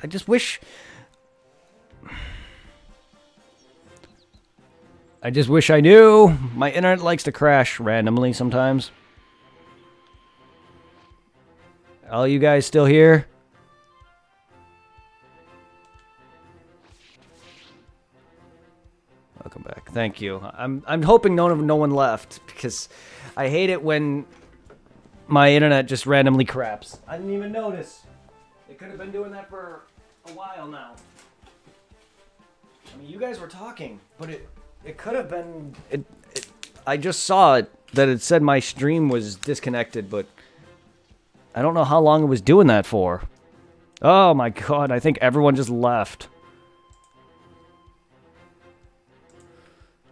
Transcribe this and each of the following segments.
I just wish... I just wish I knew. My internet likes to crash randomly sometimes. All you guys still here? Welcome back. Thank you. I'm hoping no one left because I hate it when my internet just randomly craps. I didn't even notice. It could have been doing that for a while now. I mean, you guys were talking, but it could have been... I just saw it, that it said my stream was disconnected, but I don't know how long it was doing that for. Oh my god, I think everyone just left.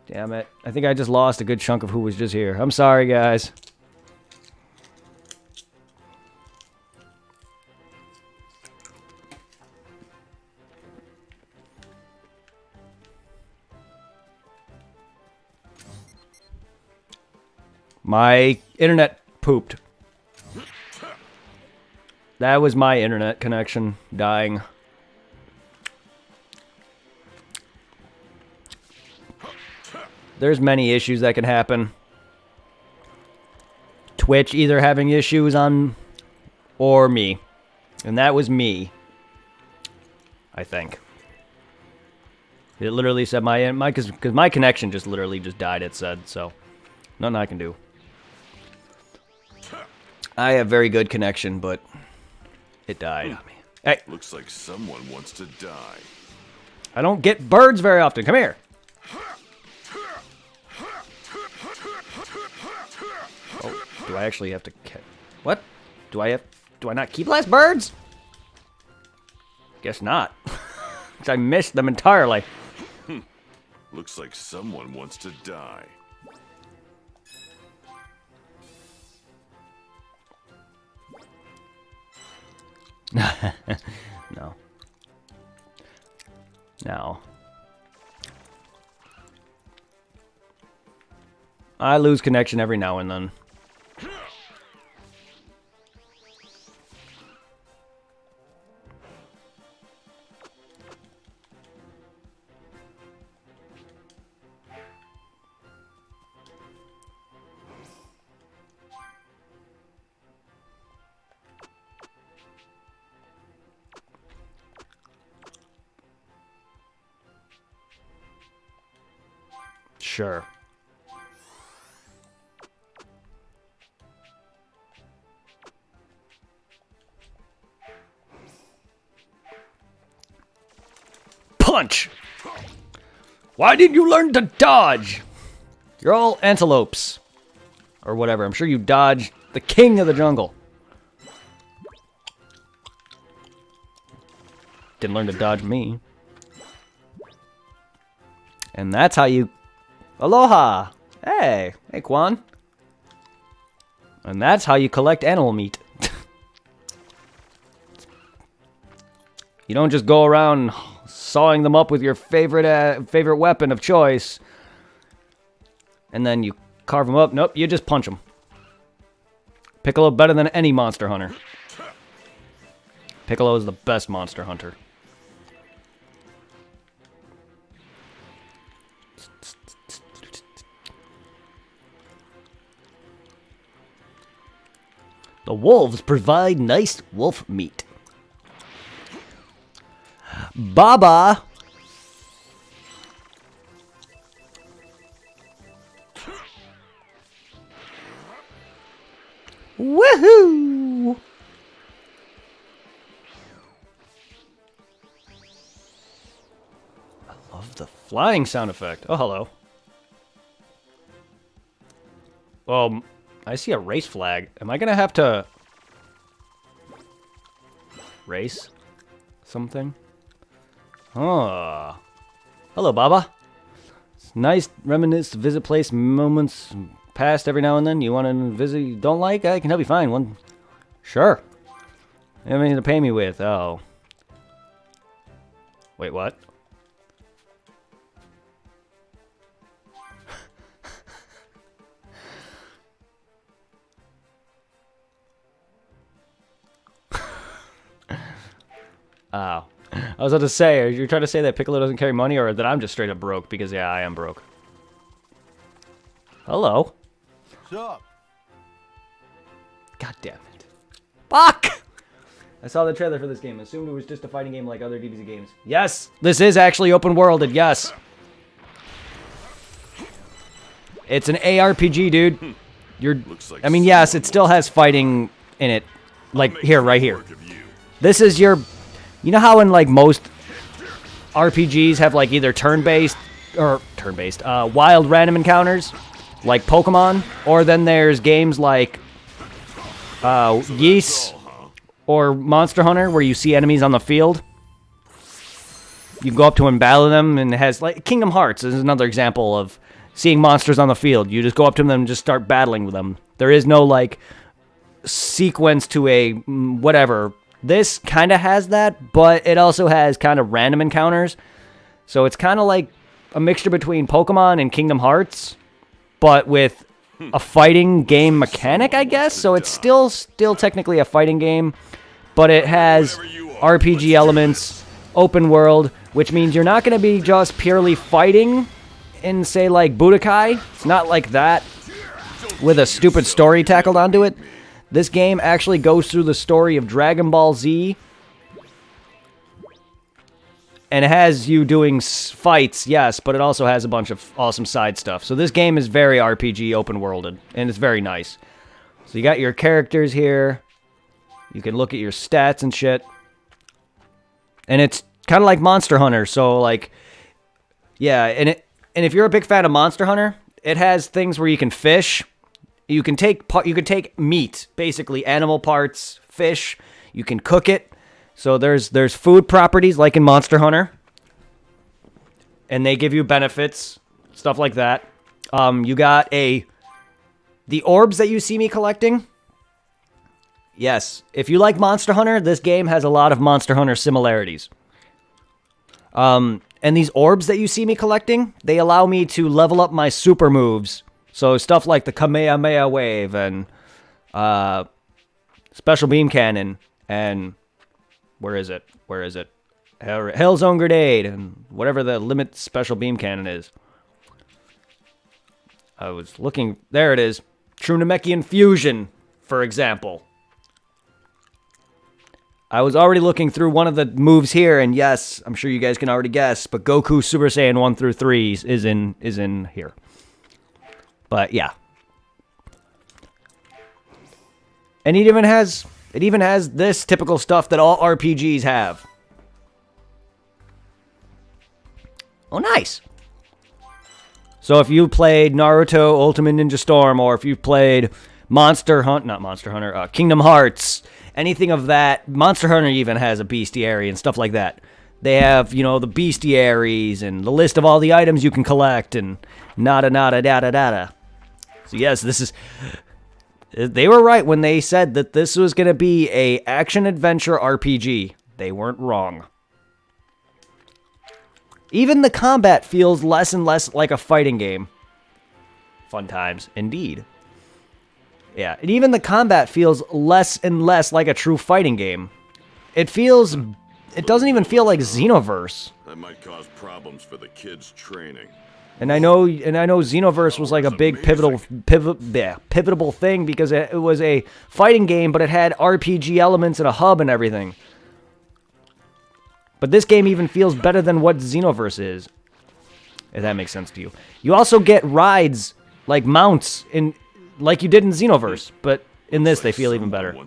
Damn it. I think I just lost a good chunk of who was just here. I'm sorry, guys. My internet pooped. That was my internet connection dying. There's many issues that can happen. Twitch either having issues on or me. And that was me. I think. It literally said because my connection just literally just died, it said, so nothing I can do. I have very good connection, but it died. Hey. Looks like someone wants to die. I don't get birds very often. Come here. Oh, do I actually have to... What? Do I not keep last birds? Guess not. I missed them entirely. Looks like someone wants to die. No. No. I lose connection every now and then. Sure. Punch! Why didn't you learn to dodge? You're all antelopes. Or whatever. I'm sure you dodged the king of the jungle. Didn't learn to dodge me. And that's how you... Aloha! Hey! Hey, Quan. And that's how you collect animal meat. You don't just go around sawing them up with your favorite weapon of choice. And then you carve them up. Nope, you just punch them. Piccolo better than any monster hunter. Piccolo is the best monster hunter. The wolves provide nice wolf meat. Baba! Woohoo! I love the flying sound effect. Oh, hello. I see a race flag. Am I gonna have to race something? Oh. Hello, Baba. It's nice reminisce, visit place, moments past every now and then. You want to visit you don't like? I can help you find one. Sure. You have anything to pay me with? Oh. Wait, what? Oh. I was about to say, are you trying to say that Piccolo doesn't carry money, or that I'm just straight up broke? Because, yeah, I am broke. Hello. What's up? God damn it. Fuck! I saw the trailer for this game. Assumed it was just a fighting game like other DBZ games. Yes! This is actually open worlded, yes! It's an ARPG, dude. I mean, yes, it still has fighting in it. Like, here, right here. This is your... You know how in, like, most RPGs have, like, either turn-based... Or, turn-based. Wild random encounters? Like Pokemon? Or then there's games like... Ys or Monster Hunter, where you see enemies on the field. You can go up to and battle them, and it has, like, Kingdom Hearts is another example of seeing monsters on the field. You just go up to them and just start battling with them. There is no, like, sequence to a whatever. This kind of has that, but it also has kind of random encounters. So it's kind of like a mixture between Pokemon and Kingdom Hearts, but with a fighting game mechanic, I guess. So it's still technically a fighting game, but it has RPG elements, open world, which means you're not going to be just purely fighting in, say, like Budokai. It's not like that with a stupid story tackled onto it. This game actually goes through the story of Dragon Ball Z, and it has you doing fights, yes, but it also has a bunch of awesome side stuff. So this game is very RPG open-worlded, and it's very nice. So you got your characters here. You can look at your stats and shit. And it's kind of like Monster Hunter, so, like, yeah, and if you're a big fan of Monster Hunter, it has things where you can fish. You can take meat, basically animal parts, fish. You can cook it. So there's food properties like in Monster Hunter, and they give you benefits, stuff like that. You got the orbs that you see me collecting. Yes, if you like Monster Hunter, this game has a lot of Monster Hunter similarities. And these orbs that you see me collecting, they allow me to level up my super moves. So stuff like the Kamehameha Wave and Special Beam Cannon and... Where is it? Hellzone Grenade and whatever the limit special beam cannon is. I was looking. There it is. True Namekian Fusion, for example. I was already looking through one of the moves here, and yes, I'm sure you guys can already guess, but Goku Super Saiyan 1 through 3 is in here. But yeah. And it even has this typical stuff that all RPGs have. Oh, nice. So if you played Naruto Ultimate Ninja Storm, or if you played Kingdom Hearts, anything of that, Monster Hunter even has a bestiary and stuff like that. They have, you know, the bestiaries and the list of all the items you can collect and nada. So yes, this is... They were right when they said that this was going to be a action-adventure RPG. They weren't wrong. Even the combat feels less and less like a fighting game. Fun times, indeed. Yeah, and even the combat feels less and less like a true fighting game. It doesn't even feel like Xenoverse. That might cause problems for the kids' training. And I know Xenoverse was like a big pivotal thing because it was a fighting game, but it had RPG elements and a hub and everything. But this game even feels better than what Xenoverse is, if that makes sense to you. You also get rides, like mounts, like you did in Xenoverse, but in this they feel even better.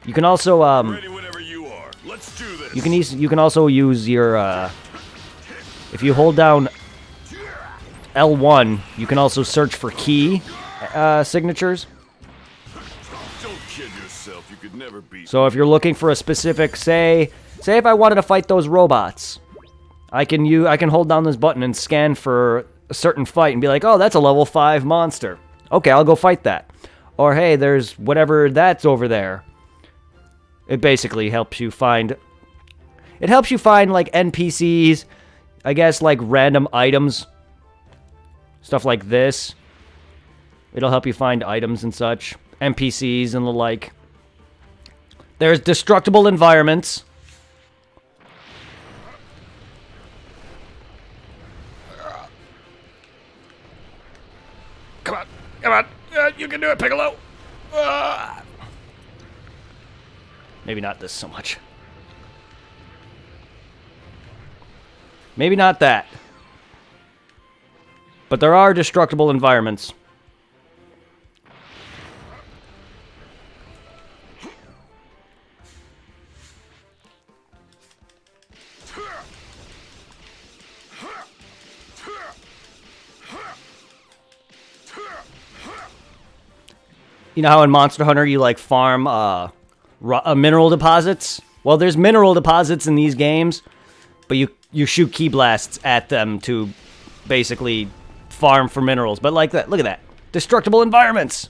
You can also Ready whenever you are. Let's do this. you can also use your if you hold down L1, you can also search for key signatures. Don't kid yourself. You could never beat. So if you're looking for a specific, say if I wanted to fight those robots, I can hold down this button and scan for a certain fight and be like, oh, that's a level 5 monster. Okay, I'll go fight that. Or hey, there's whatever that's over there. It basically helps you find... It helps you find, like, NPCs, I guess, like, random items. Stuff like this. It'll help you find items and such. NPCs and the like. There's destructible environments. Come on. You can do it, Piccolo. Maybe not this so much. Maybe not that. But there are destructible environments. You know how in Monster Hunter you like farm mineral deposits? Well, there's mineral deposits in these games, but you shoot key blasts at them to basically farm for minerals. But like that, look at that. Destructible environments.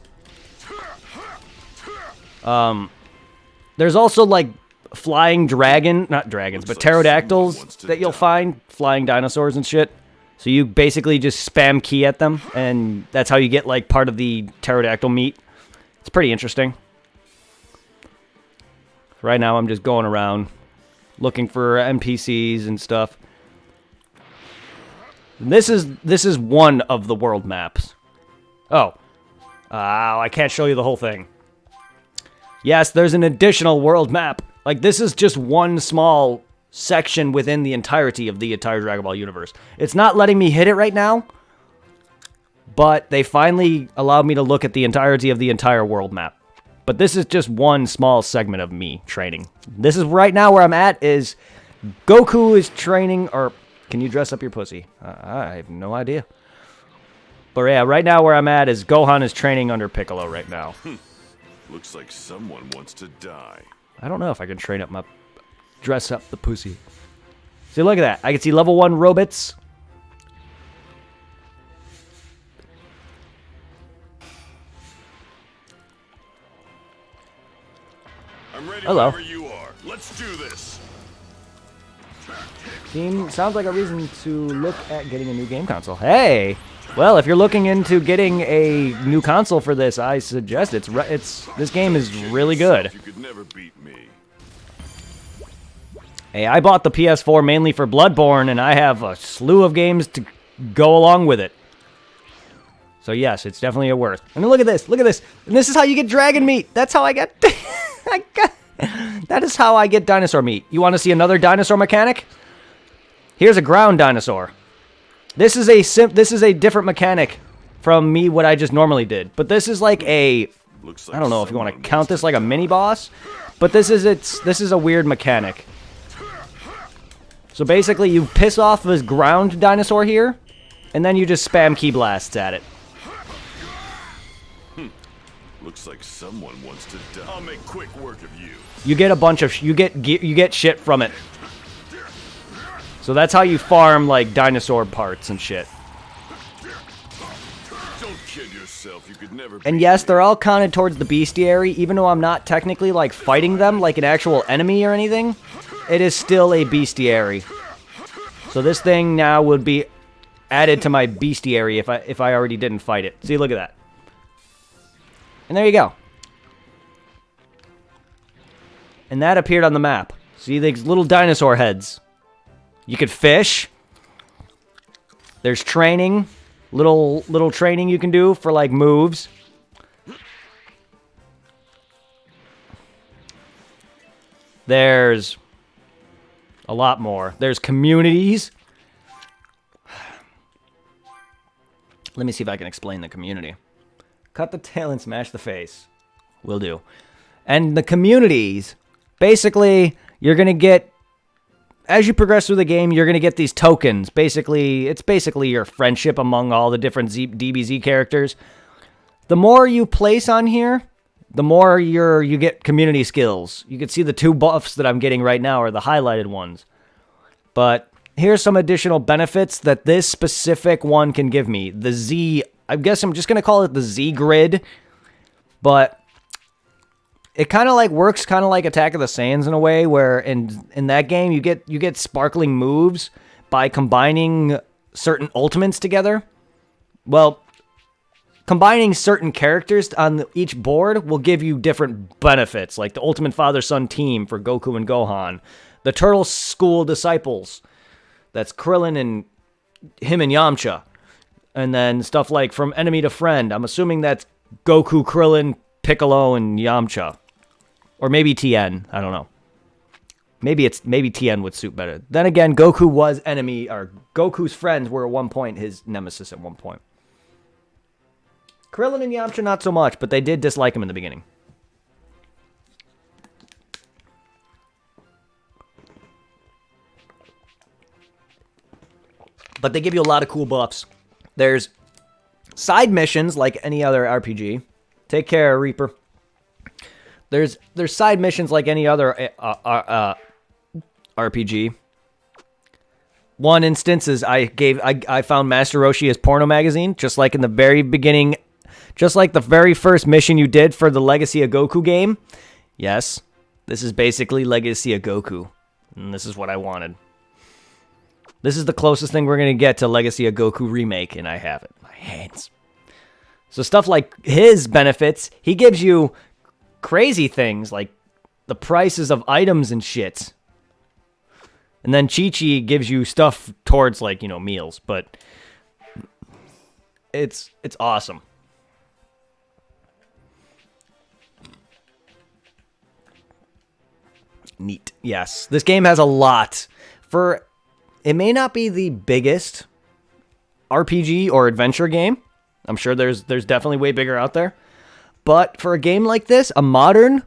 There's also like flying not dragons, but pterodactyls that you'll find, flying dinosaurs and shit. So you basically just spam key at them, and that's how you get like part of the pterodactyl meat. It's pretty interesting. Right now I'm just going around looking for NPCs and stuff. This is one of the world maps. Oh. I can't show you the whole thing. Yes, there's an additional world map. Like, this is just one small section within the entirety of the entire Dragon Ball universe. It's not letting me hit it right now, but they finally allowed me to look at the entirety of the entire world map. But this is just one small segment of me training. This is right now where I'm at is Goku is training, or can you dress up your pussy? I have no idea. But yeah, right now where I'm at is Gohan is training under Piccolo right now. Looks like someone wants to die. I don't know if I can dress up the pussy. See, look at that. I can see level 1 robots. I'm ready Hello. wherever you are. Let's do this. Sounds like a reason to look at getting a new game console. Hey! Well, if you're looking into getting a new console for this, I suggest this game is really good. You could never beat me. Hey, I bought the PS4 mainly for Bloodborne, and I have a slew of games to go along with it. So yes, it's definitely a worth. I mean, look at this, look at this. And this is how you get dragon meat. That's how I get... That is how I get dinosaur meat. You want to see another dinosaur mechanic? Here's a ground dinosaur. This is a different mechanic from what I just normally did. But this is like I don't know if you want to count this like a mini boss, but this is a weird mechanic. So basically you piss off this ground dinosaur here, and then you just spam key blasts at it. Looks like someone wants to die. I'll make quick work of you. You get a bunch of you get shit from it. So that's how you farm like dinosaur parts and shit. Don't kid yourself. You could never. And yes, they're all counted towards the bestiary, even though I'm not technically like fighting them like an actual enemy or anything. It is still a bestiary. So this thing now would be added to my bestiary if I already didn't fight it. See, look at that. And there you go. And that appeared on the map. See these little dinosaur heads. You could fish. There's training. Little training you can do for like moves. There's a lot more. There's communities. Let me see if I can explain the community. Cut the tail and smash the face. Will do. And the communities, basically, you're going to get, as you progress through the game, you're going to get these tokens. Basically, it's basically your friendship among all the different DBZ characters. The more you place on here, the more you get community skills. You can see the 2 buffs that I'm getting right now are the highlighted ones. But here's some additional benefits that this specific one can give me. The Z, I guess I'm just going to call it the Z grid, but it kind of like works kind of like Attack of the Saiyans in a way, where in that game you get sparkling moves by combining certain ultimates together. Well, combining certain characters on each board will give you different benefits, like the Ultimate Father-Son team for Goku and Gohan, the Turtle School Disciples, that's Krillin and him and Yamcha. And then stuff like From Enemy to Friend. I'm assuming that's Goku, Krillin, Piccolo, and Yamcha. Or maybe Tien. I don't know. Maybe Tien would suit better. Then again, Goku was enemy, or Goku's friends were at one point his nemesis at one point. Krillin and Yamcha not so much, but they did dislike him in the beginning. But they give you a lot of cool buffs. There's side missions like any other RPG. Take care, Reaper. There's side missions like any other RPG. One instance is I found Master Roshi as porno magazine, just like in the very beginning, just like the very first mission you did for the Legacy of Goku game. Yes, this is basically Legacy of Goku, and this is what I wanted. This is the closest thing we're going to get to Legacy of Goku remake, and I have it in my hands. So stuff like his benefits, he gives you crazy things like the prices of items and shit. And then Chi-Chi gives you stuff towards, like, you know, meals, but it's awesome. Neat. Yes. This game has a lot. It may not be the biggest RPG or adventure game. I'm sure there's definitely way bigger out there. But for a game like this, a modern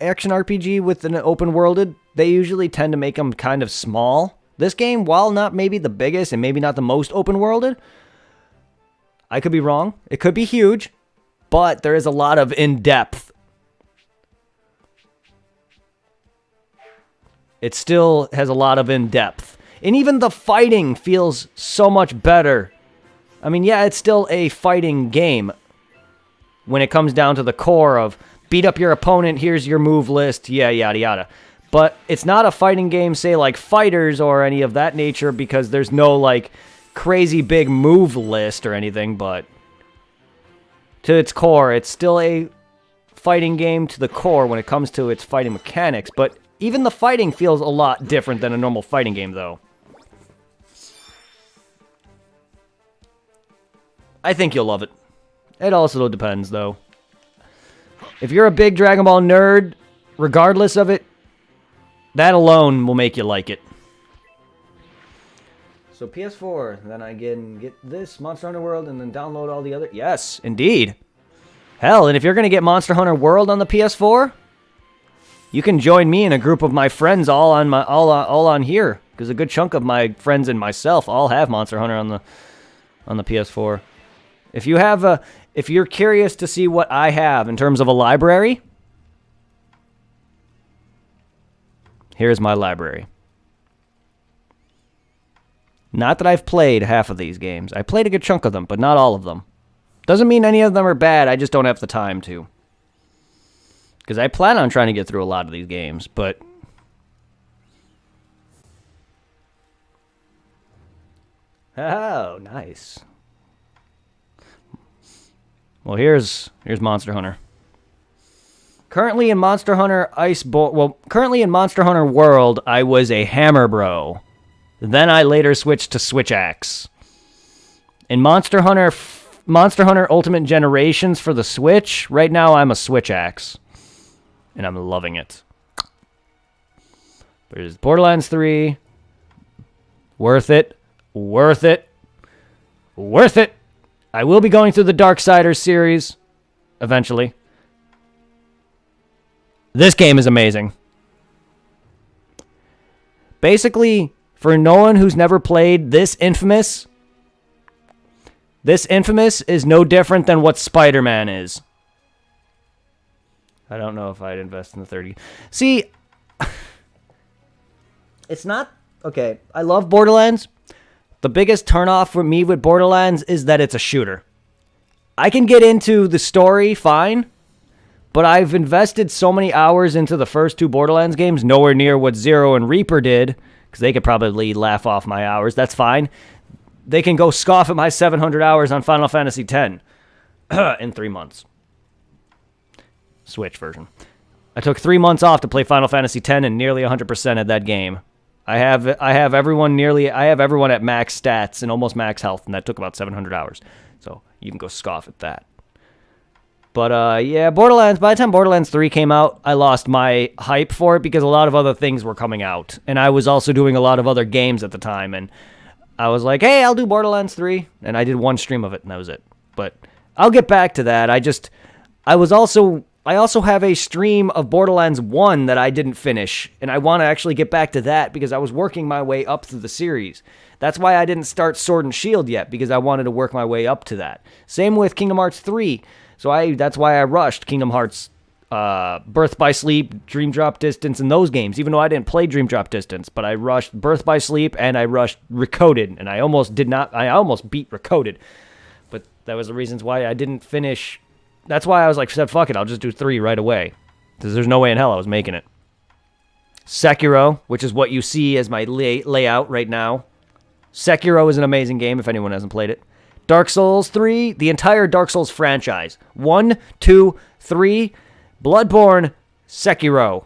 action RPG with an open worlded, they usually tend to make them kind of small. This game, while not maybe the biggest and maybe not the most open worlded, I could be wrong. It could be huge, but there is a lot of in-depth. It still has a lot of in-depth. And even the fighting feels so much better. I mean, yeah, it's still a fighting game when it comes down to the core of beat up your opponent, here's your move list, yeah, yada, yada. But it's not a fighting game, say, like Fighters or any of that nature, because there's no, like, crazy big move list or anything, but to its core, it's still a fighting game to the core when it comes to its fighting mechanics. But even the fighting feels a lot different than a normal fighting game, though. I think you'll love it. It also depends, though. If you're a big Dragon Ball nerd, regardless of it, that alone will make you like it. So PS4, then I can get this, Monster Hunter World, and then download all the other... Yes, indeed. Hell, and if you're going to get Monster Hunter World on the PS4, you can join me and a group of my friends all on here, because a good chunk of my friends and myself all have Monster Hunter on the PS4. If you're curious to see what I have in terms of a library, here's my library. Not that I've played half of these games. I played a good chunk of them, but not all of them. Doesn't mean any of them are bad, I just don't have the time to. Because I plan on trying to get through a lot of these games, but... Oh, nice. Well, here's Monster Hunter. Currently in Monster Hunter currently in Monster Hunter World, I was a Hammer Bro. Then I later switched to Switch Axe. In Monster Hunter Ultimate Generations for the Switch, right now I'm a Switch Axe. And I'm loving it. There's Borderlands 3. Worth it. Worth it. Worth it. I will be going through the Darksiders series eventually. This game is amazing. Basically, for no one who's never played this Infamous is no different than what Spider-Man is. I don't know if I'd invest in the 30. See, it's not... Okay, I love Borderlands. The biggest turnoff for me with Borderlands is that it's a shooter. I can get into the story fine, but I've invested so many hours into the first two Borderlands games, nowhere near what Zero and Reaper did, because they could probably laugh off my hours. That's fine. They can go scoff at my 700 hours on Final Fantasy X in 3 months. Switch version. I took 3 months off to play Final Fantasy X and nearly 100% of that game. I have everyone at max stats and almost max health, and that took about 700 hours. So you can go scoff at that. But yeah, Borderlands, by the time Borderlands 3 came out, I lost my hype for it because a lot of other things were coming out. And I was also doing a lot of other games at the time, and I was like, hey, I'll do Borderlands 3, and I did one stream of it, and that was it. But I'll get back to that. I also have a stream of Borderlands 1 that I didn't finish, and I want to actually get back to that because I was working my way up through the series. That's why I didn't start Sword and Shield yet, because I wanted to work my way up to that. Same with Kingdom Hearts 3. So that's why I rushed Kingdom Hearts Birth by Sleep, Dream Drop Distance, and those games, even though I didn't play Dream Drop Distance. But I rushed Birth by Sleep, and I rushed Recoded, and I almost beat Recoded. But that was the reasons why I didn't finish. That's why I was like, said, fuck it, I'll just do 3 right away. Because there's no way in hell I was making it. Sekiro, which is what you see as my layout right now. Sekiro is an amazing game if anyone hasn't played it. Dark Souls 3, the entire Dark Souls franchise. 1, 2, 3, Bloodborne, Sekiro.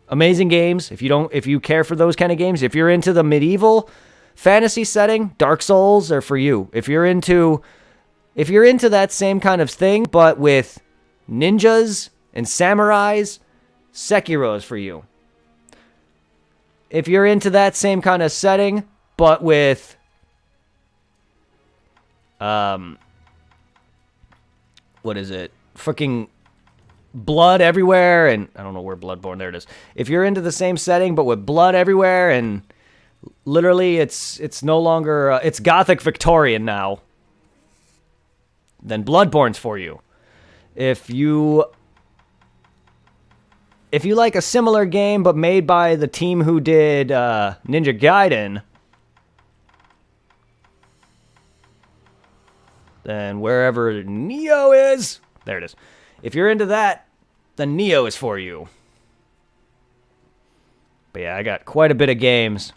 Amazing games. If you care for those kind of games, if you're into the medieval fantasy setting, Dark Souls are for you. If you're into that same kind of thing, but with ninjas and samurais, Sekiro is for you. If you're into that same kind of setting, but with what is it? Freaking blood everywhere, and I don't know where Bloodborne, there it is. If you're into the same setting, but with blood everywhere, and literally it's no longer, it's Gothic Victorian now, then Bloodborne's for you. If you like a similar game, but made by the team who did Ninja Gaiden, then wherever Neo is, there it is. If you're into that, then Neo is for you. But yeah, I got quite a bit of games.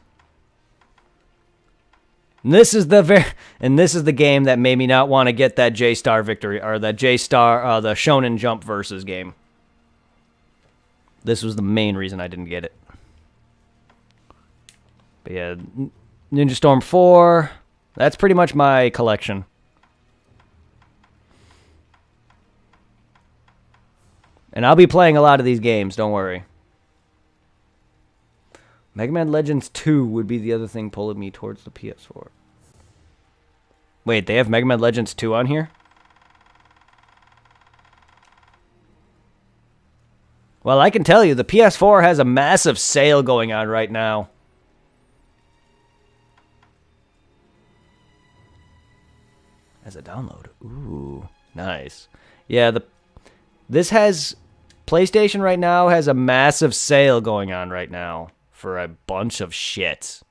And this is the game that made me not want to get that J-Star victory, or that J-Star, the Shonen Jump versus game. This was the main reason I didn't get it. But yeah, Ninja Storm 4, that's pretty much my collection. And I'll be playing a lot of these games, don't worry. Mega Man Legends 2 would be the other thing pulling me towards the PS4. Wait, they have Mega Man Legends 2 on here? Well, I can tell you, the PS4 has a massive sale going on right now. As a download. Ooh, nice. Yeah, PlayStation right now has a massive sale going on right now for a bunch of shit.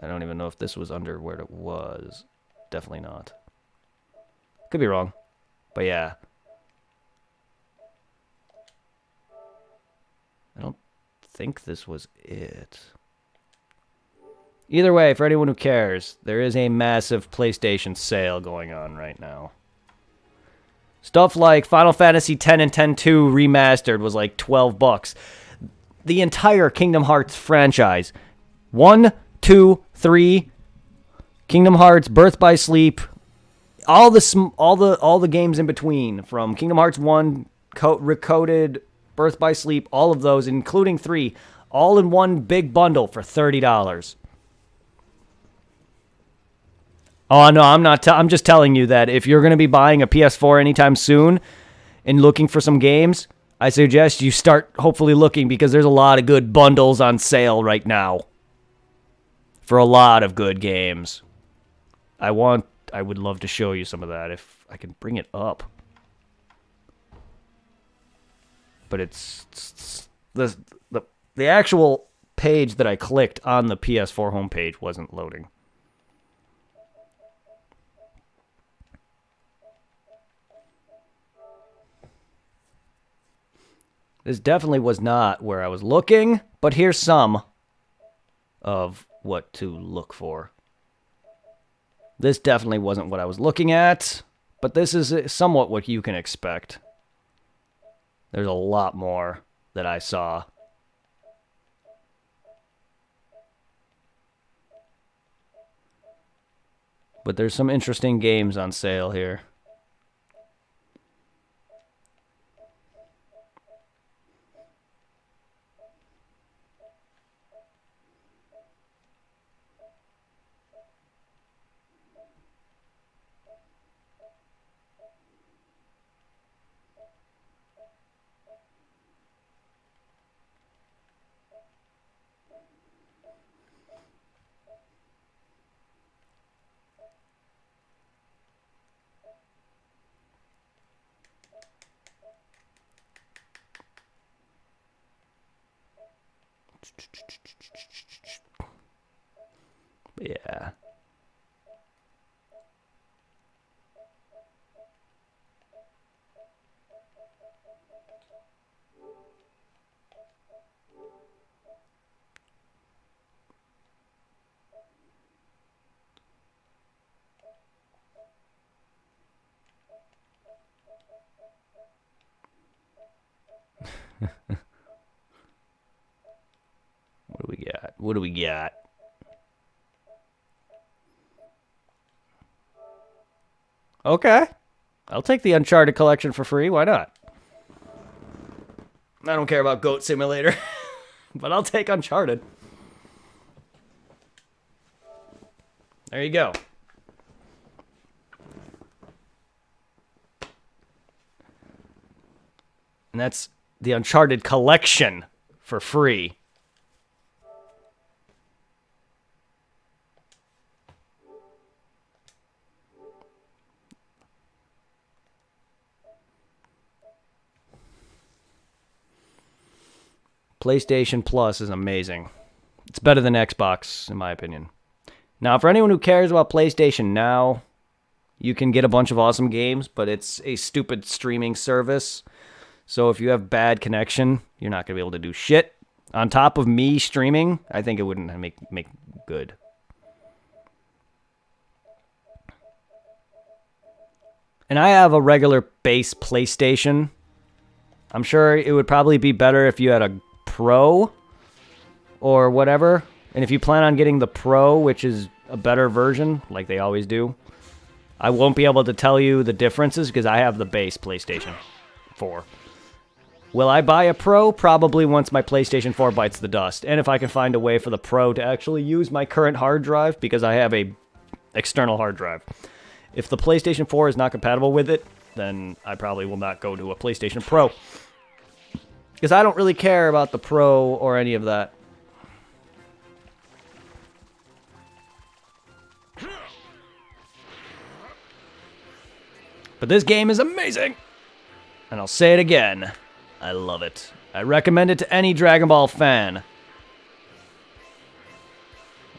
I don't even know if this was under where it was. Definitely not. Could be wrong. But yeah. I don't think this was it. Either way, for anyone who cares, there is a massive PlayStation sale going on right now. Stuff like Final Fantasy X and X-2 Remastered was like $12. The entire Kingdom Hearts franchise. 1, 2, 3, Kingdom Hearts, Birth by Sleep, all the games in between, from Kingdom Hearts 1, Recoded, Birth by Sleep, all of those, including 3, all in one big bundle for $30. Oh, no, I'm not. I'm just telling you that if you're going to be buying a PS4 anytime soon and looking for some games, I suggest you start hopefully looking, because there's a lot of good bundles on sale right now for a lot of good games. I would love to show you some of that if I can bring it up. But it's the actual page that I clicked on the PS4 homepage wasn't loading. This definitely was not where I was looking, but here's some of what to look for. This definitely wasn't what I was looking at, But this is somewhat what you can expect. There's a lot more that I saw. But there's some interesting games on sale here. Yeah. What do we got? What do we got? Okay. I'll take the Uncharted collection for free. Why not? I don't care about Goat Simulator, but I'll take Uncharted. There you go. And that's the Uncharted collection for free. PlayStation Plus is amazing. It's better than Xbox, in my opinion. Now, for anyone who cares about PlayStation Now, you can get a bunch of awesome games, but it's a stupid streaming service. So if you have bad connection, you're not going to be able to do shit. On top of me streaming, I think it wouldn't make good. And I have a regular base PlayStation. I'm sure it would probably be better if you had a Pro or whatever. And if you plan on getting the Pro, which is a better version, like they always do, I won't be able to tell you the differences because I have the base PlayStation 4. Will I buy a Pro? Probably once my PlayStation 4 bites the dust. And if I can find a way for the Pro to actually use my current hard drive, because I have a external hard drive. If the PlayStation 4 is not compatible with it, then I probably will not go to a PlayStation Pro. Because I don't really care about the Pro or any of that. But this game is amazing. And I'll say it again. I love it. I recommend it to any Dragon Ball fan.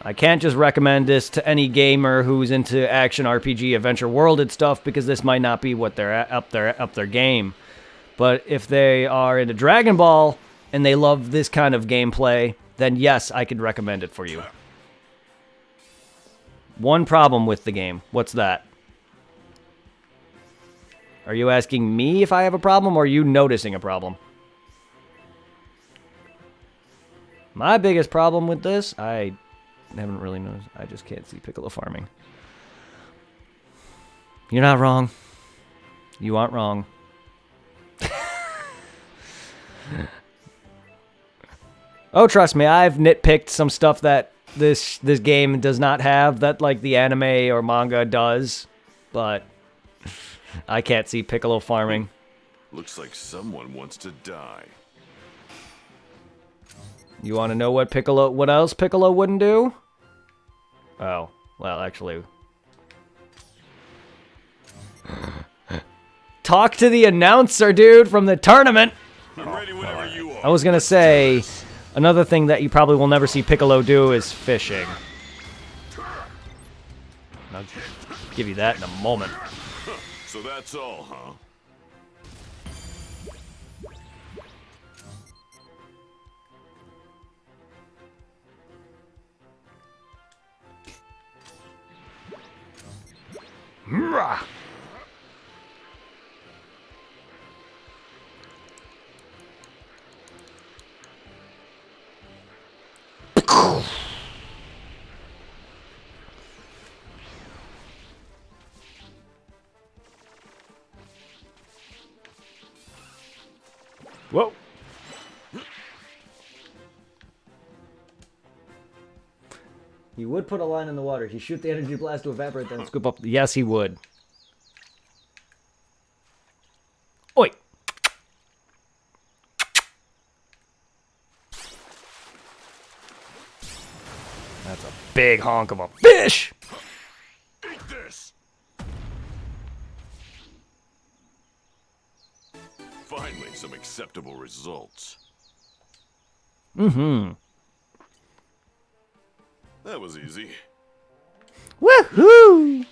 I can't just recommend this to any gamer who's into action RPG, adventure worlded stuff, because this might not be what they're up their game. But if they are into Dragon Ball and they love this kind of gameplay, then yes, I could recommend it for you. One problem with the game. What's that? Are you asking me if I have a problem, or are you noticing a problem? My biggest problem with this, I haven't really noticed. I just can't see Piccolo farming. You're not wrong. You aren't wrong. Oh, trust me, I've nitpicked some stuff that this game does not have that like the anime or manga does, but I can't see Piccolo farming. Looks like someone wants to die. You want to know what else Piccolo wouldn't do? Oh, well, actually. Talk to the announcer, dude, from the tournament. I'm ready whenever you are. I was going to say, another thing that you probably will never see Piccolo do is fishing. I'll give you that in a moment. So that's all, huh? Whoa. He would put a line in the water. He shoot the energy blast to evaporate, then scoop up. Yes, he would. Oi. That's a big honk of a fish. Eat this! Finally, some acceptable results. Mm-hmm. That was easy. Woohoo!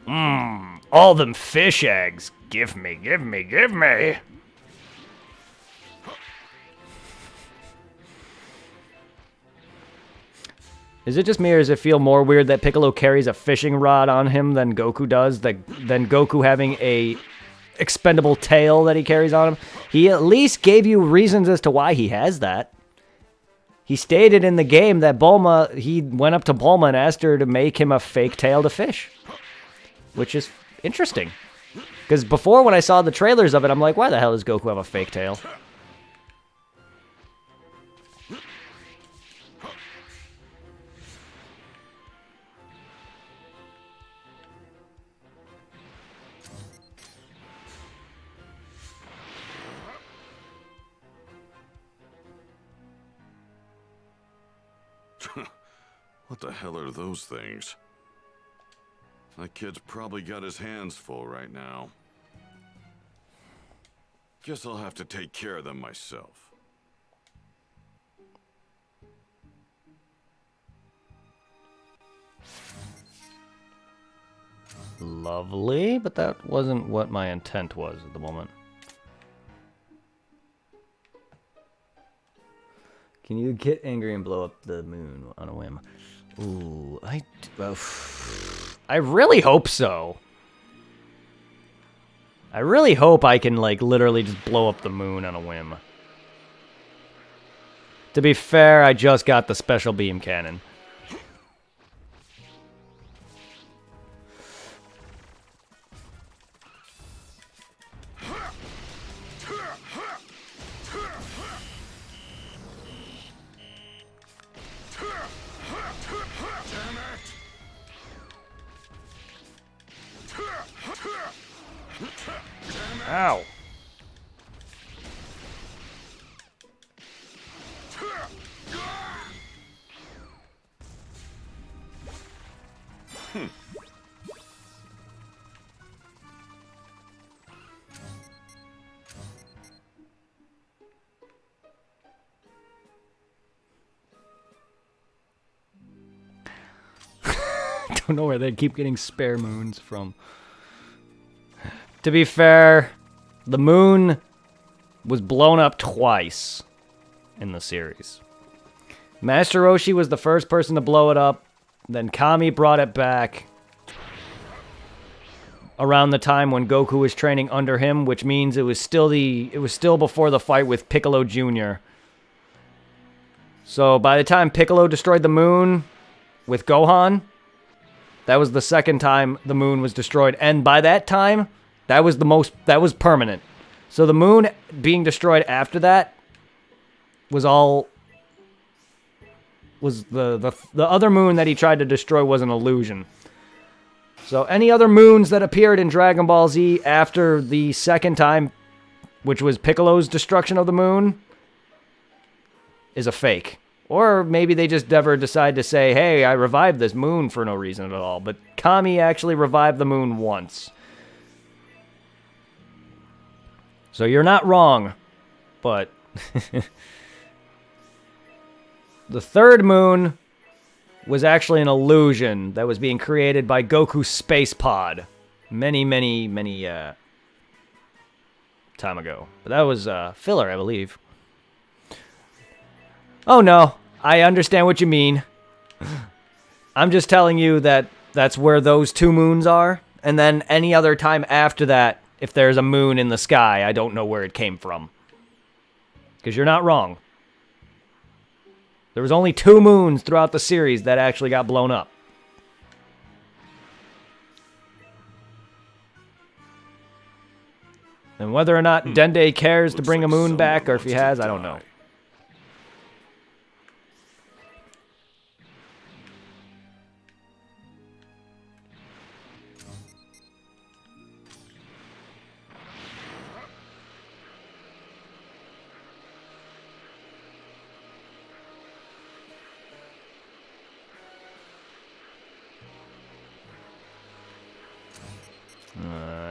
Mmm, all them fish eggs. Give me, give me, give me. Is it just me, or does it feel more weird that Piccolo carries a fishing rod on him than Goku does? Than Goku having a expendable tail that he carries on him? He at least gave you reasons as to why he has that. He stated in the game that Bulma, he went up to Bulma and asked her to make him a fake tail to fish. Which is interesting. Because before, when I saw the trailers of it, I'm like, why the hell does Goku have a fake tail? What the hell are those things? That kid's probably got his hands full right now. Guess I'll have to take care of them myself. Lovely, but that wasn't what my intent was at the moment. Can you get angry and blow up the moon on a whim? Ooh, I really hope so. I really hope I can, like, literally just blow up the moon on a whim. To be fair, I just got the special beam cannon. Ow. Don't know where they keep getting spare moons from. To be fair, the moon was blown up twice in the series. Master Roshi was the first person to blow it up. Then Kami brought it back around the time when Goku was training under him, which means it was still before the fight with Piccolo Jr. So by the time Piccolo destroyed the moon with Gohan, that was the second time the moon was destroyed, and by that time, that was permanent. So the moon being destroyed after that was the other moon that he tried to destroy was an illusion. So any other moons that appeared in Dragon Ball Z after the second time, which was Piccolo's destruction of the moon, is a fake. Or maybe they just never decide to say, hey, I revived this moon for no reason at all. But Kami actually revived the moon once. So you're not wrong, but the third moon was actually an illusion that was being created by Goku's space pod many time ago. But that was filler, I believe. Oh no, I understand what you mean. I'm just telling you that that's where those two moons are, and then any other time after that, if there's a moon in the sky, I don't know where it came from. Because you're not wrong. There was only 2 moons throughout the series that actually got blown up. And whether or not Dende cares to Looks bring a like moon someone back, or if he wants to has, I don't know. die.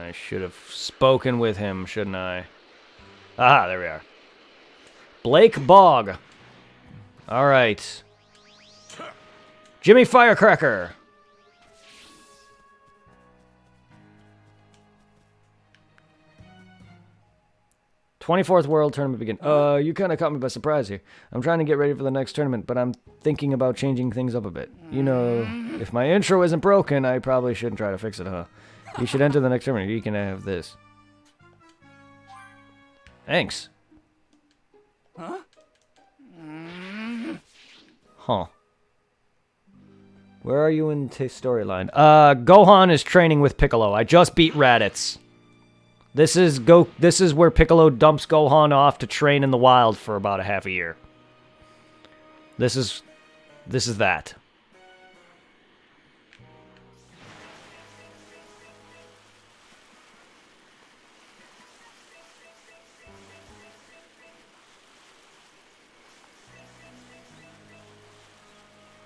I should have spoken with him, shouldn't I? Aha, there we are. Blake Bog. All right. Jimmy Firecracker. '24th World Tournament begin. You kind of caught me by surprise here. I'm trying to get ready for the next tournament, but I'm thinking about changing things up a bit. You know, if my intro isn't broken, I probably shouldn't try to fix it, huh? You should enter the next tournament. You can have this. Thanks. Huh? Huh. Where are you in the storyline? Gohan is training with Piccolo. I just beat Raditz. This is where Piccolo dumps Gohan off to train in the wild for about a half a year. This is that.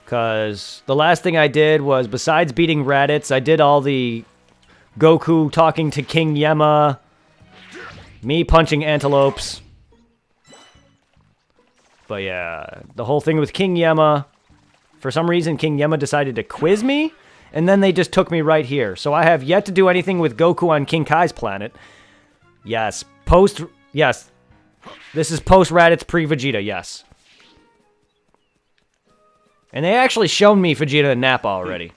Because the last thing I did was, besides beating Raditz, I did all the Goku talking to King Yemma, me punching antelopes. But yeah, the whole thing with King Yemma, for some reason King Yemma decided to quiz me, and then they just took me right here. So I have yet to do anything with Goku on King Kai's planet. Yes, yes. This is post-Raditz, pre-Vegeta, yes. And they actually shown me Vegeta and Nappa already.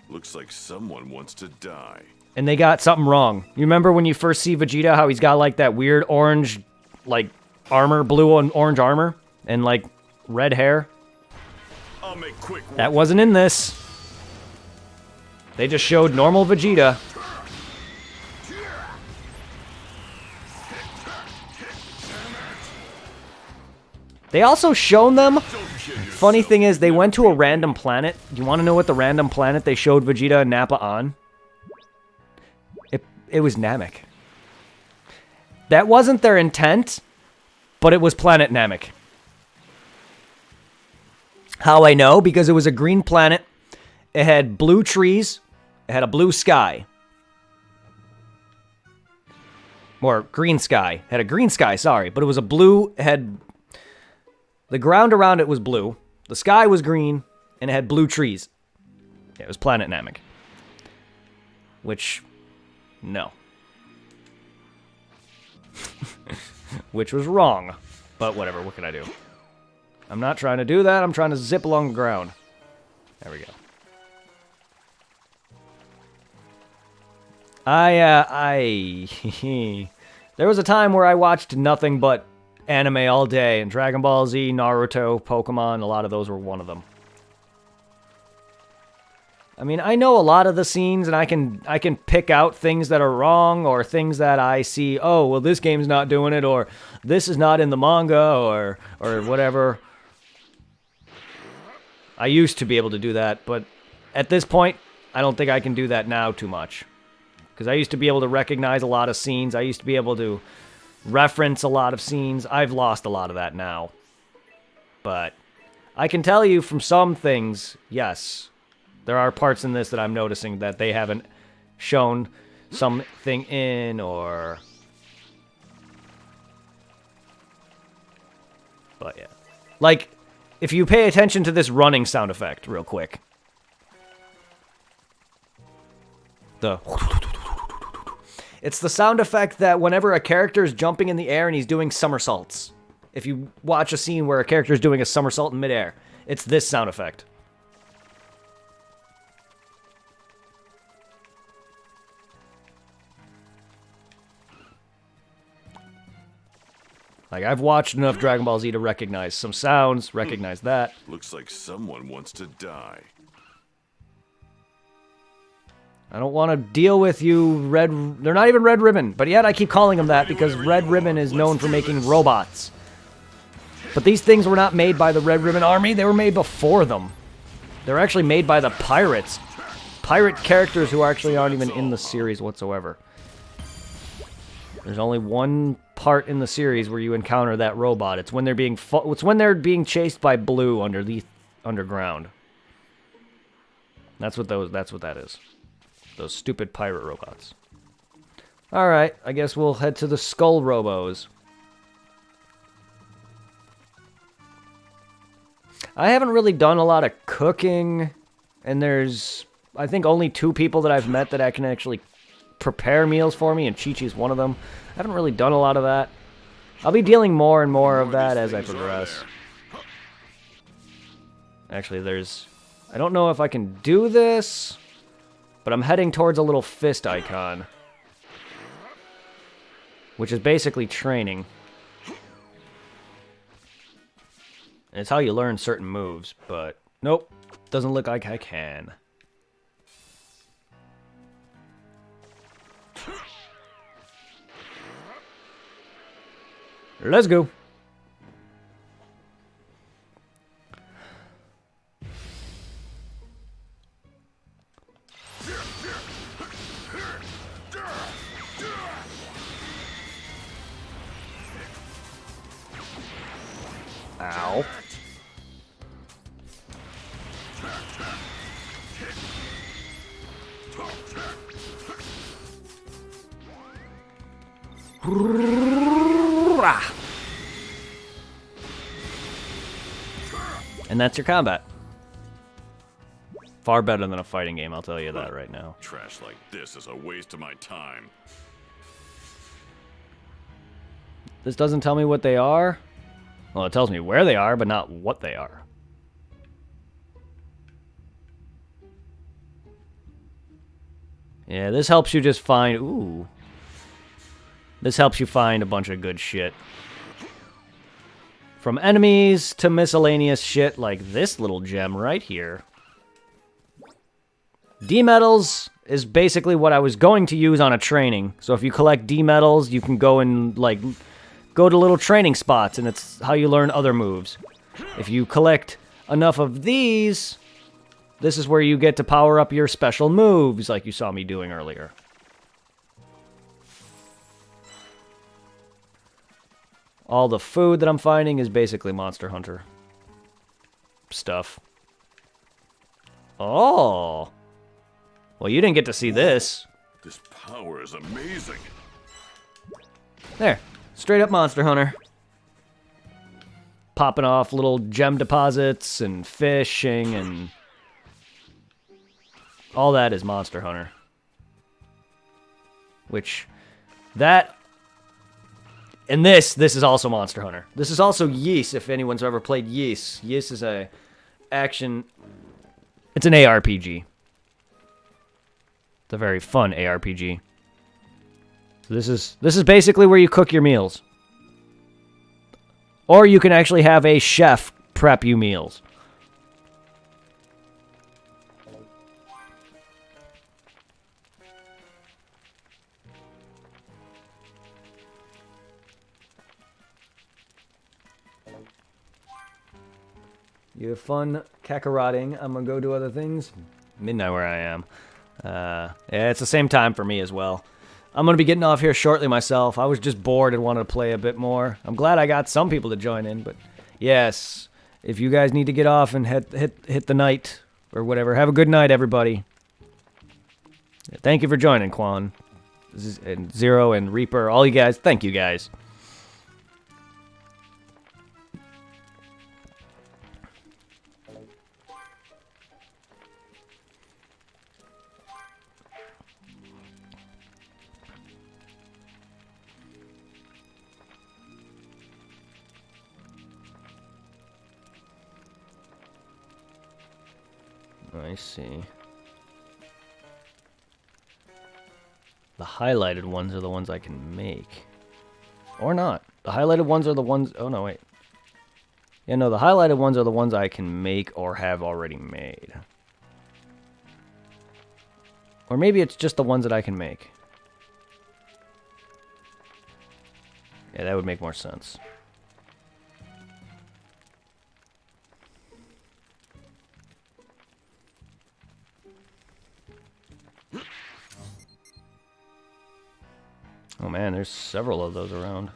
Looks like someone wants to die. And they got something wrong. You remember when you first see Vegeta, how he's got like that weird orange, like, armor, blue and orange armor, and like red hair? I'll make quick work. That wasn't in this. They just showed normal Vegeta. They also shown them. Funny thing is, they went to a random planet. Do you want to know what the random planet they showed Vegeta and Nappa on? It was Namek. That wasn't their intent, but it was planet Namek. How I know? Because it was a green planet. It had blue trees. It had a blue sky. Or green sky. It had a green sky, sorry. But it was a blue, it had... The ground around it was blue. The sky was green, and it had blue trees. Yeah, it was planet Namek. Which... No. Which was wrong. But whatever, what can I do? I'm not trying to do that, I'm trying to zip along the ground. There we go. There was a time where I watched nothing but anime all day, and Dragon Ball Z, Naruto, Pokemon, a lot of those were one of them. I mean, I know a lot of the scenes, and I can pick out things that are wrong, or things that I see, oh, well, this game's not doing it, or this is not in the manga, or whatever. I used to be able to do that, but at this point, I don't think I can do that now too much. Because I used to be able to recognize a lot of scenes, I used to be able to reference a lot of scenes. I've lost a lot of that now. But I can tell you from some things, yes, there are parts in this that I'm noticing that they haven't shown something in, or... But yeah. Like, if you pay attention to this running sound effect real quick. It's the sound effect that whenever a character is jumping in the air and he's doing somersaults. If you watch a scene where a character is doing a somersault in midair, it's this sound effect. Like, I've watched enough Dragon Ball Z to recognize some sounds, recognize that. Looks like someone wants to die. I don't want to deal with you, Red... They're not even Red Ribbon, but yet I keep calling them that because Red Ribbon is known for making robots. But these things were not made by the Red Ribbon Army, they were made before them. They're actually made by the pirates. Pirate characters who actually aren't even in the series whatsoever. There's only one part in the series where you encounter that robot. It's when they're being chased by Blue underground. That's what that is. Those stupid pirate robots. All right, I guess we'll head to the Skull Robos. I haven't really done a lot of cooking, and there's, I think, only 2 people that I've met that I can actually prepare meals for me, and Chi-Chi's one of them. I haven't really done a lot of that. I'll be dealing more and more of that as I progress. Actually, I don't know if I can do this, but I'm heading towards a little fist icon, which is basically training. And it's how you learn certain moves, but nope, doesn't look like I can. Let's go. Ow. And that's your combat. Far better than a fighting game, I'll tell you that right now. Trash like this is a waste of my time. This doesn't tell me what they are. Well, it tells me where they are, but not what they are. Yeah, this helps you just find... Ooh. This helps you find a bunch of good shit. From enemies to miscellaneous shit like this little gem right here. D-medals is basically what I was going to use on a training. So if you collect D-medals, you can go and, like, go to little training spots, and it's how you learn other moves. If you collect enough of these, this is where you get to power up your special moves, like you saw me doing earlier. All the food that I'm finding is basically Monster Hunter stuff. Oh! Well, you didn't get to see this. This power is amazing. There. Straight up Monster Hunter. Popping off little gem deposits and fishing and... all that is Monster Hunter. Which... that... and this is also Monster Hunter. This is also Ys, if anyone's ever played Ys. Ys is a action... it's an ARPG. It's a very fun ARPG. So this is basically where you cook your meals. Or you can actually have a chef prep you meals. You have fun Kakarotting. I'm gonna go do other things. Midnight where I am. Yeah, it's the same time for me as well. I'm going to be getting off here shortly myself. I was just bored and wanted to play a bit more. I'm glad I got some people to join in, but yes, if you guys need to get off and hit the night or whatever, have a good night, everybody. Thank you for joining, Quan. And Zero and Reaper, all you guys, thank you guys. I see. The highlighted ones are the ones I can make. Or not. The highlighted ones are the ones... oh, no, wait. Yeah, no, the highlighted ones are the ones I can make or have already made. Or maybe it's just the ones that I can make. Yeah, that would make more sense. Oh man, there's several of those around.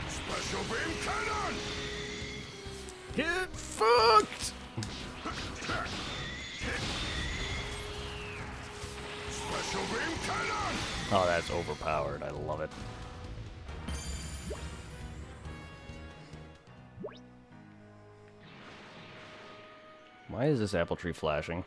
Special beam cannon! Get fucked! Special beam cannon! Oh, that's overpowered. I love it. Why is this apple tree flashing?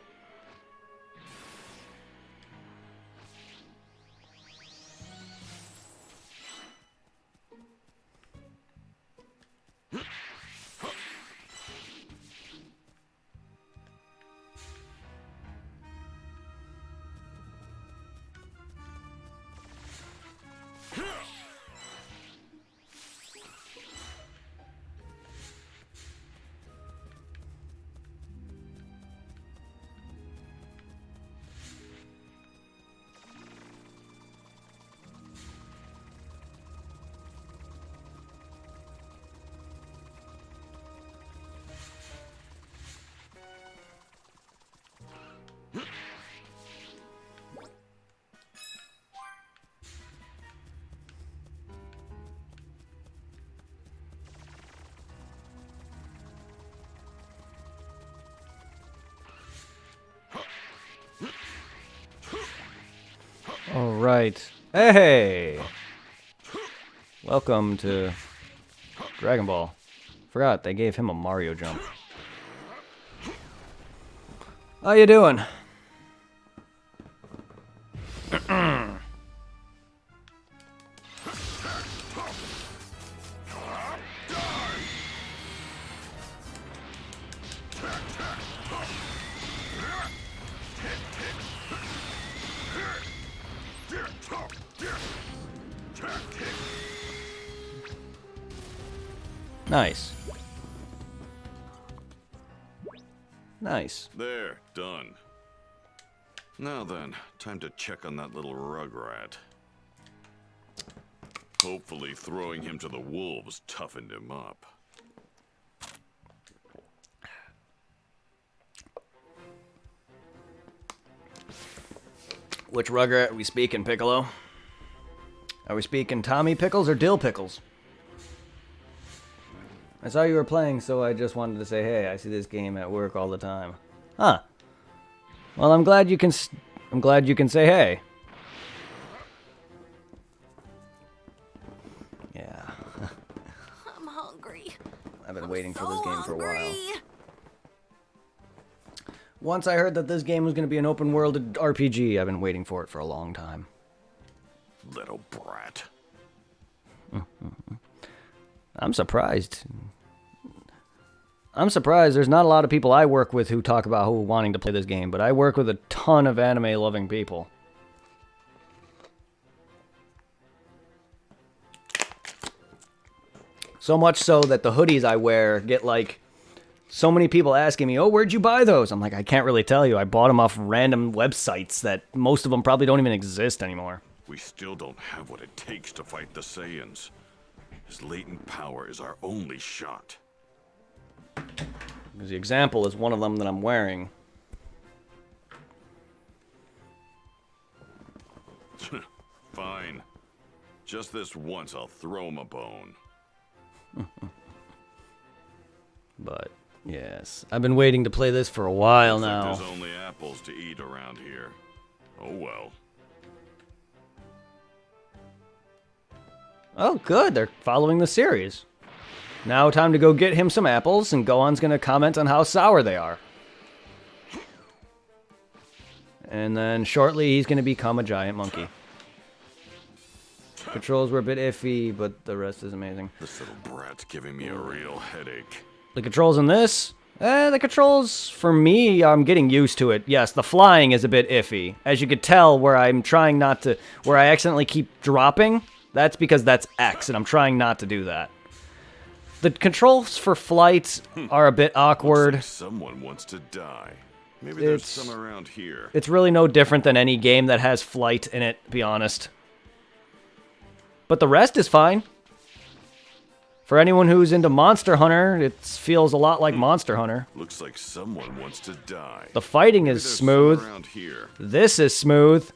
All right. Hey! Welcome to Dragon Ball. Forgot they gave him a Mario jump. How you doing? Nice. Nice. There, done. Now then, time to check on that little rugrat. Hopefully throwing him to the wolves toughened him up. Which Rugrat are we speaking, Piccolo? Are we speaking Tommy Pickles or Dill Pickles? I saw you were playing, so I just wanted to say, hey, I see this game at work all the time. Huh. Well, I'm glad you can say hey. Yeah. I'm hungry. I've been waiting for this So game for a while. hungry. Once I heard that this game was going to be an open world RPG, I've been waiting for it for a long time. Little brat. I'm surprised. I'm surprised there's not a lot of people I work with who talk about wanting to play this game, but I work with a ton of anime-loving people. So much so that the hoodies I wear get, like, so many people asking me, oh, where'd you buy those? I'm like, I can't really tell you. I bought them off random websites that most of them probably don't even exist anymore. We still don't have what it takes to fight the Saiyans. His latent power is our only shot. The example is one of them that I'm wearing. Fine. Just this once, I'll throw him a bone. But, yes. I've been waiting to play this for a while now. There's only apples to eat around here. Oh well. Oh, good. They're following the series. Now time to go get him some apples, and Gohan's going to comment on how sour they are. And then shortly, he's going to become a giant monkey. Controls were a bit iffy, but the rest is amazing. This little brat's giving me a real headache. The controls in this? The controls, for me, I'm getting used to it. Yes, the flying is a bit iffy. As you could tell, where I'm trying not to... Where I accidentally keep dropping, that's because that's X, and I'm trying not to do that. The controls for flight are a bit awkward. Looks like someone wants to die. Maybe there's some around here. It's really no different than any game that has flight in it, to be honest. But the rest is fine. For anyone who's into Monster Hunter, it feels a lot like Monster Hunter. Looks like someone wants to die. The fighting is smooth. Around here. This is smooth.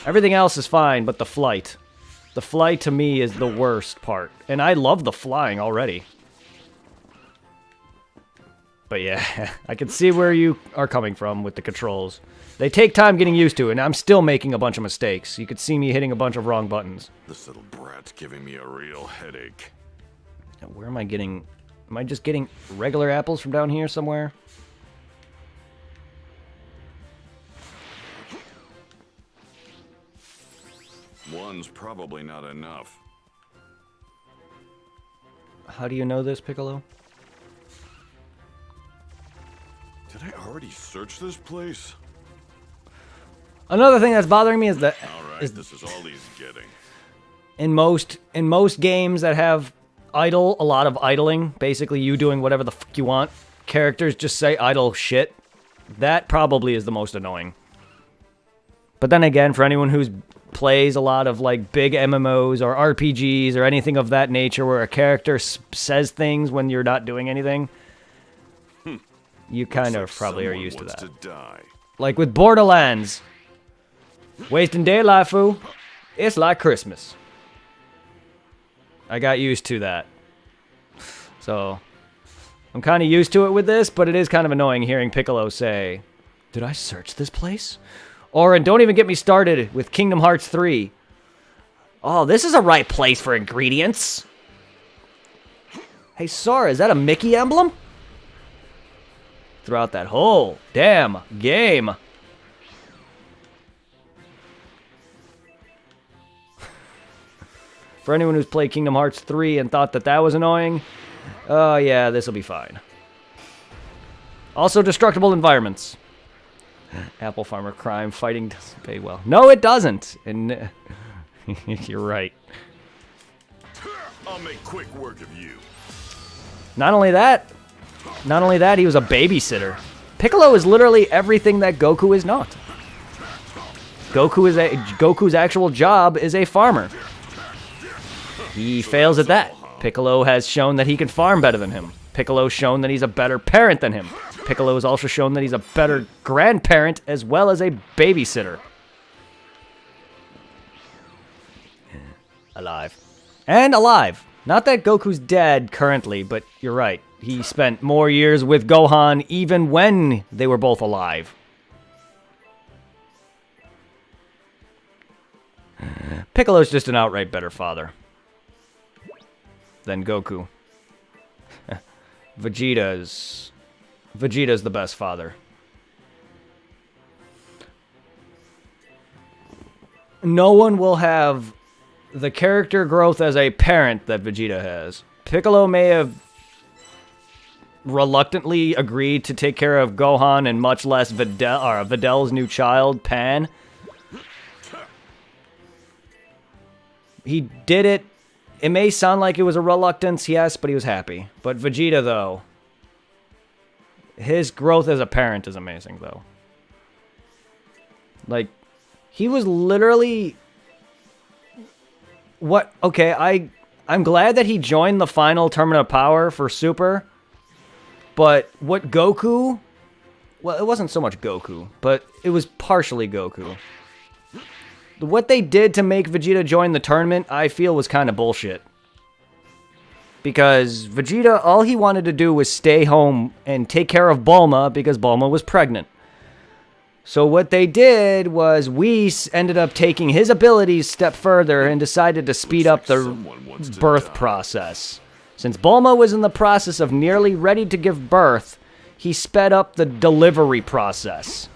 Everything else is fine, but the flight. The flight to me is the worst part. And I love the flying already. But yeah, I can see where you are coming from with the controls. They take time getting used to, and I'm still making a bunch of mistakes. You could see me hitting a bunch of wrong buttons. This little brat's giving me a real headache. Where am I getting... Am I just getting regular apples from down here somewhere? One's probably not enough. How do you know this, Piccolo? Did I already search this place? Another thing that's bothering me is that... Alright, this is all he's getting. In most games that have a lot of idling, basically you doing whatever the fuck you want, characters just say idle shit. That probably is the most annoying. But then again, for anyone who plays a lot of like big MMOs or RPGs or anything of that nature where a character says things when you're not doing anything, you kind of probably are used to that. Like with Borderlands. Wasting daylight, fool. It's like Christmas. I got used to that. So, I'm kind of used to it with this, but it is kind of annoying hearing Piccolo say, did I search this place? Or, and don't even get me started with Kingdom Hearts 3. Oh, this is a right place for ingredients. Hey, Sora, is that a Mickey emblem? Throughout that whole damn game. For anyone who's played Kingdom Hearts 3 and thought that that was annoying, oh yeah, this will be fine. Also, destructible environments. Apple Farmer crime fighting doesn't pay well. No, it doesn't. And you're right. I'll make quick work of you. Not only that, he was a babysitter. Piccolo is literally everything that Goku is not. Goku's actual job is a farmer. He fails at that. Piccolo has shown that he can farm better than him. Piccolo's shown that he's a better parent than him. Piccolo has also shown that he's a better grandparent as well as a babysitter. Alive. And alive. Not that Goku's dead currently, but you're right. He spent more years with Gohan even when they were both alive. Piccolo's just an outright better father than Goku. Vegeta's the best father. No one will have the character growth as a parent that Vegeta has. Piccolo may have reluctantly agreed to take care of Gohan and much less Videl's new child, Pan. He did it It may sound like it was a reluctance, yes, but he was happy. But Vegeta, though, his growth as a parent is amazing, though. Like, he was literally... What? Okay, I'm glad that he joined the final Tournament of Power for Super. But what Goku... Well, it wasn't so much Goku, but it was partially Goku. What they did to make Vegeta join the tournament, I feel, was kind of bullshit. Because Vegeta, all he wanted to do was stay home and take care of Bulma because Bulma was pregnant. So what they did was Whis ended up taking his abilities a step further and decided to speed up the birth process. Since Bulma was in the process of nearly ready to give birth, he sped up the delivery process.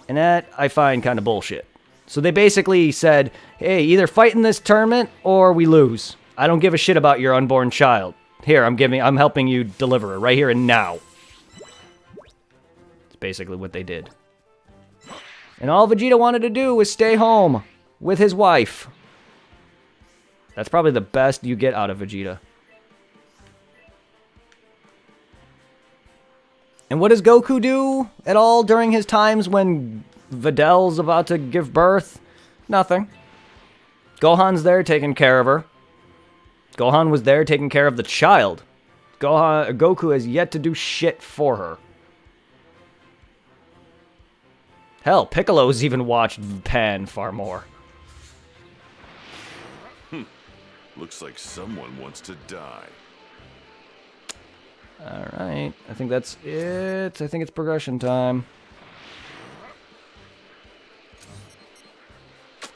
And that I find kind of bullshit. So they basically said, hey, either fight in this tournament or we lose. I don't give a shit about your unborn child. Here, I'm helping you deliver it right here and now. It's basically what they did. And all Vegeta wanted to do was stay home with his wife. That's probably the best you get out of Vegeta. And what does Goku do at all during his times when Vidal's about to give birth? Nothing. Gohan's there taking care of her. Gohan was there taking care of the child. Goku has yet to do shit for her. Hell, Piccolo's even watched Pan far more. Looks like someone wants to die. Alright, I think that's it. I think it's progression time.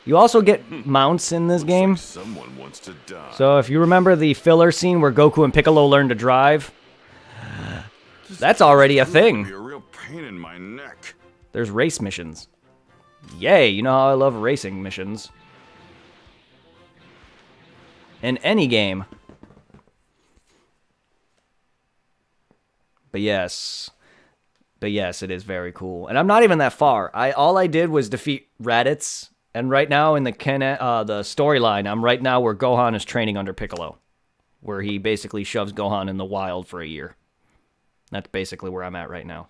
You also get mounts in this game. Someone wants to die. So if you remember the filler scene where Goku and Piccolo learn to drive, that's already a thing. Be a real pain in my neck. There's race missions. Yay, you know how I love racing missions. In any game. But yes, it is very cool. And I'm not even that far. All I did was defeat Raditz. And right now in the storyline, I'm right now where Gohan is training under Piccolo. Where he basically shoves Gohan in the wild for a year. That's basically where I'm at right now.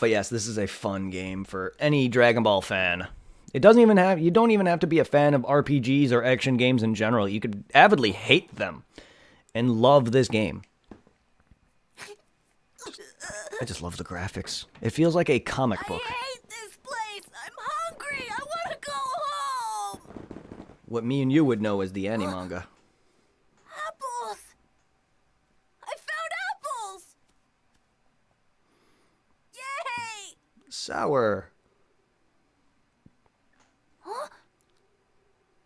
But yes, this is a fun game for any Dragon Ball fan. You don't even have to be a fan of RPGs or action games in general. You could avidly hate them and love this game. I just love the graphics. It feels like a comic book. I hate this place. I'm hungry. I want to go home. What me and you would know as the anime-manga. Apples. I found apples. Yay. Sour. Huh?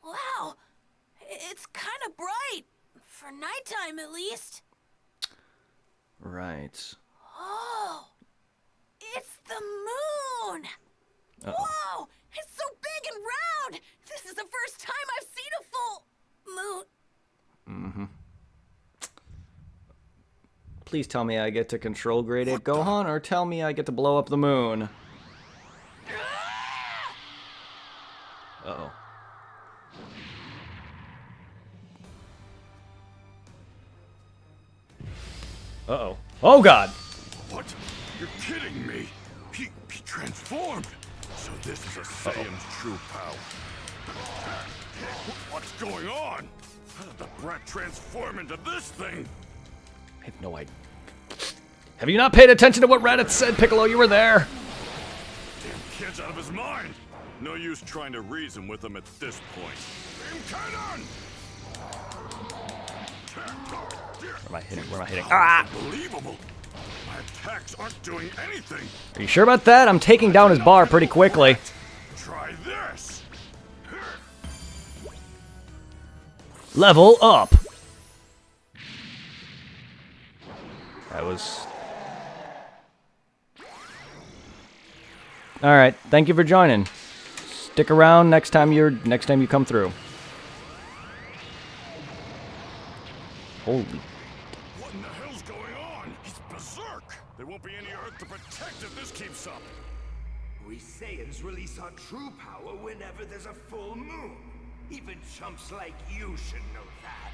Wow. It's kind of bright. For nighttime, at least. Right. Oh, it's the moon! Uh-oh. Whoa, it's so big and round! This is the first time I've seen a full moon. Mm-hmm. Please tell me I get to control grade 8 Gohan, or tell me I get to blow up the moon. Uh-oh. Uh-oh. Oh, God! What? You're kidding me? He transformed. So this is a Saiyan's true power. What's going on? How did the brat transform into this thing? I have no idea. Have you not paid attention to what Raditz said, Piccolo? You were there. Damn kid's out of his mind. No use trying to reason with him at this point. Cannon! Where am I hitting? Where am I hitting? Ah! Unbelievable. My attacks aren't doing anything. Are you sure about that? I'm taking down his bar pretty quickly. Try this. Level up. That was... Alright, thank you for joining. Stick around next time you come through. Holy... What in the hell's going on? He's berserk. There won't be any Earth to protect if this keeps up. We Saiyans release our true power whenever there's a full moon. Even chumps like you should know that.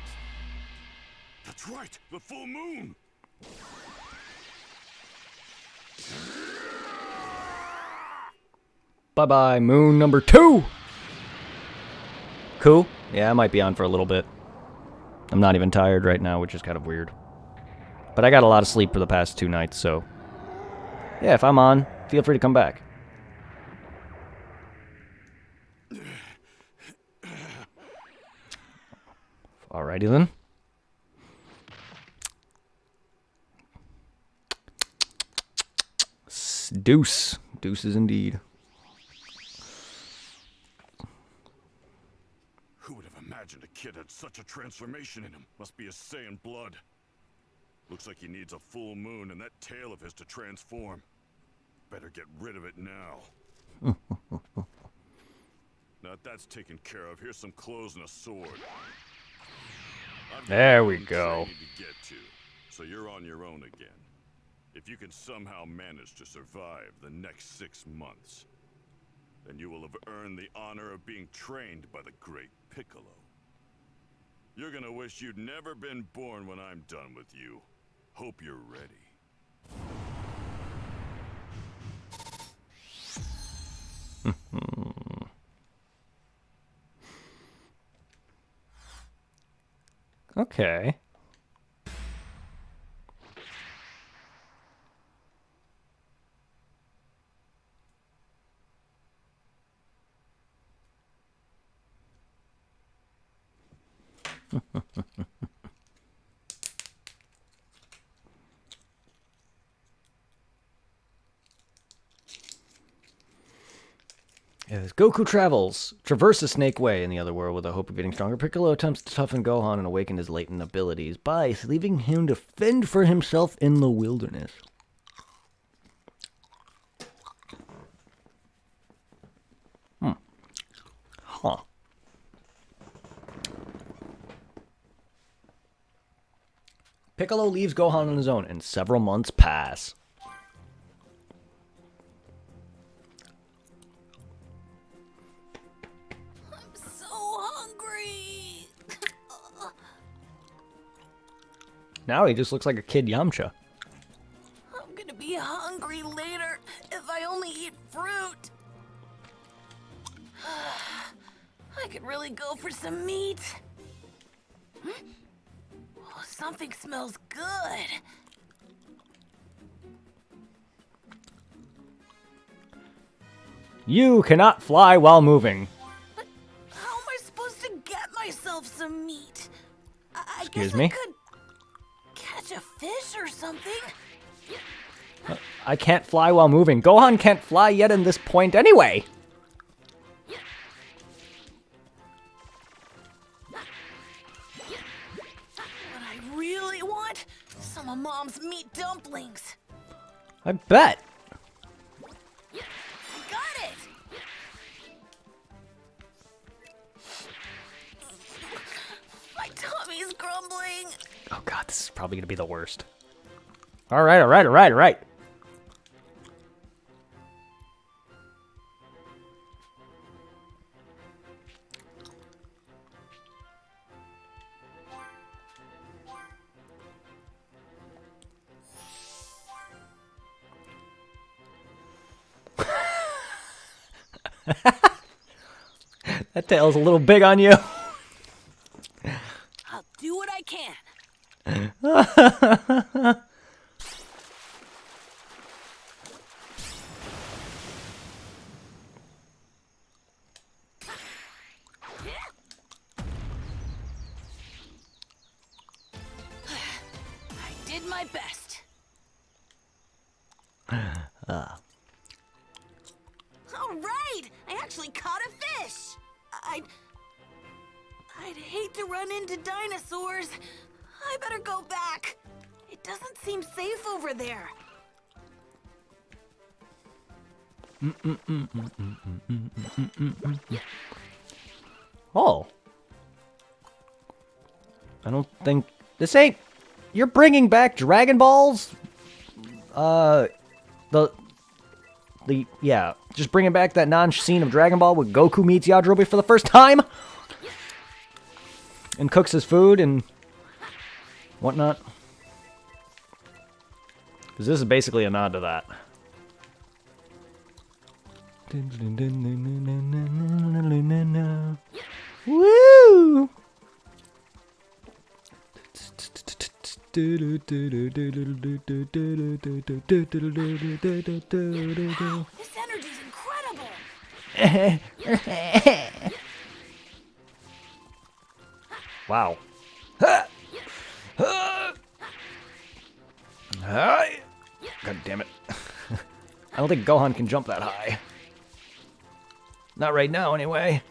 That's right, the full moon! Bye-bye, moon number 2! Cool? Yeah, I might be on for a little bit. I'm not even tired right now, which is kind of weird. But I got a lot of sleep for the past 2 nights, so... yeah, if I'm on, feel free to come back. Alrighty then. Deuce. Deuces indeed. Who would have imagined a kid had such a transformation in him? Must be a Saiyan blood. Looks like he needs a full moon and that tail of his to transform. Better get rid of it now. Now that that's taken care of, here's some clothes and a sword. There we go. To get to, so you're on your own again. If you can somehow manage to survive the next 6 months, then you will have earned the honor of being trained by the great Piccolo. You're gonna wish you'd never been born when I'm done with you. Hope you're ready. Okay. As Goku traverses the Snake Way in the other world with the hope of getting stronger, Piccolo attempts to toughen Gohan and awaken his latent abilities by leaving him to fend for himself in the wilderness. Huh. Piccolo leaves Gohan on his own, and several months pass. Now he just looks like a kid Yamcha. I'm gonna be hungry later if I only eat fruit. I could really go for some meat. Oh, something smells good. You cannot fly while moving. But how am I supposed to get myself some meat? I Excuse guess me? I could catch a fish or something. I can't fly while moving. Gohan can't fly yet in this point anyway. What I really want? Some of Mom's meat dumplings. I bet. Got it! My tummy's grumbling. Oh god, this is probably gonna be the worst. Alright, alright, alright, alright. That tail's a little big on you. I'll do what I can. I did my best. All right! I actually caught a fish! I'd hate to run into dinosaurs. I better go back. It doesn't seem safe over there. Oh. I don't think... This ain't... You're bringing back Dragon Balls? The just bringing back that non-scene of Dragon Ball with Goku meets Yajirobe for the first time and cooks his food and whatnot. Because this is basically a nod to that. Woo! Wow, this energy's incredible. Wow. Hi. God damn it. I don't think Gohan can jump that high. Not right now, anyway.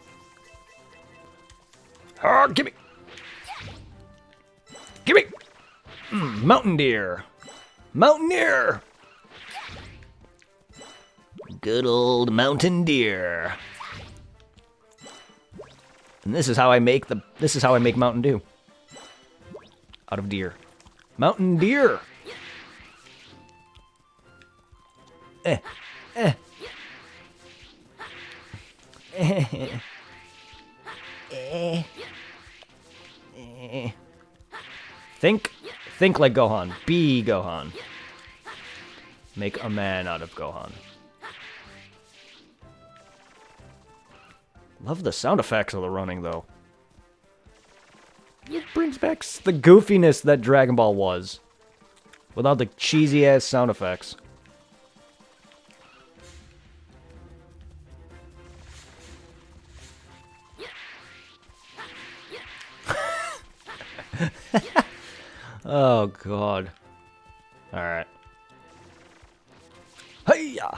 Oh, gimme! Gimme! Mountain deer. Mountain deer. Good old mountain deer. And this is how I make Mountain Dew. Out of deer. Mountain deer. Eh. Eh. Eh. Eh. Eh. Think like Gohan. Be Gohan. Make a man out of Gohan. Love the sound effects of the running, though. It brings back the goofiness that Dragon Ball was. Without the cheesy-ass sound effects. Oh, God. Alright. Hey-ya!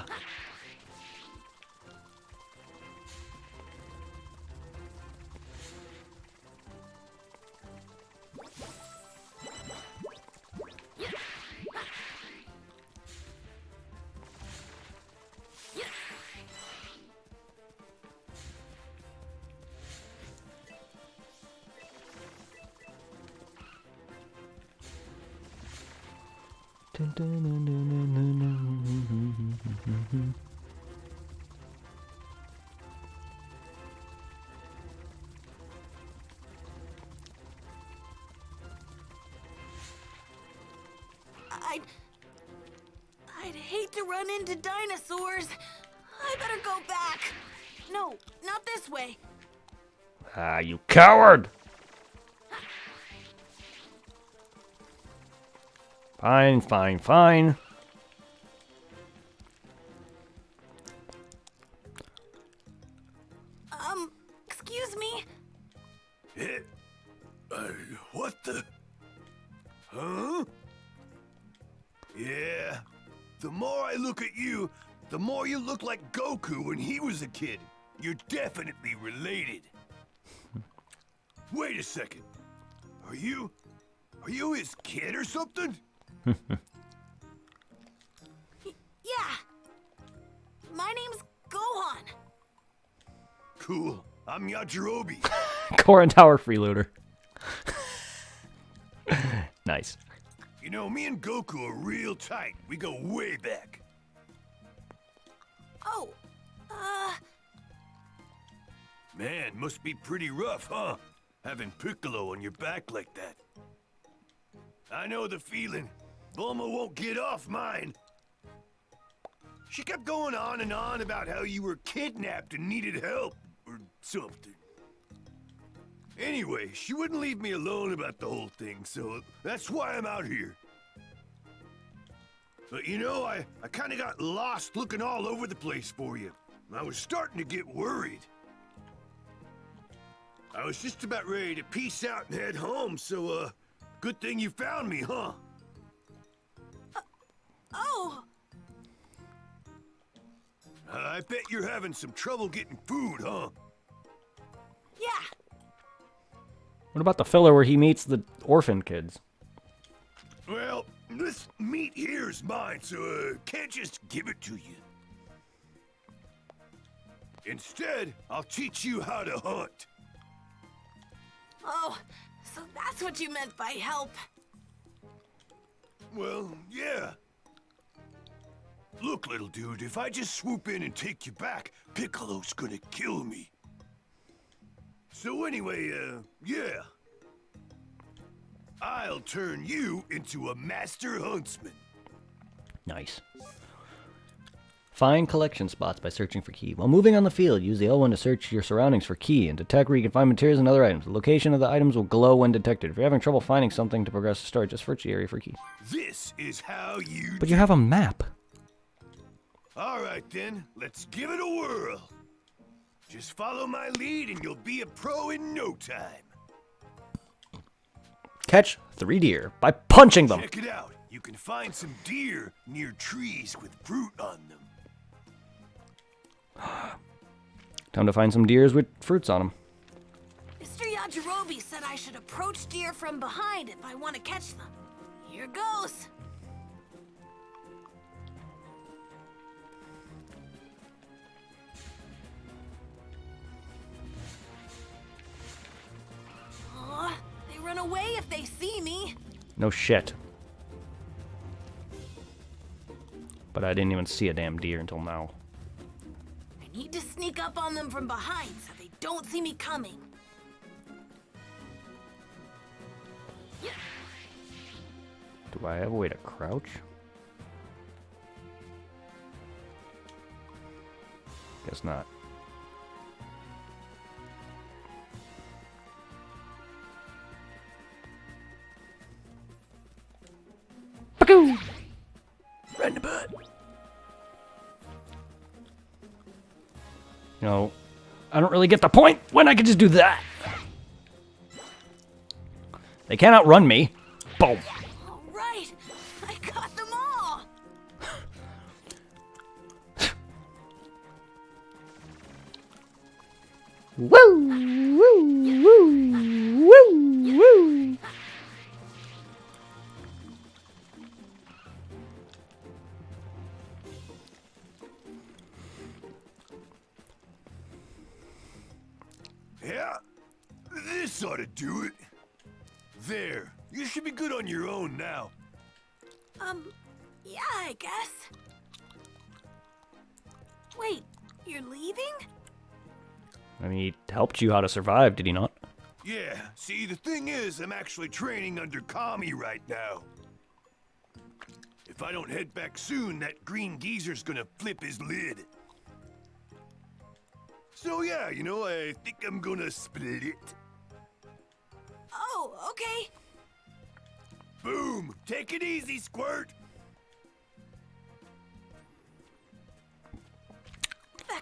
I'd hate to run into dinosaurs. I better go back. No, not this way. Ah, you coward! Fine, fine, fine. Excuse me? What the? Huh? Yeah. The more I look at you, the more you look like Goku when he was a kid. You're definitely related. Wait a second. Are you his kid or something? Yeah. My name's Gohan. Cool. I'm Yajirobe. Korin Tower freeloader. Nice. You know, me and Goku are real tight. We go way back. Oh, Man, must be pretty rough, huh? Having Piccolo on your back like that. I know the feeling. Bulma won't get off mine. She kept going on and on about how you were kidnapped and needed help, or something. Anyway, she wouldn't leave me alone about the whole thing, so that's why I'm out here. But you know, I kinda got lost looking all over the place for you. I was starting to get worried. I was just about ready to peace out and head home, so, good thing you found me, huh? oh. I bet you're having some trouble getting food, huh? Yeah. What about the filler where he meets the orphan kids? Well, this meat here's mine, so, can't just give it to you. Instead, I'll teach you how to hunt. Oh, so that's what you meant by help. Well, yeah. Look, little dude, if I just swoop in and take you back, Piccolo's gonna kill me. So anyway, yeah. I'll turn you into a master huntsman. Nice. Find collection spots by searching for key. While moving on the field, use the L1 to search your surroundings for key and detect where you can find materials and other items. The location of the items will glow when detected. If you're having trouble finding something to progress the story, just search the area for key. This is how you But you have a map. All right, then. Let's give it a whirl. Just follow my lead and you'll be a pro in no time. Catch 3 deer by punching them. Check it out. You can find some deer near trees with fruit on them. Time to find some deers with fruits on them. Mr. Yajirobe said I should approach deer from behind if I want to catch them. Here goes. Aw, they run away if they see me. No shit. But I didn't even see a damn deer until now. I need to sneak up on them from behind so they don't see me coming. Do I have a way to crouch? Guess not. Pagoo! Right in the butt. No, I don't really get the point when I can just do that. They can't outrun me. Boom. All right, I got them all. Woo! Woo! Woo! Woo! Woo! Yeah, this ought to do it. There, you should be good on your own now. Yeah, I guess. Wait, you're leaving? I mean, he helped you how to survive, did he not? Yeah, see, the thing is, I'm actually training under Kami right now. If I don't head back soon, that green geezer's gonna flip his lid. So yeah, you know, I think I'm gonna split it. Oh, okay. Boom! Take it easy, Squirt!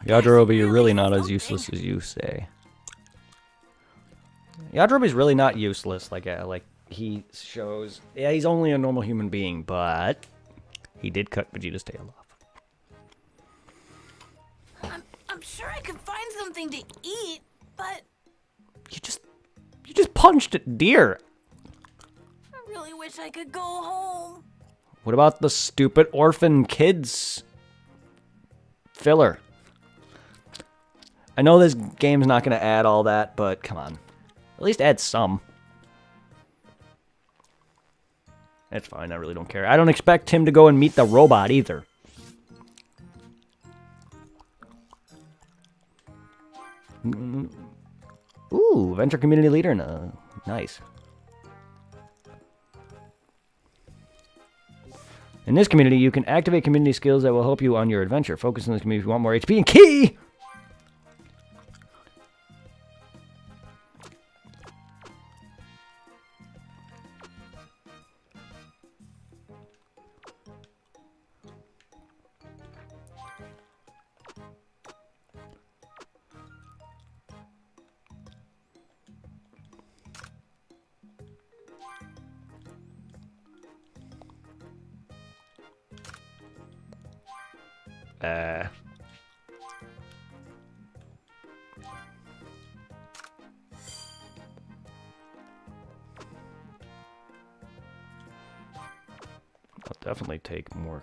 Yajirobe, you're really not as useless as you say. Yajirobe's really not useless, like he shows. Yeah, he's only a normal human being, but he did cut Vegeta's tail off. I'm sure I could find something to eat, but You just punched a deer. I really wish I could go home. What about the stupid orphan kids filler? I know this game's not going to add all that, but come on. At least add some. That's fine, I really don't care. I don't expect him to go and meet the robot either. Ooh, venture community leader. No, nice. In this community, you can activate community skills that will help you on your adventure. Focus on this community if you want more HP and key! I'll definitely take more.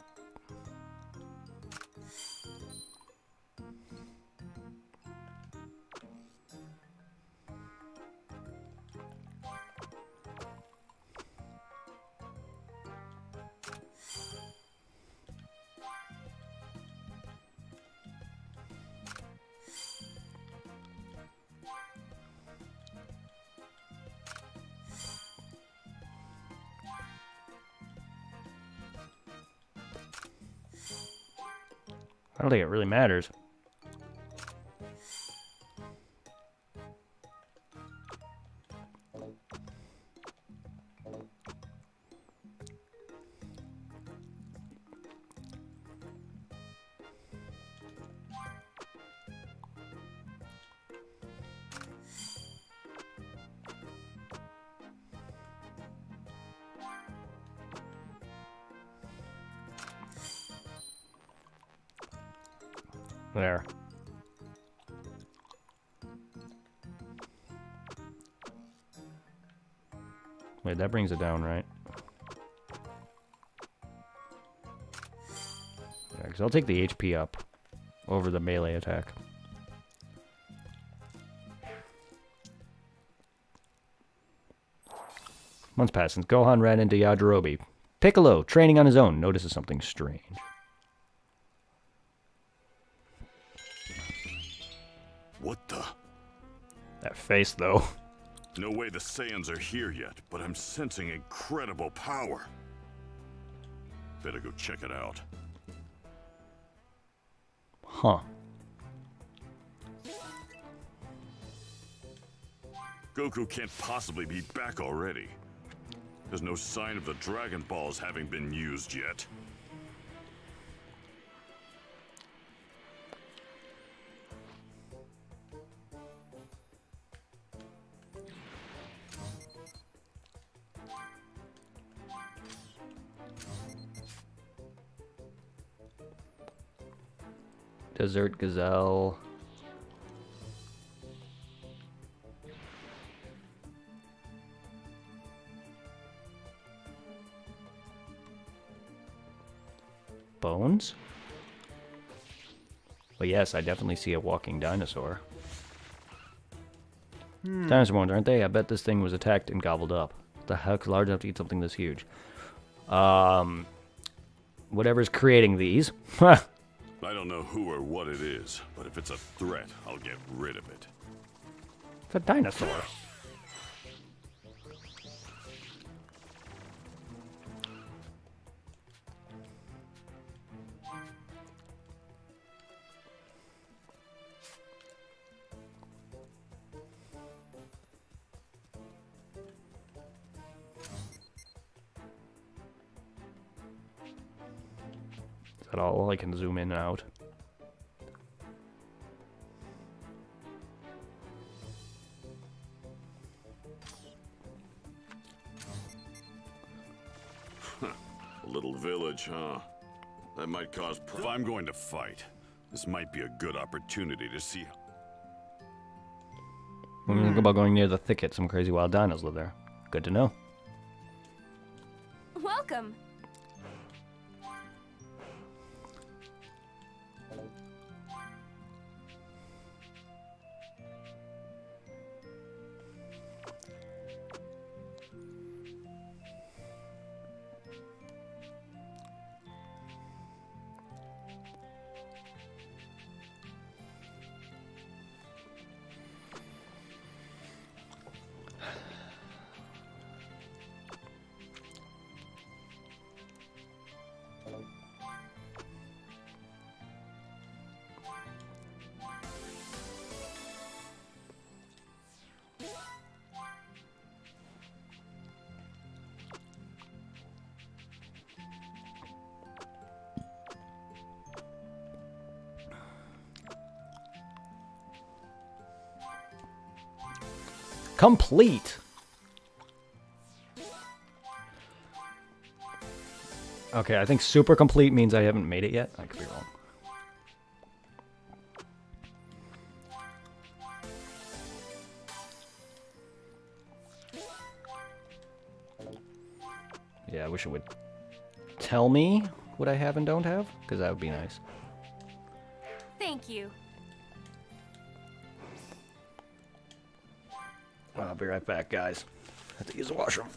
don't think it really matters. There. Wait, that brings it down, right? Yeah, because I'll take the HP up over the melee attack. Months pass since Gohan ran into Yajirobe. Piccolo, training on his own, notices something strange. What the? That face, though. No way the Saiyans are here yet, but I'm sensing incredible power. Better go check it out. Huh. Goku can't possibly be back already. There's no sign of the Dragon Balls having been used yet. Desert Gazelle. Bones? Well, yes, I definitely see a walking dinosaur. Dinosaur bones, aren't they? I bet this thing was attacked and gobbled up. What the heck's large enough to eat something this huge? Whatever's creating these. I don't know who or what it is, but if it's a threat, I'll get rid of it. It's a dinosaur. Is that all? I can zoom in and out. A little village, huh? That might cause If I'm going to fight, this might be a good opportunity to see. What do you think about going near the thicket? Some crazy wild dinos live there. Good to know. Welcome. Complete. Okay, I think super complete means I haven't made it yet. I could be wrong. Yeah, I wish it would tell me what I have and don't have, because that would be nice. Thank you. I'll be right back, guys. I have to use the washroom.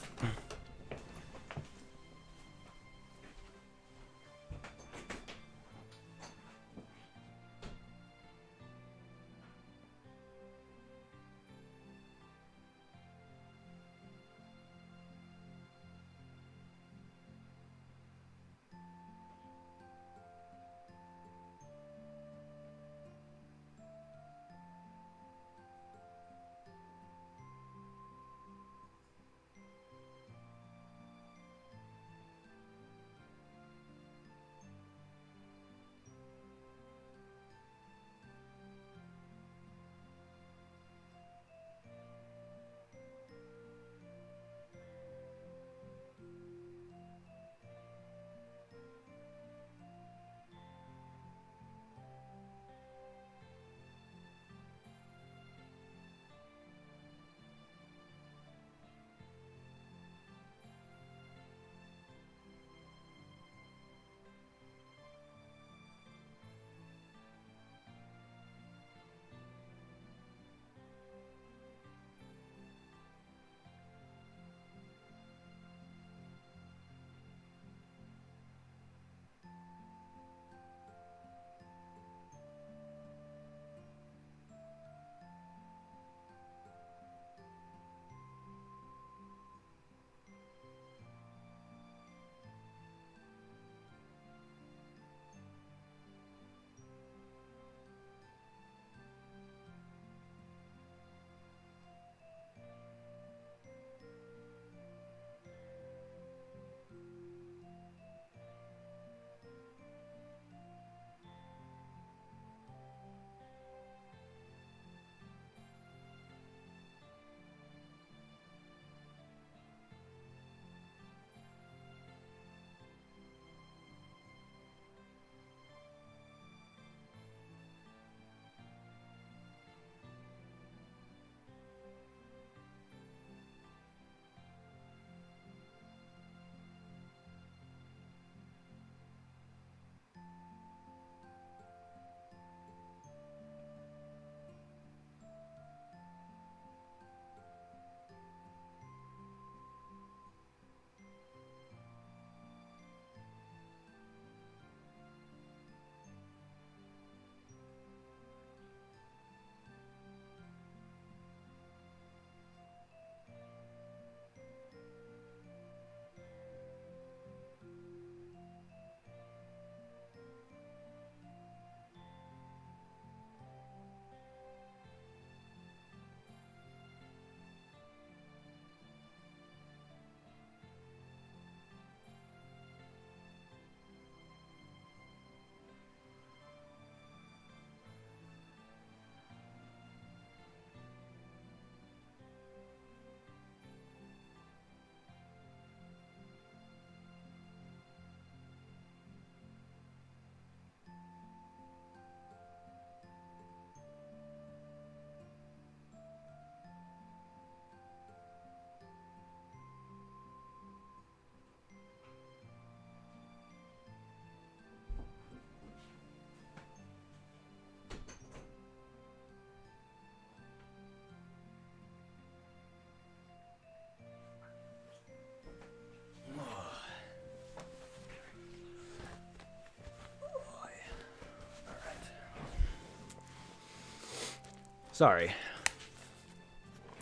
Sorry.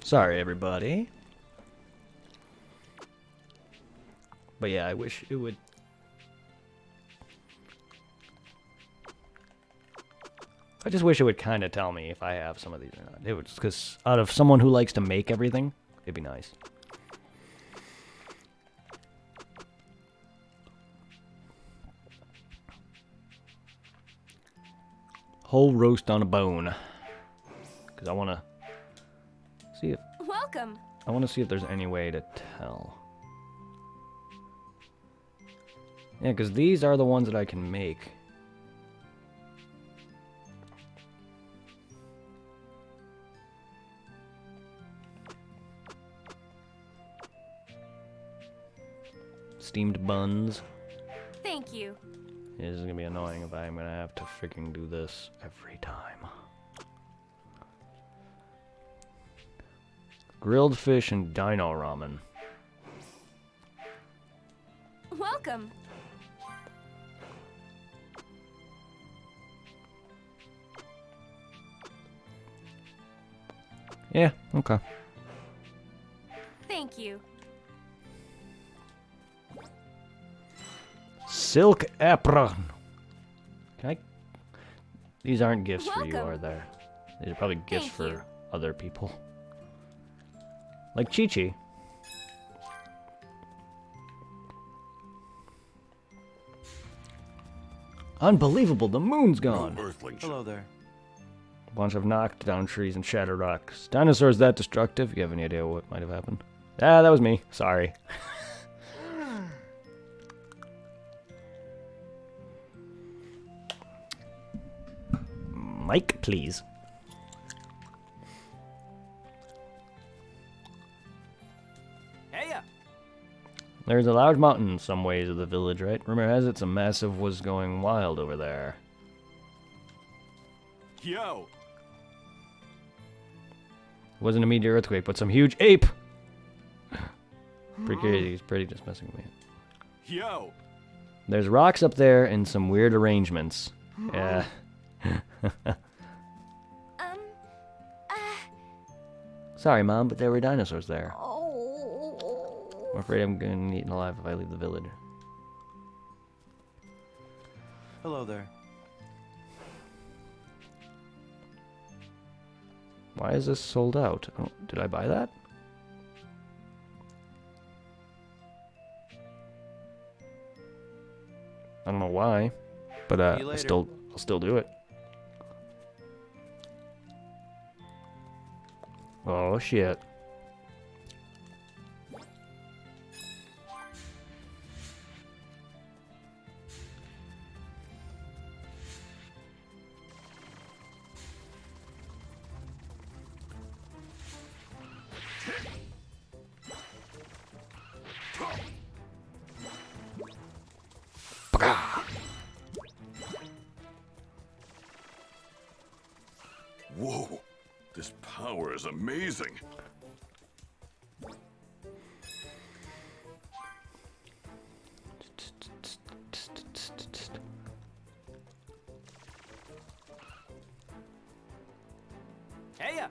Sorry, everybody. But yeah, I wish it would... I just wish it would kind of tell me if I have some of these or not. It would, because out of someone who likes to make everything, it'd be nice. Whole roast on a bone. Because I want to see if... Welcome. I want to see if there's any way to tell. Yeah, because these are the ones that I can make. Steamed buns. Thank you. Yeah, this is gonna be annoying if I'm gonna have to freaking do this every time. Grilled fish and dino ramen. Welcome. Yeah, okay. Thank you. Silk apron. Can I? These aren't gifts for you, Welcome. are there? These are probably gifts Thank for you. other people. Like Chi-Chi. Unbelievable, the moon's gone. No Earthling should Hello there. Bunch of knocked down trees and shattered rocks. Dinosaurs that destructive? You have any idea what might have happened? Ah, that was me. Sorry. Mike, please. Heya! There's a large mountain in some ways of the village, right? Rumor has it some massive was going wild over there. Yo! It wasn't a meteor earthquake, but some huge ape! Pretty crazy, he's pretty just messing with me. Yo! There's rocks up there and some weird arrangements. Yeah. Uh, Sorry, Mom, but there were dinosaurs there. oh. I'm afraid I'm getting eaten alive if I leave the village. Hello there. Why is this sold out? Oh, did I buy that? I don't know why, but See you I'll later. still do it. Oh shit. Whoa, this power is amazing. Heya!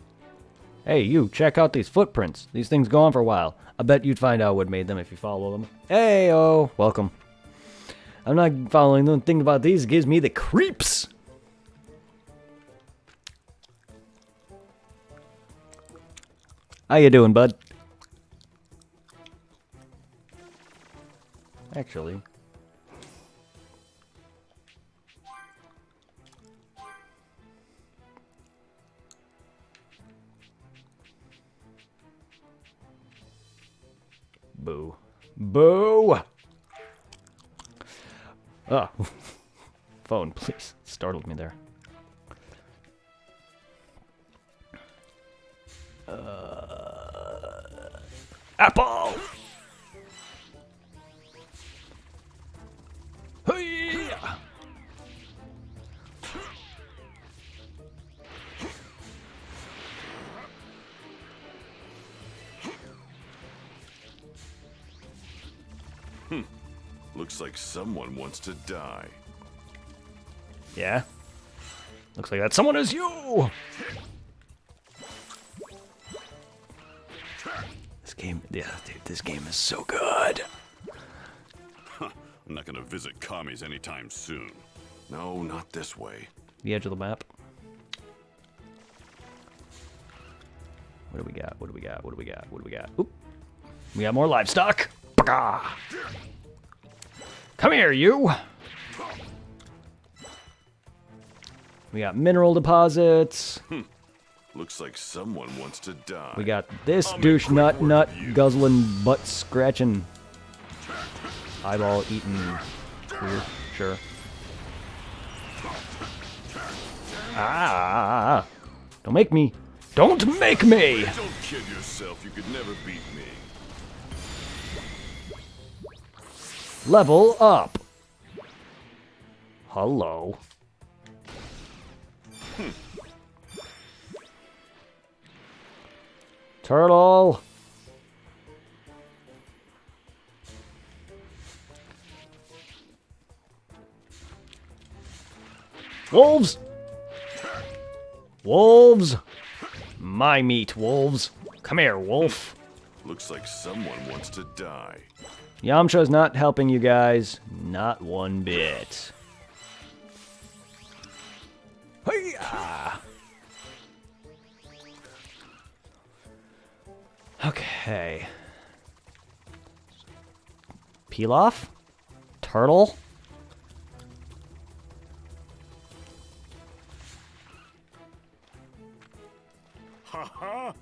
Hey, you, check out these footprints. These things go on for a while. I bet you'd find out what made them if you follow them. Hey, oh, welcome. I'm not following them. Thinking about these gives me the creeps. How you doing, bud? Actually. Boo. Boo! Ah. Phone, please. Startled me there. Apple! Hey! Looks like someone wants to die. Yeah? Looks like that someone is you! Yeah, dude, this game is so good. I'm not gonna visit commies anytime soon. No, not this way. The edge of the map. What do we got? What do we got? What do we got? What do we got? Oop. We got more livestock. Baka! Come here, you! We got mineral deposits. Looks like someone wants to die. We got this I'll make douche quick nut work nut of you. guzzling butt scratching eyeball eating. Sure. Ah! Don't make me! Don't make me! Don't kid yourself. You could never beat me. Level up. Hello. Turtle. Wolves. Wolves. My meat, wolves. Come here, wolf. Looks like someone wants to die. Yamcha's not helping you guys. Not one bit. Hiya! Okay. Peel off? Turtle? I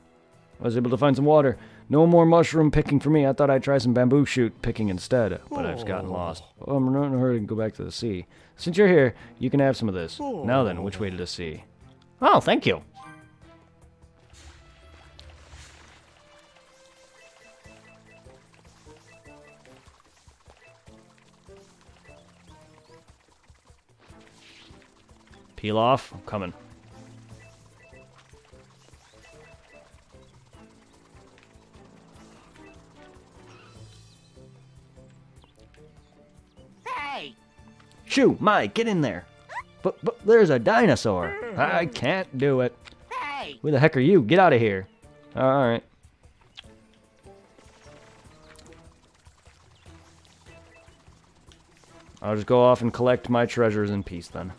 was able to find some water. No more mushroom picking for me. I thought I'd try some bamboo shoot picking instead, but I've gotten lost. Oh, I'm not in a hurry to go back to the sea. Since you're here, you can have some of this. Now then, which way to the sea? Oh, thank you. Peel off. I'm coming. Hey! Shoo, Mike, get in there. But there's a dinosaur. I can't do it. Hey! Who the heck are you? Get out of here. All right. I'll just go off and collect my treasures in peace then.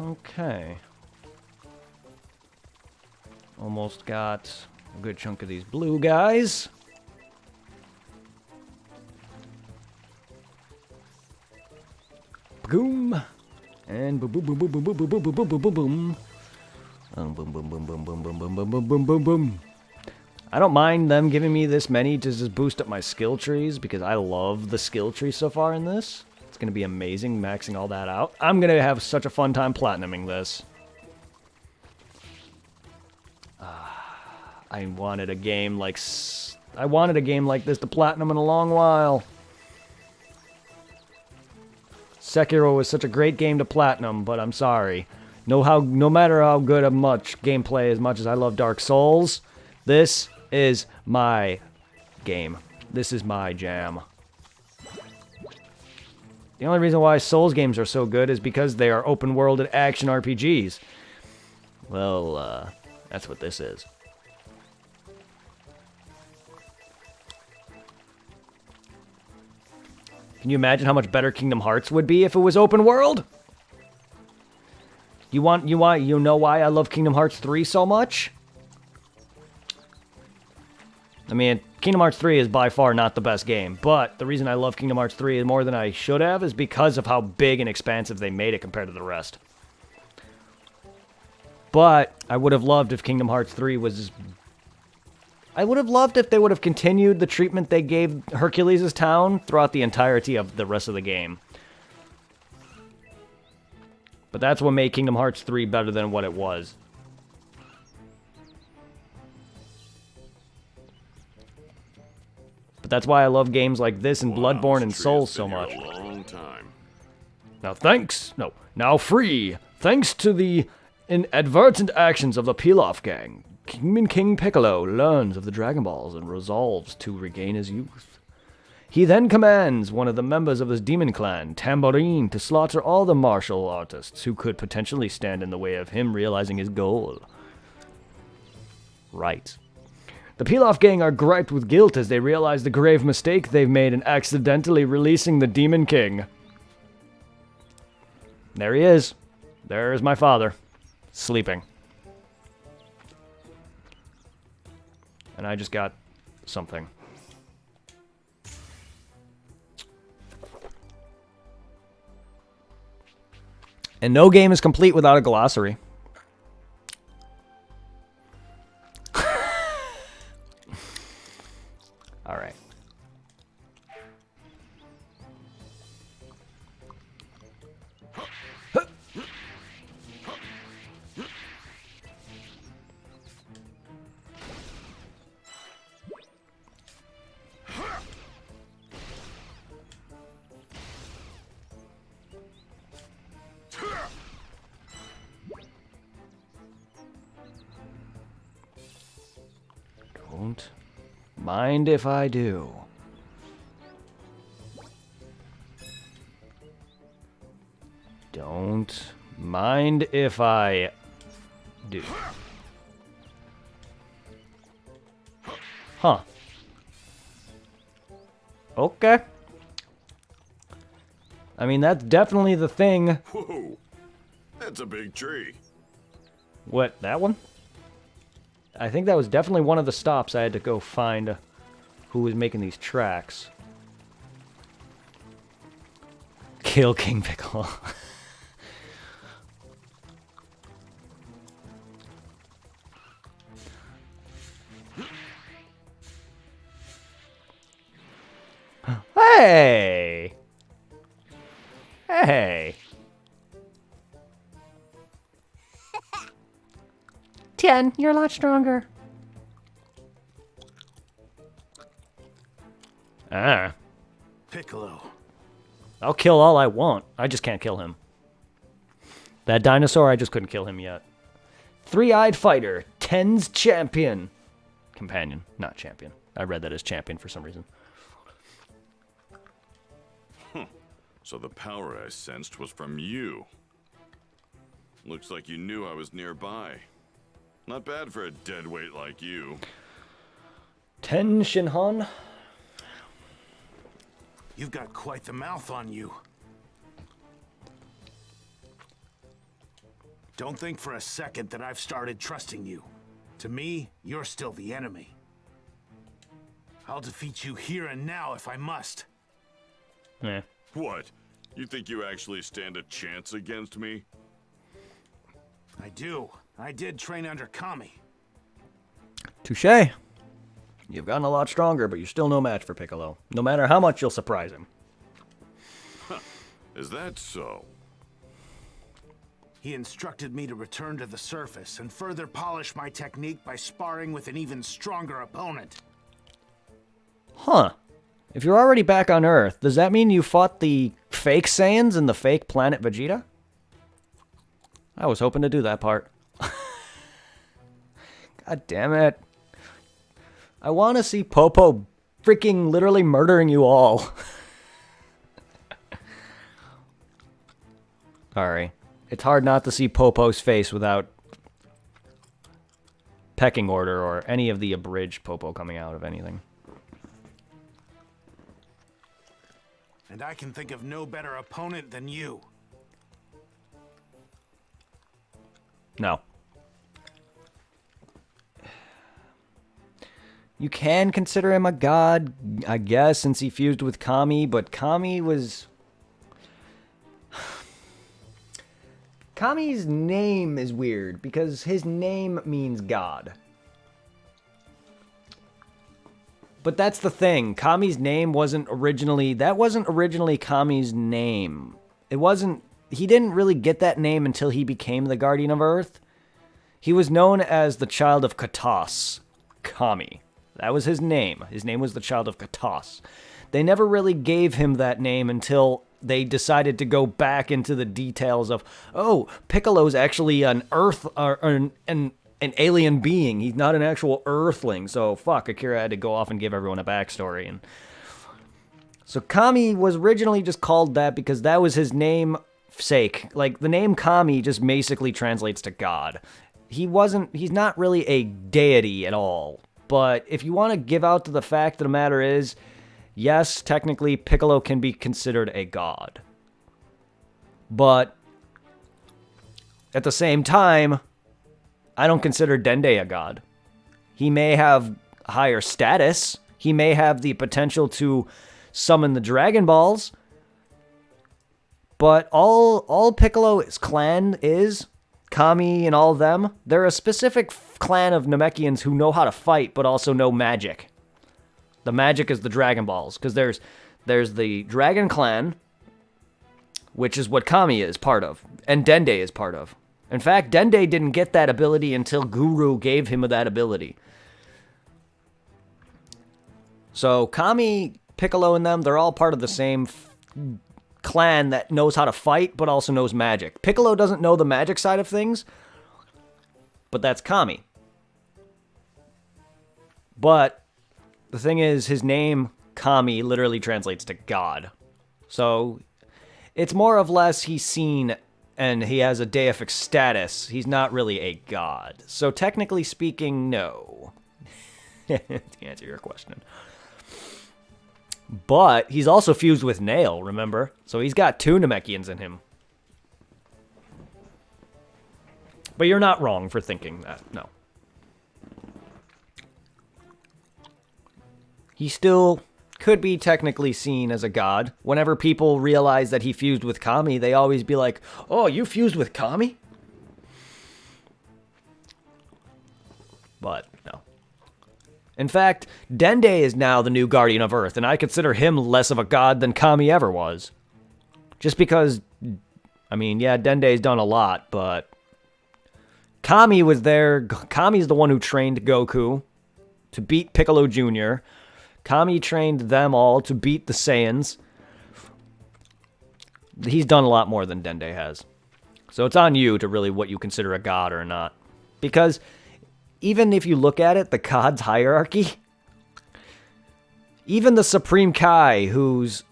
Okay. Almost got a good chunk of these blue guys. Boom. And boom boom boom boom boom boom boom boom boom boom boom boom. Boom boom boom boom boom boom boom boom boom boom boom boom boom. I don't mind them giving me this many to just boost up my skill trees because I love the skill tree so far in this. It's going to be amazing maxing all that out. I'm going to have such a fun time platinuming this. I wanted a game like this to platinum in a long while. Sekiro was such a great game to platinum, but I'm sorry. No matter how good a much gameplay, as much as I love Dark Souls, this is my game. This is my jam. The only reason why Souls games are so good is because they are open world and action RPGs. Well, that's what this is. Can you imagine how much better Kingdom Hearts would be if it was open world? You know why I love Kingdom Hearts 3 so much? I mean, Kingdom Hearts 3 is by far not the best game, but the reason I love Kingdom Hearts 3 more than I should have is because of how big and expansive they made it compared to the rest. But I would have loved if Kingdom Hearts 3 was... I would have loved if they would have continued the treatment they gave Hercules' town throughout the entirety of the rest of the game. But that's what made Kingdom Hearts 3 better than what it was. But that's why I love games like this and Wow, Bloodborne and this tree Souls has so been here much. a long time. Now free, thanks to the inadvertent actions of the Pilaf gang, King Piccolo learns of the Dragon Balls and resolves to regain his youth. He then commands one of the members of his demon clan, Tambourine, to slaughter all the martial artists who could potentially stand in the way of him realizing his goal. Right. The Pilaf gang are griped with guilt as they realize the grave mistake they've made in accidentally releasing the Demon King. There he is. There's my father. Sleeping. And I just got something. And no game is complete without a glossary. All right. Don't mind if I do. Don't mind if I do. Huh. Okay. I mean, that's definitely the thing. Whoa, that's a big tree. What, that one? I think that was definitely one of the stops I had to go find who was making these tracks. Kill King Piccolo. Hey! Hey! Tien, you're a lot stronger. Ah. Piccolo. I'll kill all I want. I just can't kill him. That dinosaur, I just couldn't kill him yet. Three-eyed fighter. Tien's champion. Companion, not champion. I read that as champion for some reason. So the power I sensed was from you. Looks like you knew I was nearby. Not bad for a deadweight like you. Ten Shinhan? You've got quite the mouth on you. Don't think for a second that I've started trusting you. To me, you're still the enemy. I'll defeat you here and now if I must. Eh. What? You think you actually stand a chance against me? I do. I did train under Kami. Touché. You've gotten a lot stronger, but you're still no match for Piccolo. No matter how much you'll surprise him. Is that so? He instructed me to return to the surface and further polish my technique by sparring with an even stronger opponent. Huh. If you're already back on Earth, does that mean you fought the fake Saiyans and the fake planet Vegeta? I was hoping to do that part. God damn it. I want to see Popo freaking literally murdering you all. Sorry. It's hard not to see Popo's face without pecking order or any of the abridged Popo coming out of anything. And I can think of no better opponent than you. No. You can consider him a god, I guess, since he fused with Kami, but Kami was... Kami's name is weird, because his name means god. But that's the thing. Kami's name wasn't originally... That wasn't originally Kami's name. It wasn't... He didn't really get that name until he became the Guardian of Earth. He was known as the Child of Katos. Kami. That was his name. His name was the Child of Katos. They never really gave him that name until they decided to go back into the details of, oh, Piccolo's actually an an alien being. He's not an actual Earthling. So fuck, Akira had to go off and give everyone a backstory. And so Kami was originally just called that because that was his name sake. Like, the name Kami just basically translates to God. He's not really a deity at all. But if you want to give out to the fact of the matter is, yes, technically Piccolo can be considered a god. But at the same time, I don't consider Dende a god. He may have higher status. He may have the potential to summon the Dragon Balls. But all Piccolo's clan is, Kami and all of them, they're a specific clan of Namekians who know how to fight but also know magic. The magic is the Dragon Balls, because there's the Dragon Clan, which is what Kami is part of, and Dende is part of. In fact, Dende didn't get that ability until Guru gave him that ability. So Kami, Piccolo, and them, they're all part of the same clan that knows how to fight, but also knows magic. Piccolo doesn't know the magic side of things, but that's Kami. But the thing is, his name, Kami, literally translates to God. So it's more or less he's seen and he has a deific status. He's not really a god. So technically speaking, no. To answer your question. But he's also fused with Nail, remember? So he's got 2 Namekians in him. But you're not wrong for thinking that, no. He still could be technically seen as a god. Whenever people realize that he fused with Kami, they always be like, oh, you fused with Kami? But, no. In fact, Dende is now the new Guardian of Earth, and I consider him less of a god than Kami ever was. Just because, I mean, yeah, Dende's done a lot, but Kami was there. Kami's the one who trained Goku to beat Piccolo Jr., Kami trained them all to beat the Saiyans. He's done a lot more than Dende has. So it's on you to really what you consider a god or not. Because even if you look at it, the gods hierarchy, even the Supreme Kai, who's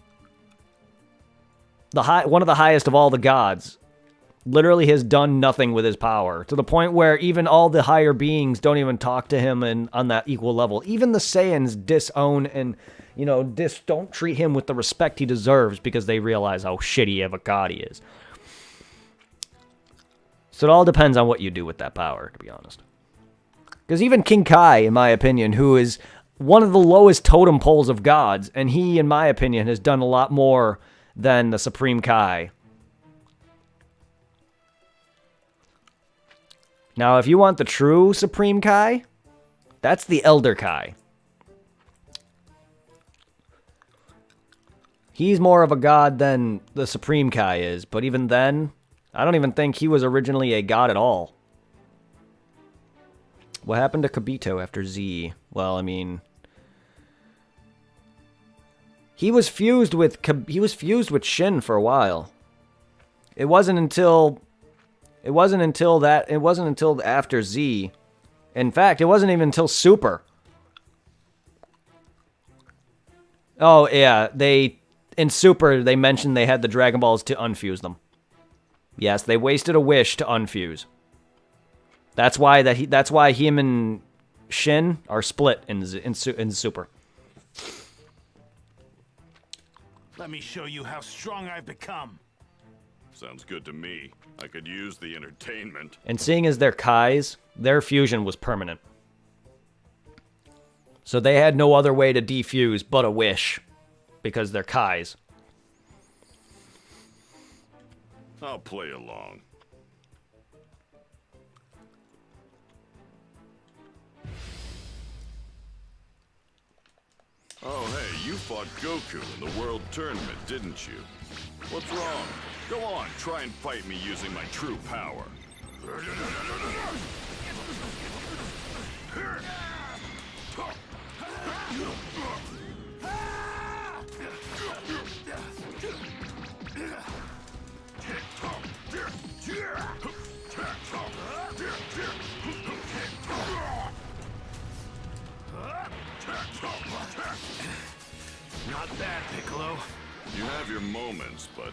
one of the highest of all the gods, literally has done nothing with his power, to the point where even all the higher beings don't even talk to him on that equal level. Even the Saiyans disown and, don't treat him with the respect he deserves because they realize how shitty of a god he is. So it all depends on what you do with that power, to be honest. Because even King Kai, in my opinion, who is one of the lowest totem poles of gods, and he, in my opinion, has done a lot more than the Supreme Kai. Now, if you want the true Supreme Kai, that's the Elder Kai. He's more of a god than the Supreme Kai is, but even then, I don't even think he was originally a god at all. What happened to Kibito after Z? Well, I mean, he was fused with Shin for a while. It wasn't until after Z. In fact, it wasn't even until Super. Oh, yeah, in Super, they mentioned they had the Dragon Balls to unfuse them. Yes, they wasted a wish to unfuse. That's why him and Shin are split in Super. Let me show you how strong I've become. Sounds good to me. I could use the entertainment. And seeing as they're Kais, their fusion was permanent. So they had no other way to defuse but a wish, because they're Kais. I'll play along. Oh, hey, you fought Goku in the World Tournament, didn't you? What's wrong? Go on, try and fight me using my true power. Not bad, Piccolo. You have your moments, but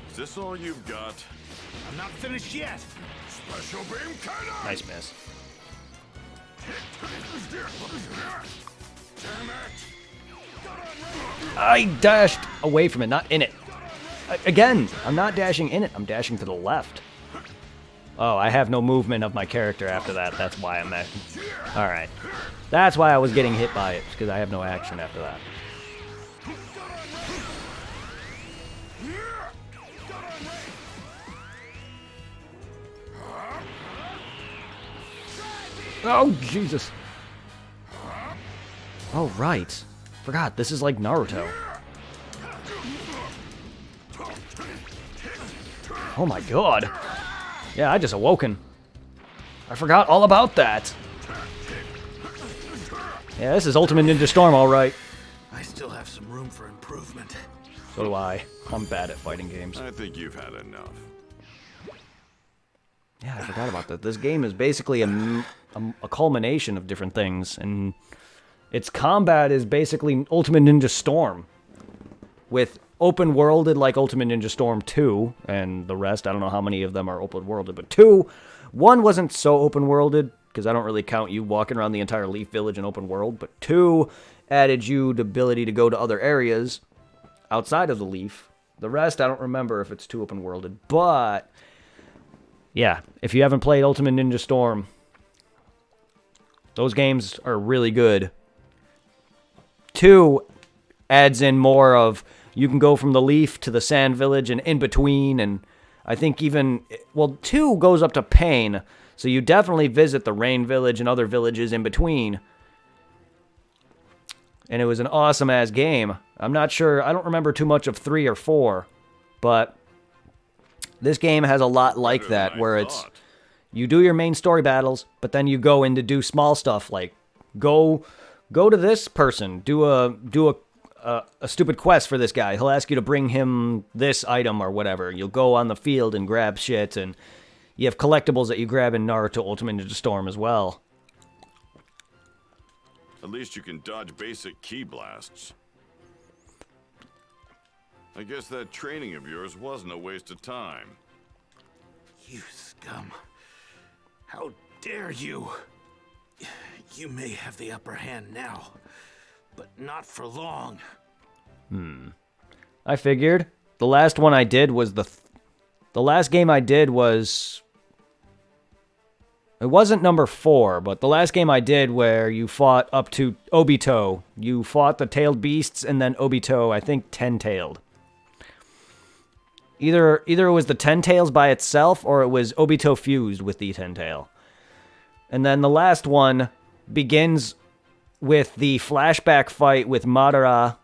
is this all you've got? I'm not finished yet. Special beam cannon! Nice miss. I dashed away from it, not in it. Again, I'm not dashing in it. I'm dashing to the left. Oh, I have no movement of my character after that. That's why I'm at. All right. That's why I was getting hit by it, because I have no action after that. Oh, Jesus. Oh, right. Forgot, this is like Naruto. Oh my god. Yeah, I just awoken. I forgot all about that. Yeah, this is Ultimate Ninja Storm, alright. I still have some room for improvement. So do I. I'm bad at fighting games. I think you've had enough. Yeah, I forgot about that. This game is basically a culmination of different things, and its combat is basically Ultimate Ninja Storm. With open-worlded like Ultimate Ninja Storm 2, and the rest, I don't know how many of them are open-worlded, but 1 wasn't so open-worlded, because I don't really count you walking around the entire Leaf Village in open world, but 2 added you the ability to go to other areas outside of the Leaf. The rest, I don't remember if it's too open-worlded, but yeah, if you haven't played Ultimate Ninja Storm, those games are really good. 2 adds in more of, you can go from the Leaf to the Sand Village and in between, and I think even, well, 2 goes up to Pain, so you definitely visit the Rain Village and other villages in between. And it was an awesome-ass game. I'm not sure, I don't remember too much of 3 or 4, but this game has a lot like that, where it's, you do your main story battles, but then you go in to do small stuff, like, go to this person, do a stupid quest for this guy. He'll ask you to bring him this item or whatever. You'll go on the field and grab shit, and you have collectibles that you grab in Naruto Ultimate Ninja Storm as well. At least you can dodge basic ki blasts. I guess that training of yours wasn't a waste of time. You scum. How dare you? You may have the upper hand now, but not for long. I figured. The last one I did was the last game I did was, it wasn't number 4, but the last game I did where you fought up to Obito. You fought the tailed beasts and then Obito, I think 10-tailed. Either it was the 10 tails by itself or it was Obito fused with the 10-tail. And then the last one begins with the flashback fight with Madara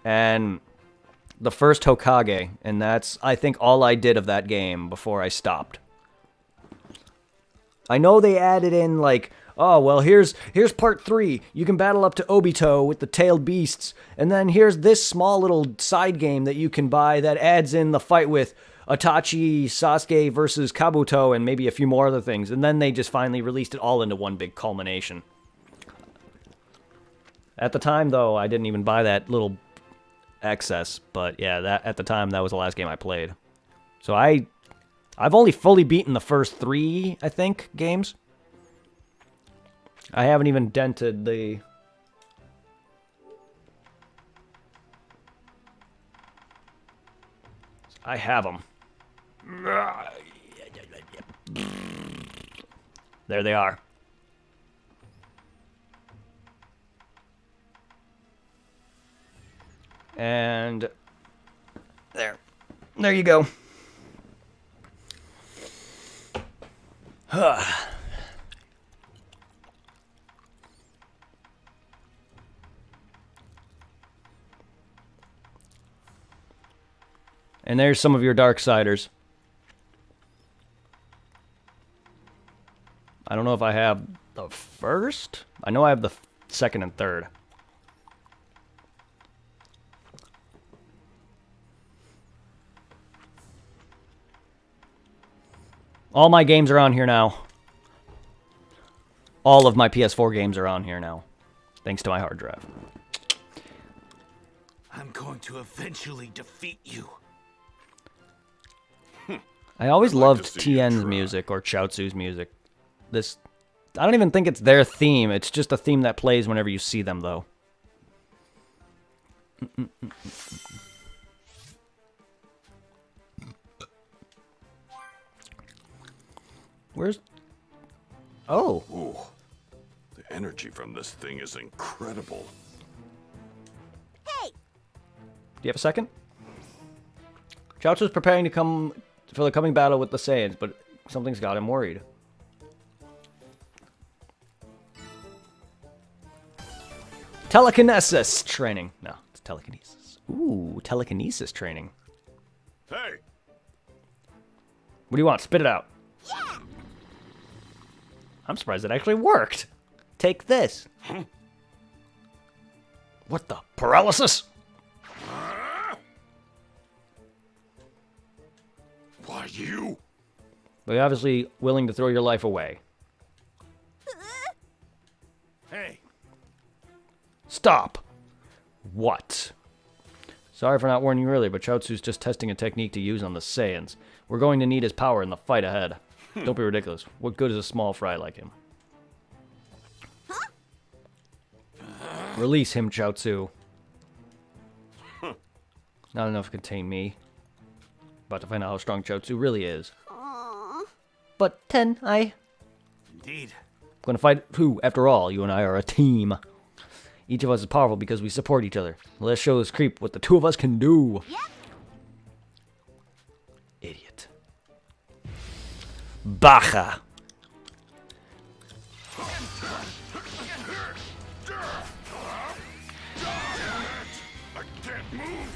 and the first Hokage, and that's, I think, all I did of that game before I stopped. I know they added in, like, oh, well, here's part 3. You can battle up to Obito with the tailed beasts, and then here's this small little side game that you can buy that adds in the fight with Itachi, Sasuke versus Kabuto, and maybe a few more other things, and then they just finally released it all into one big culmination. At the time, though, I didn't even buy that little excess, but yeah, that at the time, that was the last game I played. So I've only fully beaten the first 3, I think, games. I haven't even dented the... I have them. There they are. And there you go. And there's some of your Darksiders. I don't know if I have the first. I know I have the second and third. All my games are on here now. All of my PS4 games are on here now. Thanks to my hard drive. I'm going to eventually defeat you. I always I'd like loved to see you Tien's try. music or Chaozu's music. This, I don't even think it's their theme. It's just a theme that plays whenever you see them, though. Where's... Oh. Ooh, the energy from this thing is incredible. Hey! Do you have a second? Chaozu's preparing to come for the coming battle with the Saiyans, but something's got him worried. Telekinesis training. No, it's telekinesis. Ooh, telekinesis training. Hey, What do you want? Spit it out. Yeah. I'm surprised it actually worked. Take this. What the? Paralysis? why you? But you're obviously willing to throw your life away. Hey, Stop. What? Sorry for not warning you earlier, but Chaozu's just testing a technique to use on the Saiyans. We're going to need his power in the fight ahead. Don't be ridiculous. What good is a small fry like him? Release him, Chaozu. Not enough to contain me. About to find out how strong Chaozu really is. But I'm indeed. gonna fight who? After all, you and I are a team. Each of us is powerful because we support each other. Let's show this creep what the two of us can do. Yep. Idiot. Baja. I can't move.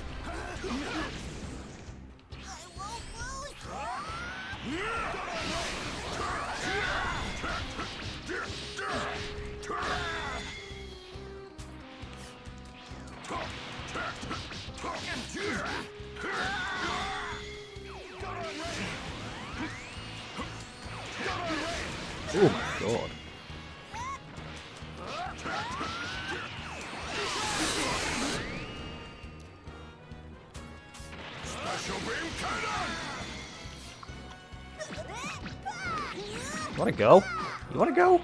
Oh my god. Special beam cannon. You wanna go? You wanna go?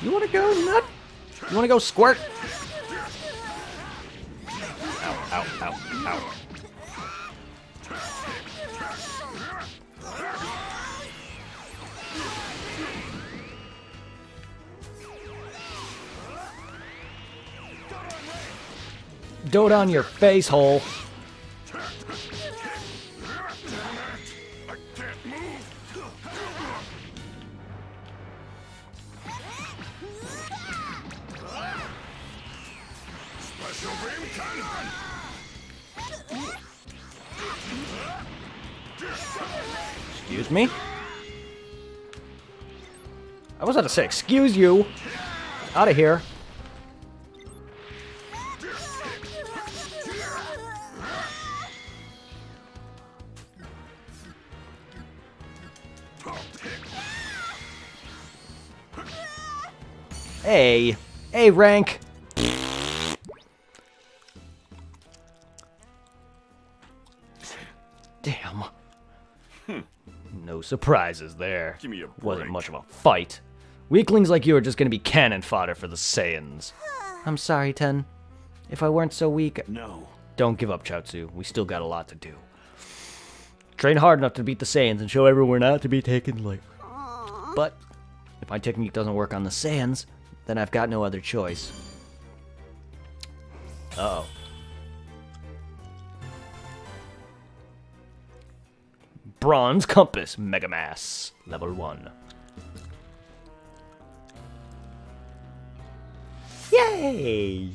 You wanna go, nut? You wanna go squirt? Ow, ow, ow, ow. Do it on your face hole. I can't move. Special beam cannon. Excuse me? I was about to say, excuse you. Out of here. Hey. Hey, rank. Damn. No surprises there. Give me a Wasn't break. much of a fight. Weaklings like you are just gonna be cannon fodder for the Saiyans. I'm sorry, Ten. If I weren't so weak... No. Don't give up, Chaozu. We still got a lot to do. Train hard enough to beat the Saiyans and show everyone we're not to be taken lightly. But if my technique doesn't work on the Saiyans, then I've got no other choice. Uh-oh. Bronze Compass Mega Mass. Level 1. Yay!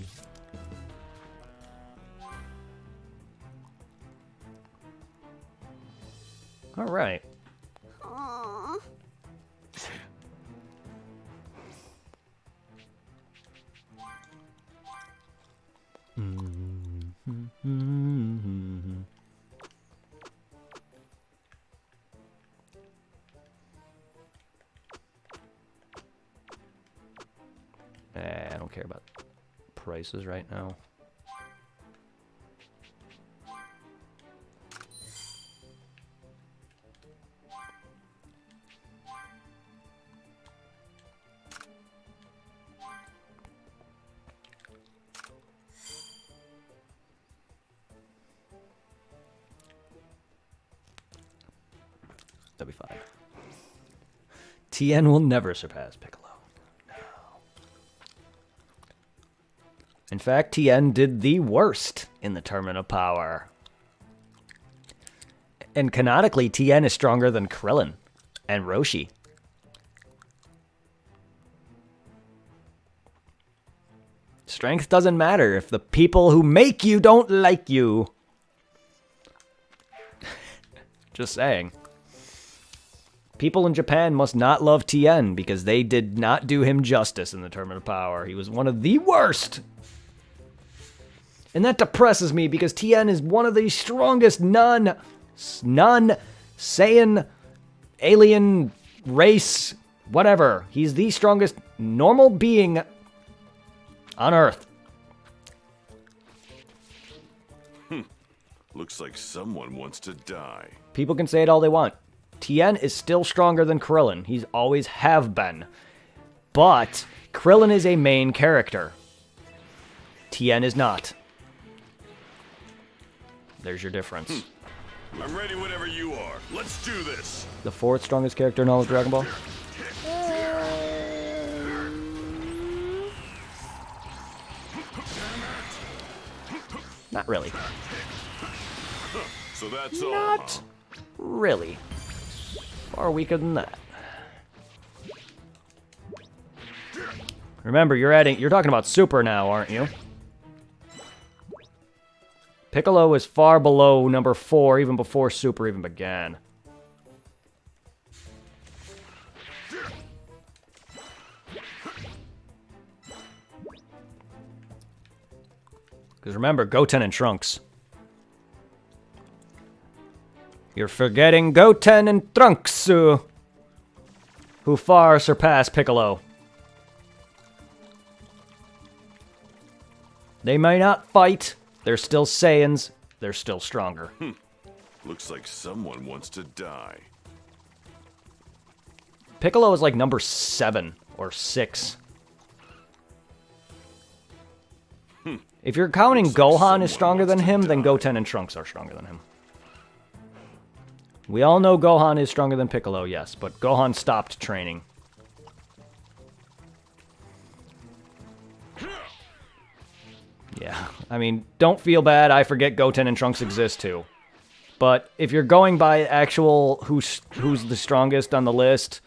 All right. Aw. I don't care about prices right now. That'd be fine. Tien will never surpass Piccolo. No. In fact, Tien did the worst in the Tournament of Power. And canonically, Tien is stronger than Krillin and Roshi. Strength doesn't matter if the people who make you don't like you. Just saying. People in Japan must not love Tien because they did not do him justice in the Tournament of Power. He was one of the worst. And that depresses me because Tien is one of the strongest Saiyan, alien, race, whatever. He's the strongest normal being on Earth. Looks like someone wants to die. People can say it all they want. Tien is still stronger than Krillin. He's always have been. But Krillin is a main character. Tien is not. There's your difference. I'm ready whenever you are. Let's do this. The fourth strongest character in all of Dragon Ball? Not really. So that's all. Not really. Far weaker than that. Remember, you're talking about Super now, aren't you? Piccolo is far below number 4 even before Super even began. Because remember, Goten and Trunks. You're forgetting Goten and Trunks, who far surpass Piccolo. They may not fight. They're still Saiyans. They're still stronger. Looks like someone wants to die. Piccolo is like number 7 or 6. If you're counting Gohan is stronger than him, then Goten and Trunks are stronger than him. We all know Gohan is stronger than Piccolo, yes, but Gohan stopped training. Yeah, I mean, don't feel bad, I forget Goten and Trunks exist too. But if you're going by actual who's the strongest on the list,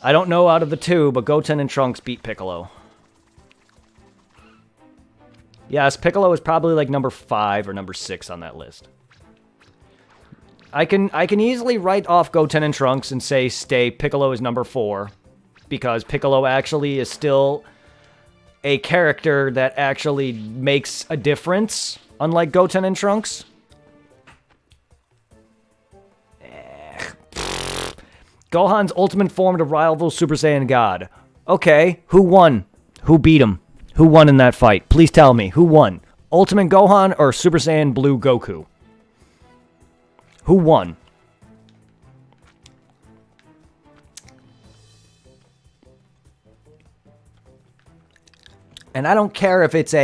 I don't know out of the two, but Goten and Trunks beat Piccolo. Yes, Piccolo is probably like number 5 or number 6 on that list. I can easily write off Goten and Trunks and say Piccolo is number 4, because Piccolo actually is still a character that actually makes a difference, unlike Goten and Trunks. Gohan's ultimate form to rival Super Saiyan God. Okay, who won? Who beat him? Who won in that fight? Please tell me, who won? Ultimate Gohan or Super Saiyan Blue Goku? Who won? And I don't care if it's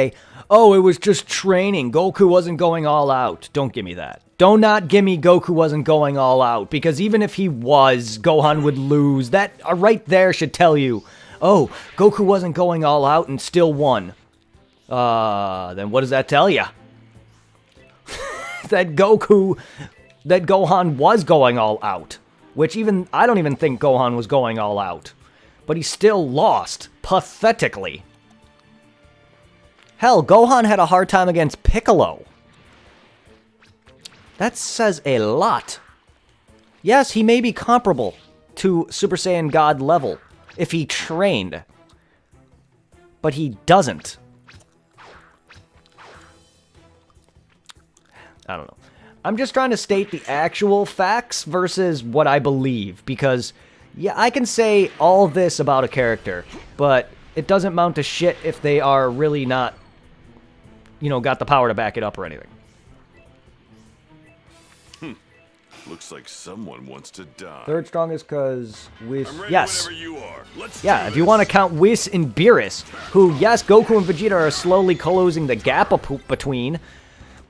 oh, it was just training. Goku wasn't going all out. Don't give me that. Do not give me Goku wasn't going all out. Because even if he was, Gohan would lose. That right there should tell you, oh, Goku wasn't going all out and still won. Then what does that tell you? That Gohan was going all out. Which I don't even think Gohan was going all out. But he still lost. Pathetically. Hell, Gohan had a hard time against Piccolo. That says a lot. Yes, he may be comparable to Super Saiyan God level if he trained. But he doesn't. I don't know. I'm just trying to state the actual facts versus what I believe. Because, yeah, I can say all this about a character, but it doesn't mount to shit if they are really not, got the power to back it up or anything. Looks like someone wants to die. Third strongest because Whis. I'm ready Yes. whenever you are. Let's Yeah, do if you this. want to count Whis and Beerus, who, yes, Goku and Vegeta are slowly closing the gap between,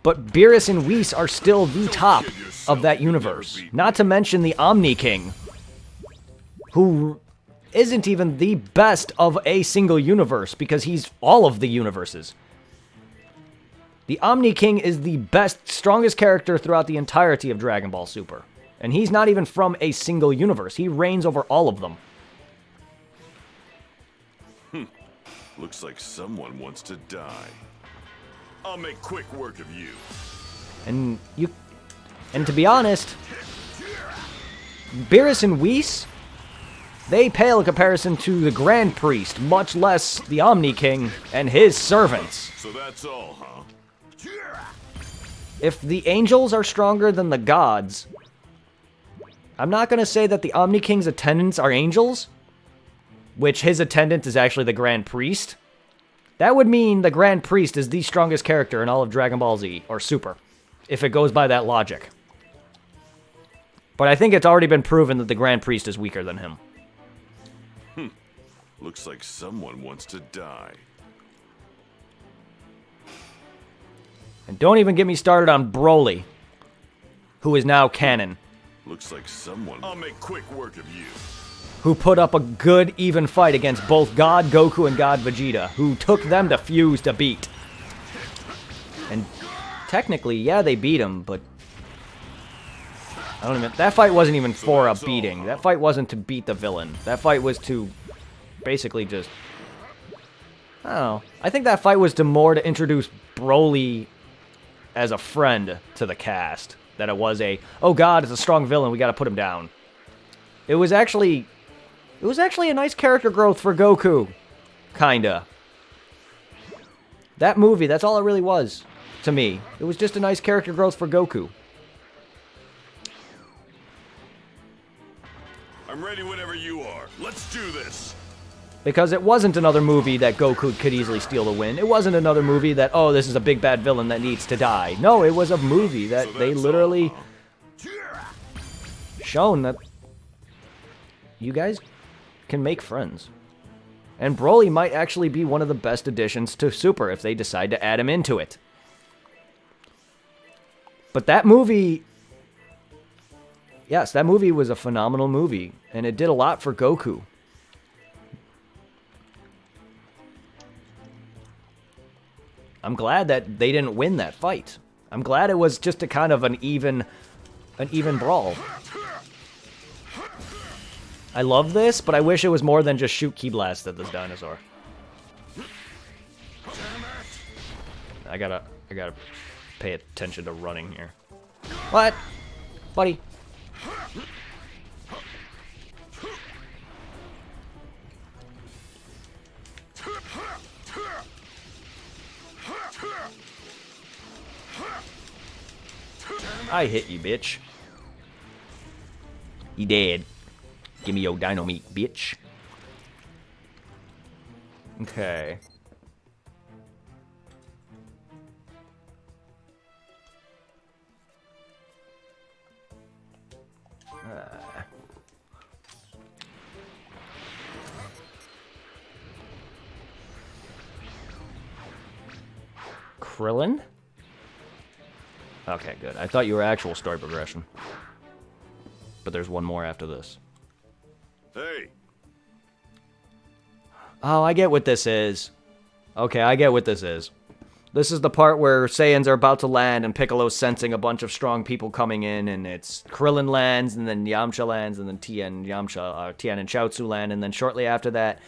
But Beerus and Whis are still the top of that universe. Not to mention the Omni King, who isn't even the best of a single universe because he's all of the universes. The Omni King is the best, strongest character throughout the entirety of Dragon Ball Super. And he's not even from a single universe. He reigns over all of them. Looks like someone wants to die. I'll make quick work of you. And to be honest, Beerus and Whis, they pale in comparison to the Grand Priest, much less the Omni King and his servants. So that's all, huh? If the angels are stronger than the gods, I'm not going to say that the Omni King's attendants are angels, which his attendant is actually the Grand Priest. That would mean the Grand Priest is the strongest character in all of Dragon Ball Z, or Super, if it goes by that logic. But I think it's already been proven that the Grand Priest is weaker than him. Looks like someone wants to die. And don't even get me started on Broly, who is now canon, Looks like someone... I'll make quick work of you. who put up a good, even fight against both God Goku and God Vegeta, who took them to Fuse to beat. And technically, yeah, they beat him, but... I don't even... That fight wasn't even for a beating. That fight wasn't to beat the villain. That fight was to basically just... I don't know. I think that fight was to introduce Broly as a friend to the cast. That it was a, oh god, it's a strong villain, we gotta put him down. It was actually a nice character growth for Goku. Kinda. That movie, that's all it really was, to me. It was just a nice character growth for Goku. I'm ready whenever you are. Let's do this. Because it wasn't another movie that Goku could easily steal the win. It wasn't another movie that, oh, this is a big bad villain that needs to die. No, it was a movie that they literally shown that you guys can make friends. And Broly might actually be one of the best additions to Super if they decide to add him into it. But that movie... Yes, that movie was a phenomenal movie. And it did a lot for Goku. I'm glad that they didn't win that fight. I'm glad it was just a kind of an even brawl. I love this, but I wish it was more than just shoot Ki Blast at this dinosaur. I gotta pay attention to running here. What? Buddy. I hit you, bitch. You dead. Give me your dino meat, bitch. Okay. Krillin? Okay, good. I thought you were actual story progression. But there's one more after this. Hey. Oh, I get what this is. Okay, I get what this is. This is the part where Saiyans are about to land and Piccolo's sensing a bunch of strong people coming in, and it's Krillin lands, and then Yamcha lands, and then Tien and Chaozu land, and then shortly after that,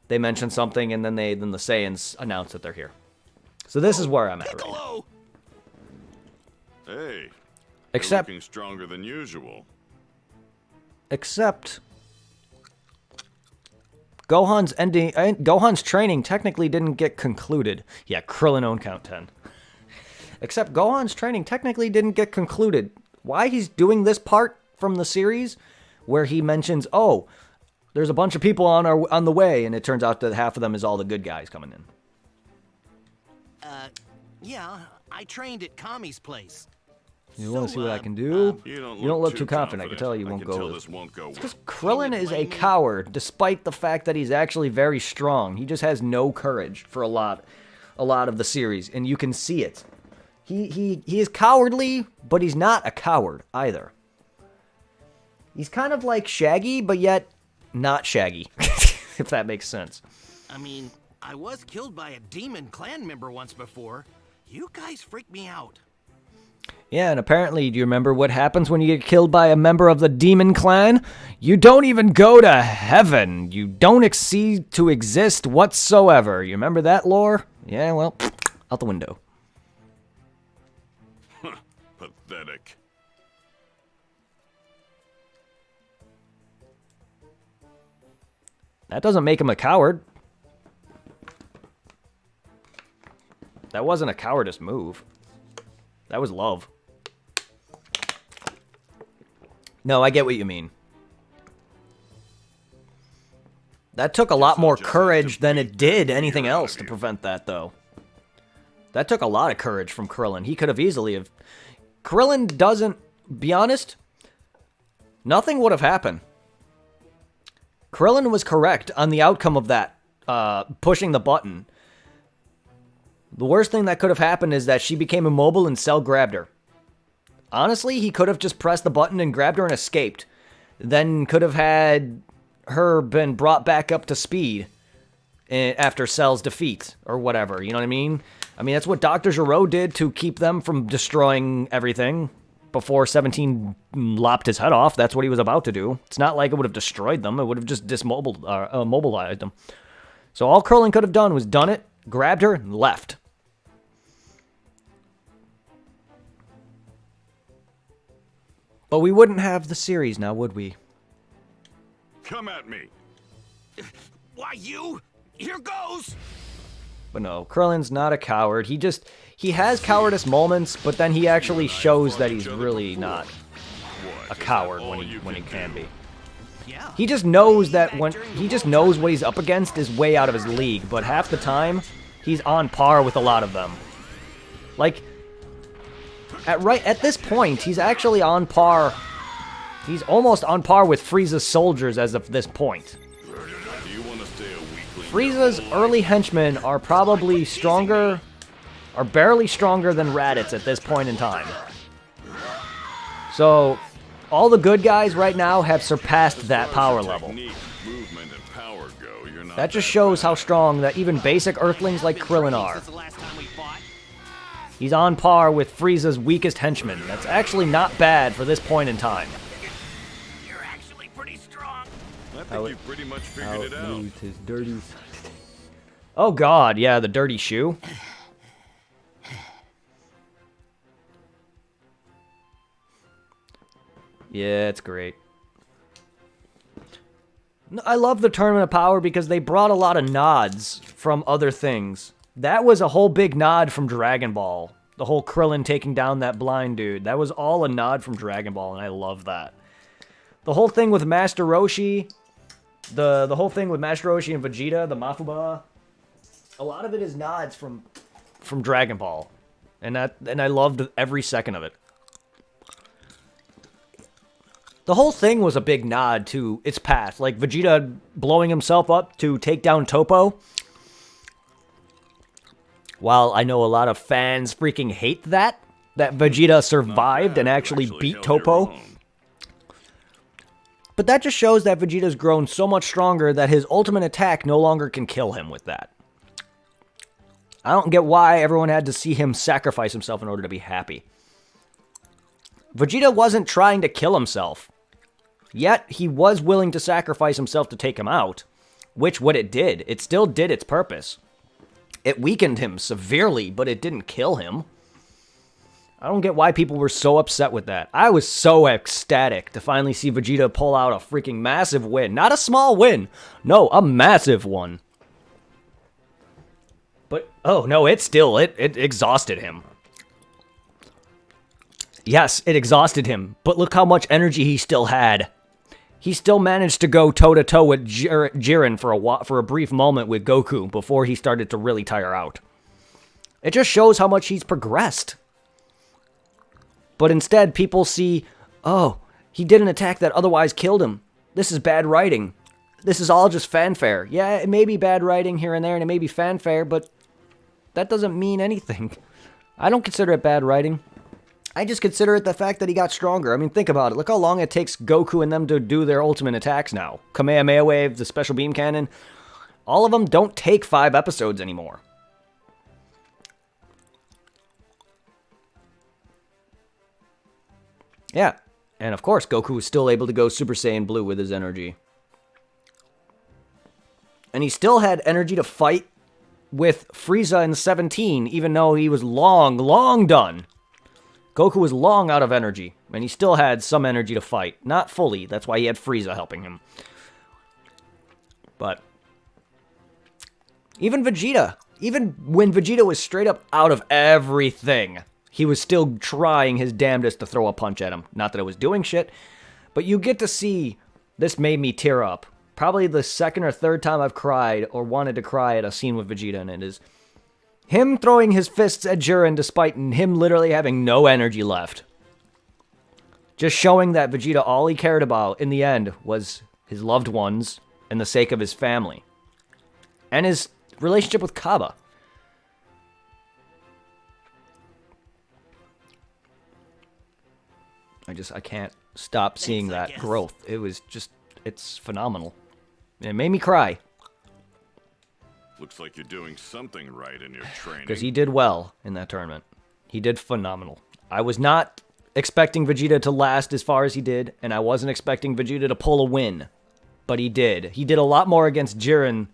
they mention something, and then the Saiyans announce that they're here. So this is where I'm at right now. Hey. Except, You're looking stronger than usual. Except Gohan's training technically didn't get concluded. Yeah, Krillin owned count 10. Except Gohan's training technically didn't get concluded. Why he's doing this part from the series where he mentions, oh, there's a bunch of people on the way, and it turns out that half of them is all the good guys coming in. Yeah, I trained at Kami's place. You want to see what I can do? You don't look too confident. I can tell you won't go. This won't go well. Because Krillin is a coward, despite the fact that he's actually very strong. He just has no courage for a lot of the series, and you can see it. He is cowardly, but he's not a coward either. He's kind of like Shaggy, but yet not Shaggy, if that makes sense. I mean, I was killed by a demon clan member once before. You guys freak me out. Yeah, and apparently, do you remember what happens when you get killed by a member of the demon clan? You don't even go to heaven. You don't exceed to exist whatsoever. You remember that lore? Yeah, well, out the window. Pathetic. That doesn't make him a coward. That wasn't a cowardice move. That was love. No, I get what you mean. That took a lot more courage than it did anything else to prevent that, though. That took a lot of courage from Krillin. He could have easily have... Krillin doesn't... Be honest, nothing would have happened. Krillin was correct on the outcome of that, pushing the button. The worst thing that could have happened is that she became immobile and Cell grabbed her. Honestly, he could have just pressed the button and grabbed her and escaped. Then could have had her been brought back up to speed after Cell's defeat or whatever, you know what I mean? I mean, that's what Dr. Gero did to keep them from destroying everything before 17 lopped his head off. That's what he was about to do. It's not like it would have destroyed them. It would have just mobilized them. So all Krillin could have done was done it, grabbed her, and left. But we wouldn't have the series now, would we? Come at me. Why, you? Here goes! But no, Krillin's not a coward. He has cowardice moments, but then he actually shows that he's really not a coward when he can be. Yeah. He just knows that he just knows what he's up against is way out of his league, but half the time he's on par with a lot of them. Like at this point, he's actually on par. He's almost on par with Frieza's soldiers as of this point. Do you want to stay a weakling? Frieza's early henchmen are probably stronger, are barely stronger than Raditz at this point in time. So, all the good guys right now have surpassed that power level. Movement and power go, you're not That just shows how strong that even basic Earthlings like Krillin are. Since the last time we fought. He's on par with Frieza's weakest henchmen. That's actually not bad for this point in time. You're actually pretty strong. I think you pretty much figured it out. His dirty... Oh god, yeah, the dirty shoe. Yeah, it's great. I love the Tournament of Power because they brought a lot of nods from other things. That was a whole big nod from Dragon Ball. The whole Krillin taking down that blind dude. That was all a nod from Dragon Ball, and I love that. The whole thing with Master Roshi, the whole thing with Master Roshi and Vegeta, the Mafuba, a lot of it is nods from Dragon Ball. And I loved every second of it. The whole thing was a big nod to its path, like Vegeta blowing himself up to take down Toppo. While I know a lot of fans freaking hate that Vegeta survived and actually beat Toppo. But that just shows that Vegeta's grown so much stronger that his ultimate attack no longer can kill him with that. I don't get why everyone had to see him sacrifice himself in order to be happy. Vegeta wasn't trying to kill himself. Yet, he was willing to sacrifice himself to take him out. Which, what it did, it still did its purpose. It weakened him severely, but it didn't kill him. I don't get why people were so upset with that. I was so ecstatic to finally see Vegeta pull out a freaking massive win. Not a small win. No, a massive one. But, oh no, it exhausted him. Yes, it exhausted him, but look how much energy he still had. He still managed to go toe-to-toe with Jiren for a brief moment with Goku before he started to really tire out. It just shows how much he's progressed. But instead, people see, oh, he did an attack that otherwise killed him. This is bad writing. This is all just fanfare. Yeah, it may be bad writing here and there, and it may be fanfare, but that doesn't mean anything. I don't consider it bad writing. I just consider it the fact that he got stronger. I mean, think about it. Look how long it takes Goku and them to do their ultimate attacks now. Kamehameha Wave, the Special Beam Cannon. All of them don't take 5 episodes anymore. Yeah. And of course, Goku was still able to go Super Saiyan Blue with his energy. And he still had energy to fight with Frieza in 17, even though he was long done. Goku was long out of energy, and he still had some energy to fight. Not fully, that's why he had Frieza helping him. But even Vegeta, even when Vegeta was straight up out of everything, he was still trying his damnedest to throw a punch at him. Not that it was doing shit, but you get to see, this made me tear up. Probably the second or third time I've cried or wanted to cry at a scene with Vegeta, and it is him throwing his fists at Jiren despite him literally having no energy left. Just showing that Vegeta, all he cared about in the end was his loved ones and the sake of his family. And his relationship with Kaba. I can't stop seeing that growth. It was just, it's phenomenal. And it made me cry. Looks like you're doing something right in your training. Because he did well in that tournament. He did phenomenal. I was not expecting Vegeta to last as far as he did, and I wasn't expecting Vegeta to pull a win. But he did. He did a lot more against Jiren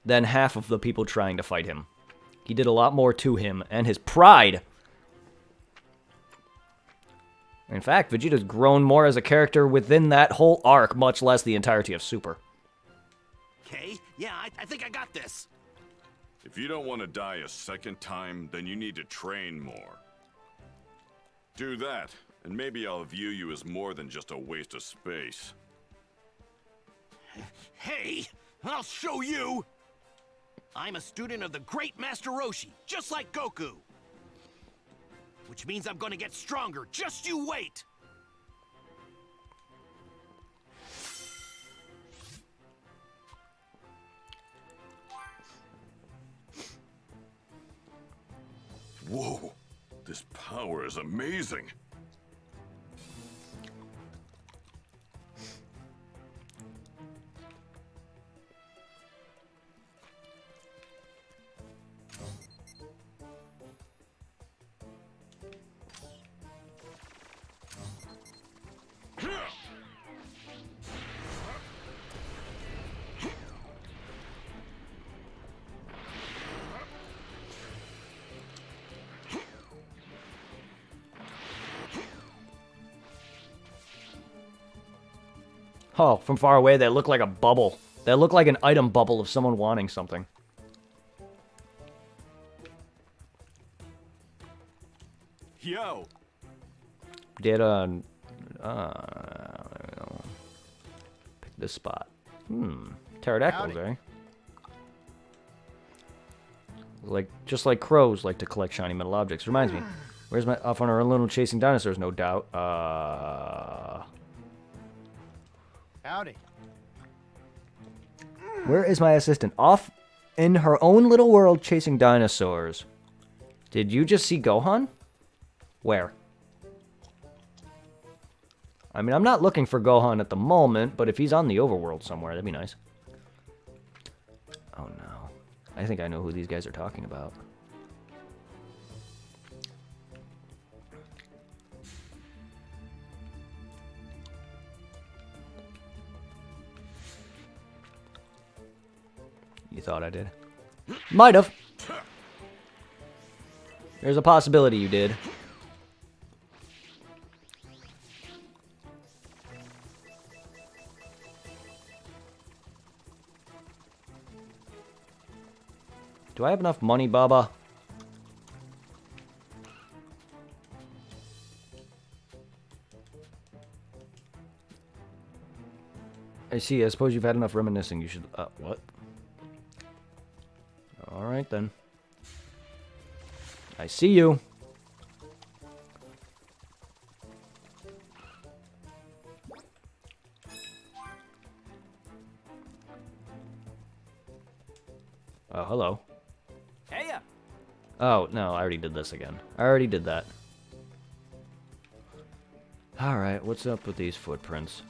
than half of the people trying to fight him. He did a lot more to him and his pride. In fact, Vegeta's grown more as a character within that whole arc, much less the entirety of Super. Okay, yeah, I think I got this. If you don't want to die a second time, then you need to train more. Do that, and maybe I'll view you as more than just a waste of space. Hey, I'll show you! I'm a student of the great Master Roshi, just like Goku. Which means I'm gonna get stronger, just you wait! Whoa, this power is amazing. Oh, from far away, they look like a bubble. They look like an item bubble of someone wanting something. Yo! Did, pick this spot. Pterodactyls, eh? Just like crows like to collect shiny metal objects. Reminds me, where's my, off on our little chasing dinosaurs, no doubt. Howdy. Where is my assistant? Off in her own little world chasing dinosaurs. Did you just see Gohan? Where? I mean, I'm not looking for Gohan at the moment, but if he's on the overworld somewhere, that'd be nice. Oh no. I think I know who these guys are talking about. You thought I did? Might have. There's a possibility you did. Do I have enough money, Baba? I see. I suppose you've had enough reminiscing. You should... what? Alright, then. I see you. Oh, hello. Heya! Oh, no, I already did this again. I already did that. Alright, what's up with these footprints?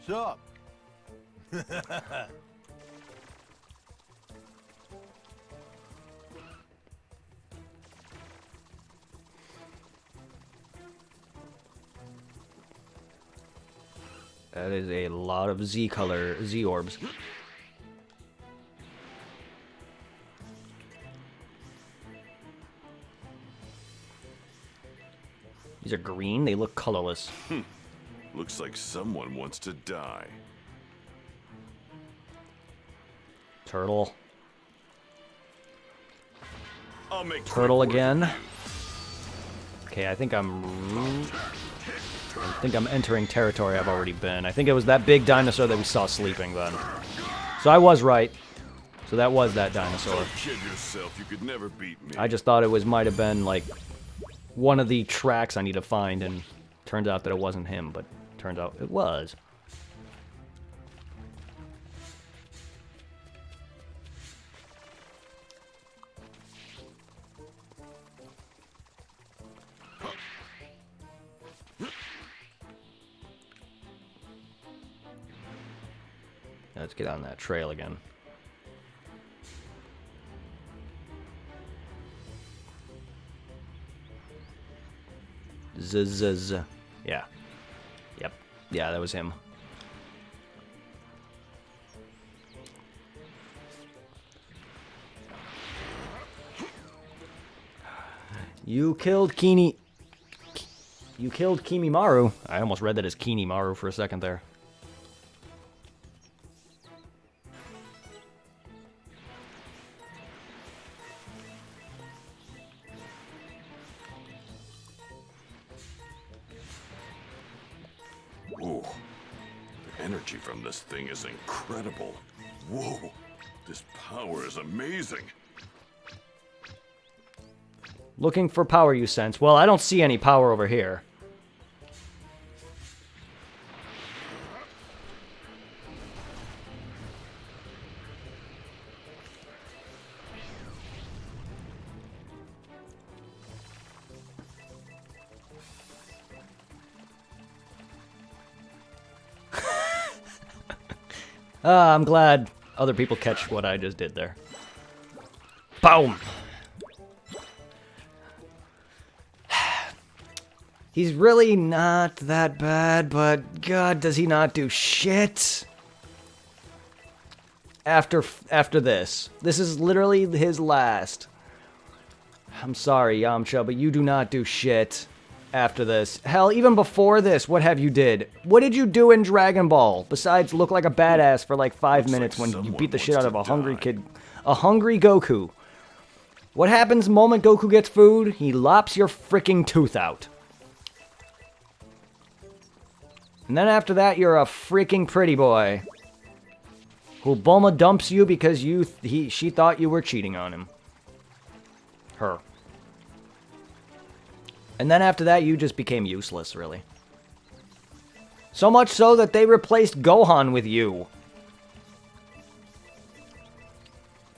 Sup? That is a lot of Z orbs. These are green, they look colorless. Looks like someone wants to die. Turtle. I'll make Turtle quick work again. of you. Okay, I think I'm entering territory I've already been. I think it was that big dinosaur that we saw sleeping then. So I was right. So that was that dinosaur. Don't kid yourself, you could never beat me. I just thought it might have been like one of the tracks I need to find, and turns out that it wasn't him, but turns out it was. Let's get on that trail again. Z. Yeah. Yep. Yeah, that was him. You killed Kini. You killed Kimimaru. I almost read that as Kinimaru for a second there. Ooh, the energy from this thing is incredible. Whoa, this power is amazing. Looking for power, you sense. Well, I don't see any power over here. I'm glad other people catch what I just did there. Boom! He's really not that bad, but God, does he not do shit? After this. This is literally his last. I'm sorry, Yamcha, but you do not do shit after this. Hell, even before this, what have you did? What did you do in Dragon Ball besides look like a badass for like 5 minutes when you beat the shit out of a hungry kid, a hungry Goku? What happens the moment Goku gets food? He lops your freaking tooth out. And then after that, you're a freaking pretty boy who Bulma dumps you because she thought you were cheating on him. Her. And then after that, you just became useless, really. So much so that they replaced Gohan with you.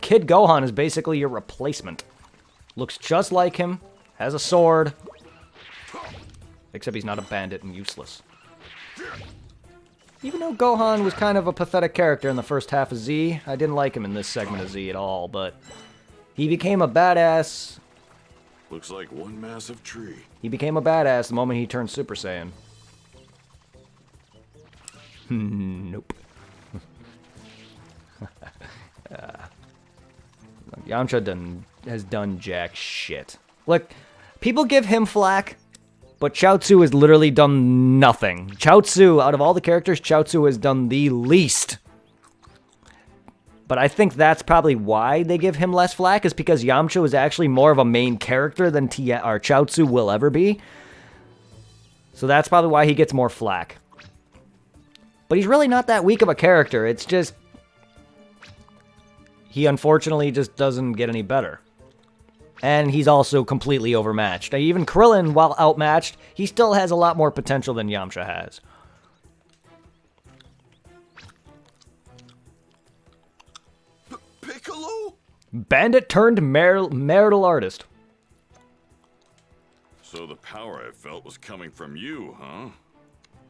Kid Gohan is basically your replacement. Looks just like him, has a sword. Except he's not a bandit and useless. Even though Gohan was kind of a pathetic character in the first half of Z, I didn't like him in this segment of Z at all, but he became a badass. Looks like one massive tree. He became a badass the moment he turned Super Saiyan. Nope. Yamcha has done jack shit. Look, people give him flack, but Chaozu has literally done nothing. Chaozu, out of all the characters, Chaozu has done the least. But I think that's probably why they give him less flack, is because Yamcha is actually more of a main character than Chaozu will ever be. So that's probably why he gets more flack. But he's really not that weak of a character. It's just he unfortunately just doesn't get any better. And he's also completely overmatched. Even Krillin, while outmatched, he still has a lot more potential than Yamcha has. Piccolo? Bandit turned marital artist. So the power I felt was coming from you, huh?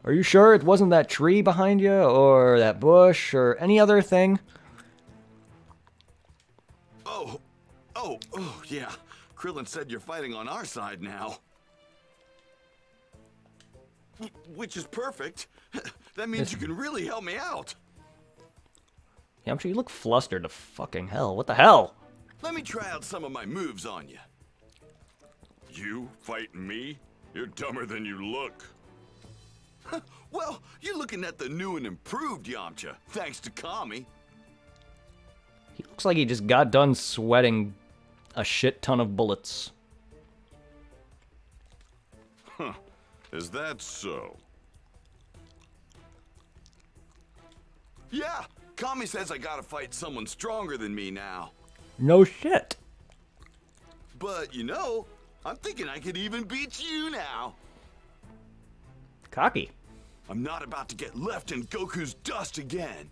Are you sure it wasn't that tree behind you, or that bush, or any other thing? Oh, yeah. Krillin said you're fighting on our side now. Which is perfect. That means you can really help me out. Yeah, I'm sure you look flustered to fucking hell. What the hell? Let me try out some of my moves on you. You fight me? You're dumber than you look. Well, you're looking at the new and improved Yamcha, thanks to Kami. He looks like he just got done sweating a shit ton of bullets. Huh. Is that so? Yeah, Kami says I gotta fight someone stronger than me now. No shit. But, you know, I'm thinking I could even beat you now. Cocky. I'm not about to get left in Goku's dust again.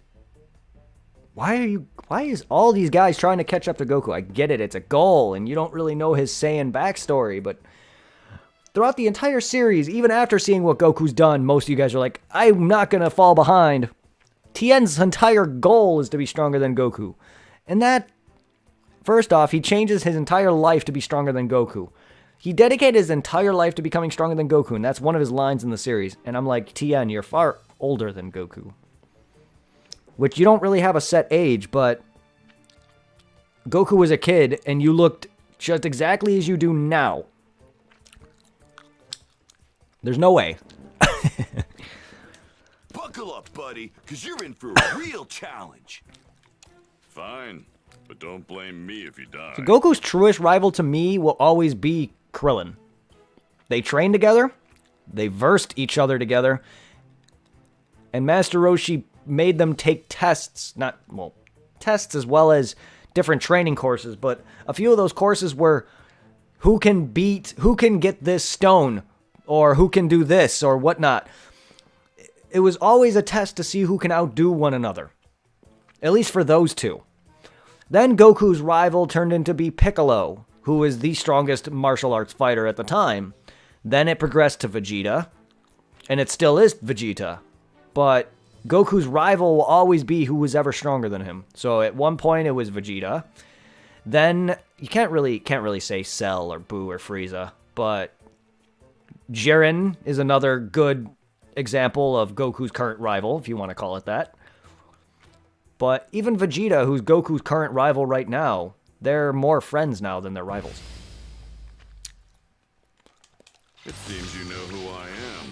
Why is all these guys trying to catch up to Goku? I get it, it's a goal, and you don't really know his Saiyan backstory, but throughout the entire series, even after seeing what Goku's done, most of you guys are like, I'm not gonna fall behind. Tien's entire goal is to be stronger than Goku. And that, first off, he changes his entire life to be stronger than Goku. He dedicated his entire life to becoming stronger than Goku, and that's one of his lines in the series. And I'm like, Tien, you're far older than Goku. Which you don't really have a set age, but Goku was a kid, and you looked just exactly as you do now. There's no way. Buckle up, buddy, because you're in for a real challenge. Fine, but don't blame me if you die. So Goku's truest rival to me will always be Krillin. They trained together, they versed each other together, and Master Roshi made them take tests, tests as well as different training courses, but a few of those courses were who can get this stone, or who can do this, or whatnot. It was always a test to see who can outdo one another. At least for those two. Then Goku's rival turned into be Piccolo, who was the strongest martial arts fighter at the time. Then it progressed to Vegeta, and it still is Vegeta. But Goku's rival will always be who was ever stronger than him. So at one point it was Vegeta. Then you can't really say Cell or Boo or Frieza, but Jiren is another good example of Goku's current rival, if you want to call it that. But even Vegeta, who's Goku's current rival right now, they're more friends now than they're rivals. It seems you know who I am.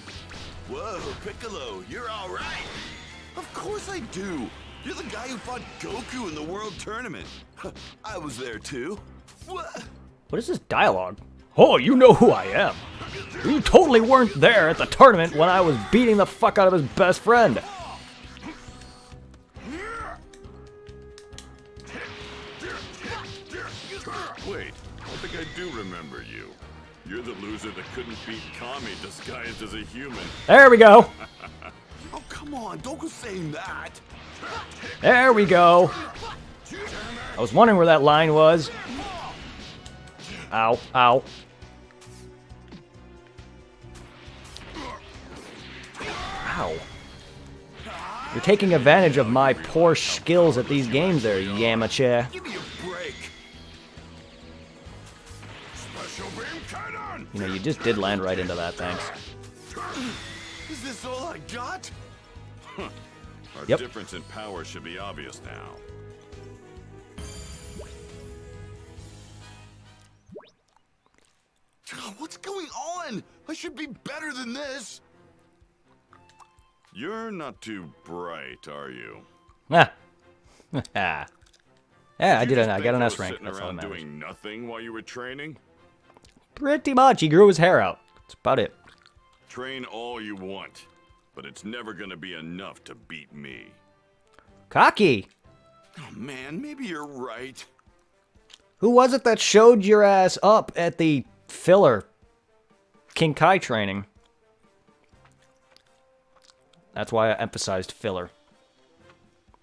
Whoa, Piccolo, you're all right. Of course I do. You're the guy who fought Goku in the World Tournament. I was there too. What? What is this dialogue? Oh, you know who I am. You totally weren't there at the tournament when I was beating the fuck out of his best friend. Wait, I think I do remember you. You're the loser that couldn't beat Kami disguised as a human. There we go. Oh, come on, don't go saying that. There we go. I was wondering where that line was. Ow, ow. Ow. You're taking advantage of my poor skills at these games there, Yamcha. Give me a break. Special beam cannon. You know, you just did land right into that, thanks. Is this all I got? Our Yep. difference in power should be obvious now. What's going on? I should be better than this. You're not too bright, are you? Ah. Yeah, I Did you did. just I think got an I S was rank. sitting That's all that around matters. doing nothing while you were training? Pretty much. He grew his hair out. That's about it. Train all you want, but it's never gonna be enough to beat me. Cocky. Oh man, maybe you're right. Who was it that showed your ass up at the filler King Kai training? That's why I emphasized filler.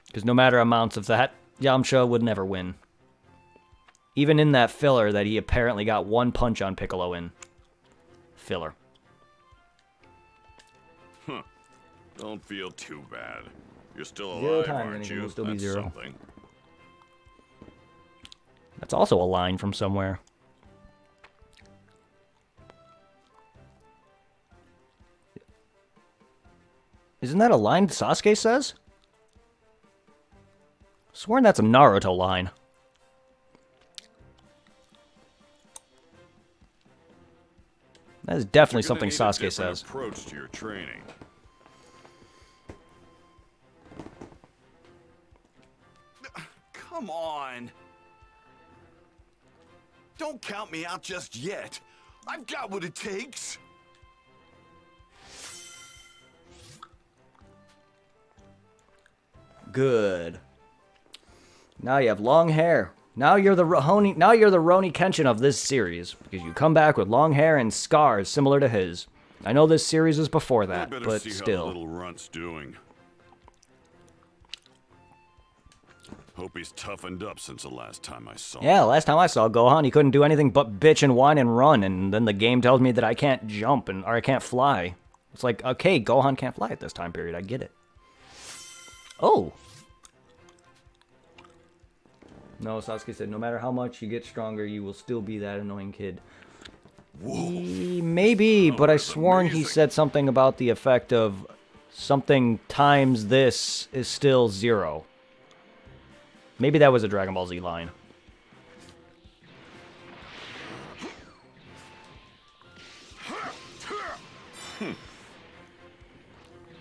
Because no matter amounts of that, Yamcha would never win. Even in that filler that he apparently got one punch on Piccolo in. Filler. Don't feel too bad. You're still 0 alive, times aren't anything you? will still be That's 0. something. That's also a line from somewhere. Isn't that a line Sasuke says? Sworn that's a Naruto line. That is definitely You're gonna something need a Sasuke different says. approach to your training. Come on. Don't count me out just yet. I've got what it takes. Good. Now you have long hair. Now you're the Roni Kenshin of this series because you come back with long hair and scars similar to his. I know this series was before that, better but see how the still. little runt's doing. Hope he's toughened up since the last time I saw him. Yeah, last time I saw Gohan, he couldn't do anything but bitch and whine and run, and then the game tells me that I can't jump or I can't fly. It's like, okay, Gohan can't fly at this time period. I get it. Oh. No, Sasuke said, no matter how much you get stronger, you will still be that annoying kid. Maybe, but I sworn he said something about the effect of something times this is still 0. Maybe that was a Dragon Ball Z line.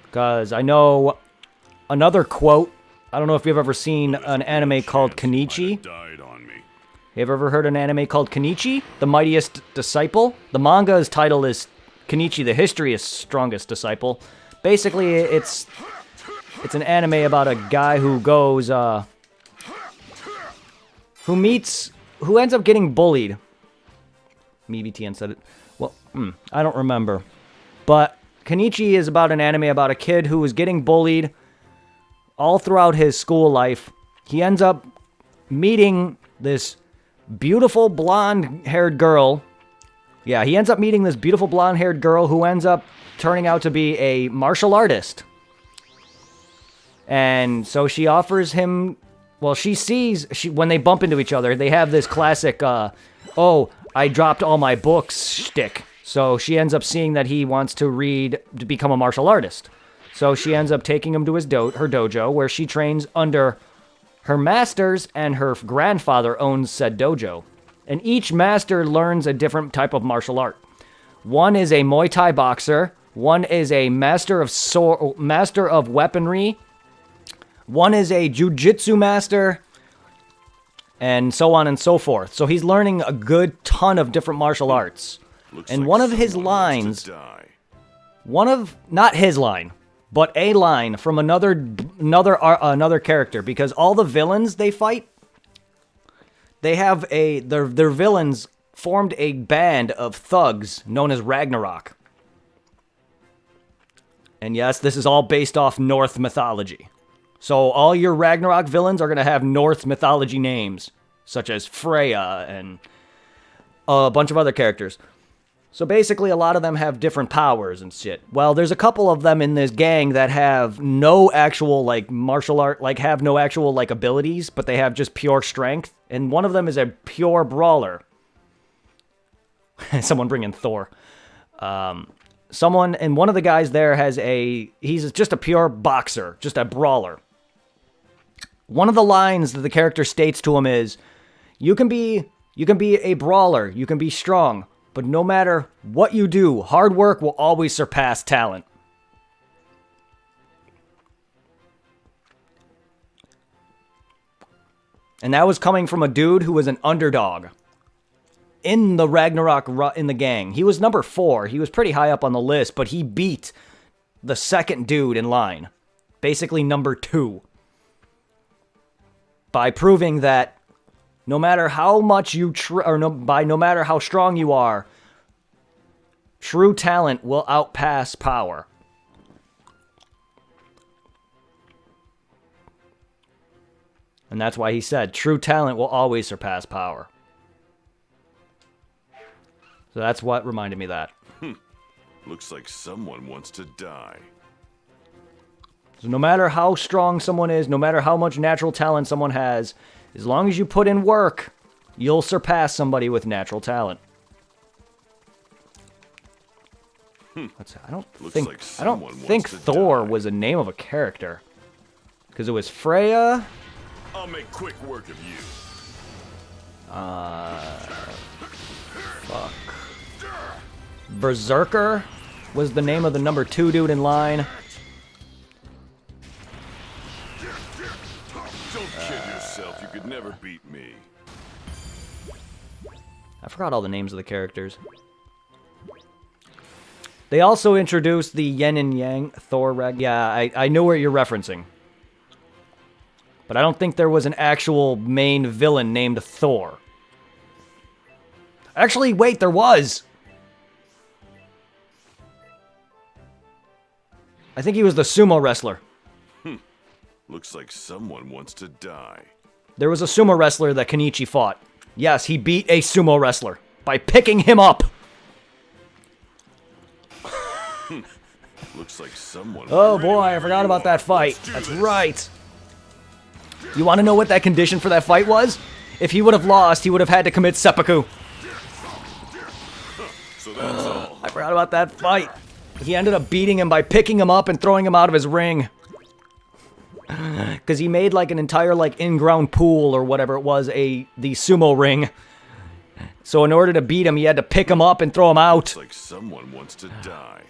Because I know another quote. I don't know if you've ever seen an anime called Kenichi. Died on me. You ever heard an anime called Kenichi, the Mightiest Disciple? The manga's title is Kenichi, the History's Strongest Disciple. Basically, it's an anime about a guy who goes, who ends up getting bullied. Maybe TN said it. Well, I don't remember. But Kenichi is about an anime about a kid who was getting bullied all throughout his school life. He ends up meeting this beautiful blonde-haired girl. Yeah, he ends up meeting this beautiful blonde-haired girl who ends up turning out to be a martial artist. And so she offers him... Well, when they bump into each other, they have this classic, oh, I dropped all my books shtick. So she ends up seeing that he wants to read to become a martial artist. So she ends up taking him to her dojo, where she trains under her masters, and her grandfather owns said dojo. And each master learns a different type of martial art. One is a Muay Thai boxer. One is a master of weaponry. One is a jiu-jitsu master, and so on and so forth. So he's learning a good ton of different martial arts. And Like one of his someone wants to lines, die. not his line, but a line from another character, because all the villains they fight, they have their villains formed a band of thugs known as Ragnarok. And yes, this is all based off Norse mythology. So all your Ragnarok villains are going to have Norse mythology names, such as Freya and a bunch of other characters. So basically, a lot of them have different powers and shit. Well, there's a couple of them in this gang that have no actual, martial art, have no actual, abilities, but they have just pure strength. And one of them is a pure brawler. Someone bring in Thor. And one of the guys there he's just a pure boxer, just a brawler. One of the lines that the character states to him is, you can be a brawler, you can be strong, but no matter what you do, hard work will always surpass talent. And that was coming from a dude who was an underdog in the Ragnarok in the gang. He was number 4. He was pretty high up on the list, but he beat the second dude in line. Basically number 2. By proving that no matter how much no matter how strong you are, true talent will outpass power. And that's why he said, true talent will always surpass power. So that's what reminded me of that. Looks like someone wants to die. So no matter how strong someone is, no matter how much natural talent someone has, as long as you put in work, you'll surpass somebody with natural talent. I don't think like I don't someone think wants to Thor die. was the name of a character. Because it was Freya. I'll make quick work of you. Fuck. Berserker was the name of the number 2 dude in line. Don't kid yourself. You could never beat me. I forgot all the names of the characters. They also introduced the Yin and Yang Thor reg. Yeah, I know what you're referencing. But I don't think there was an actual main villain named Thor. Actually, wait, there was! I think he was the sumo wrestler. Looks like someone wants to die. There was a sumo wrestler that Kenichi fought. Yes, he beat a sumo wrestler by picking him up. Looks like someone. Oh boy, I forgot about that fight. That's right. You want to know what that condition for that fight was? If he would have lost, he would have had to commit seppuku. So that's all. I forgot about that fight. He ended up beating him by picking him up and throwing him out of his ring. Because he made like an entire like in-ground pool or whatever it was, the sumo ring. So in order to beat him, he had to pick him up and throw him out. Looks like someone wants to die.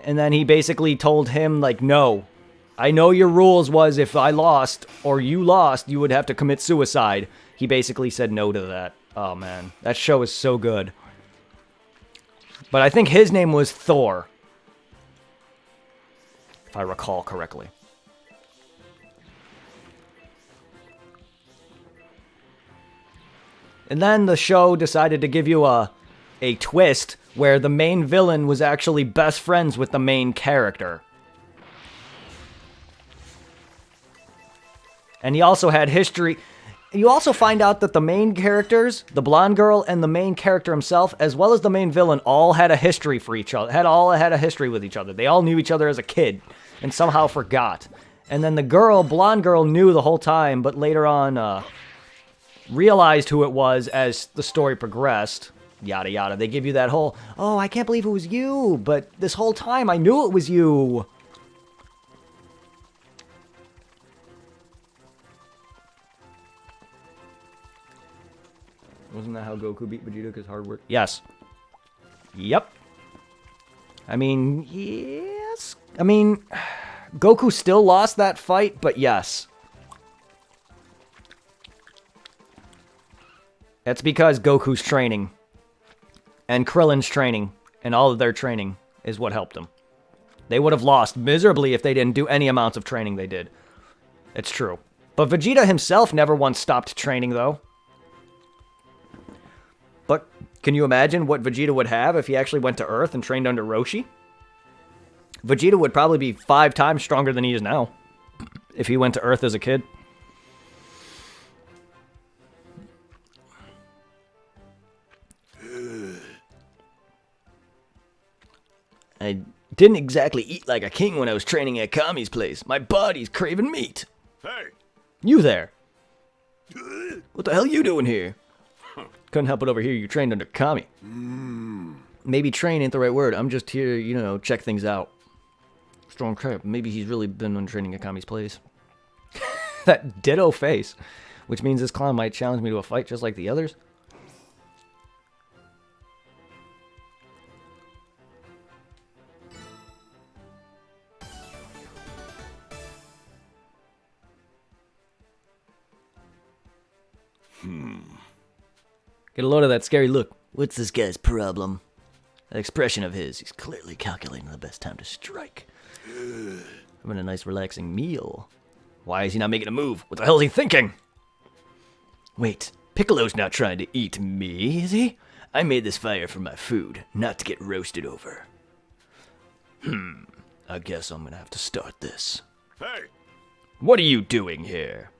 And then he basically told him, like, no. I know your rules was if I lost, or you lost, you would have to commit suicide. He basically said no to that. Oh, man. That show is so good. But I think his name was Thor. If I recall correctly. And then the show decided to give you a twist where the main villain was actually best friends with the main character. And he also had history. You also find out that the main characters, the blonde girl and the main character himself, as well as the main villain, all had a history for each other. All had a history with each other. They all knew each other as a kid and somehow forgot. And then the girl, blonde girl, knew the whole time, but later on realized who it was as the story progressed. Yada yada. They give you that whole, oh, I can't believe it was you, but this whole time I knew it was you. Wasn't that how Goku beat Vegeta? Because hard work? Yes. Yep. I mean, yes. I mean, Goku still lost that fight, but yes. That's because Goku's training. And Krillin's training. And all of their training is what helped them. They would have lost miserably if they didn't do any amounts of training they did. It's true. But Vegeta himself never once stopped training, though. But can you imagine what Vegeta would have if he actually went to Earth and trained under Roshi? Vegeta would probably be 5 times stronger than he is now. If he went to Earth as a kid. I didn't exactly eat like a king when I was training at Kami's place. My body's craving meat. Hey! You there? What the hell you doing here? Couldn't help but overhear you trained under Kami. Maybe train ain't the right word. I'm just here, you know, check things out. Strong crap. Maybe he's really been on training at Kami's place. That ditto face. Which means this clown might challenge me to a fight just like the others. Get a load of that scary look. What's this guy's problem? That expression of his. He's clearly calculating the best time to strike. Having a nice relaxing meal. Why is he not making a move? What the hell is he thinking? Wait, Piccolo's not trying to eat me, is he? I made this fire for my food, not to get roasted over. I guess I'm gonna have to start this. Hey! What are you doing here?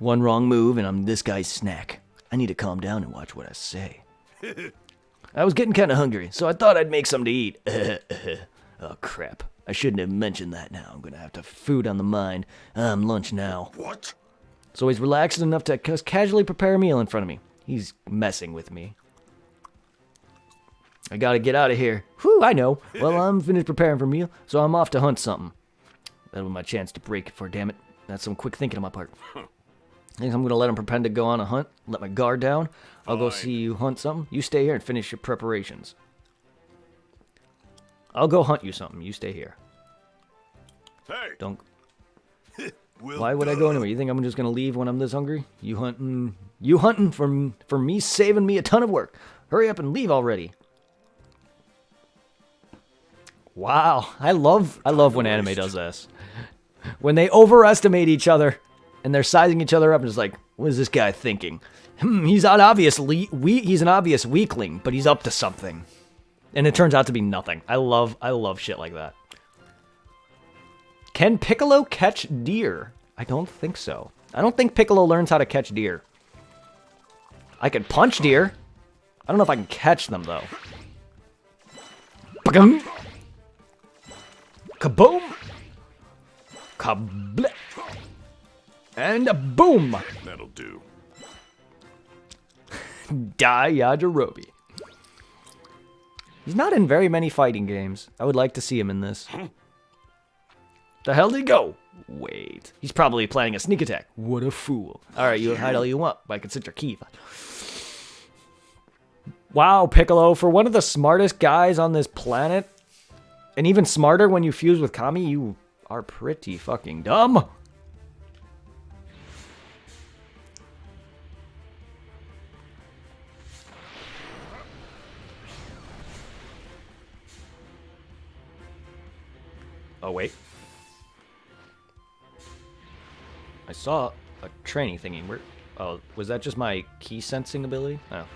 One wrong move and I'm this guy's snack. I need to calm down and watch what I say. I was getting kind of hungry, so I thought I'd make something to eat. Oh, crap. I shouldn't have mentioned that now. I'm gonna have to food on the mind. Lunch now. What? So he's relaxed enough to casually prepare a meal in front of me. He's messing with me. I gotta get out of here. Whew, I know. Well, I'm finished preparing for a meal, so I'm off to hunt something. That'll be my chance to break it for, damn it. That's some quick thinking on my part. I think I'm gonna let him pretend to go on a hunt, let my guard down. I'll go see you hunt something. You stay here and finish your preparations. I'll go hunt you something. You stay here. Hey! Don't. Well, Why would I go anywhere? You think I'm just gonna leave when I'm this hungry? You hunting for me, saving me a ton of work. Hurry up and leave already. Wow, I love when anime does this. When they overestimate each other and they're sizing each other up and it's like, what is this guy thinking? He's an obvious weakling, but he's up to something. And it turns out to be nothing. I love shit like that. Can Piccolo catch deer? I don't think so. I don't think Piccolo learns how to catch deer. I can punch deer. I don't know if I can catch them, though. Kaboom! Kaboom! Kablit! And a boom! That'll do. Die, Yajirobe. He's not in very many fighting games. I would like to see him in this. The hell did he go? Wait. He's probably planning a sneak attack. What a fool. Alright, you hide all you want, but I can sit your key. Wow, Piccolo, for one of the smartest guys on this planet, and even smarter when you fuse with Kami, you are pretty fucking dumb. Oh, wait. I saw a training thingy. Where? Oh, was that just my key sensing ability? Oh.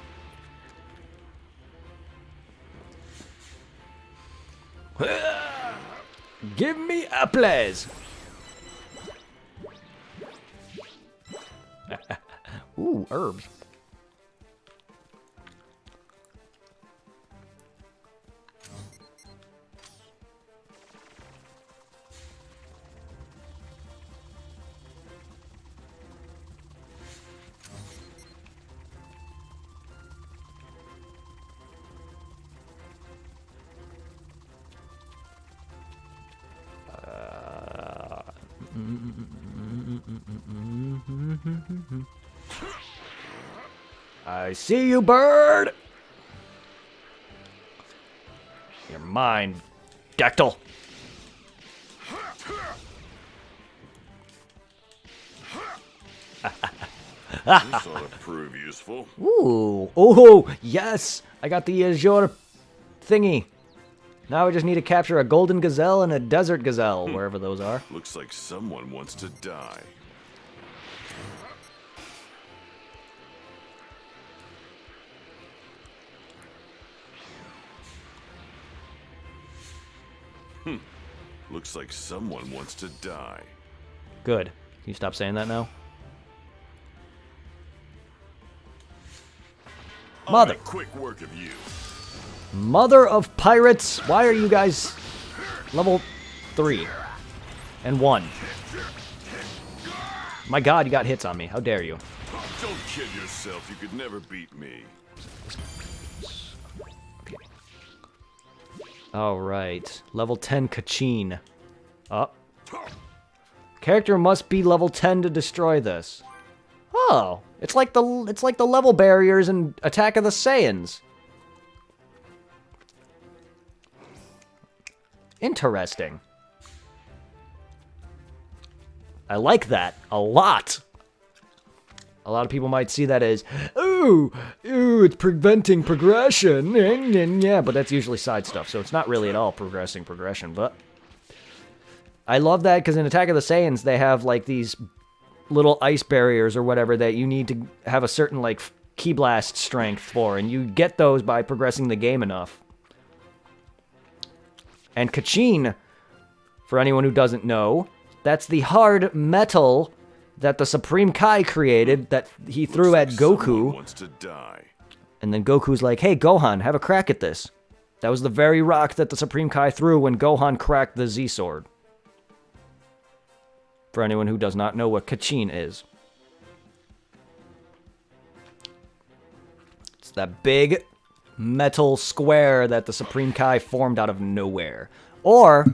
Give me apples! Ooh, herbs. I see you, bird! You're mine, Dactyl. This ought to prove useful. Ooh, oh, yes! I got the Azure thingy. Now I just need to capture a golden gazelle and a desert gazelle, wherever those are. Looks like someone wants to die. Looks like someone wants to die. Good. Can you stop saying that now? Mother. Make quick work of you. Mother of pirates. Why are you guys level 3 and 1? My god, you got hits on me. How dare you? Don't kid yourself. You could never beat me. Alright. Level 10 Kachin. Oh. Character must be level 10 to destroy this. Oh. It's like the level barriers in Attack of the Saiyans. Interesting. I like that a lot. A lot of people might see that as, ooh, it's preventing progression. Yeah, but that's usually side stuff, so it's not really at all progression, but I love that because in Attack of the Saiyans, they have, like, these little ice barriers or whatever that you need to have a certain, like, key blast strength for, and you get those by progressing the game enough. And Kachin, for anyone who doesn't know, that's the hard metal that the Supreme Kai created that he threw at Goku. Wants to die. And then Goku's like, hey, Gohan, have a crack at this. That was the very rock that the Supreme Kai threw when Gohan cracked the Z-Sword. For anyone who does not know what Kachin is. It's that big metal square that the Supreme Kai formed out of nowhere. Or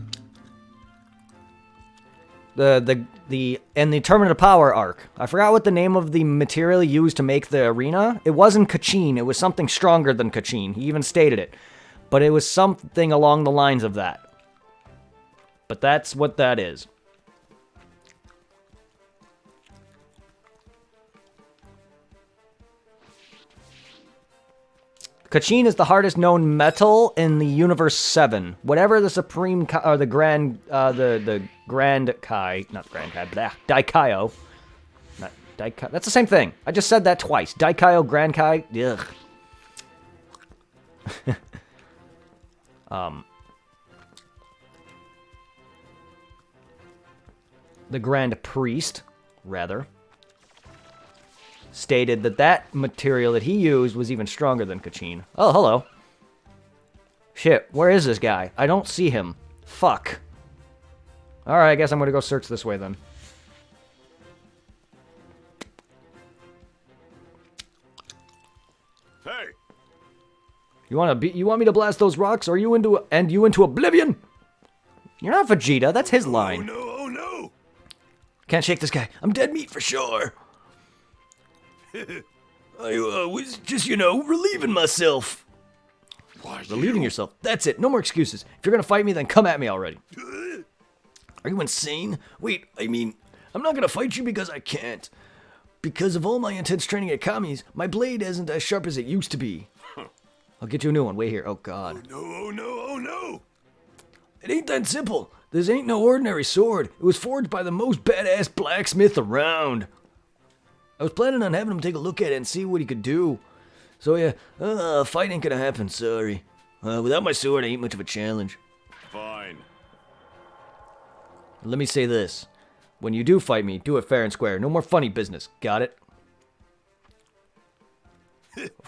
in the Tournament of Power arc. I forgot what the name of the material used to make the arena. It wasn't Kachin. It was something stronger than Kachin. He even stated it. But it was something along the lines of that. But that's what that is. Kachin is the hardest known metal in the Universe 7. Whatever the Supreme Kai, or the Grand Kai, not Grand Kai, blah, Daikaio. Not Daikaio, that's the same thing. I just said that twice. Daikaio, Grand Kai, ugh. The Grand Priest, rather, stated that material that he used was even stronger than Kachin. Oh, hello. Shit, where is this guy? I don't see him. Fuck. Alright, I guess I'm gonna go search this way then. Hey! You want me to blast those rocks? Or are you into oblivion? You're not Vegeta, that's his line. Oh no, oh no! Can't shake this guy. I'm dead meat for sure. I was just, relieving myself. Why Relieving yourself. That's it. No more excuses. If you're gonna fight me, then come at me already. Are you insane? Wait, I'm not gonna fight you because I can't. Because of all my intense training at Kami's, my blade isn't as sharp as it used to be. I'll get you a new one. Wait here. Oh, God. No, oh no, oh no! It ain't that simple. This ain't no ordinary sword. It was forged by the most badass blacksmith around. I was planning on having him take a look at it and see what he could do. So yeah, fight ain't gonna happen, sorry. Without my sword, it ain't much of a challenge. Fine. Let me say this. When you do fight me, do it fair and square. No more funny business. Got it?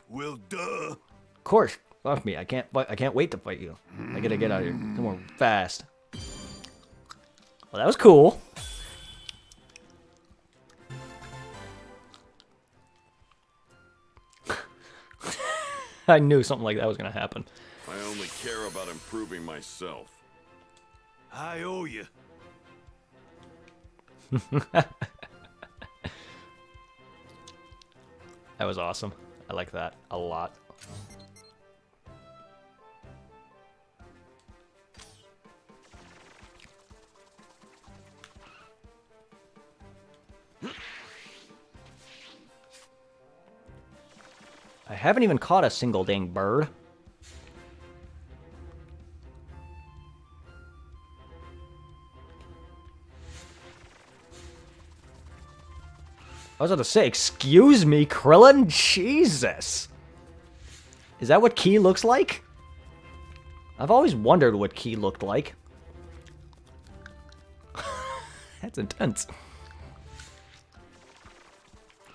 Well, duh. Of course. Fuck me. I can't wait to fight you. I gotta get out of here. Come on, fast. Well, that was cool. I knew something like that was gonna happen. I only care about improving myself. I owe you. That was awesome. I like that a lot. I haven't even caught a single dang bird. I was about to say, excuse me, Krillin? Jesus. Is that what Ki looks like? I've always wondered what Ki looked like. That's intense.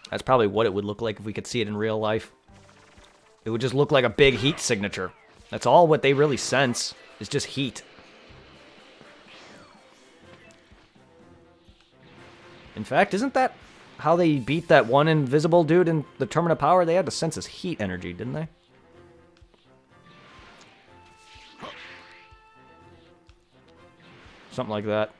That's probably what it would look like if we could see it in real life. It would just look like a big heat signature. That's all what they really sense, is just heat. In fact, isn't that how they beat that one invisible dude in the Tournament of Power? They had to sense his heat energy, didn't they? Something like that.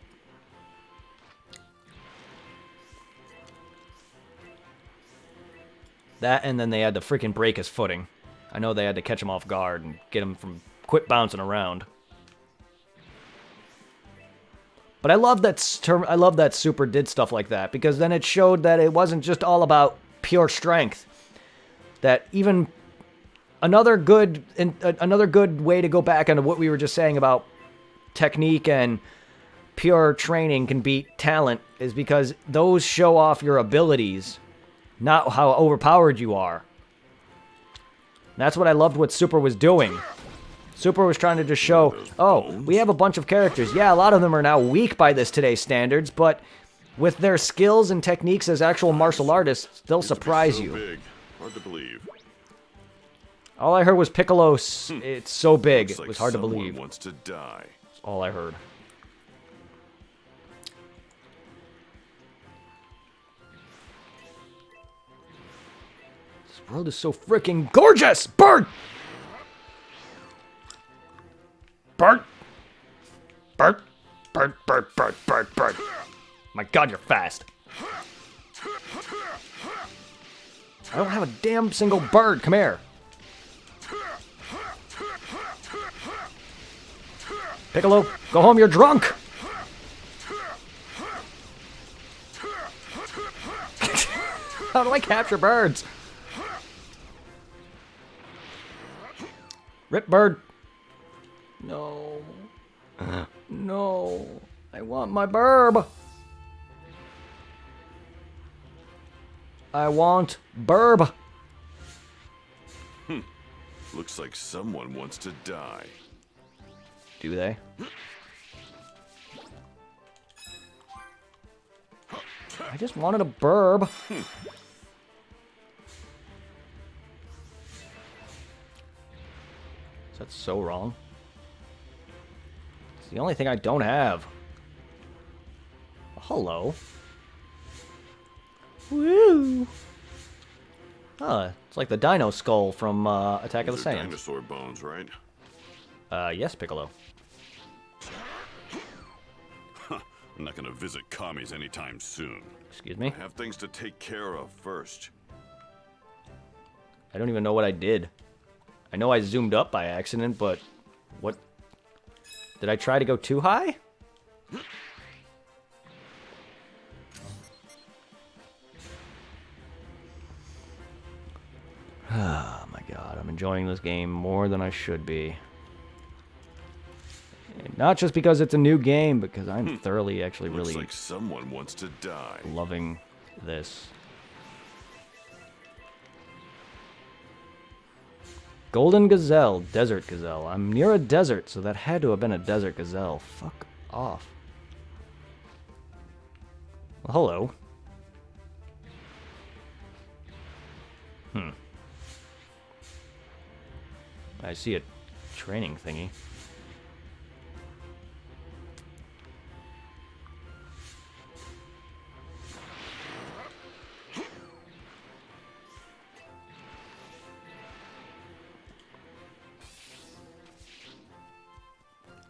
That, and then they had to freaking break his footing. I know they had to catch him off guard and get him from quit bouncing around. But I love that Super did stuff like that, because then it showed that it wasn't just all about pure strength. That even another good way to go back into what we were just saying about technique and pure training can beat talent is because those show off your abilities, not how overpowered you are. And that's what I loved what Super was doing. Super was trying to just show, oh, we have a bunch of characters. Yeah, a lot of them are now weak by today's standards, but with their skills and techniques as actual martial artists, they'll surprise So you. big. Hard to believe. All I heard was Piccolo. It's so big, Looks it like was hard to someone believe. wants to die. That's all I heard. This world is so freaking gorgeous! Bird! Bird! Bird! Bird, bird, bird, bird, bird. My god, you're fast. I don't have a damn single bird. Come here. Piccolo, go home, you're drunk! How do I capture birds? Rip bird. No. No. I want my burb. I want burb. Looks like someone wants to die. Do they? I just wanted a burb. That's so wrong. It's the only thing I don't have. Hello. Woo! Oh, it's like the dino skull from Attack of the These are Saiyans. dinosaur bones, right? Yes, Piccolo. I'm not gonna visit commies anytime soon. Excuse me? I have things to take care of first. I don't even know what I did. I know I zoomed up by accident, but what? Did I try to go too high? Oh my god, I'm enjoying this game more than I should be. And not just because it's a new game, because I'm thoroughly, actually, Looks really like someone wants to die. loving this. Golden Gazelle, Desert Gazelle. I'm near a desert, so that had to have been a Desert Gazelle. Fuck off. Well, hello. I see a training thingy.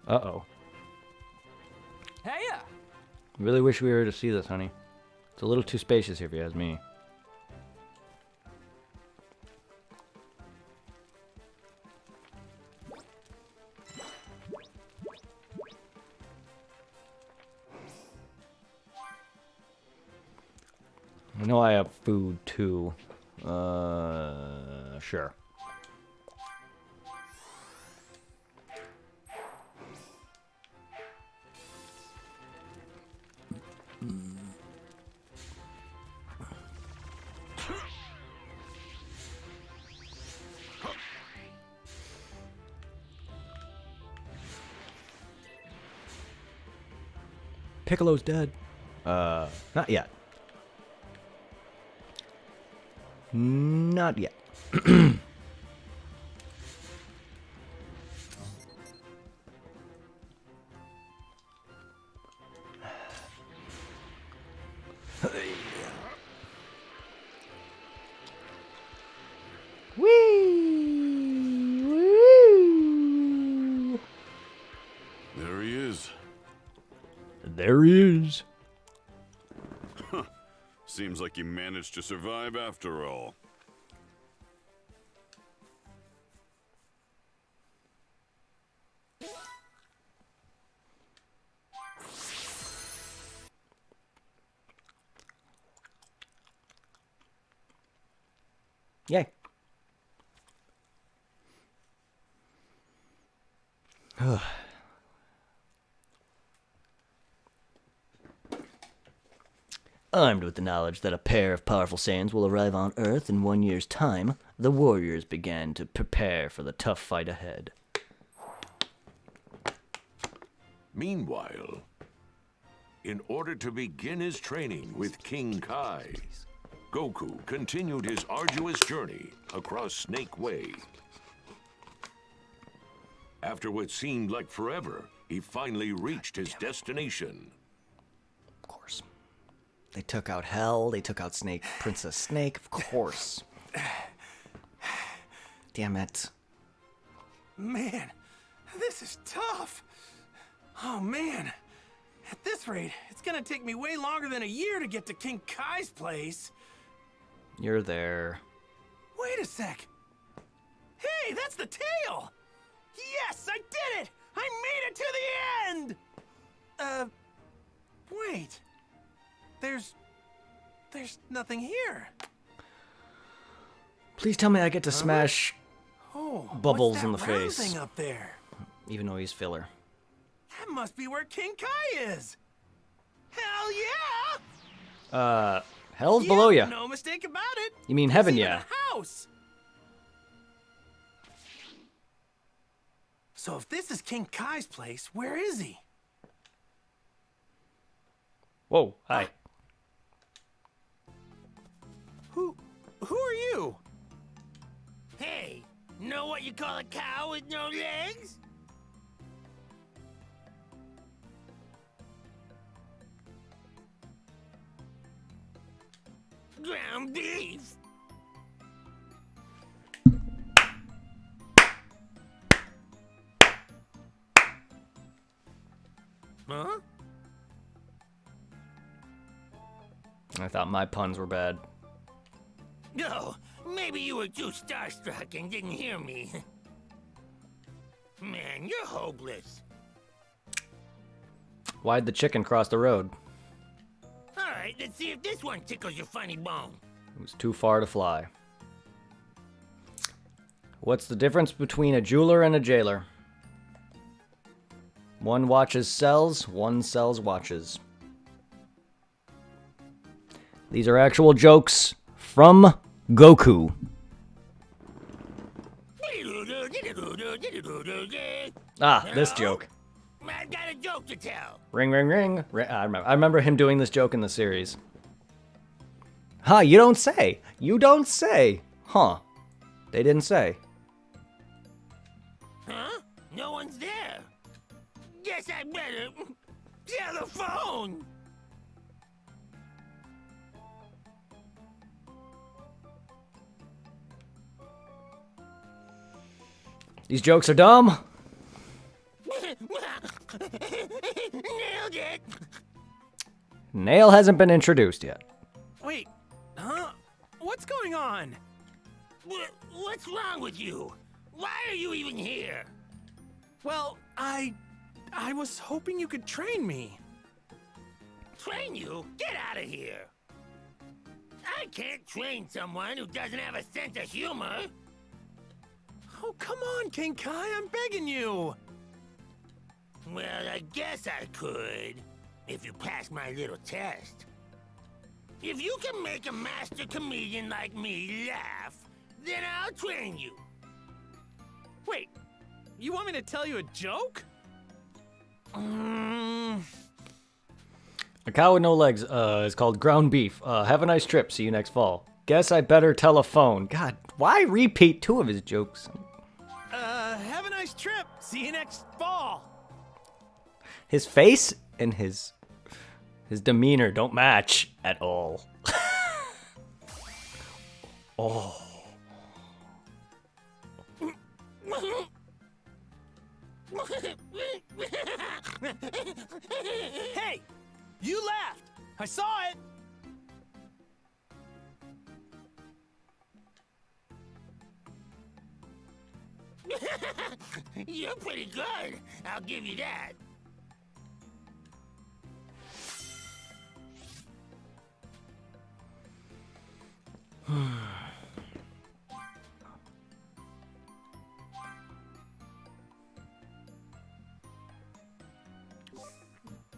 Uh-oh. Heya! Really wish we were to see this, honey. It's a little too spacious here, if you ask me. I know I have food, too. Sure. Piccolo's dead. Not yet. Not yet. There he is. There he is. Seems like you managed to survive after all. Yay. Armed with the knowledge that a pair of powerful Saiyans will arrive on Earth in 1 year's time, the warriors began to prepare for the tough fight ahead. Meanwhile, in order to begin his training with King Kai, Goku continued his arduous journey across Snake Way. After what seemed like forever, he finally reached his destination. Of course. They took out Hell. They took out Princess Snake. Of course. Damn it. Man, this is tough. Oh, man. At this rate, it's gonna take me way longer than a year to get to King Kai's place. You're there. Wait a sec. Hey, that's the tail! Yes, I did it! I made it to the end! Wait. There's nothing here. Please tell me I get to smash Oh, Bubbles what's in that the round face. thing up there? even though he's filler. That must be where King Kai is. Hell yeah! Hell's below ya. No mistake about it. You mean There's heaven, even yeah. a house. So if this is King Kai's place, where is he? Whoa, hi. Who are you? Hey, know what you call a cow with no legs? Ground beef. Huh? I thought my puns were bad. No, maybe you were too starstruck and didn't hear me. Man, you're hopeless. Why'd the chicken cross the road? All right, let's see if this one tickles your funny bone. It was too far to fly. What's the difference between a jeweler and a jailer? One watches cells, one sells watches. These are actual jokes from Goku. Ah, this joke. I've got a joke to tell. Ring, ring, ring. I remember him doing this joke in the series. Huh, you don't say. You don't say. Huh. They didn't say. Huh? No one's there. Guess I better tell the phone. These jokes are dumb. Nailed it. Nail hasn't been introduced yet. Wait, huh? What's going on? What's wrong with you? Why are you even here? Well, I was hoping you could train me. Train you? Get out of here. I can't train someone who doesn't have a sense of humor. Oh, come on, King Kai, I'm begging you. Well, I guess I could, if you pass my little test. If you can make a master comedian like me laugh, then I'll train you. Wait, you want me to tell you a joke? A cow with no legs is called ground beef. Have a nice trip. See you next fall. Guess I better telephone. God, why repeat two of his jokes? Have a nice trip. See you next fall. His face and his demeanor don't match at all. Oh. Hey, you laughed. I saw it. You're pretty good. I'll give you that. You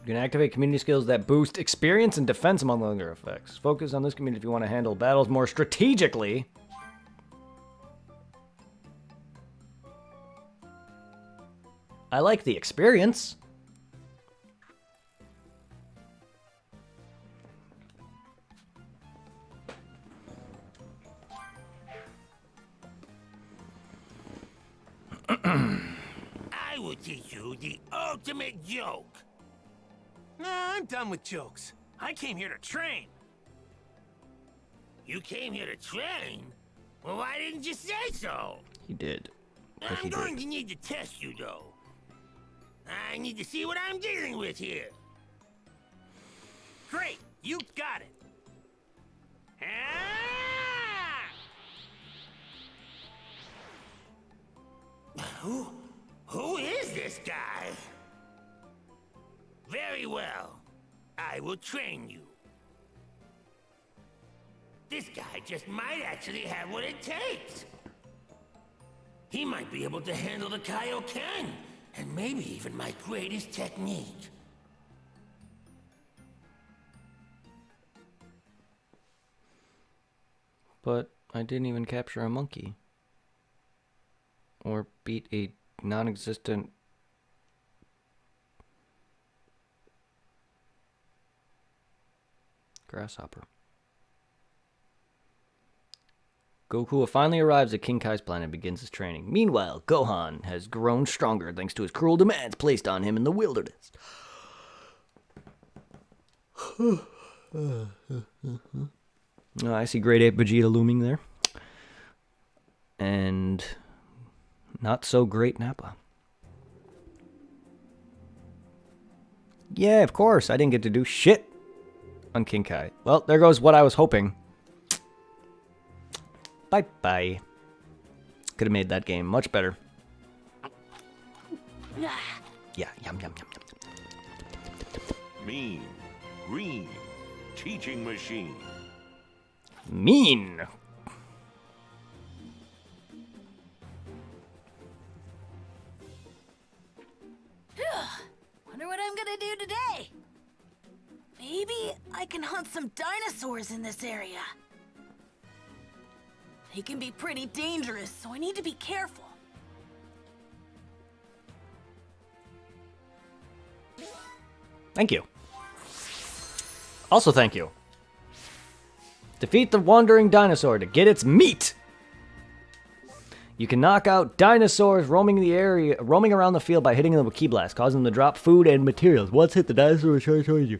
can activate community skills that boost experience and defense among other effects. Focus on this community if you want to handle battles more strategically. I like the experience. will teach you the ultimate joke. Nah, I'm done with jokes. I came here to train. You came here to train? Well, why didn't you say so? He did. I'm going to need to test you, though. I need to see what I'm dealing with here. Great, you got it. Who is this guy? Very well. I will train you. This guy just might actually have what it takes. He might be able to handle the Kaioken, and maybe even my greatest technique. But I didn't even capture a monkey. Or beat a non-existent grasshopper. Goku finally arrives at King Kai's planet and begins his training. Meanwhile, Gohan has grown stronger thanks to his cruel demands placed on him in the wilderness. I see Great Ape Vegeta looming there. And not so great Nappa. Yeah, of course. I didn't get to do shit on King Kai. Well, there goes what I was hoping. Bye-bye. Could have made that game much better. Yeah, yum, yum, yum, yum. Mean, green, teaching machine. Mean. Wonder what I'm gonna do today. Maybe I can hunt some dinosaurs in this area. They can be pretty dangerous, so I need to be careful. Thank you. Also thank you. Defeat the wandering dinosaur to get its meat. You can knock out dinosaurs roaming around the field by hitting them with Ki Blast, causing them to drop food and materials. Once hit, the dinosaur will try towards you.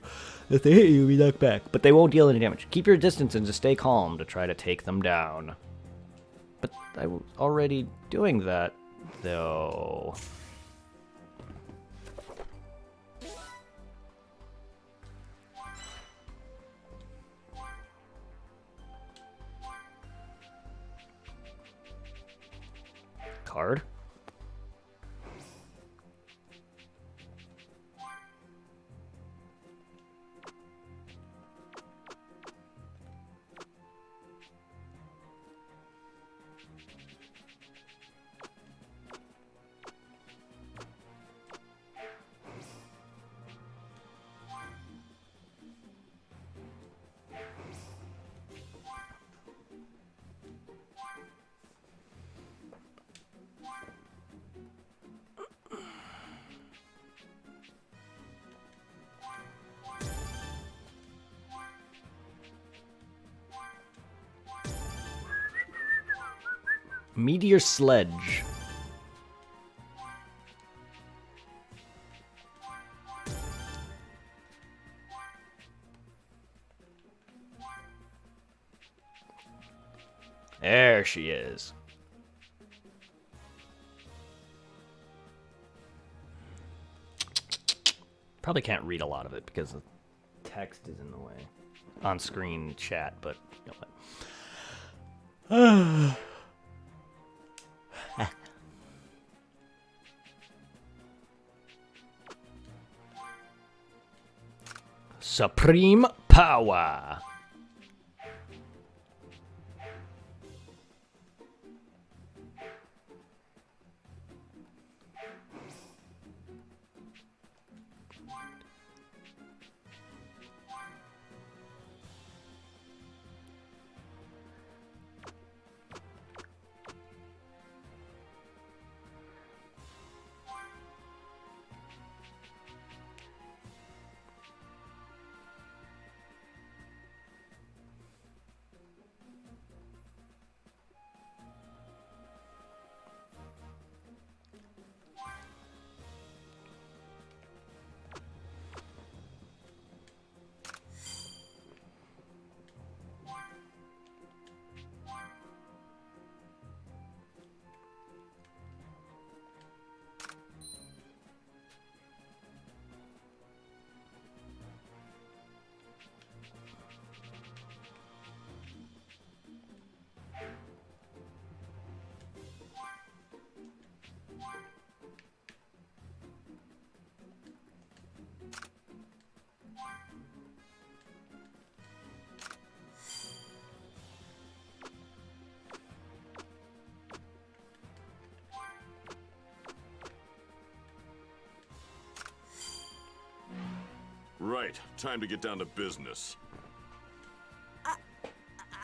If they hit you, you'll be knocked back, but they won't deal any damage. Keep your distance and just stay calm to try to take them down. But I was already doing that, though. Card. Meteor Sledge. There she is. Probably can't read a lot of it because the text is in the way. On screen chat, but you know what. Supreme Power. right, time to get down to business.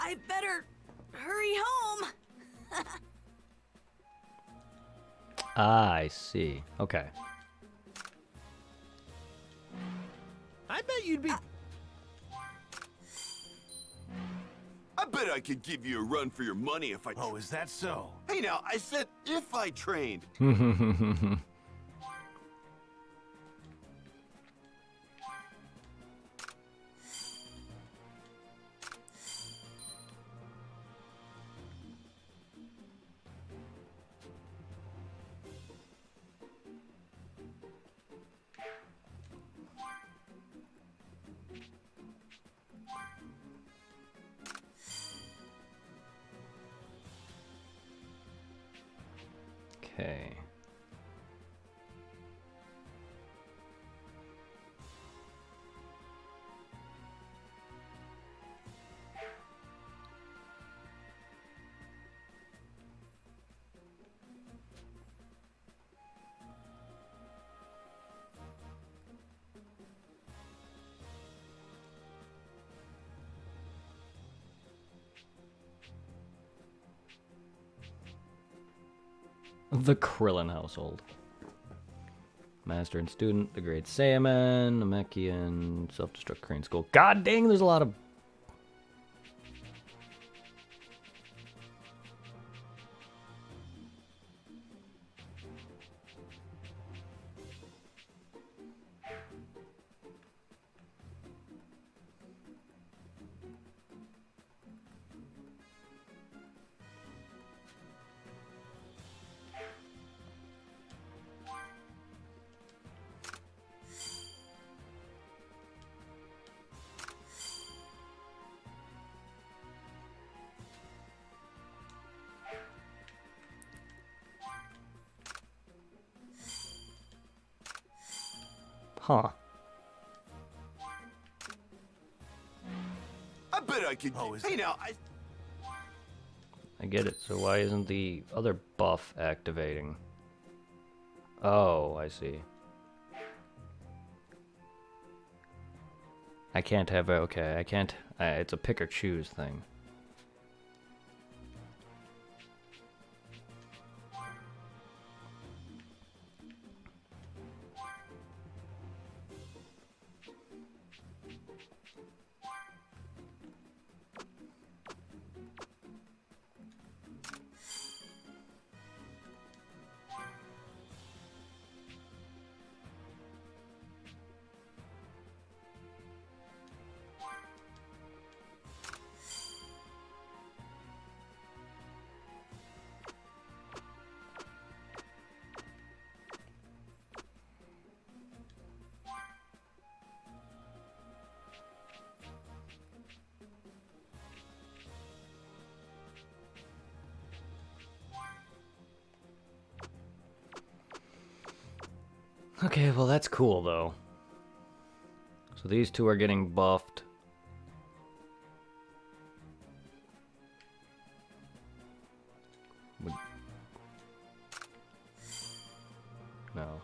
I better hurry home. I see. Okay. I bet you'd be. I bet I could give you a run for your money if I. Oh, is that so? Hey, now I said if I trained. Okay. The Krillin household. Master and student, the Great Saiyaman, Namekian, self-destruct Crane School. God dang, there's a lot of... Huh. I bet I could. Oh, is hey, it? now I get it. So why isn't the other buff activating? Oh, I see. I can't have... Okay, I can't... it's a pick or choose thing. Okay, well that's cool though. So these two are getting buffed. No.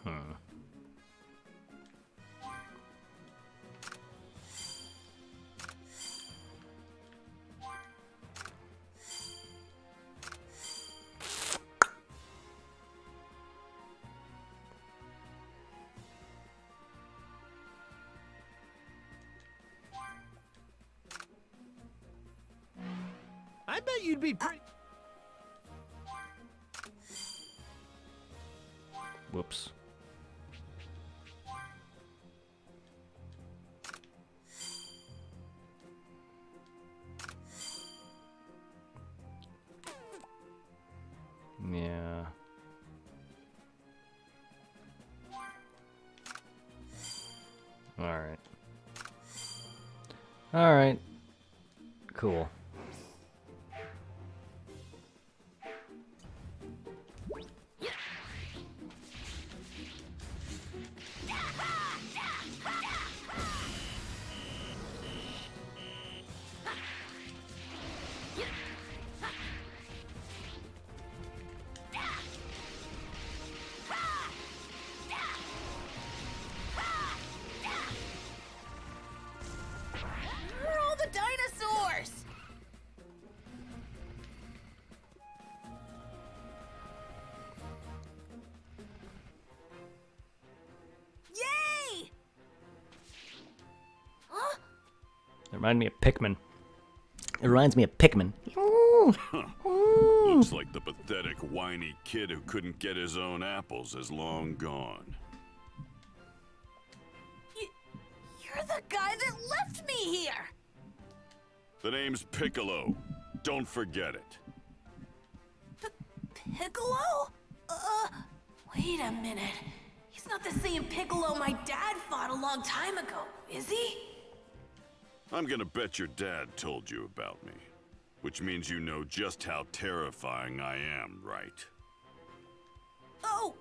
Hmm. I bet you'd be pretty. Whoops. Yeah. All right. All right. Cool. It reminds me of Pikmin. It reminds me of Pikmin. Looks like the pathetic, whiny kid who couldn't get his own apples is long gone. You're the guy that left me here! The name's Piccolo. Don't forget it. Piccolo? Wait a minute. He's not the same Piccolo my dad fought a long time ago, is he? I'm gonna bet your dad told you about me. Which means you know just how terrifying I am, right? Oh!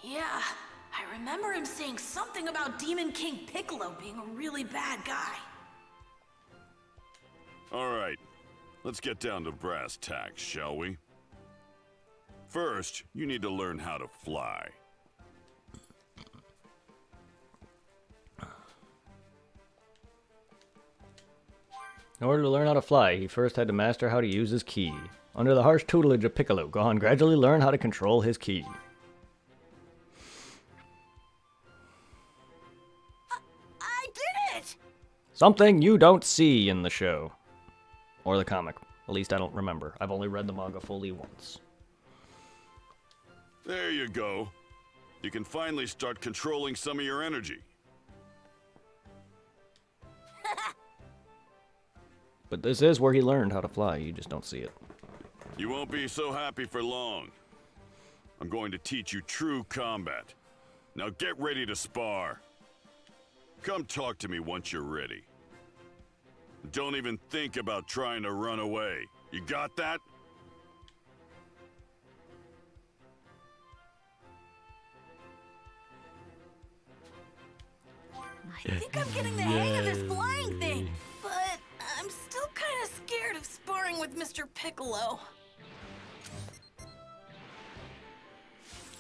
Yeah. I remember him saying something about Demon King Piccolo being a really bad guy. Alright, let's get down to brass tacks, shall we? First, you need to learn how to fly. In order to learn how to fly, he first had to master how to use his ki. Under the harsh tutelage of Piccolo, Gohan gradually learned how to control his ki. I did it! Something you don't see in the show. Or the comic. At least I don't remember. I've only read the manga fully once. There you go. You can finally start controlling some of your energy. But this is where he learned how to fly. You just don't see it. You won't be so happy for long. I'm going to teach you true combat. Now get ready to spar. Come talk to me once you're ready. Don't even think about trying to run away. You got that? I think I'm getting the hang of this flying thing, but I'm still kind of scared of sparring with Mr. Piccolo.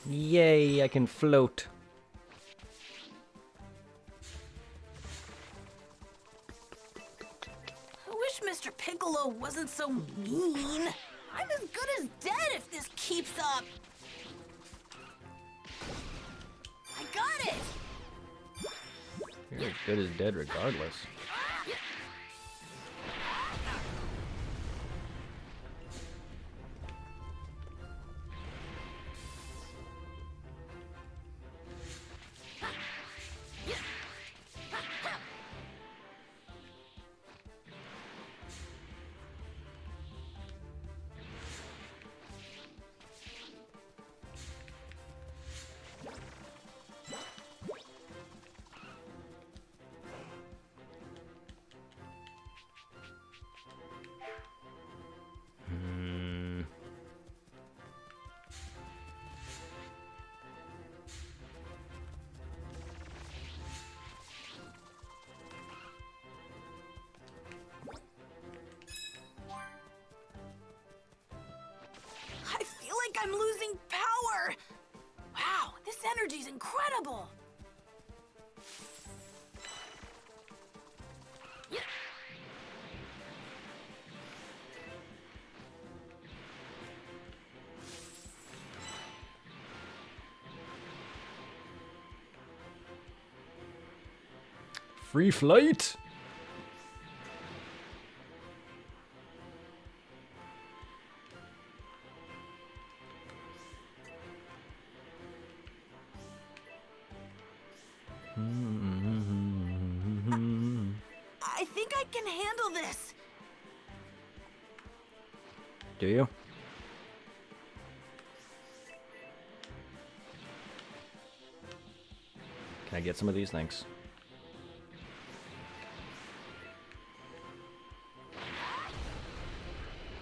Yay, I can float. I wish Mr. Piccolo wasn't so mean. I'm as good as dead if this keeps up. I got it! You're as good as dead regardless. I feel like I'm losing power! Wow, this energy's incredible! Free flight? I think I can handle this. Do you? Can I get some of these things?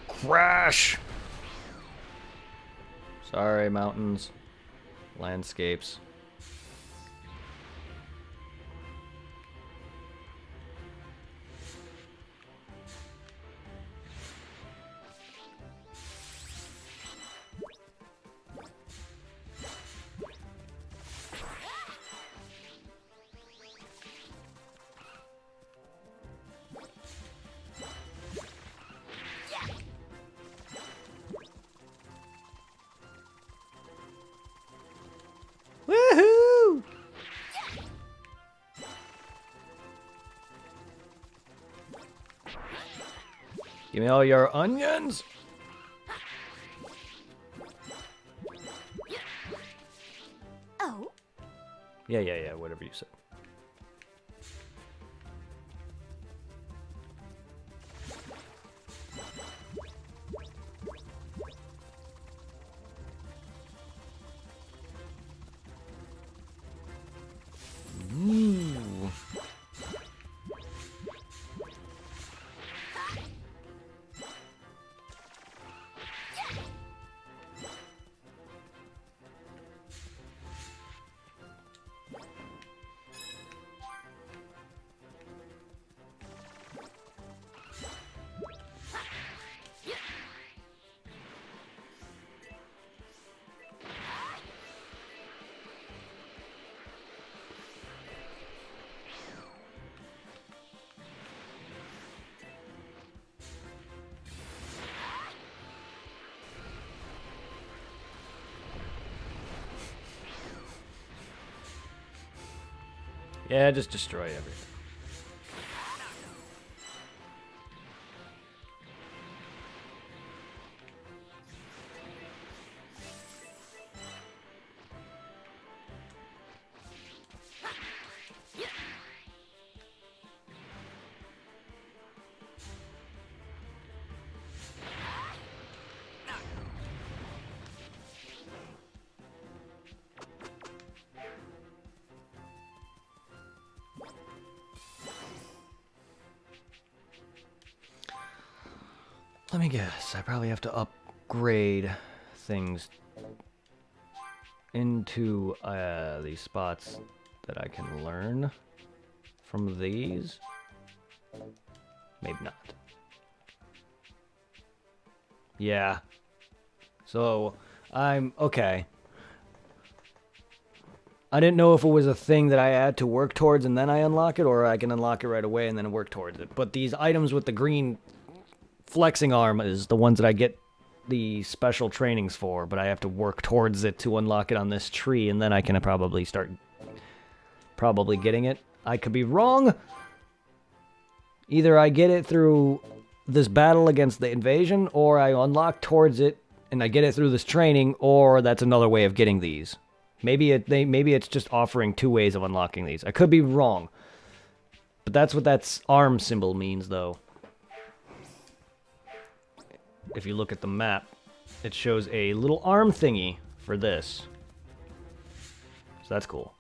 Crash! Sorry, mountains. Landscapes. Woo! Give me all your onions. Oh, Yeah, whatever you said. Ooh. Yeah, just destroy everything. Let me guess. I probably have to upgrade things into these spots that I can learn from these. Maybe not. Yeah. So, I'm okay. I didn't know if it was a thing that I had to work towards and then I unlock it, or I can unlock it right away and then work towards it. But these items with the green flexing arm is the ones that I get the special trainings for, but I have to work towards it to unlock it on this tree, and then I can probably start getting it. I could be wrong. Either I get it through this battle against the invasion, or I unlock towards it and I get it through this training, or that's another way of getting these. Maybe it's just offering two ways of unlocking these. I could be wrong. But that's what that arm symbol means, though. If you look at the map, it shows a little arm thingy for this. So that's cool.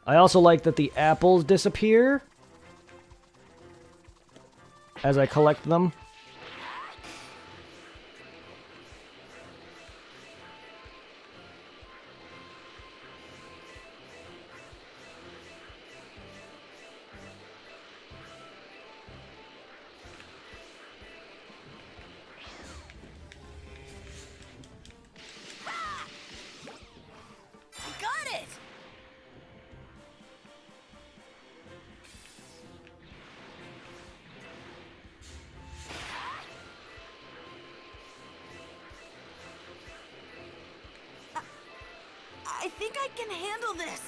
I also like that the apples disappear as I collect them. Got it! I think I can handle this.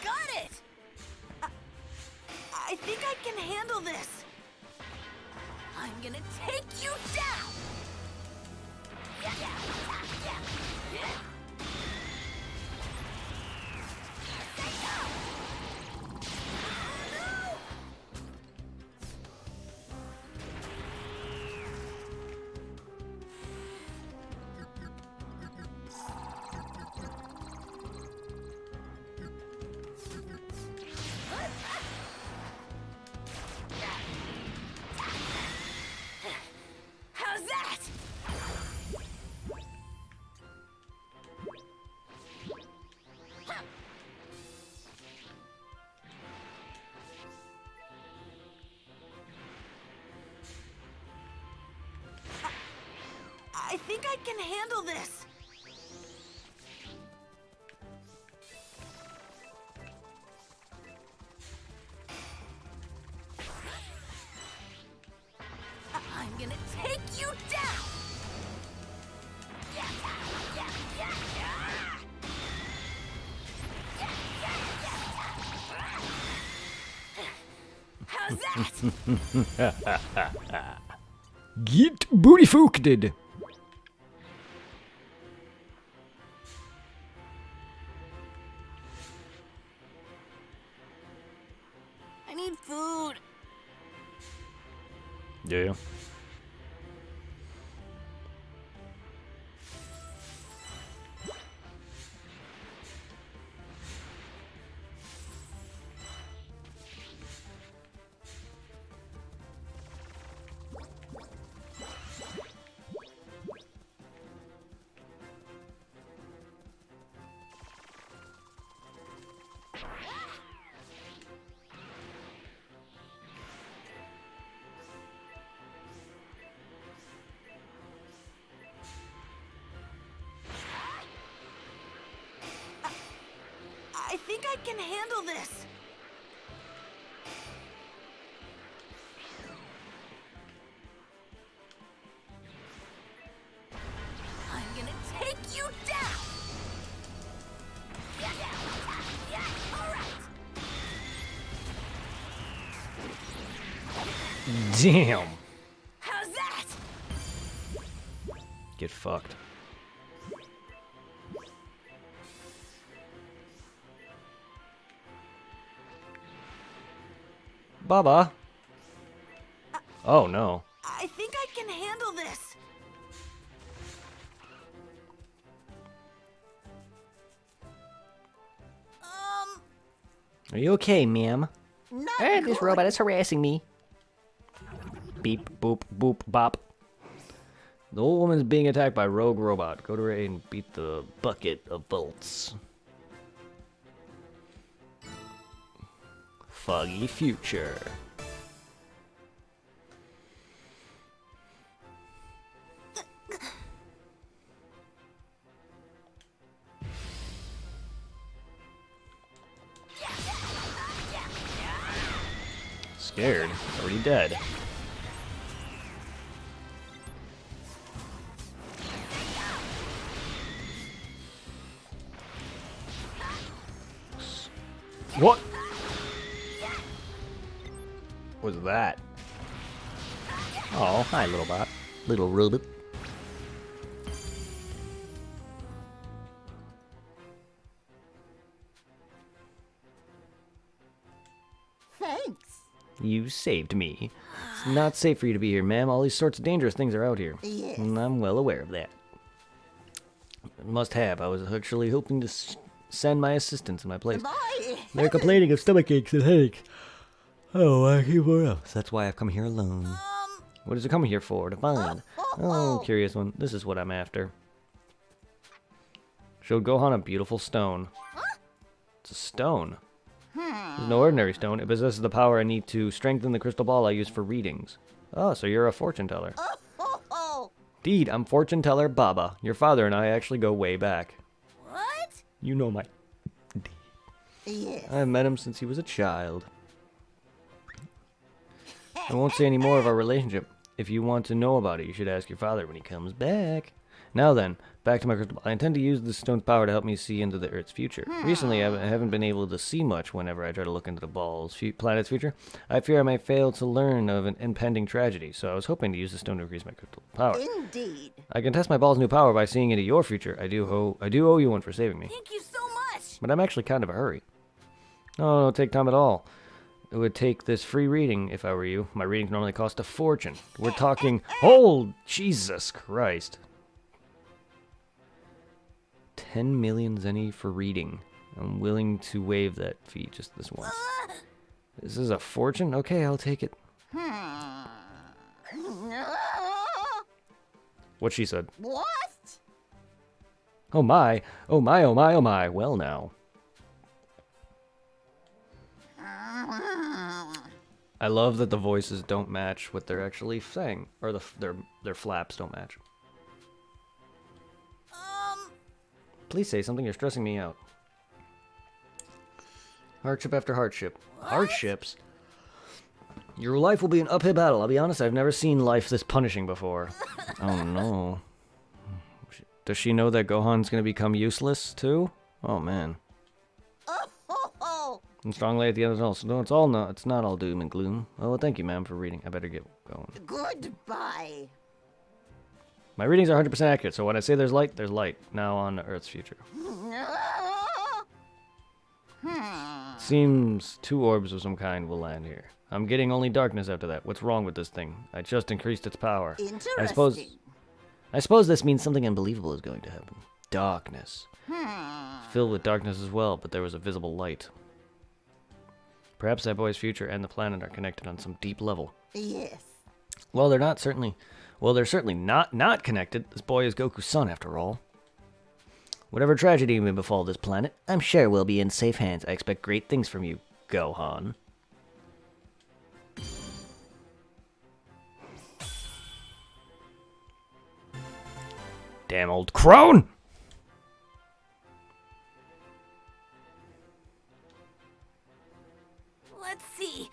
Got it! I think I can handle this. I'm gonna take you down! How's that? I think I can handle this. that? Get booty fooked. I need food. Yeah. I think I can handle this. I'm gonna take you down. Yeah, all right. Damn. How's that? Get fucked. Baba. Oh no. I think I can handle this. Are you okay, ma'am? Not Hey, this good. robot is harassing me. Beep, boop, boop, bop. The old woman's being attacked by rogue robot. Go to her aid and beat the bucket of bolts. Foggy future. Scared. Already dead. What? Was that? Oh, hi, little bot. Little robot. Thanks. You saved me. It's not safe for you to be here, ma'am. All these sorts of dangerous things are out here. Yes. And I'm well aware of that. Must have. I was actually hoping to send my assistants in my place. Bye. They're complaining of stomach aches and headaches. Oh, I keep her up. That's why I've come here alone. What is it coming here for? To find? Oh, curious one. This is what I'm after. Showed Gohan a beautiful stone. It's a stone. It's no ordinary stone. It possesses the power I need to strengthen the crystal ball I use for readings. Oh, so you're a fortune teller. Indeed, I'm fortune teller Baba. Your father and I actually go way back. What? You know my... Yes. I've met him since he was a child. I won't say any more of our relationship. If you want to know about it, you should ask your father when he comes back. Now then, back to my crystal ball. I intend to use this stone's power to help me see into the Earth's future. Recently, I haven't been able to see much whenever I try to look into the planet's future. I fear I may fail to learn of an impending tragedy, so I was hoping to use the stone to increase my crystal power. Indeed. I can test my ball's new power by seeing into your future. I do owe you one for saving me. Thank you so much. But I'm actually kind of a hurry. No, it'll take time at all. It would take this free reading if I were you. My readings normally cost a fortune. We're talking... Oh, Jesus Christ. 10 million zenny for reading. I'm willing to waive that fee just this once. This is a fortune? Okay, I'll take it. What she said. What? Oh my. Oh my, oh my, oh my. Well now. I love that the voices don't match what they're actually saying. Or their flaps don't match. Please say something, you're stressing me out. Hardship after hardship. Hardships? Your life will be an uphill battle. I'll be honest, I've never seen life this punishing before. Oh no. Does she know that Gohan's gonna become useless too? Oh man. and strong light at the end of the tunnel. So no, it's all no, it's not all doom and gloom. Oh, well, thank you, ma'am, for reading. I better get going. Goodbye. My readings are 100% accurate, so when I say there's light, there's light. Now on to Earth's future. Seems 2 orbs of some kind will land here. I'm getting only darkness after that. What's wrong with this thing? I just increased its power. Interesting. I suppose this means something unbelievable is going to happen. Darkness. Filled with darkness as well, but there was a visible light. Perhaps that boy's future and the planet are connected on some deep level. Yes. Well, they're certainly not connected. This boy is Goku's son, after all. Whatever tragedy may befall this planet, I'm sure we'll be in safe hands. I expect great things from you, Gohan. Damn old crone! Let's see.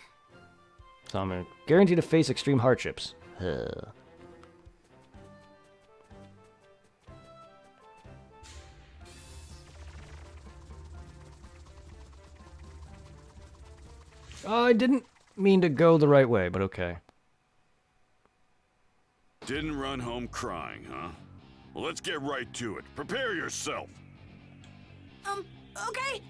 So I'm guaranteed to face extreme hardships. I didn't mean to go the right way, but okay. Didn't run home crying, huh? Well, let's get right to it. Prepare yourself. Okay.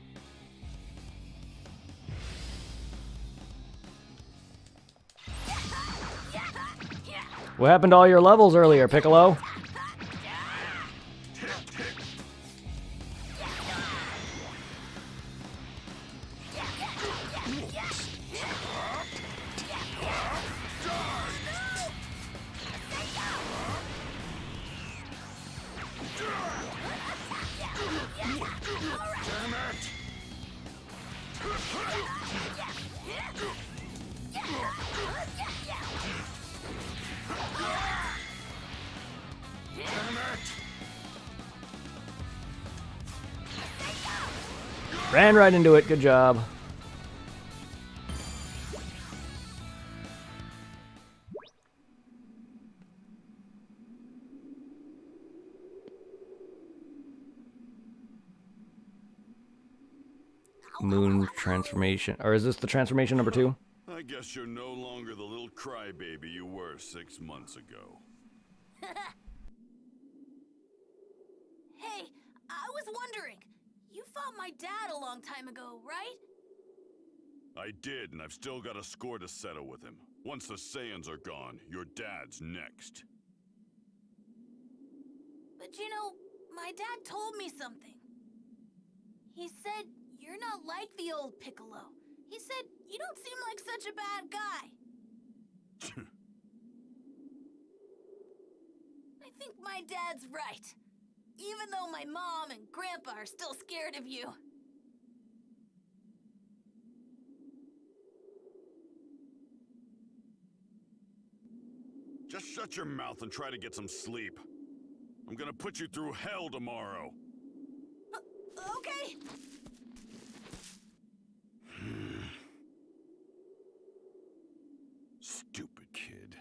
What happened to all your levels earlier, Piccolo? Ran right into it. Good job. Moon transformation. Or is this the transformation number 2? I guess you're no longer the little crybaby you were 6 months ago. Hey, I was wondering. You fought my dad a long time ago, right? I did, and I've still got a score to settle with him. Once the Saiyans are gone, your dad's next. But you know, my dad told me something. He said, you're not like the old Piccolo. He said, you don't seem like such a bad guy. I think my dad's right. Even though my mom and grandpa are still scared of you. Just shut your mouth and try to get some sleep. I'm gonna put you through hell tomorrow. Okay. Stupid kid.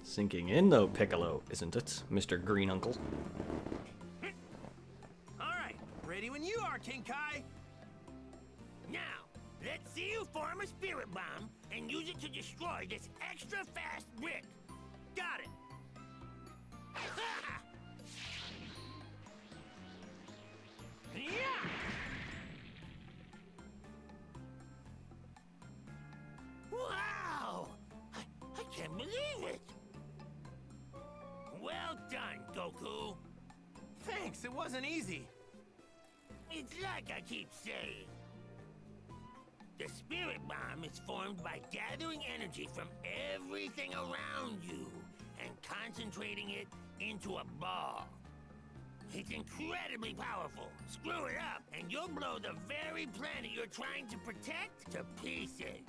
Sinking in though, Piccolo, isn't it, Mr. Green Uncle? Alright, ready when you are, King Kai. Now, let's see you form a spirit bomb and use it to destroy this extra fast brick. Got it. Yeah! Wow! I can't believe it! Well done, Goku. Thanks, it wasn't easy. It's like I keep saying. The spirit bomb is formed by gathering energy from everything around you and concentrating it into a ball. It's incredibly powerful. Screw it up, and you'll blow the very planet you're trying to protect to pieces.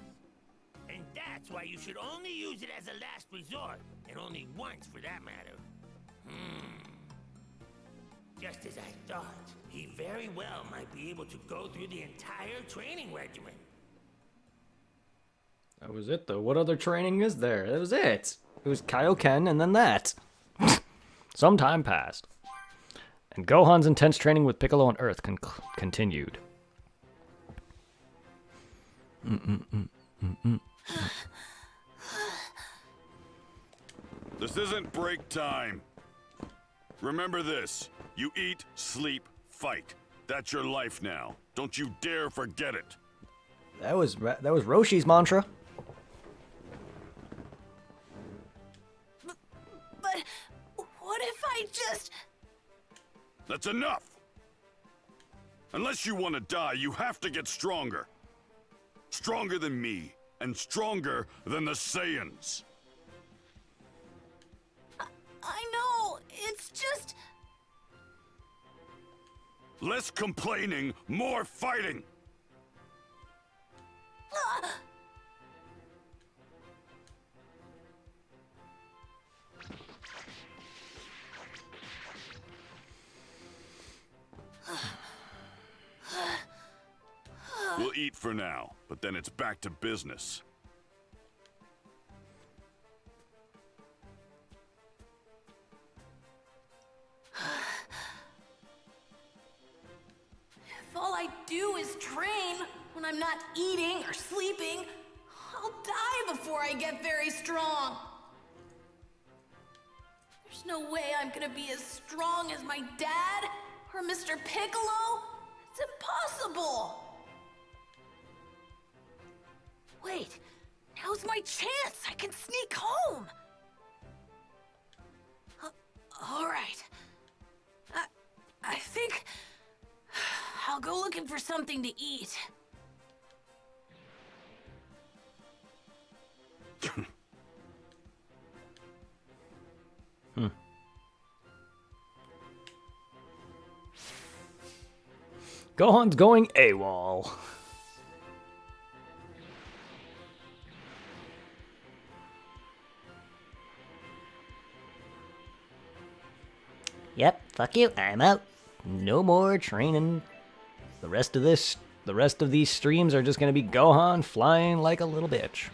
And that's why you should only use it as a last resort, and only once for that matter. Just as I thought, he very well might be able to go through the entire training regimen. That was it, though. What other training is there? That was it. It was Kaioken and then that. Some time passed, and Gohan's intense training with Piccolo on Earth continued. This isn't break time. Remember this. You eat, sleep, fight. That's your life now. Don't you dare forget it. That was Roshi's mantra. But what if I just... That's enough. Unless you want to die, you have to get stronger. Stronger than me, and stronger than the Saiyans. I know, it's just... Less complaining, more fighting. We'll eat for now, but then it's back to business. If all I do is train when I'm not eating or sleeping, I'll die before I get very strong. There's no way I'm gonna be as strong as my dad or Mr. Piccolo. It's impossible. Wait, now's my chance. I can sneak home. All right. I think I'll go looking for something to eat. Gohan's going AWOL. Yep, fuck you, I'm out. No more training. The rest of these streams are just gonna be Gohan flying like a little bitch.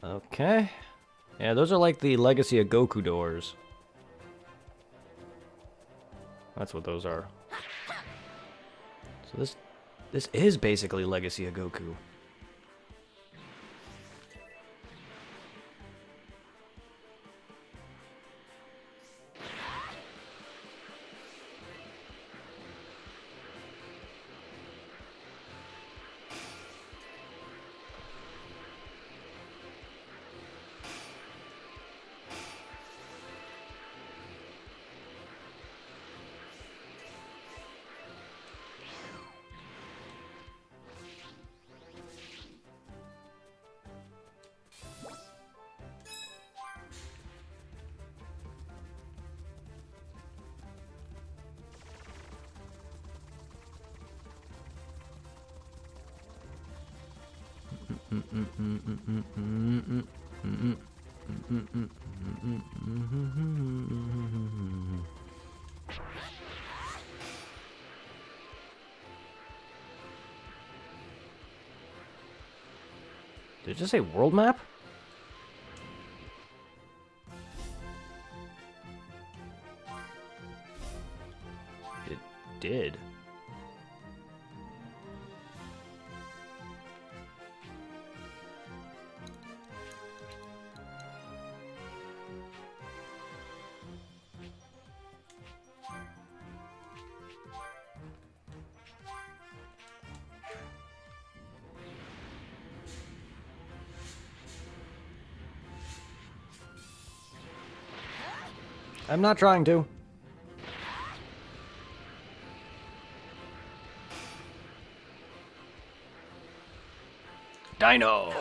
Okay. Yeah, those are like the Legacy of Goku doors. That's what those are. So this is basically Legacy of Goku. Did it just say world map? It did. I'm not trying to. Dino!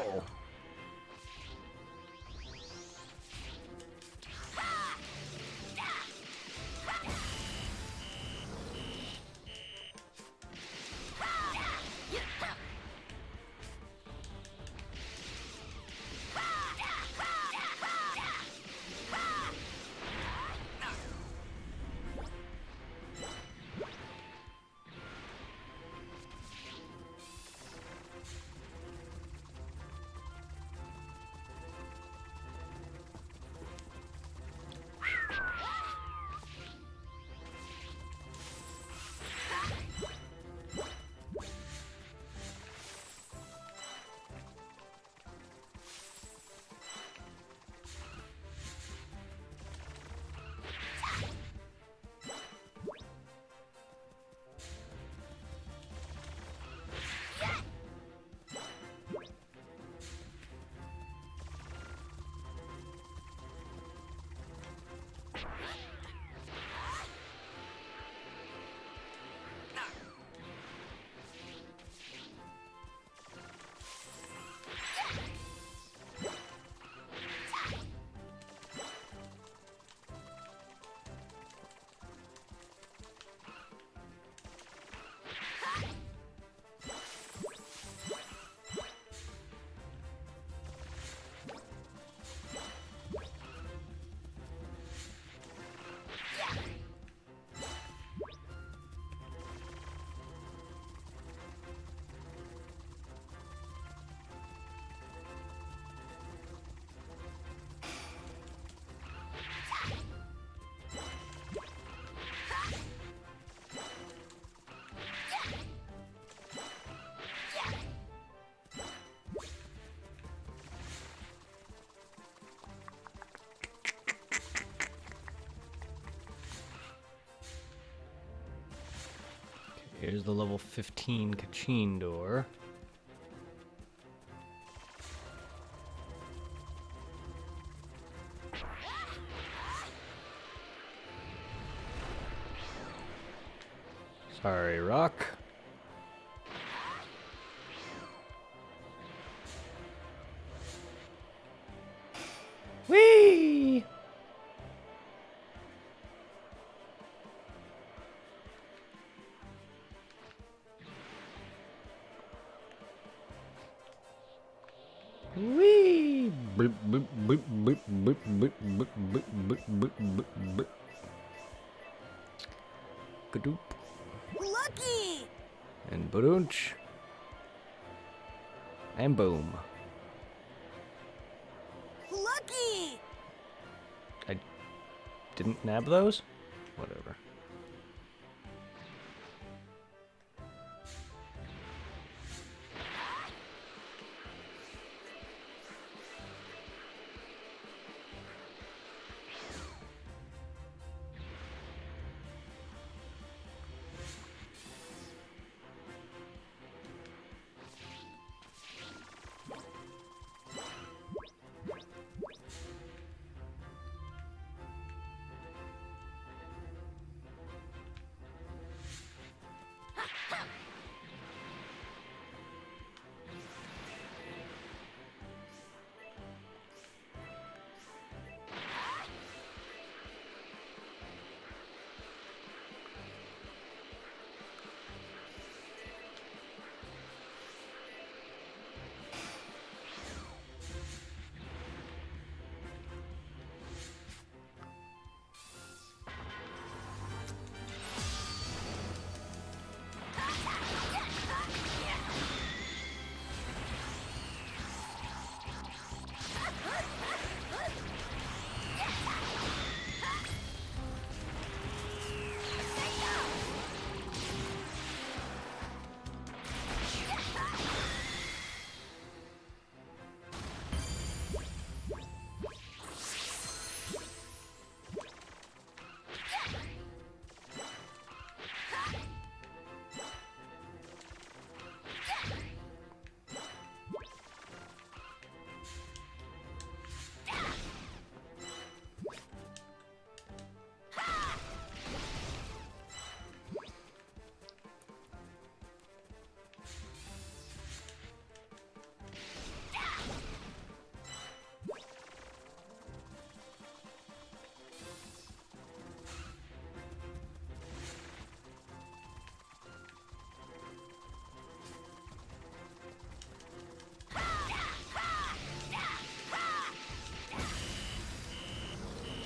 Here's the level 15 Kachin door. Sorry, Rock. Whee! Whee! Boop, boop, boop, boop, boop, boop, boop, boop, boop, boop, boop, boop. Kadoop. Lucky! And badoonch. And boom. Lucky! I didn't nab those? Whatever.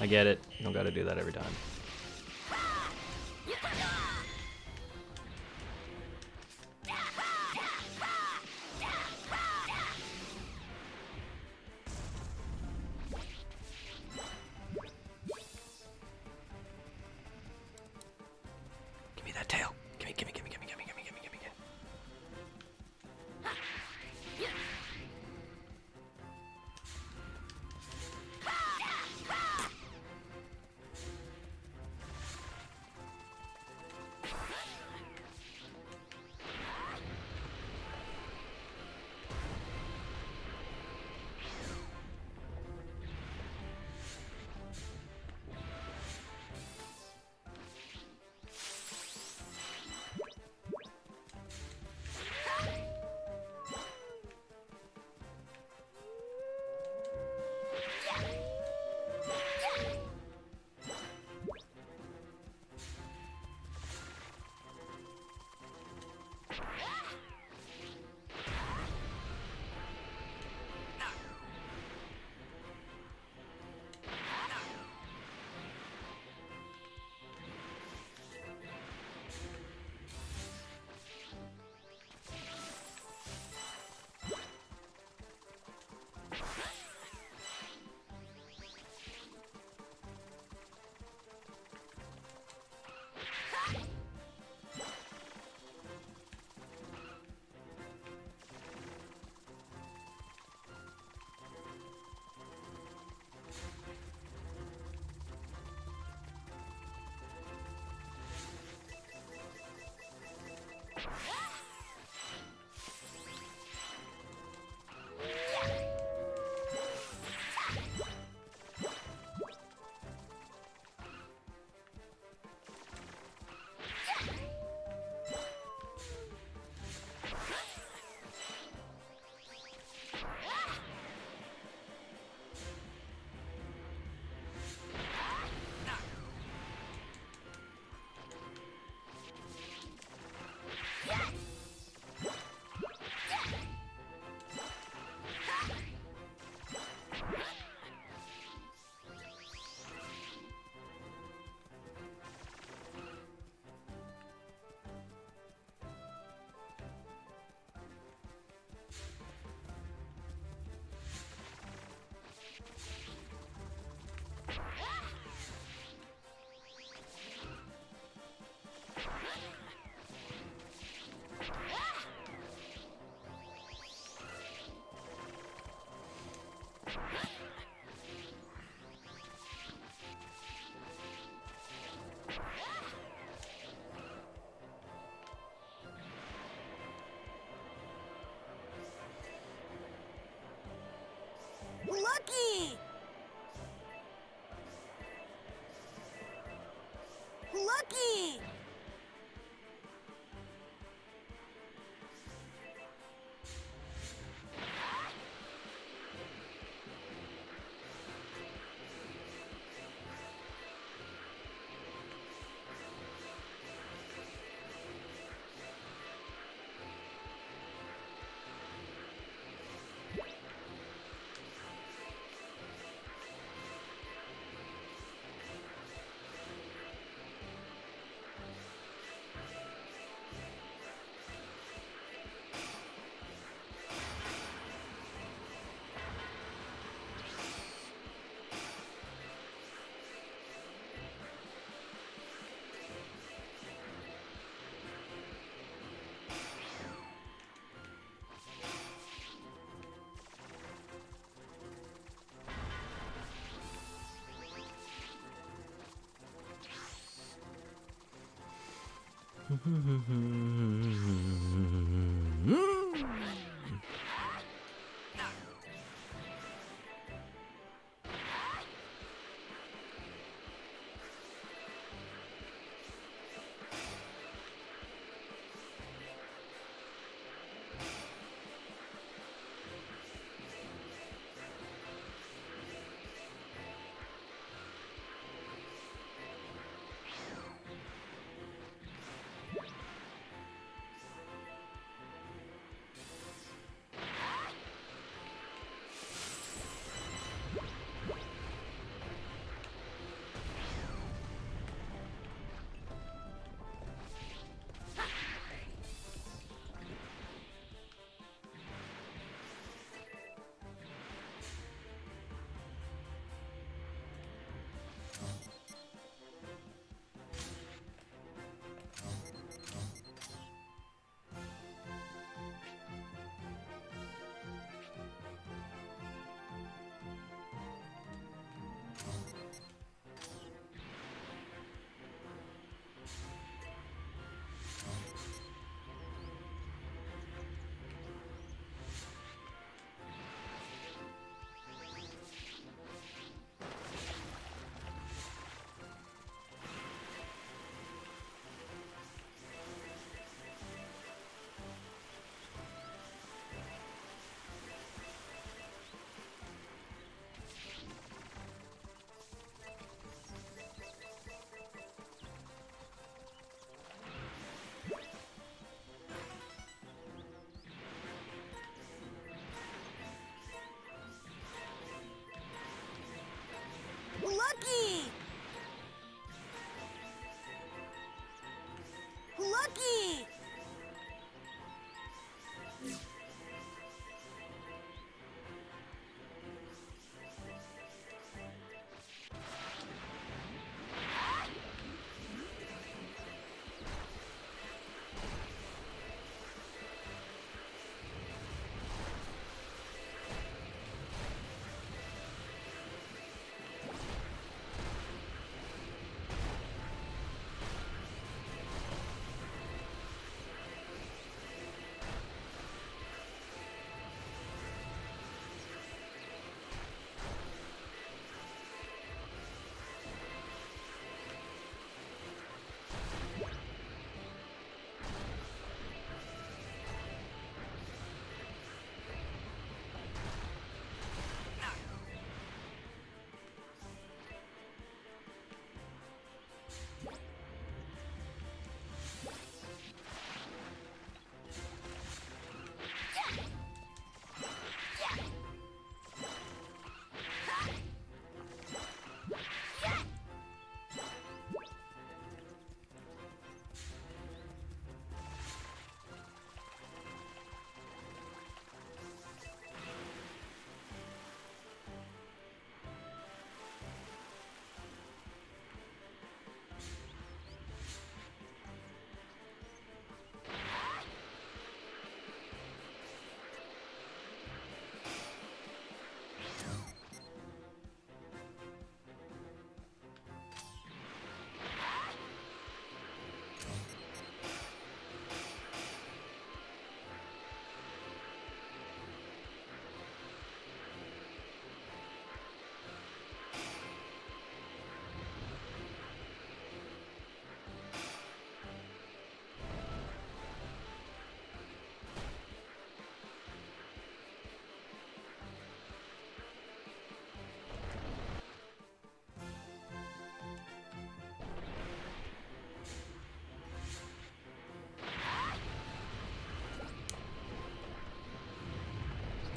I get it. You don't gotta do that every time. Give me that tail. Gimme, gimme, gimme, gimme, gimme, gimme, gimme, gimme, gimme. me!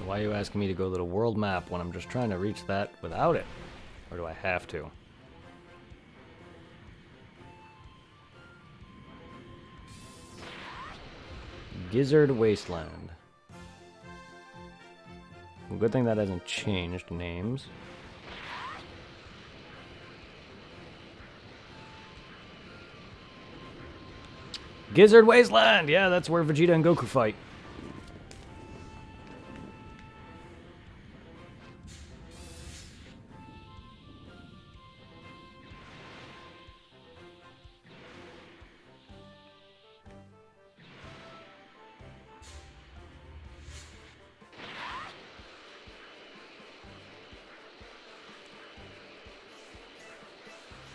Why are you asking me to go to the world map when I'm just trying to reach that without it? Or do I have to? Gizzard Wasteland. Well, good thing that hasn't changed names. Gizzard Wasteland! Yeah, that's where Vegeta and Goku fight.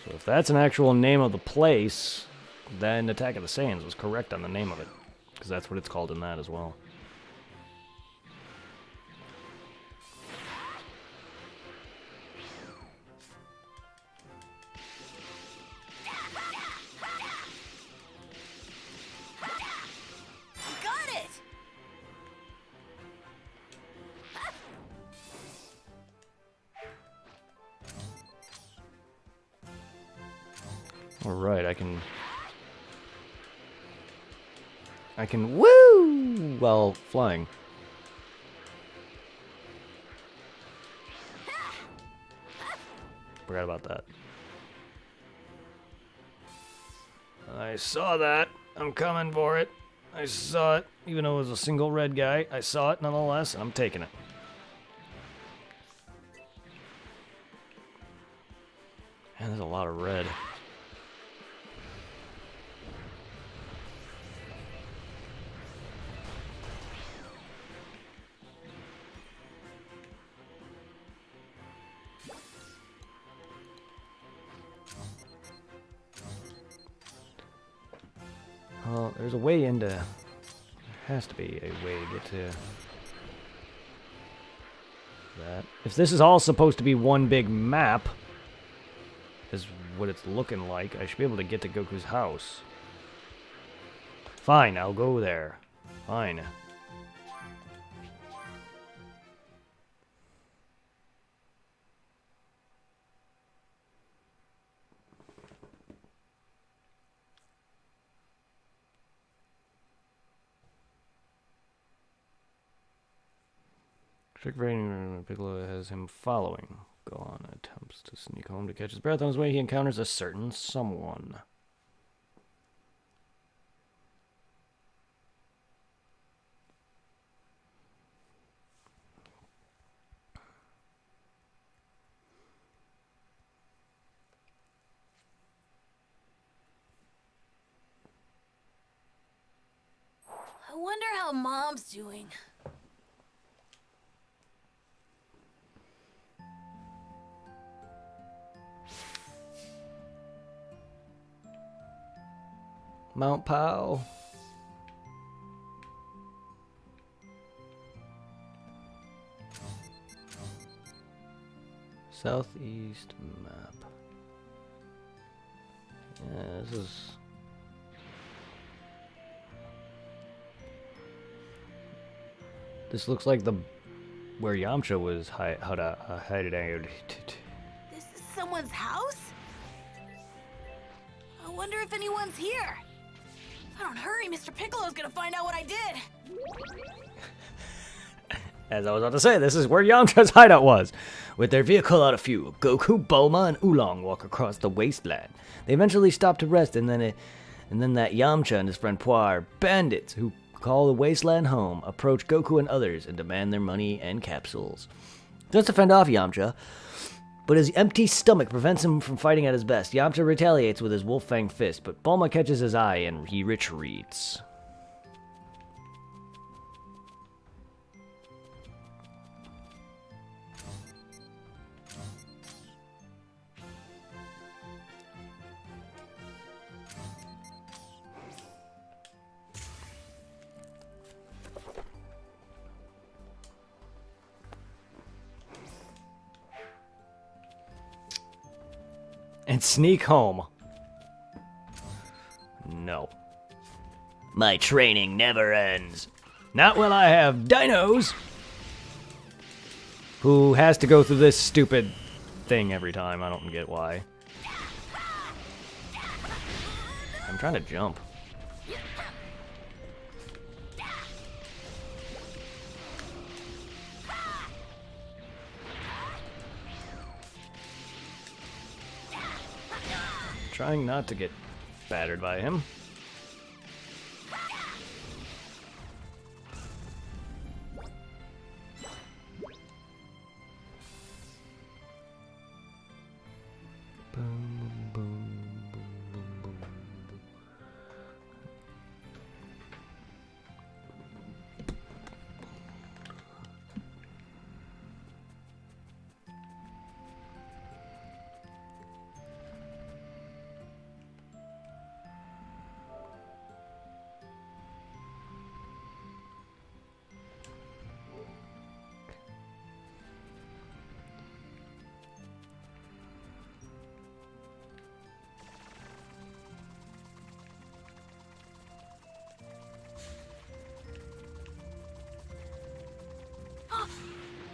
So if that's an actual name of the place, then Attack of the Saiyans was correct on the name of it. Because that's what it's called in that as well. Got it! Alright, I can woo while flying. Forgot about that. I saw that. I'm coming for it. I saw it. Even though it was a single red guy, I saw it nonetheless, and I'm taking it. Man, there's a lot of red. Well, there's a way into... There has to be a way to get to... that. If this is all supposed to be one big map, is what it's looking like, I should be able to get to Goku's house. Fine, I'll go there. Fine. Trick rating, Piccolo has him following. Gohan attempts to sneak home to catch his breath. On his way, he encounters a certain someone. I wonder how Mom's doing. Mount Pao. Southeast map. Yeah, this is... This looks like the... where Yamcha was hiding out. This is someone's house? I wonder if anyone's here. If I don't hurry, Mr. Piccolo's gonna find out what I did. As I was about to say, this is where Yamcha's hideout was. With their vehicle out of fuel, Goku, Bulma, and Oolong walk across the wasteland. They eventually stop to rest, and then that Yamcha and his friend Puar, bandits who call the wasteland home, approach Goku and others and demand their money and capsules. Just to fend off Yamcha, but his empty stomach prevents him from fighting at his best. Yamcha retaliates with his Wolf Fang fist, but Bulma catches his eye and he retreats. And sneak home. No. My training never ends. Not while I have dinos. who has to go through this stupid thing every time. I don't get why. I'm trying to jump. Trying not to get battered by him.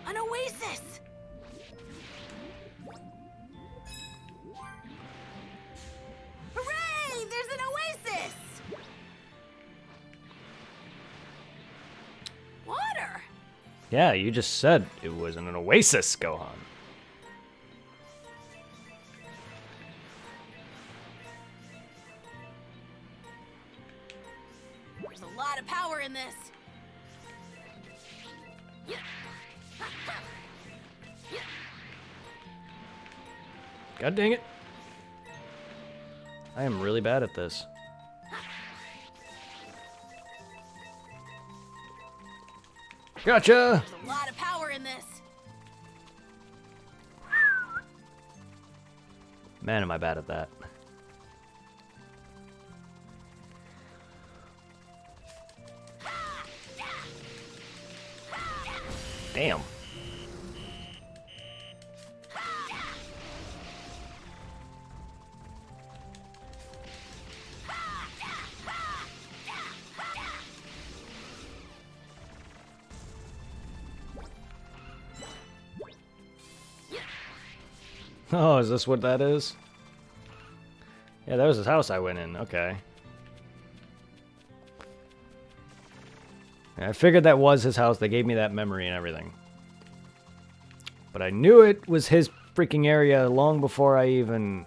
An oasis! Hooray! There's an oasis! Water! Yeah, you just said it was an oasis, Gohan. There's a lot of power in this. God dang it. I am really bad at this. Gotcha! There's a lot of power in this. Man, am I bad at that. Damn. Oh, is this what that is? Yeah, that was his house I went in. Okay. Yeah, I figured that was his house. They gave me that memory and everything. But I knew it was his freaking area long before I even,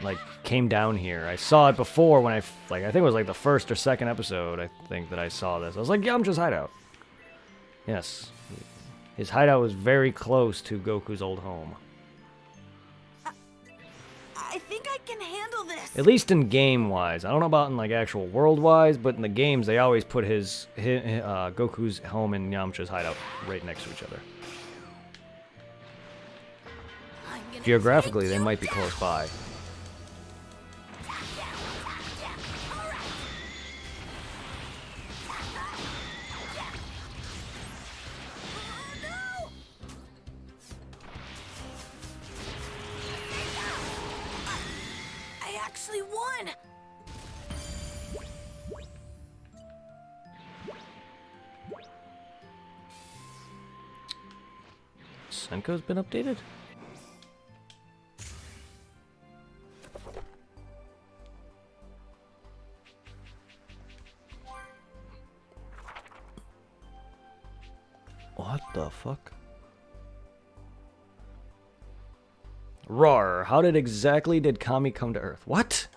like, came down here. I saw it before when I think it was like the first or second episode, I think, that I saw this. I was like, Yamcha's hideout. Yes. His hideout was very close to Goku's old home. I think I can handle this. At least in game-wise. I don't know about in like actual world-wise, but in the games they always put his Goku's home and Yamcha's hideout right next to each other. Geographically, they might be close by. I actually won. Senko's been updated? What the fuck? Rawr, how exactly did Kami come to Earth? What?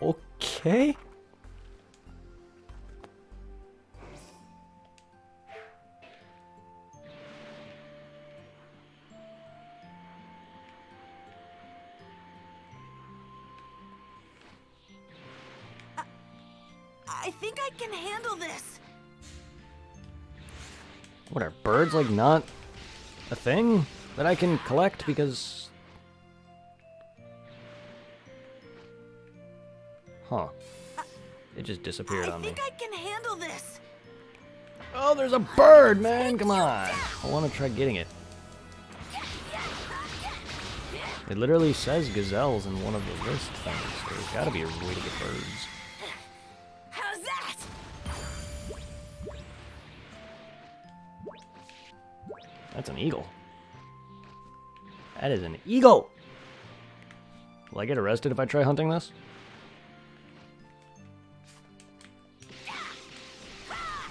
Okay. I think I can handle this. What, are birds like not a thing that I can collect because... Huh. It just disappeared on me. I think I can handle this. Oh, there's a bird, man! Come on! I want to try getting it. It literally says gazelles in one of the list things, so there's gotta be a way to get birds. How's that? That's an eagle. That is an eagle! Will I get arrested if I try hunting this?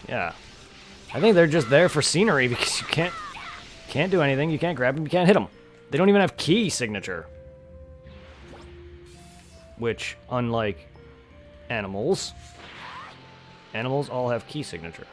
Yeah. I think they're just there for scenery because you can't do anything. You can't grab them. You can't hit them. They don't even have key signature. Which, unlike animals all have key signature.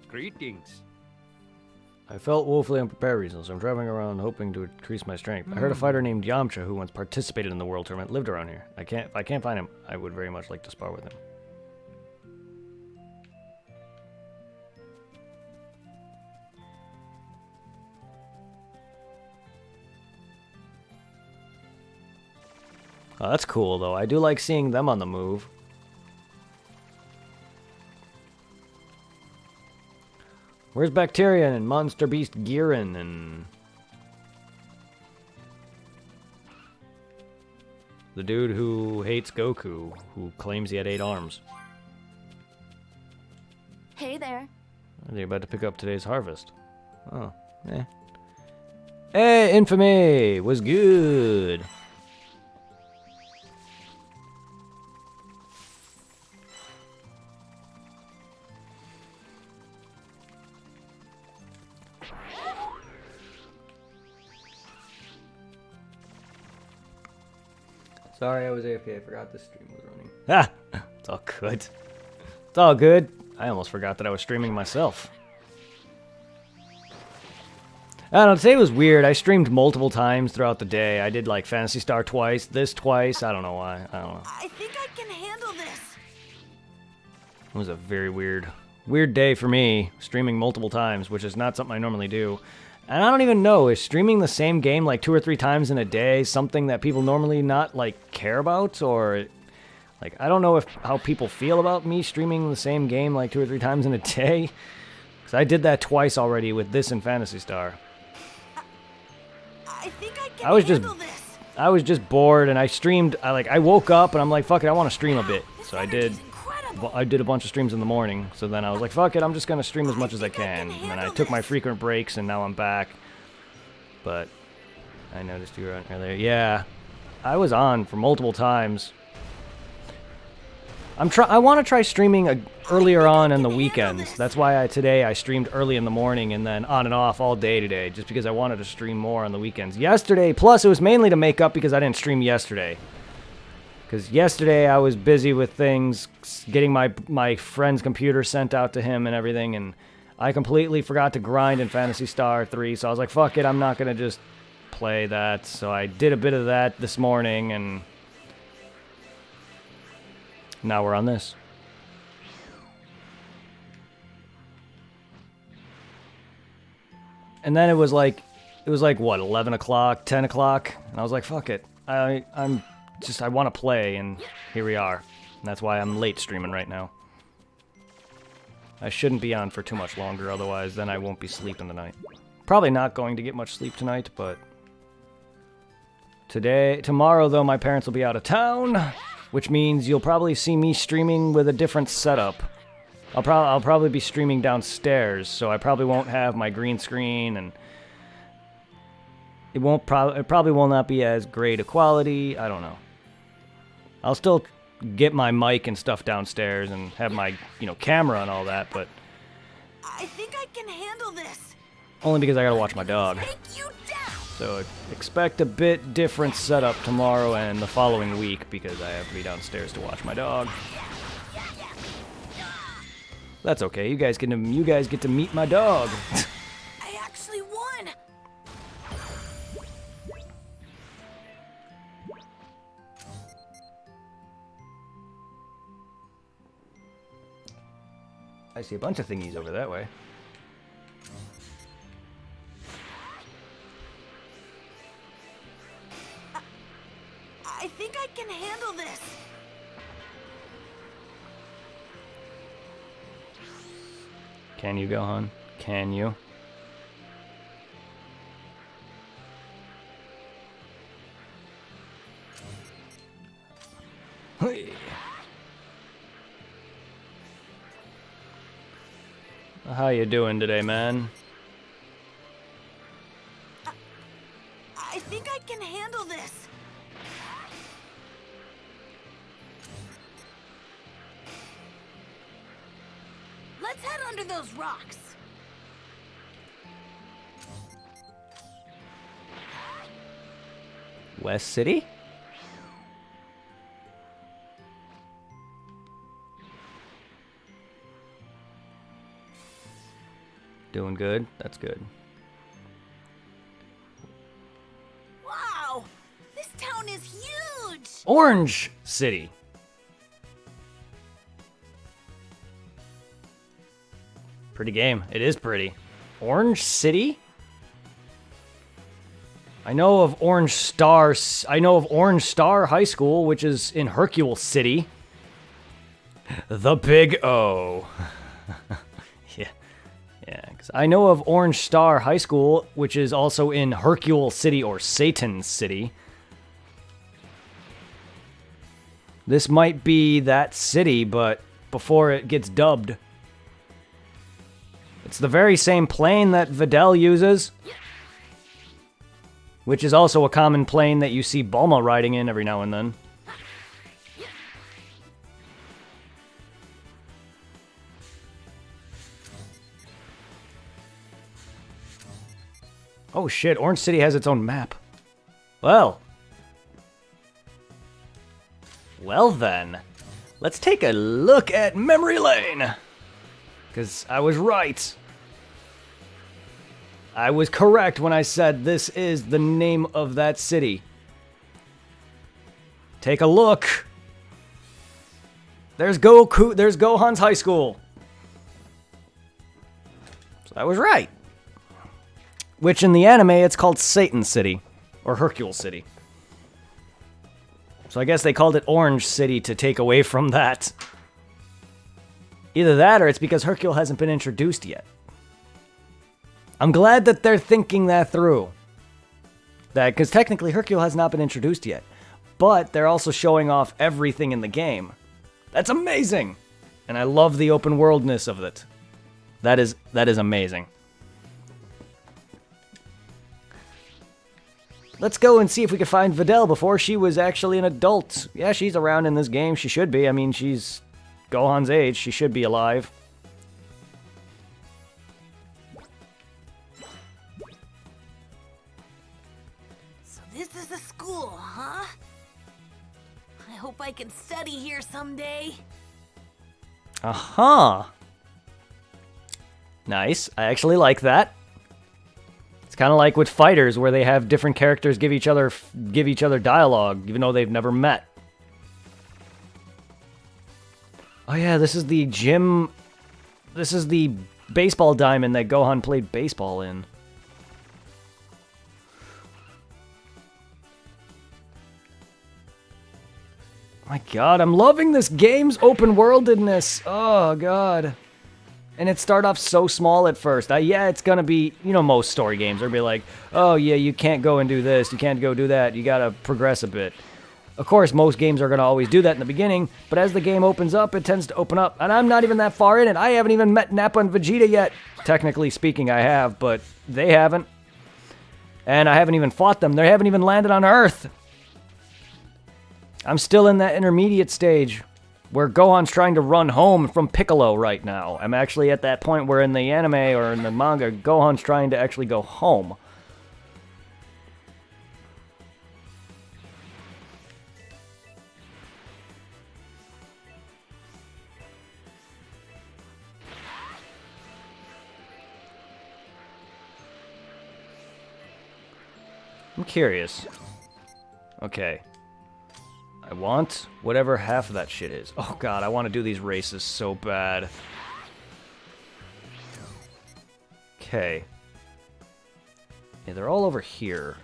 Greetings. I felt woefully unprepared recently, so I'm traveling around hoping to increase my strength. I heard a fighter named Yamcha who once participated in the world tournament lived around here. If I can't find him, I would very much like to spar with him. Oh, that's cool, though. I do like seeing them on the move. Where's Bacterian and Monster Beast Giran and... the dude who hates Goku, who claims he had 8 arms? Hey there. They're about to pick up today's harvest. Oh, eh. Hey, Infamy! Was good! Sorry, I was AFK. I forgot the stream was running. Ah! It's all good. It's all good. I almost forgot that I was streaming myself. I don't know, today was weird. I streamed multiple times throughout the day. I did like Phantasy Star twice, this twice. I don't know why. I don't know. I think I can handle this. It was a very weird day for me, streaming multiple times, which is not something I normally do. And I don't even know, is streaming the same game like 2 or 3 times in a day something that people normally not like care about? Or like, I don't know how people feel about me streaming the same game like 2 or 3 times in a day. Because I did that twice already with this and Phantasy Star. I think I can handle this. I was just bored and I streamed. I woke up and I'm like, fuck it, I want to stream a bit. So I did a bunch of streams in the morning. So then I was like, fuck it, I'm just going to stream as much as I can. And then I took my frequent breaks and now I'm back. But I noticed you were on earlier. Yeah, I was on for multiple times. I want to try streaming earlier on in the weekends. That's why today I streamed early in the morning and then on and off all day today, just because I wanted to stream more on the weekends. Yesterday, plus it was mainly to make up because I didn't stream yesterday. Because yesterday I was busy with things, getting my friend's computer sent out to him and everything, and I completely forgot to grind in Phantasy Star 3, so I was like, fuck it, I'm not going to just play that. So I did a bit of that this morning, and now we're on this. And then it was like what, 11 o'clock, 10 o'clock? And I was like, fuck it. I want to play, and here we are. And that's why I'm late streaming right now. I shouldn't be on for too much longer, otherwise then I won't be sleeping tonight. Probably not going to get much sleep tonight, but tomorrow though, my parents will be out of town, which means you'll probably see me streaming with a different setup. I'll probably be streaming downstairs, so I probably won't have my green screen, and it probably will not be as great a quality. I don't know. I'll still get my mic and stuff downstairs and have my, camera and all that, but I think I can handle this. only because I gotta watch my dog. Take you down. So expect a bit different setup tomorrow and the following week because I have to be downstairs to watch my dog. That's okay. You guys get to meet my dog. I actually won. I see a bunch of thingies over that way. I think I can handle this. Can you, Gohan? Can you? Hey. How you doing today, man? I think I can handle this. Let's head under those rocks. West City? Doing good. That's good. Wow! This town is huge! Orange City. Pretty game. It is pretty. Orange City? I know of Orange Star. I know of Orange Star High School, which is in Hercule City. The Big O. Yeah. Yeah, because I know of Orange Star High School, which is also in Hercule City or Satan City. This might be that city, but before it gets dubbed. It's the very same plane that Videl uses, which is also a common plane that you see Bulma riding in every now and then. Oh shit, Orange City has its own map. Well then, let's take a look at Memory Lane. Because I was right. I was correct when I said this is the name of that city. Take a look. There's Goku, there's Gohan's high school. So I was right. Which in the anime, it's called Satan City. Or Hercule City. So I guess they called it Orange City to take away from that. Either that or it's because Hercule hasn't been introduced yet. I'm glad that they're thinking that through. Because technically Hercule has not been introduced yet. But they're also showing off everything in the game. That's amazing! And I love the open worldness of it. That is amazing. Let's go and see if we can find Videl before she was actually an adult. Yeah, she's around in this game. She should be. I mean, she's Gohan's age. She should be alive. So this is the school, huh? I hope I can study here someday. Uh-huh. Nice. I actually like that. It's kind of like with fighters where they have different characters give each other dialogue even though they've never met. Oh yeah, this is the gym. This is the baseball diamond that Gohan played baseball in. My god, I'm loving this game's open worldedness. Oh god. And it started off so small at first. Yeah, it's gonna be, you know, most story games are be like, oh yeah, you can't go and do this, you can't go do that, you gotta progress a bit. Of course, most games are gonna always do that in the beginning, but as the game opens up, it tends to open up. And I'm not even that far in it. I haven't even met Nappa and Vegeta yet. Technically speaking, I have, but they haven't. And I haven't even fought them. They haven't even landed on Earth. I'm still in that intermediate stage where Gohan's trying to run home from Piccolo right now. I'm actually at that point where in the anime or in the manga, Gohan's trying to actually go home. I'm curious. Okay. I want whatever half of that shit is. Oh god, I want to do these races so bad. Okay. Yeah, they're all over here.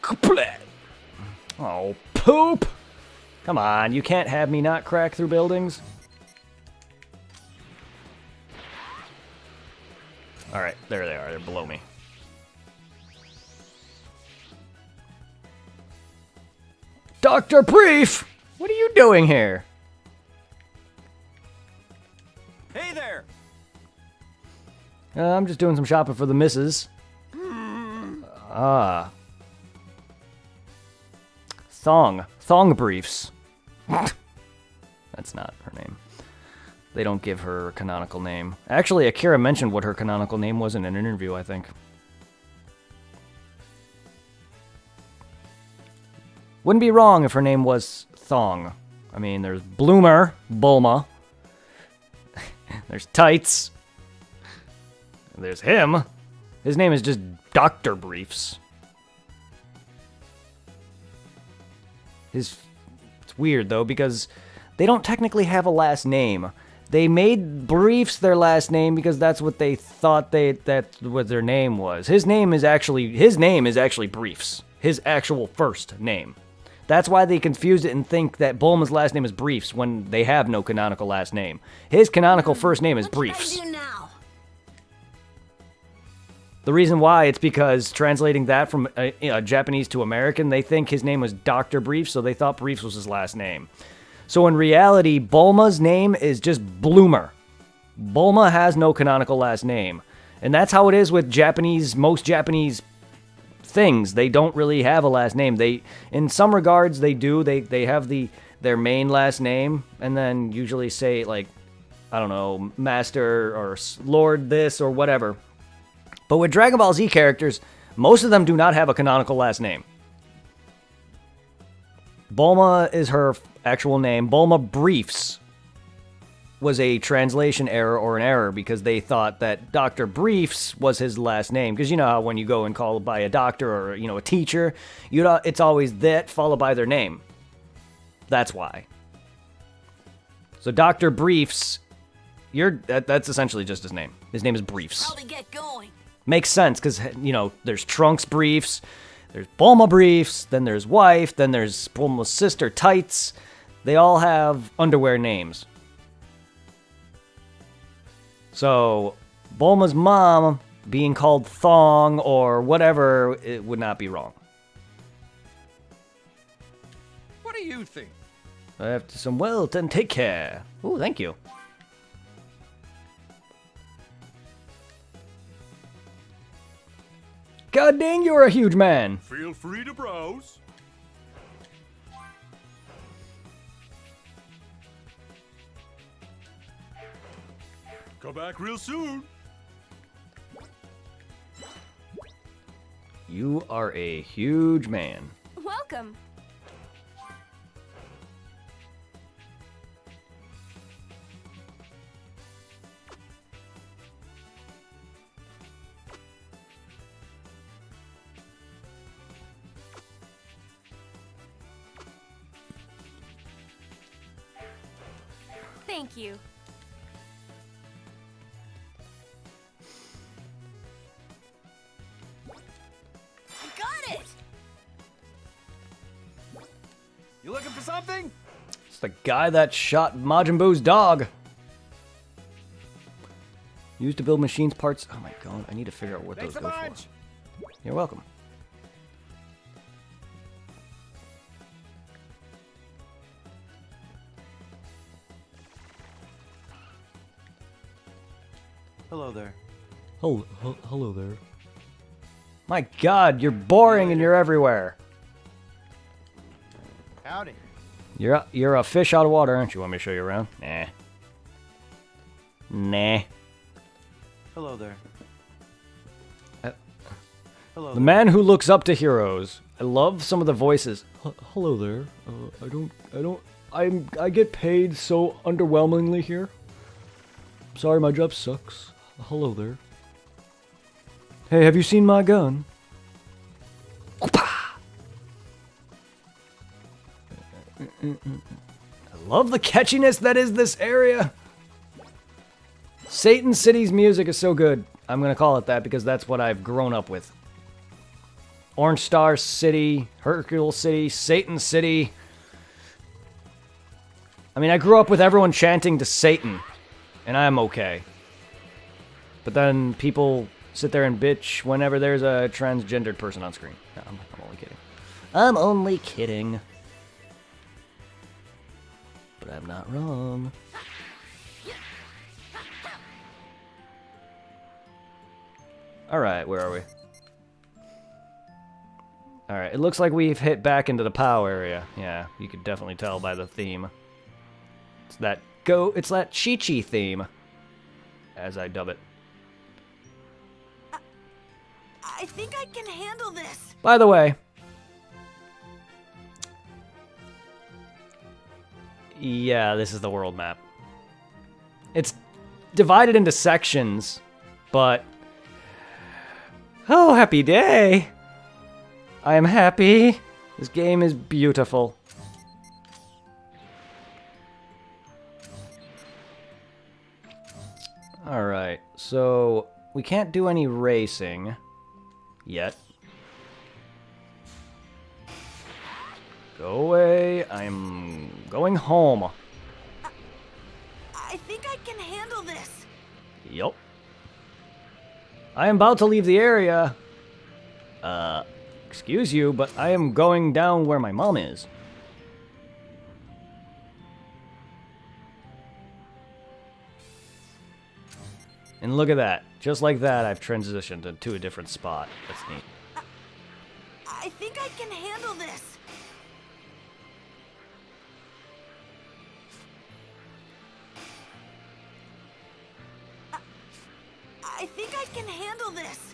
Kaplat! Oh, poop! Come on, you can't have me not crack through buildings. Alright, there they are. They're below me. Dr. Brief! What are you doing here? Hey there! I'm just doing some shopping for the missus. Ah. Thong Briefs. That's not her name. They don't give her a canonical name. Actually, Akira mentioned what her canonical name was in an interview, I think. Wouldn't be wrong if her name was Thong. I mean, there's Bloomer, Bulma. There's Tights. There's him. His name is just Dr. Briefs. It's weird, though, because they don't technically have a last name. They made Briefs their last name because that's what they thought that's what their name was. His name is actually Briefs. His actual first name. That's why they confused it and think that Bulma's last name is Briefs when they have no canonical last name. His canonical first name is Briefs. What should I do now? The reason why, it's because translating that from Japanese to American, they think his name was Dr. Briefs, so they thought Briefs was his last name. So in reality, Bulma's name is just Bloomer. Bulma has no canonical last name. And that's how it is with most Japanese things. They don't really have a last name. In some regards, they do. They have their main last name, and then usually say, like, I don't know, Master or Lord this or whatever. But with Dragon Ball Z characters, most of them do not have a canonical last name. Bulma is her actual name. Bulma Briefs was a translation error or an error because they thought that Dr. Briefs was his last name. Because you know how when you go and call by a doctor or a teacher, it's always that followed by their name. That's why. So Dr. Briefs, that's essentially just his name. His name is Briefs. How'd they get going? Makes sense, because, there's Trunks Briefs, there's Bulma Briefs, then there's Wife, then there's Bulma's sister Tights. They all have underwear names. So, Bulma's mom being called Thong or whatever, it would not be wrong. What do you think? After some wealth and take care. Ooh, thank you. God dang, you're a huge man. Feel free to browse. Come back real soon. You are a huge man. Welcome. Thank you. I got it! You looking for something? It's the guy that shot Majin Buu's dog. Used to build machines parts. Oh my god, I need to figure out what Thanks those a go for. bunch. You're welcome. Hello there. Hello there. My god, you're boring and you're everywhere. Howdy. You're a fish out of water, aren't you? Want me to show you around? Nah. Nah. Hello there. Hello The man who looks up to heroes. I love some of the voices. Hello there. I get paid so underwhelmingly here. Sorry, my job sucks. Hello there. Hey, have you seen my gun? I love the catchiness that is this area. Satan City's music is so good. I'm gonna call it that because that's what I've grown up with. Orange Star City, Hercule City, Satan City. I mean, I grew up with everyone chanting to Satan, and I'm okay. But then people sit there and bitch whenever there's a transgendered person on screen. No, I'm only kidding. I'm only kidding. But I'm not wrong. Alright, where are we? Alright, it looks like we've hit back into the POW area. Yeah, you could definitely tell by the theme. It's that Chi-Chi theme, as I dub it. I think I can handle this. By the way, yeah, this is the world map. It's divided into sections, but oh, happy day. I am happy. This game is beautiful. Alright, so we can't do any racing yet. Go away. I'm going home. I think I can handle this. Yup. I am about to leave the area. Excuse you, but I am going down where my mom is. And look at that. Just like that, I've transitioned into a different spot. That's neat. I think I can handle this. I think I can handle this.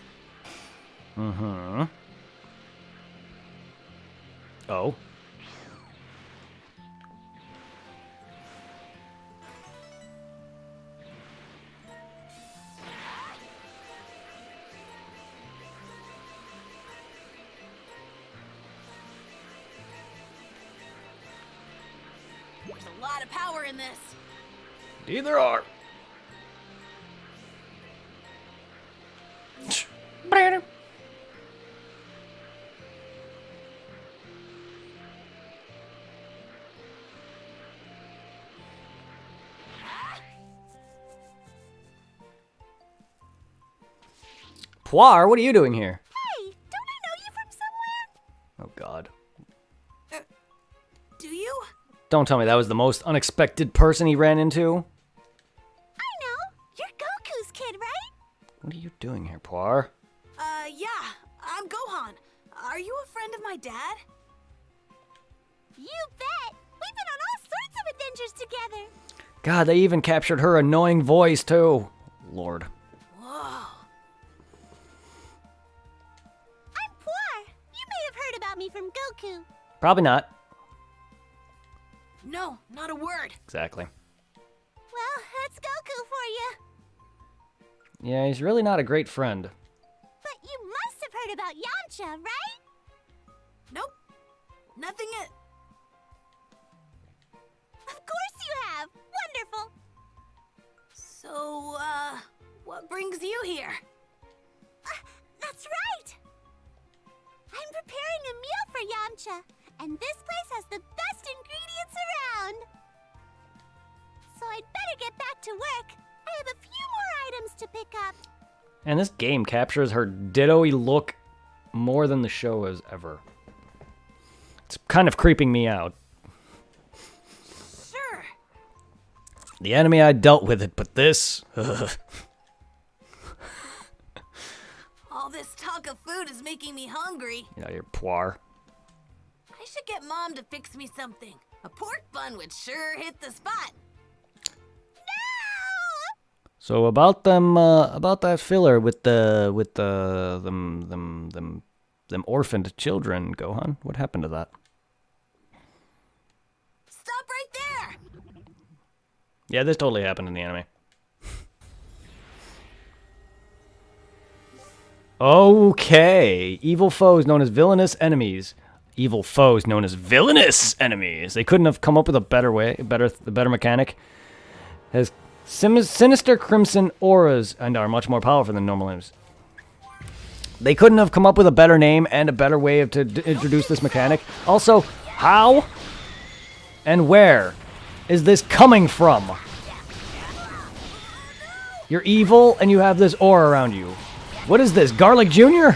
Mm-hmm. Oh. There's a lot of power in this. Indeed there are. Poir, what are you doing here? Hey, don't I know you from somewhere? Oh, God. Do you? Don't tell me that was the most unexpected person he ran into. I know. You're Goku's kid, right? What are you doing here, Poir? Yeah. I'm Gohan. Are you a friend of my dad? You bet. We've been on all sorts of adventures together. God, they even captured her annoying voice, too. Lord. Whoa. I'm Poir. You may have heard about me from Goku. Probably not. No, not a word. Exactly. Well, that's Goku for you. Yeah, he's really not a great friend. But you must have heard about Yamcha, right? Nope. Nothing yet. Of course you have. Wonderful. So, what brings you here? That's right. I'm preparing a meal for Yamcha, and this place has the best ingredients around. So I'd better get back to work. I have a few more items to pick up. And this game captures her ditto-y look more than the show has ever. It's kind of creeping me out. Sure. The enemy, I dealt with it, but this... ugh. All this talk of food is making me hungry. Yeah, you're Poir. I should get Mom to fix me something. A pork bun would sure hit the spot. No! So about that filler with them orphaned children, Gohan. What happened to that? Stop right there! Yeah, this totally happened in the anime. Okay, evil foes known as villainous enemies. Evil foes known as villainous enemies. They couldn't have come up with a better way, a better mechanic. Has Sinister crimson auras and are much more powerful than normal enemies. They couldn't have come up with a better name and a better way to introduce this mechanic. Also, how and where is this coming from? You're evil and you have this aura around you. What is this, Garlic Jr.?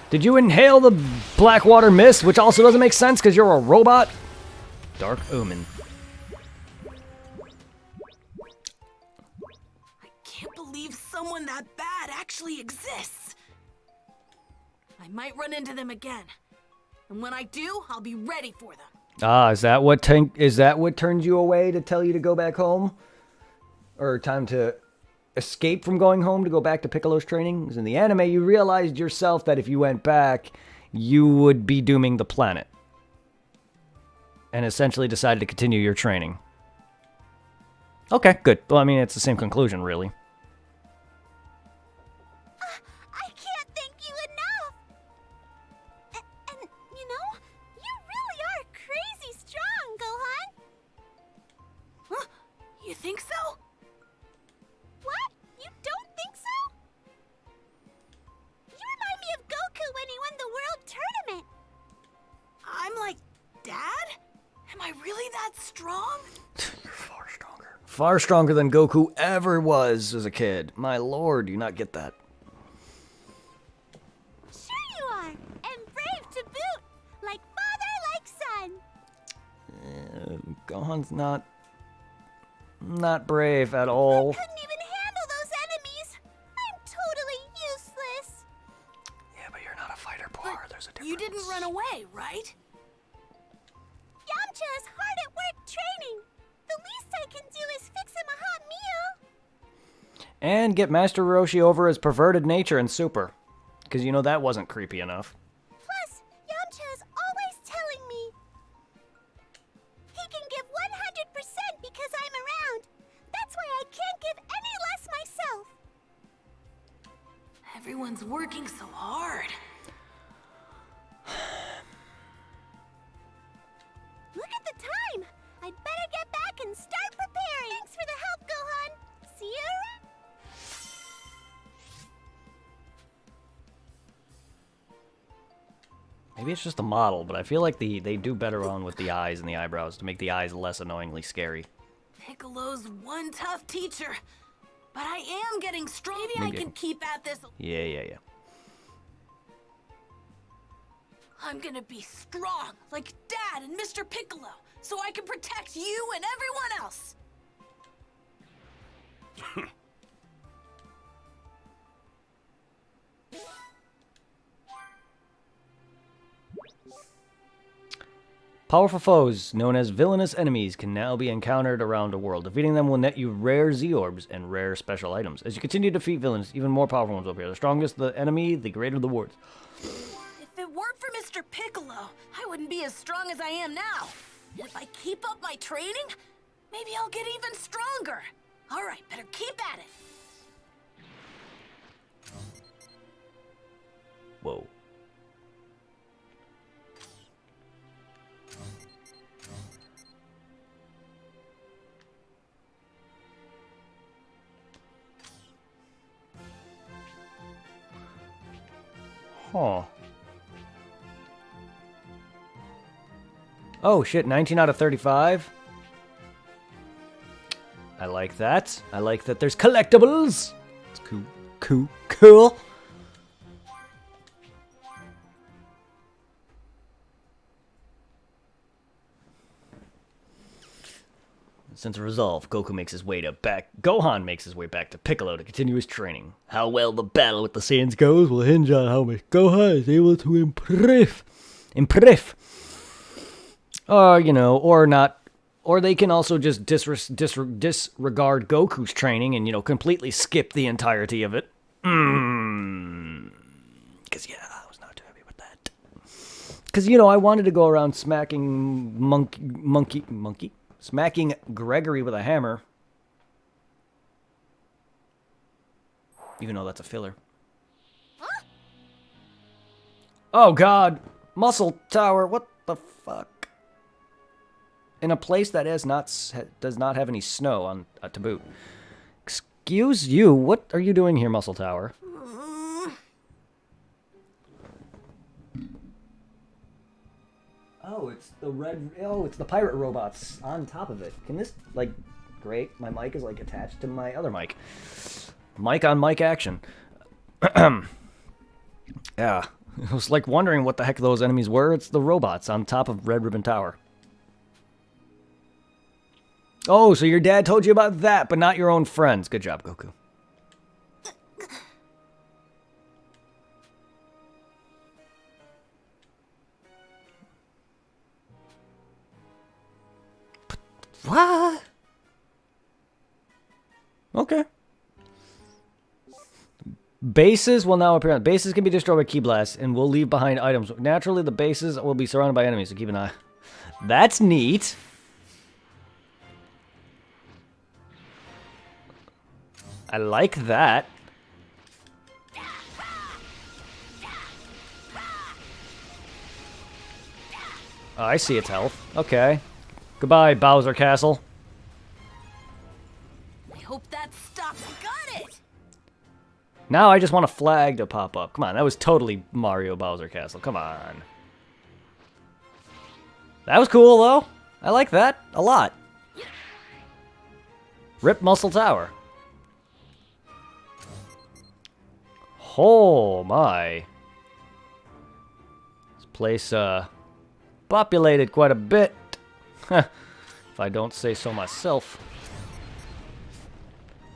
Did you inhale the Blackwater Mist, which also doesn't make sense because you're a robot? Dark Omen. I can't believe someone that bad actually exists. I might run into them again. And when I do, I'll be ready for them. Ah, is that what turned you away to tell you to go back home? Or time to escape from going home to go back to Piccolo's training? Because in the anime, you realized yourself that if you went back, you would be dooming the planet. And essentially decided to continue your training. Okay, good. Well, I mean, it's the same conclusion, really. I can't thank you enough. And you know, you really are crazy strong, Gohan. Huh? You think so? What? You don't think so? You remind me of Goku when he won the World Tournament. I'm like, Dad? Am I really that strong? You're far stronger. Far stronger than Goku ever was as a kid. My lord, do you not get that? Sure you are. And brave to boot. Like father, like son. Gohan's not brave at all. I couldn't even handle those enemies. I'm totally useless. Yeah, but you're not a fighter, Poir. There's a difference. You didn't run away, right? Yamcha is hard at work training. The least I can do is fix him a hot meal. And get Master Roshi over his perverted nature and Super. Because you know that wasn't creepy enough. Plus, Yamcha is always telling me he can give 100% because I'm around. That's why I can't give any less myself. Everyone's working so hard. Look at the time! I'd better get back and start preparing! Thanks for the help, Gohan! See you around! Maybe it's just a model, but I feel like they do better on with the eyes and the eyebrows to make the eyes less annoyingly scary. Piccolo's one tough teacher, but I am getting strong. Maybe I can keep at this. Yeah. I'm gonna be strong, like Dad and Mr. Piccolo, so I can protect you and everyone else. Powerful foes, known as villainous enemies, can now be encountered around the world. Defeating them will net you rare Z-orbs and rare special items. As you continue to defeat villains, even more powerful ones will appear. The strongest the enemy, the greater the rewards. If it weren't for Mr. Piccolo, I wouldn't be as strong as I am now. And if I keep up my training, maybe I'll get even stronger. All right, better keep at it. Whoa. Huh. Oh shit, 19 out of 35. I like that. I like that there's collectibles. It's cool. Sense of resolve, Gohan makes his way back to Piccolo to continue his training. How well the battle with the Saiyans goes will hinge on how much Gohan is able to improve. Or not. Or they can also just disregard Goku's training and, completely skip the entirety of it. Because, I was not too happy with that. Because, I wanted to go around smacking smacking Gregory with a hammer. Even though that's a filler. Huh? Oh, God. Muscle Tower. What the fuck? in a place that does not have any snow on to boot. Excuse you, what are you doing here, Muscle Tower? Oh, it's the red. Oh, it's the pirate robots on top of it. Can this, like, great? My mic is, like, attached to my other mic. Mic on mic action. Yeah. I was, like, wondering what the heck those enemies were. It's the robots on top of Red Ribbon Tower. Oh, so your dad told you about that, but not your own friends. Good job, Goku. What? Okay. Bases will now appear. Bases can be destroyed by key blasts and will leave behind items. Naturally, the bases will be surrounded by enemies, so keep an eye. That's neat. I like that. Oh, I see its health. Okay. Goodbye, Bowser Castle. I hope that stops. Got it! Now I just want a flag to pop up. Come on, that was totally Mario Bowser Castle. Come on. That was cool, though. I like that a lot. Rip Muscle Tower. Oh, my. This place, populated quite a bit. If I don't say so myself.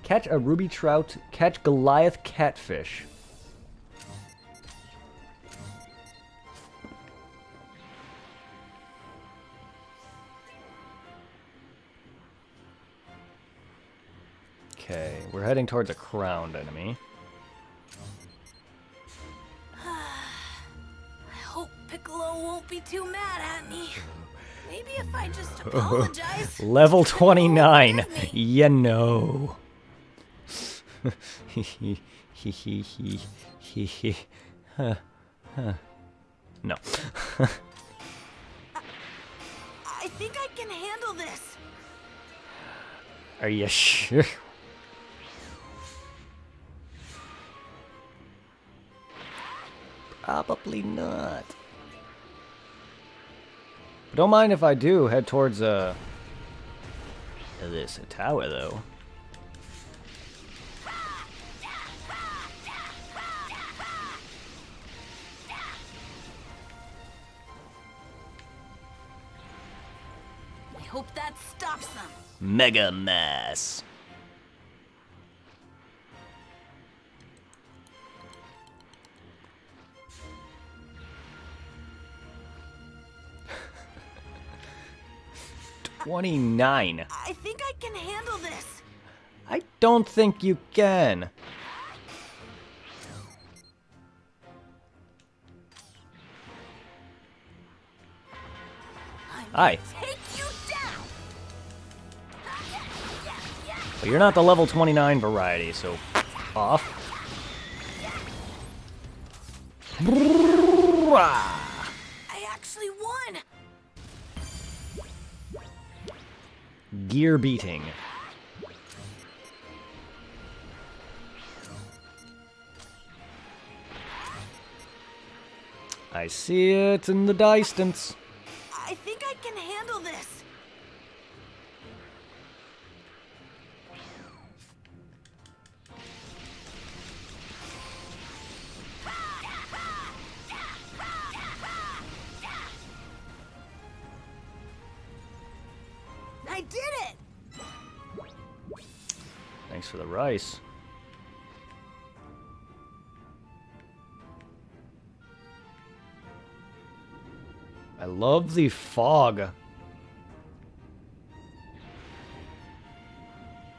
Catch a ruby trout. Catch Goliath catfish. Okay, we're heading towards a crowned enemy. I hope Piccolo won't be too mad at me. Maybe if I just apologize. Level 29. You know. No. I think I can handle this. Are you sure? Probably not. But don't mind if I do head towards this tower, though. I hope that stops them. Mega Mass. $29. I think I can handle this. I don't think you can. Hi. Take you down. But you're not the level 29 variety, so off. I actually won. Gear beating. I see it in the distance. I think I can handle this. I did it! Thanks for the rice. I love the fog.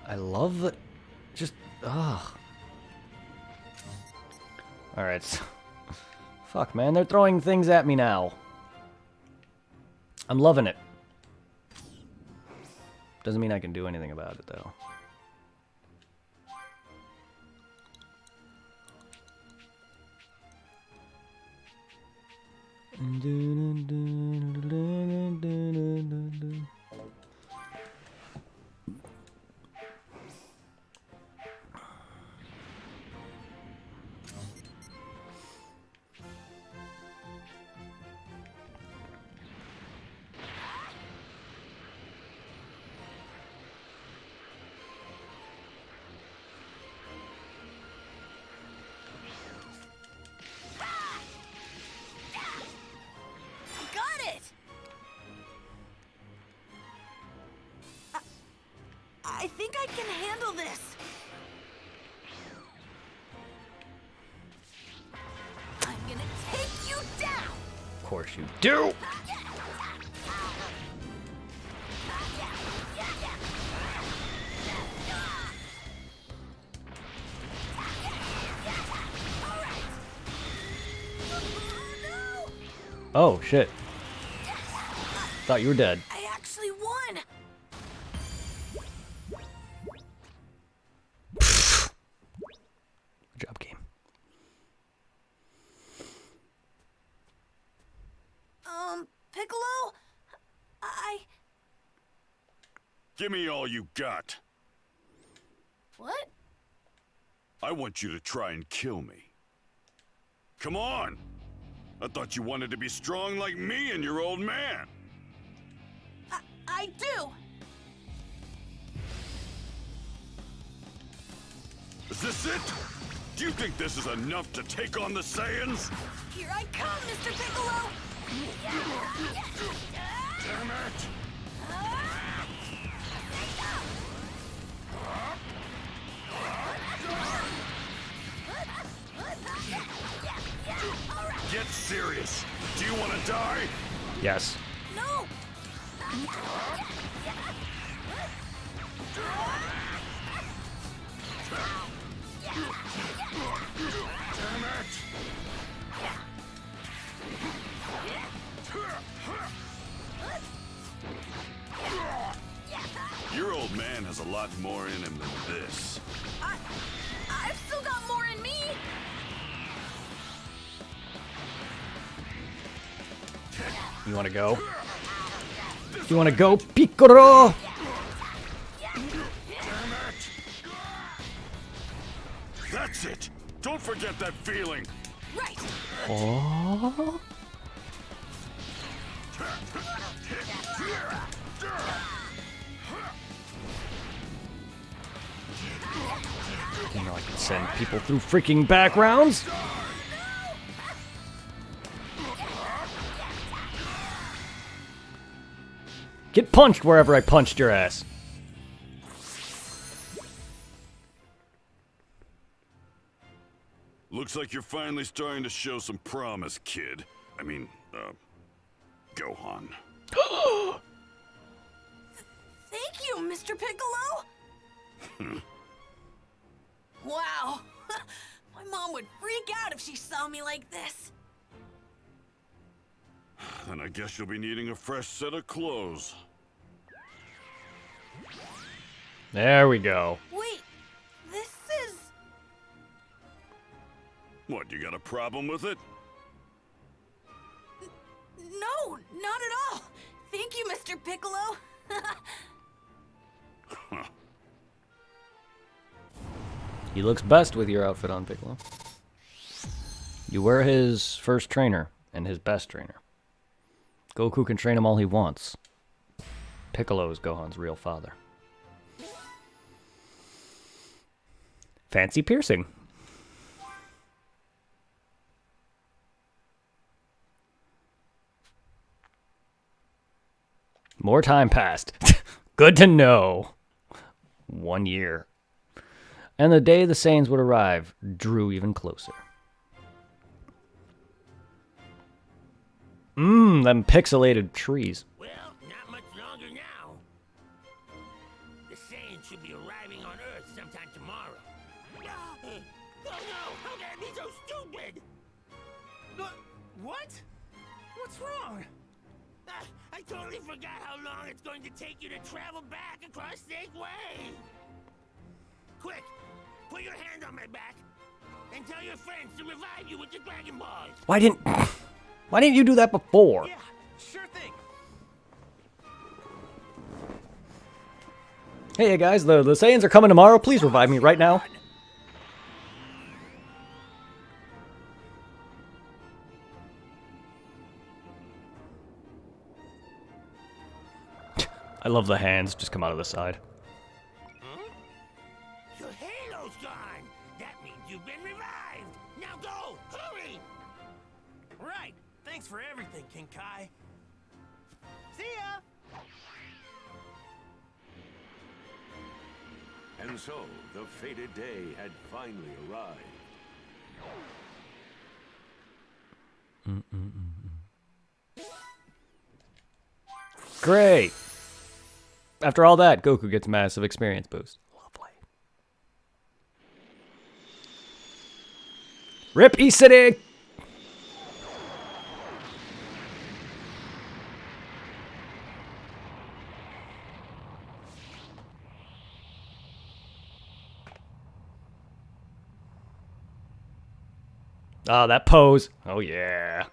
I love the... just... ugh. Alright. Fuck, man. They're throwing things at me now. I'm loving it. Doesn't mean I can do anything about it, though. I think I can handle this. I'm gonna take you down. Of course you do. Oh, shit. Thought you were dead. I actually won. Good job, game. Piccolo? Give me all you got. What? I want you to try and kill me. Come on! I thought you wanted to be strong like me and your old man. I do. Is this it? Do you think this is enough to take on the Saiyans? Here I come, Mr. Piccolo. Damn it! Get serious. Do you want to die? Yes. No. Damn it! Your old man has a lot more in him than this. I've still got more in me. You want to go? You want to go, Piccolo? That's it! Don't forget that feeling! Right. Oh. You know I can send people through freaking backgrounds. Get punched wherever I punched your ass. Looks like you're finally starting to show some promise, kid. I mean, Gohan. Thank you, Mr. Piccolo. Wow. My mom would freak out if she saw me like this. Then I guess you'll be needing a fresh set of clothes. There we go. Wait, this is... What, you got a problem with it? No, not at all. Thank you, Mr. Piccolo. He looks best with your outfit on, Piccolo. You were his first trainer and his best trainer. Goku can train him all he wants. Piccolo is Gohan's real father. Fancy piercing. More time passed. Good to know. 1 year. And the day the Saiyans would arrive drew even closer. Them pixelated trees. Well, not much longer now. The Saiyans should be arriving on Earth sometime tomorrow. Oh no! How can I be so stupid? What? What's wrong? I totally forgot how long it's going to take you to travel back across Snake Way. Quick, put your hand on my back and tell your friends to revive you with the Dragon Balls. Why didn't you do that before? Yeah, sure thing. Hey guys, the Saiyans are coming tomorrow. Please revive me right now. I love the hands just come out of the side. Your halo's gone. That means you've been revived. Now go, hurry! Right. Thanks for everything, King Kai. See ya! And so, the fated day had finally arrived. Great. After all that, Goku gets massive experience boost. Lovely. Rip E-City! Ah, that pose. Oh, yeah.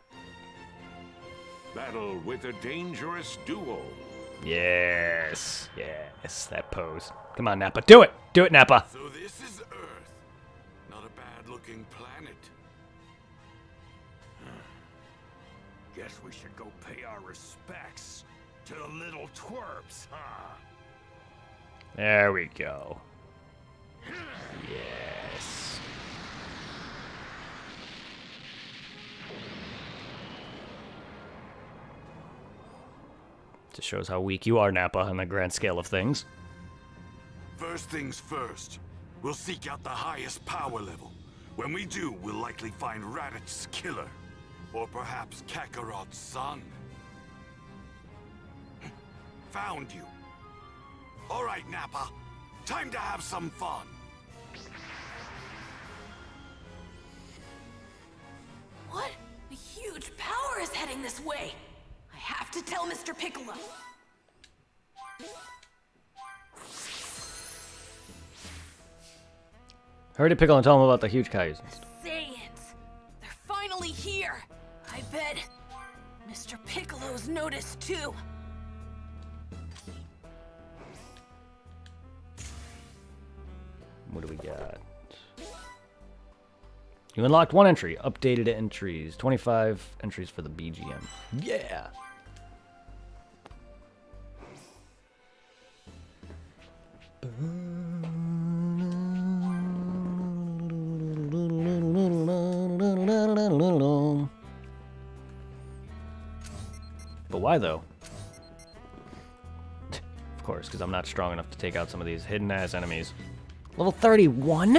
Battle with a dangerous duo. Yes. Yes, that pose. Come on, Nappa. Do it! Do it, Nappa! So this is Earth. Not a bad-looking planet. Guess we should go pay our respects to the little twerps, huh? There we go. Yes. Just shows how weak you are, Nappa, on the grand scale of things. First things first. We'll seek out the highest power level. When we do, we'll likely find Raditch's killer. Or perhaps Kakarot's son. Found you. All right, Nappa. Time to have some fun. What? A huge power is heading this way. I have to tell Mr. Piccolo. Hurry to Piccolo and tell him about the huge Kaijus. Saiyans. They're finally here. I bet Mr. Piccolo's noticed too. What do we got? You unlocked one entry. Updated entries. 25 entries for the BGM. Yeah! But why though? Of course, because I'm not strong enough to take out some of these hidden ass enemies. Level 31?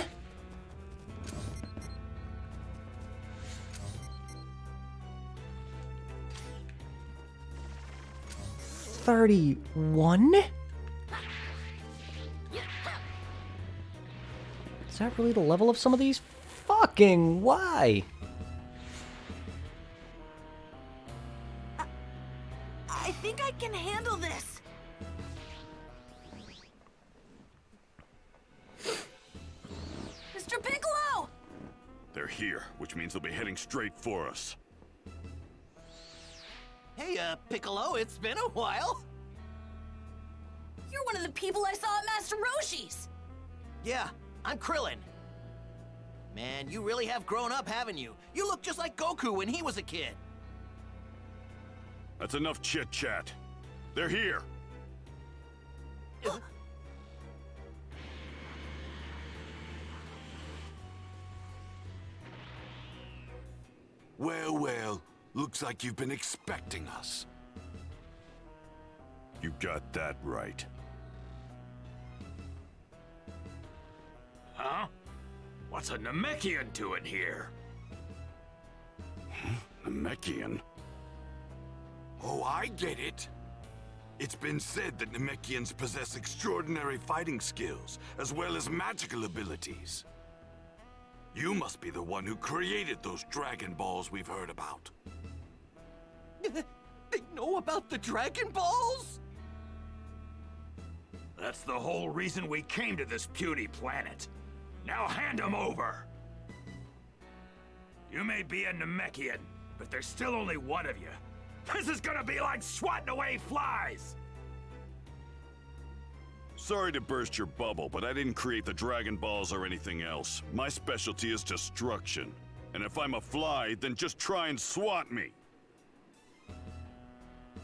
Is that really the level of some of these? Fucking why? I think I can handle this. Mr. Piccolo! They're here, which means they'll be heading straight for us. Hey, Piccolo, it's been a while. You're one of the people I saw at Master Roshi's. Yeah, I'm Krillin. Man, you really have grown up, haven't you? You look just like Goku when he was a kid. That's enough chit-chat. They're here. Well, well. Looks like you've been expecting us. You got that right. Huh? What's a Namekian doing here? Namekian? Oh, I get it. It's been said that Namekians possess extraordinary fighting skills, as well as magical abilities. You must be the one who created those Dragon Balls we've heard about. They know about the Dragon Balls? That's the whole reason we came to this puny planet. Now hand them over! You may be a Namekian, but there's still only one of you. This is gonna be like swatting away flies! Sorry to burst your bubble, but I didn't create the Dragon Balls or anything else. My specialty is destruction. And if I'm a fly, then just try and swat me.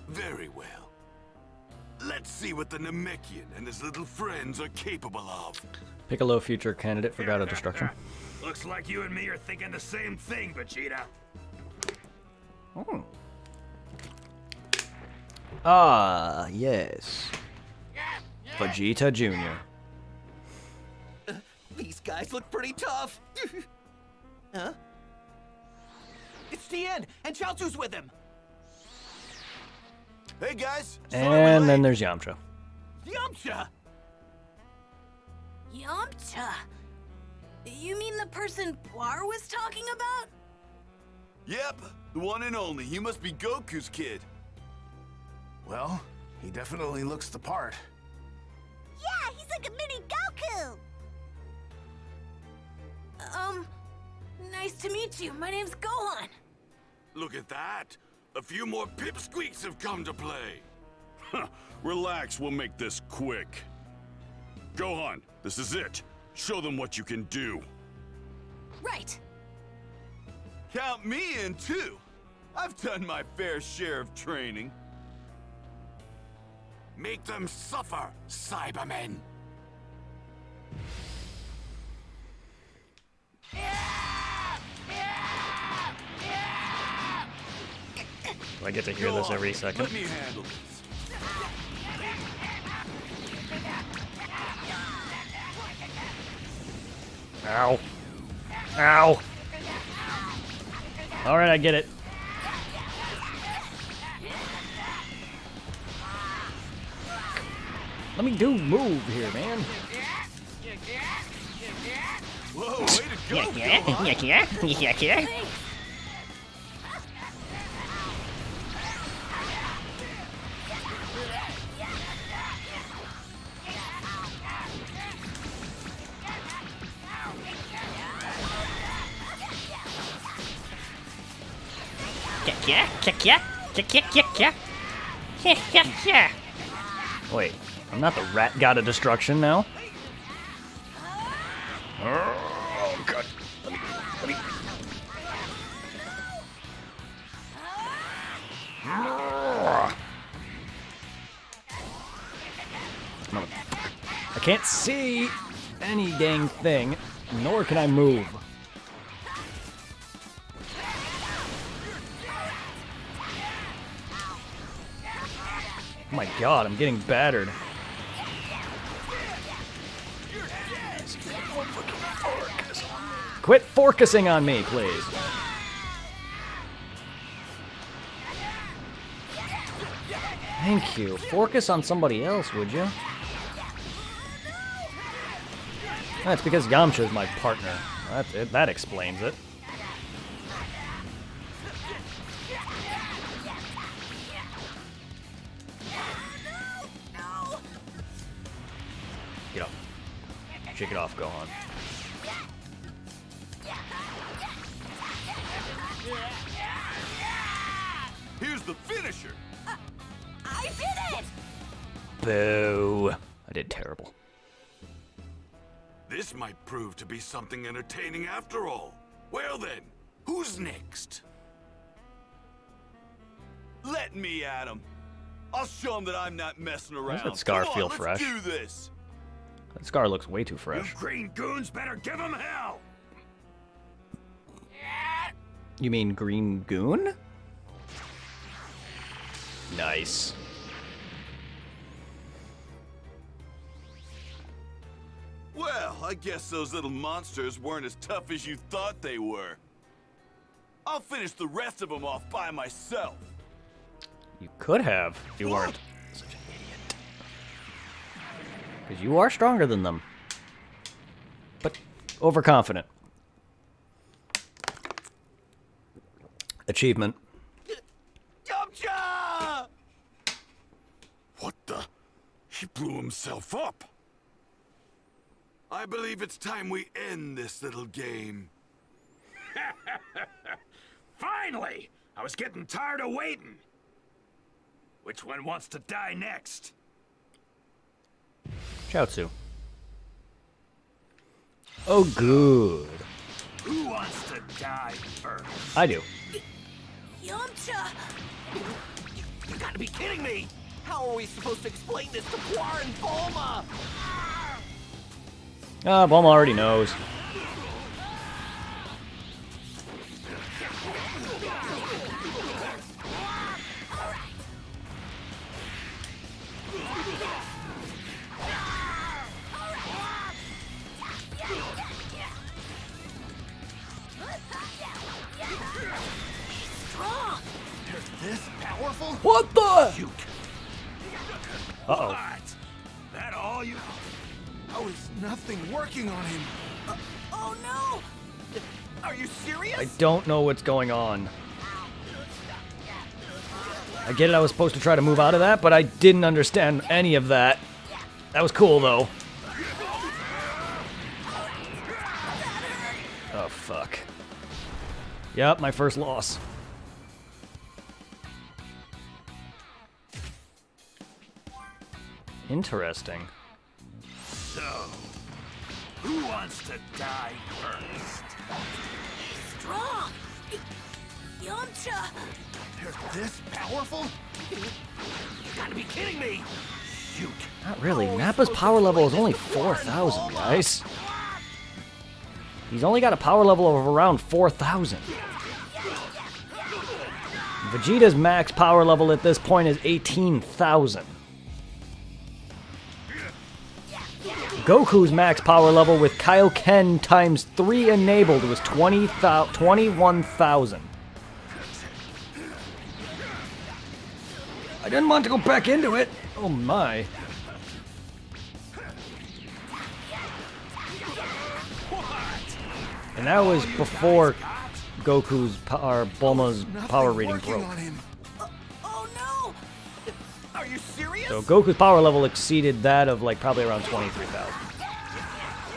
Very well. Let's see what the Namekian and his little friends are capable of. Piccolo, future candidate for God of Destruction. Looks like you and me are thinking the same thing, Vegeta. Oh. Ah, yes. Vegeta Jr. These guys look pretty tough. Huh? It's Tien, and Chaozu's with him. Hey guys. And then there's Yamcha. Yamcha! Yamcha? You mean the person Poir was talking about? Yep, the one and only. You must be Goku's kid. Well, he definitely looks the part. Yeah, he's like a mini Goku. Nice to meet you. My name's Gohan. Look at that. A few more pipsqueaks have come to play. Huh, relax, we'll make this quick. Gohan, this is it. Show them what you can do. Right. Count me in too. I've done my fair share of training. Make them suffer, Cybermen. Do I get to hear this every second? Let me handle this. Ow. Ow. Alright, I get it. Let me do move here, man. Whoa, way to go, Gohan. Thanks. Wait, I'm not the rat god of destruction now? Oh, God. Let me... I can't see any dang thing, nor can I move. Oh my God, I'm getting battered. Quit focusing on me, please. Thank you. Focus on somebody else, would you? That's because Yamcha is my partner. That explains it. Get up. Shake it off, Gohan. Here's the finisher. I did it! Boo. I did terrible. This might prove to be something entertaining after all. Well then, who's next? Let me at him. I'll show him that I'm not messing around. that scar Come on, feel let's fresh? do this. That scar looks way too You fresh. green goons better give him hell! You mean Green Goon? Nice. Well, I guess those little monsters weren't as tough as you thought they were. I'll finish the rest of them off by myself. You could have. You weren't. Such an idiot. Because you are stronger than them. But overconfident. Achievement. Yamcha! What the? He blew himself up. I believe it's time we end this little game. Finally! I was getting tired of waiting. Which one wants to die next? Chaozu. Oh, good. Who wants to die first? I do. Yamcha! You gotta be kidding me! How are we supposed to explain this to Poir and Bulma? Ah, Bulma already knows. What? That all you... How is nothing working on him? Oh no! Are you serious? I don't know what's going on. I get it, I was supposed to try to move out of that, but I didn't understand any of that. That was cool, though. Oh, fuck. Yep, my first loss. Interesting. So, who wants to die first? Strong! Yamcha! They're this powerful? You gotta be kidding me! Shoot! Not really. Nappa's power level is only 4,000, guys. He's only got a power level of around 4,000. Vegeta's max power level at this point is 18,000. Goku's max power level with Kaioken times 3 enabled was 21,000. I didn't want to go back into it. Oh my. And that was before Goku's or Bulma's power reading broke. Oh no! Are you serious? So Goku's power level exceeded that of like probably around 23,000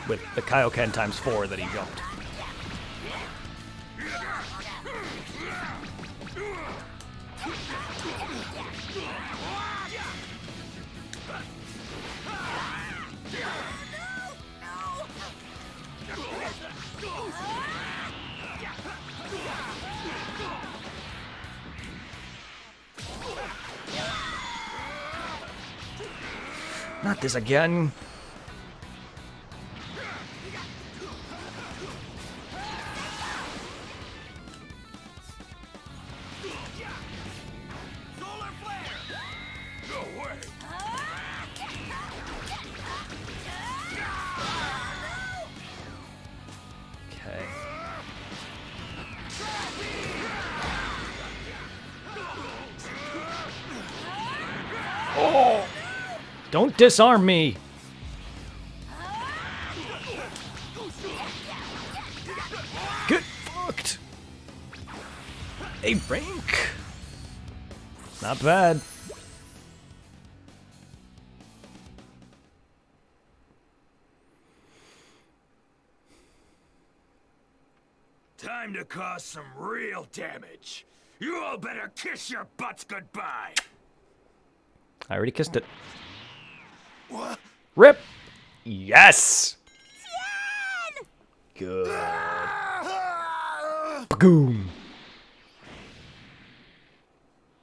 with the Kaioken times 4 that he jumped. Not this again. Solar flare! No way! Okay. Oh! Don't disarm me! Get fucked! A rank! Not bad. Time to cause some real damage. You all better kiss your butts goodbye. I already kissed it. What? Rip! Yes! Good. Boom.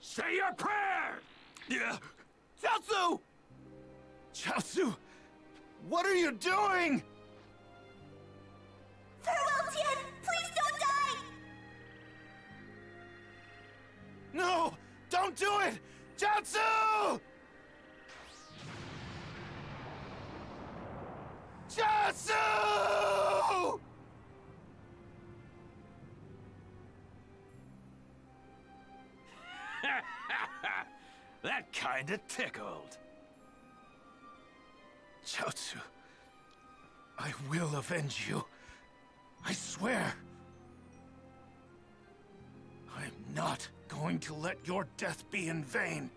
Say your prayer! Yeah. Chaozu! Chaozu, what are you doing? Farewell, Tien! Please don't die! No! Don't do it! Chaozu! Chaozu! That kinda tickled. Chaozu, I will avenge you. I swear. I'm not going to let your death be in vain.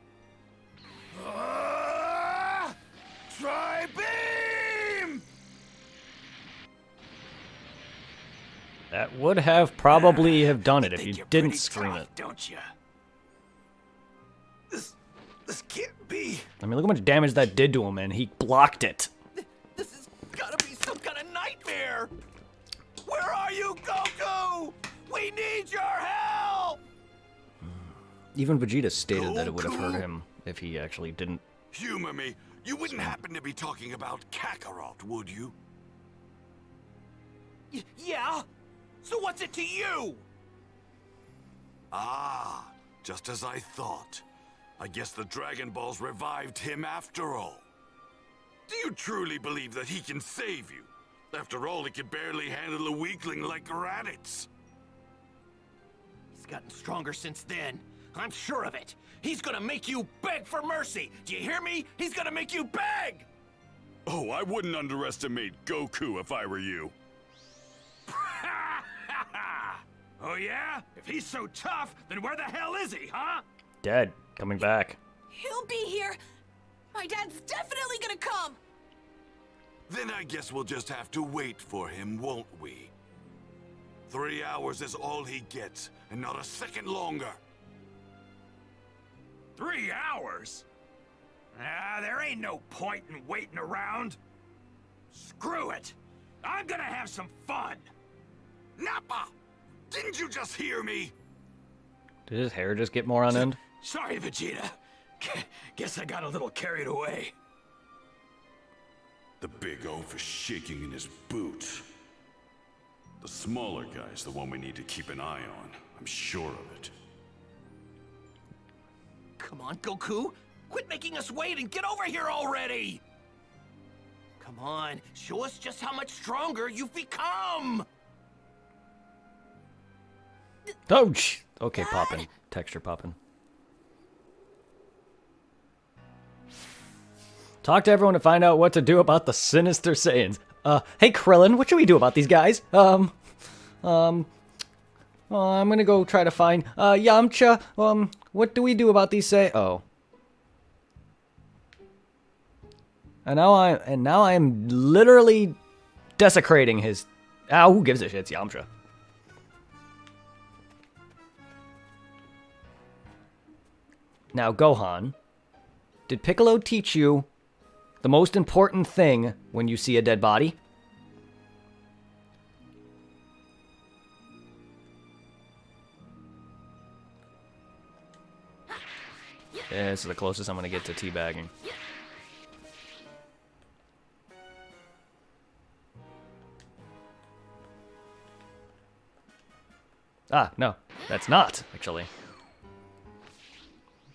Tri-beam! That would have probably have done it if you didn't scream it. Don't you? This can't be. I mean, look how much damage that did to him, and he blocked it. This has gotta be some kind of nightmare! Where are you, Goku? We need your help! Even Vegeta stated that it would have hurt him if he actually didn't. Humor me. You wouldn't happen to be talking about Kakarot, would you? Yeah? So what's it to you? Ah, just as I thought. I guess the Dragon Balls revived him after all. Do you truly believe that he can save you? After all, he can barely handle a weakling like Raditz. He's gotten stronger since then. I'm sure of it. He's gonna make you beg for mercy. Do you hear me? He's gonna make you beg! Oh, I wouldn't underestimate Goku if I were you. Oh yeah? If he's so tough, then where the hell is he, huh? Dead. Coming back. He'll be here. My dad's definitely gonna come. Then I guess we'll just have to wait for him, won't we? 3 hours is all he gets, and not a second longer. 3 hours? There ain't no point in waiting around. Screw it. I'm gonna have some fun. Nappa! Didn't you just hear me? Did his hair just get more on end? Sorry, Vegeta. Guess I got a little carried away. The big oaf is shaking in his boots. The smaller guy's the one we need to keep an eye on. I'm sure of it. Come on, Goku. Quit making us wait and get over here already! Come on, show us just how much stronger you've become! Oh, okay, popping. Texture popping. Talk to everyone to find out what to do about the sinister Saiyans. Hey Krillin, what should we do about these guys? I'm gonna go try to find, Yamcha. What do we do about these Oh. And now I am literally desecrating his. Who gives a shit? It's Yamcha. Now, Gohan, did Piccolo teach you the most important thing when you see a dead body? Yeah, this is the closest I'm gonna get to teabagging. No, that's not, actually.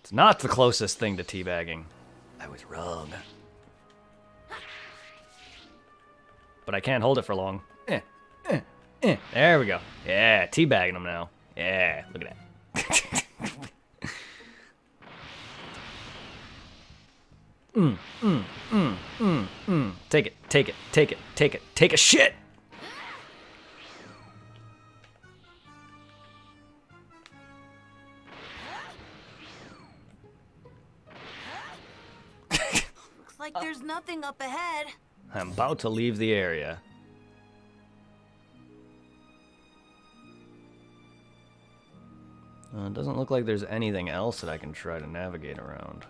It's not the closest thing to teabagging. I was wrong. But I can't hold it for long. There we go. Yeah, teabagging them now. Yeah, look at that. Take it, take it, take it, take it, take a shit! Looks like there's nothing up ahead. I'm about to leave the area. It doesn't look like there's anything else that I can try to navigate around.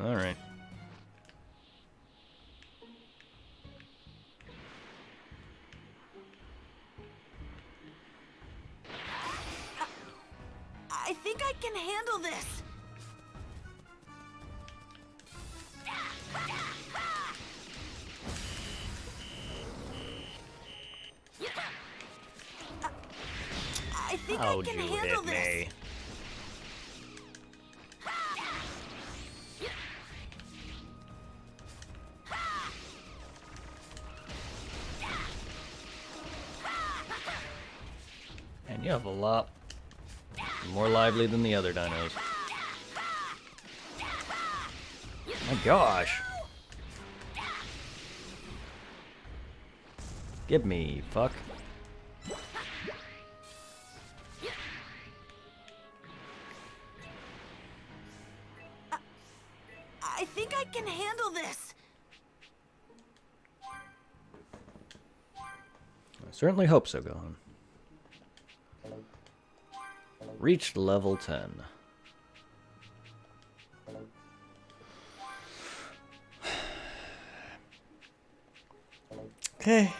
All right. I think I can handle this. I think I can handle this. And you have a lot more lively than the other dinos. My gosh. Give me, fuck. I think I can handle this. I certainly hope so, Gohan. Reached level 10. Okay.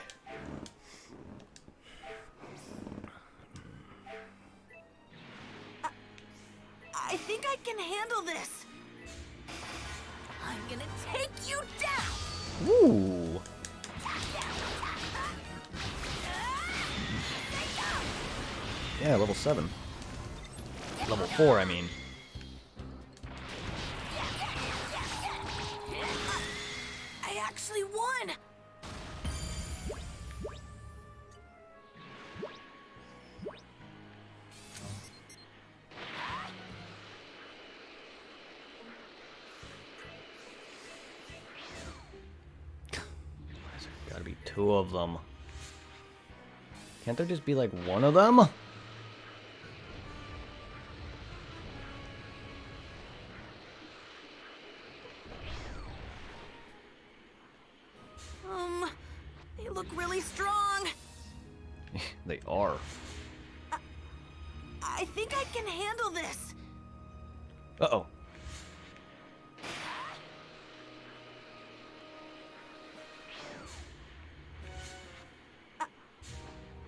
I think I can handle this. I'm gonna take you down. Ooh. Yeah, level 7. Level 4, I mean. I actually won! Gotta be 2 of them. Can't there just be like 1 of them? They look really strong. They are. I think I can handle this. Uh-oh.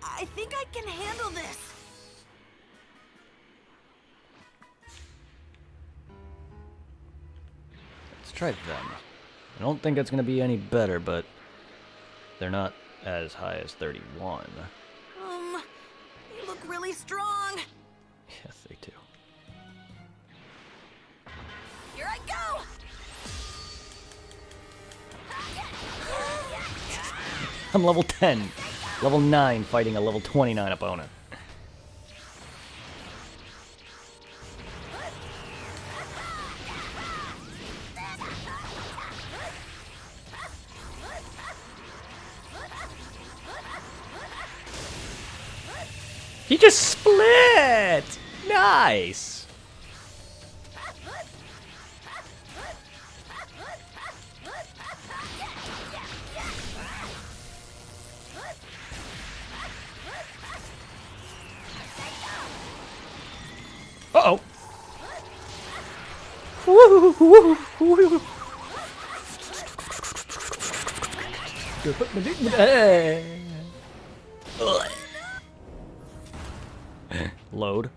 I think I can handle this. Let's try them. I don't think it's gonna be any better, but they're not as high as 31. They look really strong. Yes, they do. Here I go! I'm level 10. Level 9 fighting a level 29 opponent. He just split! Nice! Uh-oh! Load.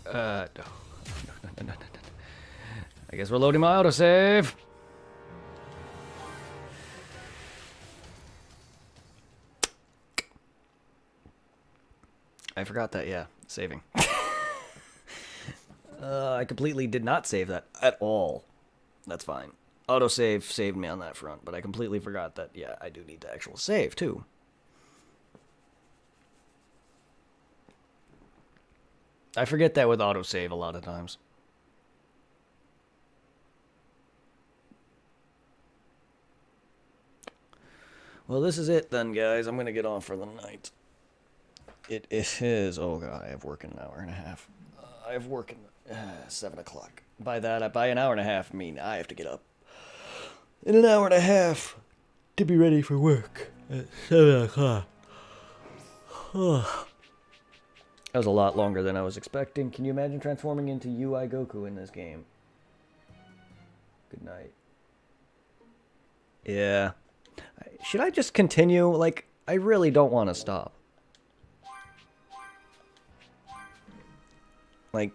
No. No. I guess we're loading my autosave. I forgot that, yeah. Saving. I completely did not save that at all. That's fine. Autosave saved me on that front, but I completely forgot that, yeah, I do need to actual save, too. I forget that with autosave a lot of times. Well, this is it then, guys. I'm going to get on for the night. It is... Oh, God, I have work in an hour and a half. I have work in 7 o'clock. By that, by an hour and a half, I mean I have to get up in an hour and a half to be ready for work at 7 o'clock. That was a lot longer than I was expecting. Can you imagine transforming into UI Goku in this game? Good night. Yeah. Should I just continue? Like, I really don't want to stop. Like,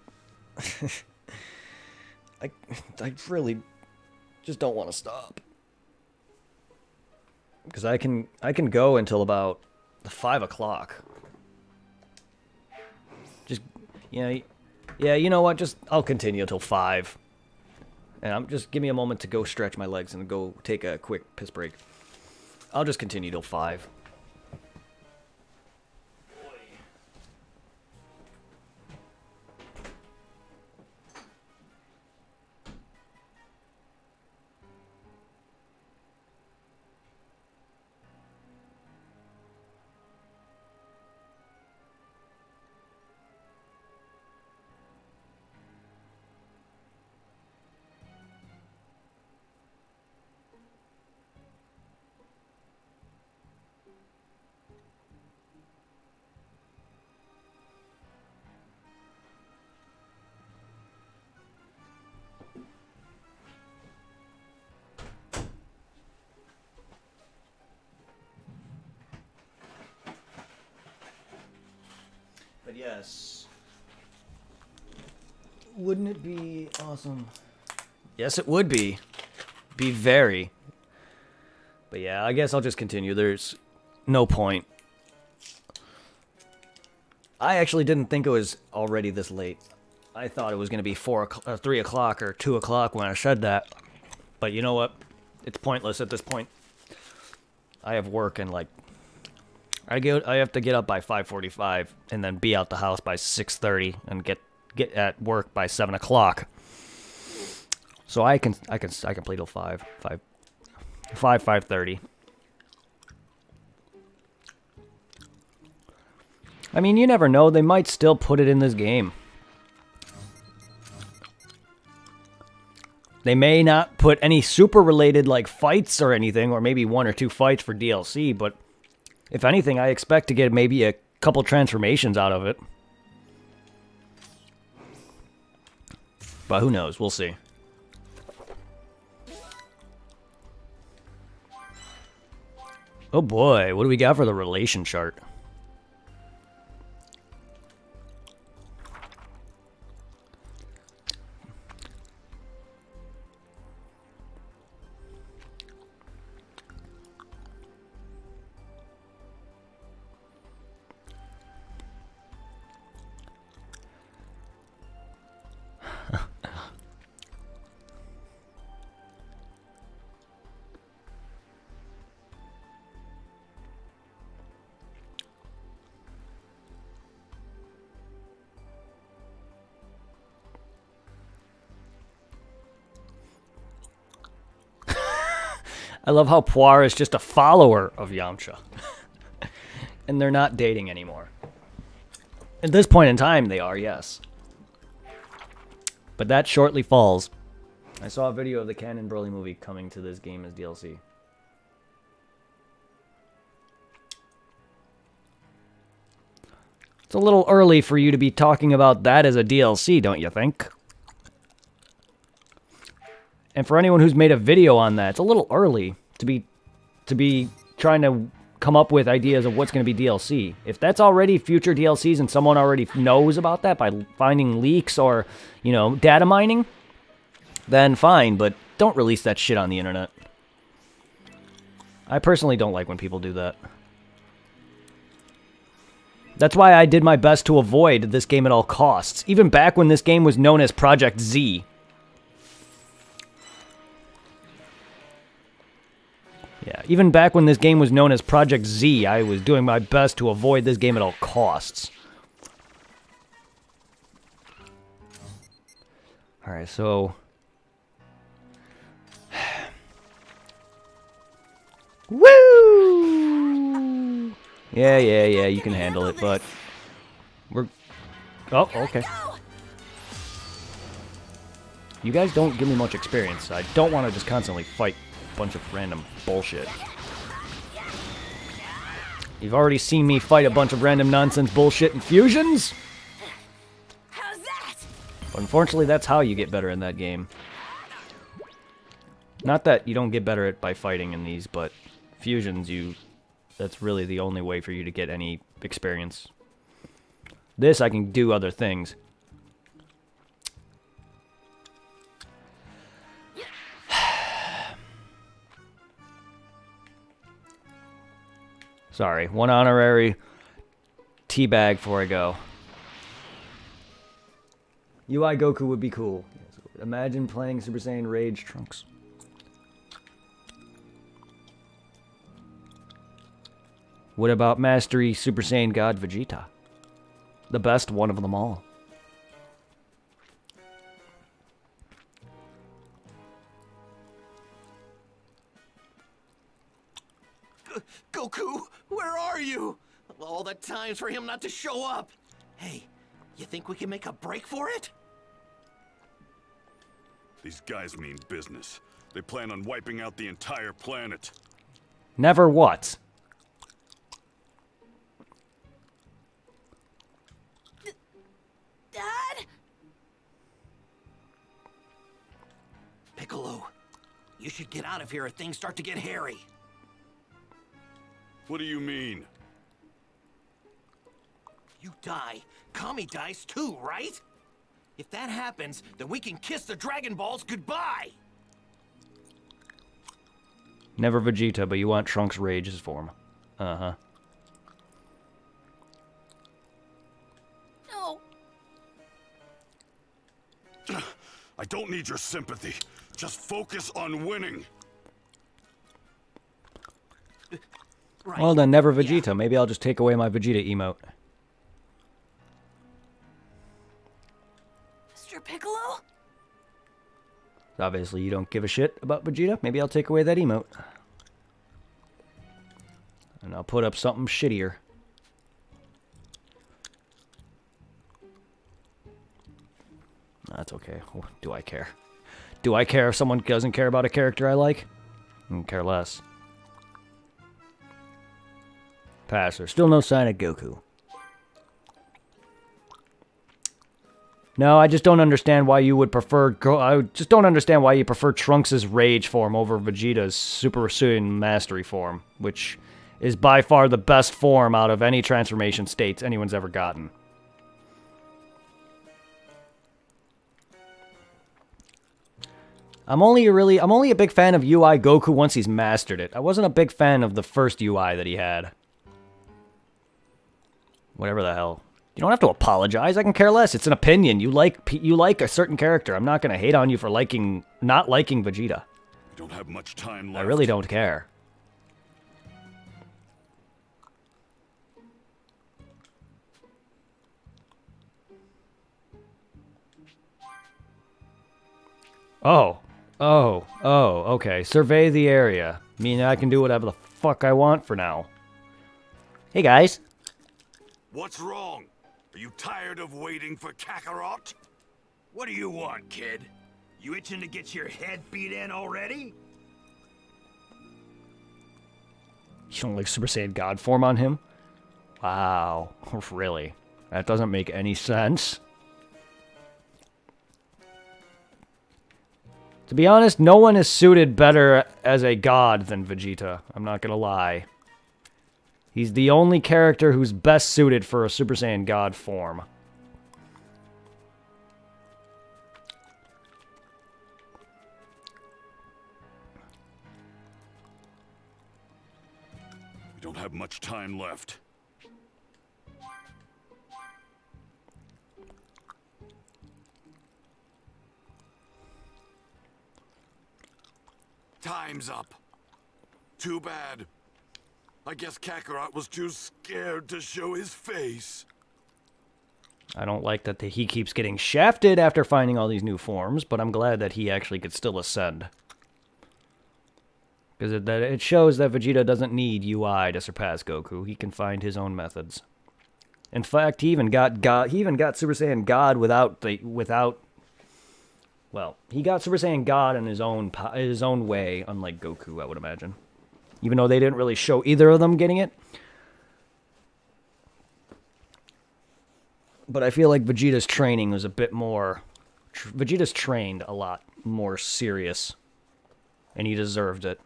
I really just don't want to stop. Because I can go until about 5 o'clock. Just, yeah, you know what? Just, I'll continue until 5. And just give me a moment to go stretch my legs and go take a quick piss break. I'll just continue till 5. But yes. Wouldn't it be awesome? Yes, it would be. Be very. But yeah, I guess I'll just continue. There's no point. I actually didn't think it was already this late. I thought it was going to be 3 o'clock or 2 o'clock when I said that. But you know what? It's pointless at this point. I have work and like... I have to get up by 5:45 and then be out the house by 6:30 and get at work by 7 o'clock. So I can play till 5:30. I mean, you never know. They might still put it in this game. They may not put any super related like fights or anything, or maybe 1 or 2 fights for DLC, but if anything, I expect to get maybe a couple transformations out of it. But who knows? We'll see. Oh boy, what do we got for the relation chart? I love how Puar is just a follower of Yamcha. And they're not dating anymore. At this point in time, they are, yes. But that shortly falls. I saw a video of the Canon Broly movie coming to this game as DLC. It's a little early for you to be talking about that as a DLC, don't you think? And for anyone who's made a video on that, it's a little early to be trying to come up with ideas of what's going to be DLC. If that's already future DLCs and someone already knows about that by finding leaks or, you know, data mining, then fine, but don't release that shit on the internet. I personally don't like when people do that. That's why I did my best to avoid this game at all costs, even back when this game was known as Project Z. Yeah, even back when this game was known as Project Z, I was doing my best to avoid this game at all costs. Alright, so... Woo! Yeah, you can handle it, but... We're... Oh, okay. You guys don't give me much experience. I don't want to just constantly fight a bunch of random bullshit. You've already seen me fight a bunch of random nonsense bullshit in fusions. How's that? But unfortunately, that's how you get better in that game. Not that you don't get better at by fighting in these, but fusions, that's really the only way for you to get any experience. This, I can do other things. Sorry, one honorary teabag before I go. UI Goku would be cool. Imagine playing Super Saiyan Rage Trunks. What about Mastery Super Saiyan God Vegeta? The best one of them all. Goku, where are you? All the times for him not to show up. Hey, you think we can make a break for it? These guys mean business. They plan on wiping out the entire planet. Never what? Dad? Piccolo, you should get out of here if things start to get hairy. What do you mean? You die, Kami dies too, right? If that happens, then we can kiss the Dragon Balls goodbye! Never Vegeta, but you want Trunks' Rage's form. Uh-huh. No. I don't need your sympathy. Just focus on winning. Right. Well then, never Vegeta. Maybe I'll just take away my Vegeta emote. Mr. Piccolo? Obviously, you don't give a shit about Vegeta. Maybe I'll take away that emote. And I'll put up something shittier. That's okay. Do I care? Do I care if someone doesn't care about a character I like? I don't care less. Passer. Still no sign of Goku. No, I just don't understand why you would prefer... I just don't understand why you prefer Trunks' Rage form over Vegeta's Super Saiyan Mastery form, which is by far the best form out of any transformation states anyone's ever gotten. I'm only a big fan of UI Goku once he's mastered it. I wasn't a big fan of the first UI that he had. Whatever the hell. You don't have to apologize. I can care less. It's an opinion. You like a certain character. I'm not going to hate on you for not liking Vegeta. We don't have much time left. I really don't care. Okay. Survey the area. Meaning I can do whatever the fuck I want for now. Hey, guys. What's wrong? Are you tired of waiting for Kakarot? What do you want, kid? You itching to get your head beat in already? You don't like Super Saiyan God form on him? Wow. Really? That doesn't make any sense. To be honest, no one is suited better as a god than Vegeta. I'm not gonna lie. He's the only character who's best suited for a Super Saiyan God form. We don't have much time left. Time's up. Too bad. I guess Kakarot was too scared to show his face. I don't like that he keeps getting shafted after finding all these new forms, but I'm glad that he actually could still ascend. Because it shows that Vegeta doesn't need UI to surpass Goku. He can find his own methods. In fact, he even got Super Saiyan God well, he got Super Saiyan God in his own way, unlike Goku, I would imagine. Even though they didn't really show either of them getting it. But I feel like Vegeta's training was a bit more... Vegeta's trained a lot more serious. And he deserved it.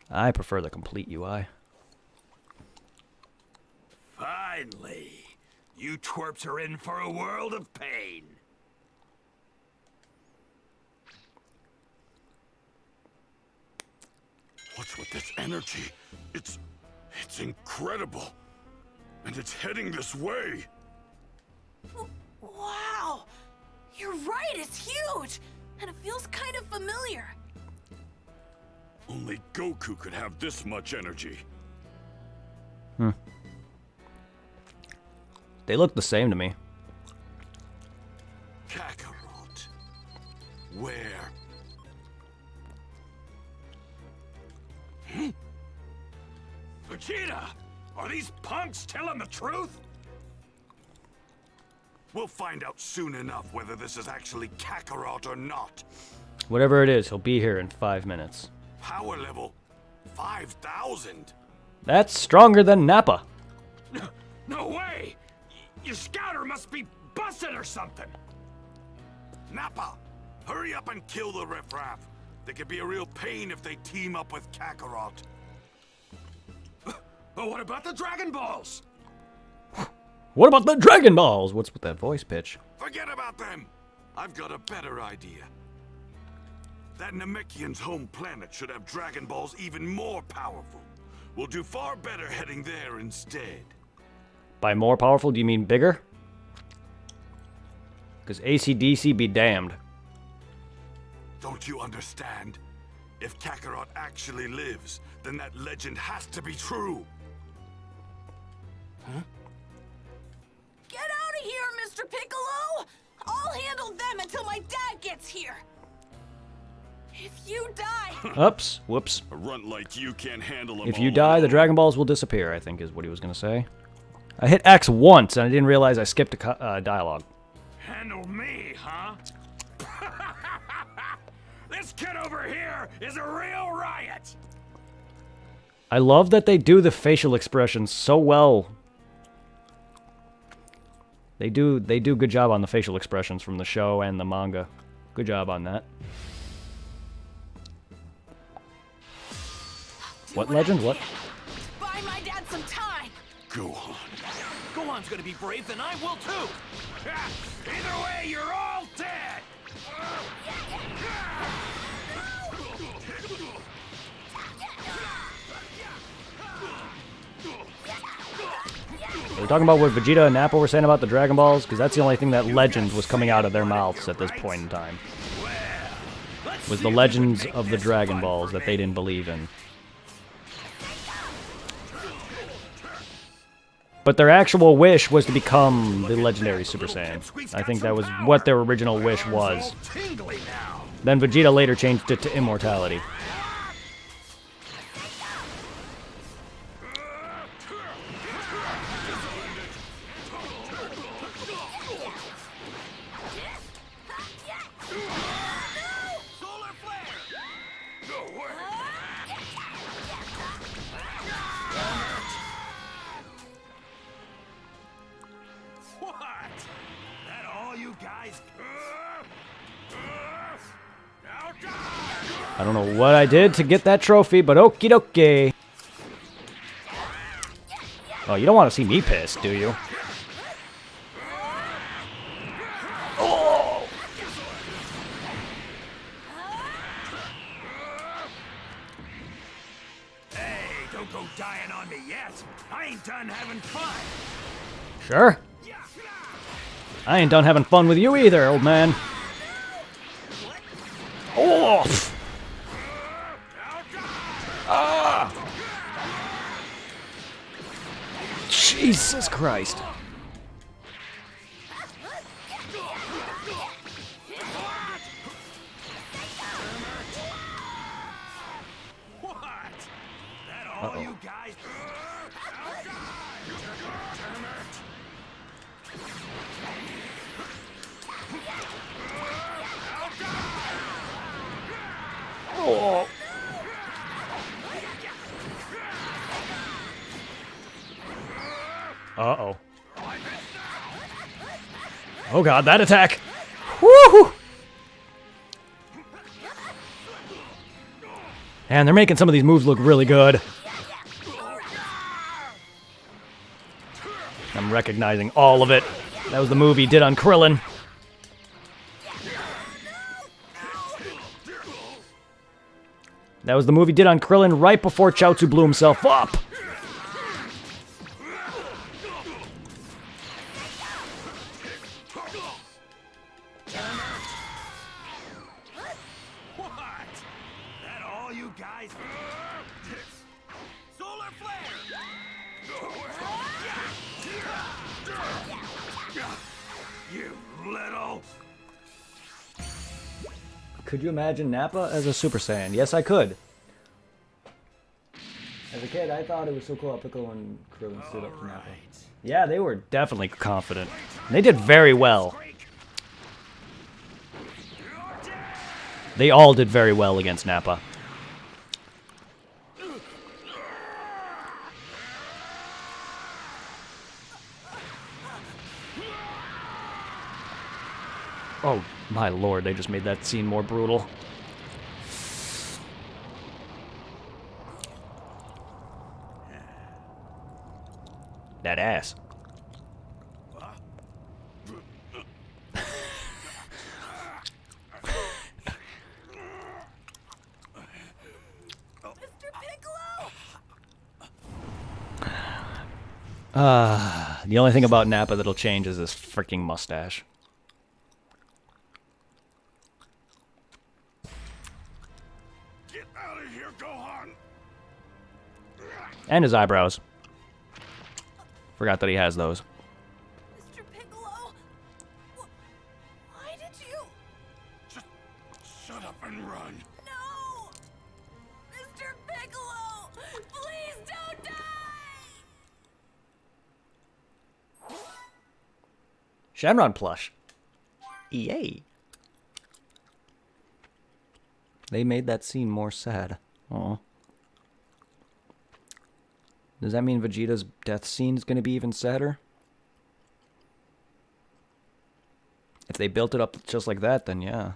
I prefer the complete UI. Finally. You twerps are in for a world of pain. What's with this energy? It's incredible. And it's heading this way. Wow! You're right, it's huge! And it feels kind of familiar. Only Goku could have this much energy. They look the same to me. Kakarot. Where? Vegeta! Are these punks telling the truth? We'll find out soon enough whether this is actually Kakarot or not. Whatever it is, he'll be here in 5 minutes. Power level 5,000. That's stronger than Nappa. No way! Your scouter must be busted or something! Nappa, hurry up and kill the riffraff. They could be a real pain if they team up with Kakarot. But what about the Dragon Balls? What about the Dragon Balls? What's with that voice pitch? Forget about them! I've got a better idea. That Namekian's home planet should have Dragon Balls even more powerful. We'll do far better heading there instead. By more powerful, do you mean bigger? Because AC/DC be damned. Don't you understand? If Kakarot actually lives, then that legend has to be true. Get out of here, Mr. Piccolo! I'll handle them until my dad gets here. If you die... Oops. Whoops. A runt like you can't handle them If you all die, the alone. Dragon Balls will disappear, I think is what he was going to say. I hit X once, and I didn't realize I skipped a dialogue. Handle me, huh? This kid over here is a real riot! I love that they do the facial expressions so well. They do good job on the facial expressions from the show and the manga. Good job on that. What legend? What? Buy my dad some time. Gohan. Gohan's gonna be brave, then I will too! Either way, you're all dead! Are we talking about what Vegeta and Nappa were saying about the Dragon Balls? Because that's the only thing that legend was coming out of their mouths at this point in time. Was the legends of the Dragon Balls that they didn't believe in. But their actual wish was to become the legendary Super Saiyan. I think that was what their original wish was. Then Vegeta later changed it to immortality. I don't know what I did to get that trophy, but okie dokie. Oh, you don't want to see me pissed, do you? Oh! Hey, don't go dying on me yet. I ain't done having fun. Sure. I ain't done having fun with you either, old man. Oh! Ah! Jesus Christ. Uh-oh. Oh. Uh-oh. Oh god, that attack! Woohoo! And they're making some of these moves look really good. I'm recognizing all of it. That was the move he did on Krillin. That was the move he did on Krillin right before Chaozu blew himself up. Could you imagine Nappa as a Super Saiyan? Yes, I could. As a kid, I thought it was so cool how Piccolo and Krillin stood up to Nappa. Yeah, they were definitely confident. They did very well. They all did very well against Nappa. Oh, my lord, they just made that scene more brutal. That ass. Mr. Piccolo! The only thing about Nappa that'll change is this freaking mustache. Get out of here, Gohan! And his eyebrows. Forgot that he has those. Mr. Piccolo! Why did you... Just shut up and run. No! Mr. Piccolo! Please don't die! Shenron plush. Yay. They made that scene more sad. Aw. Does that mean Vegeta's death scene is going to be even sadder? If they built it up just like that, then yeah.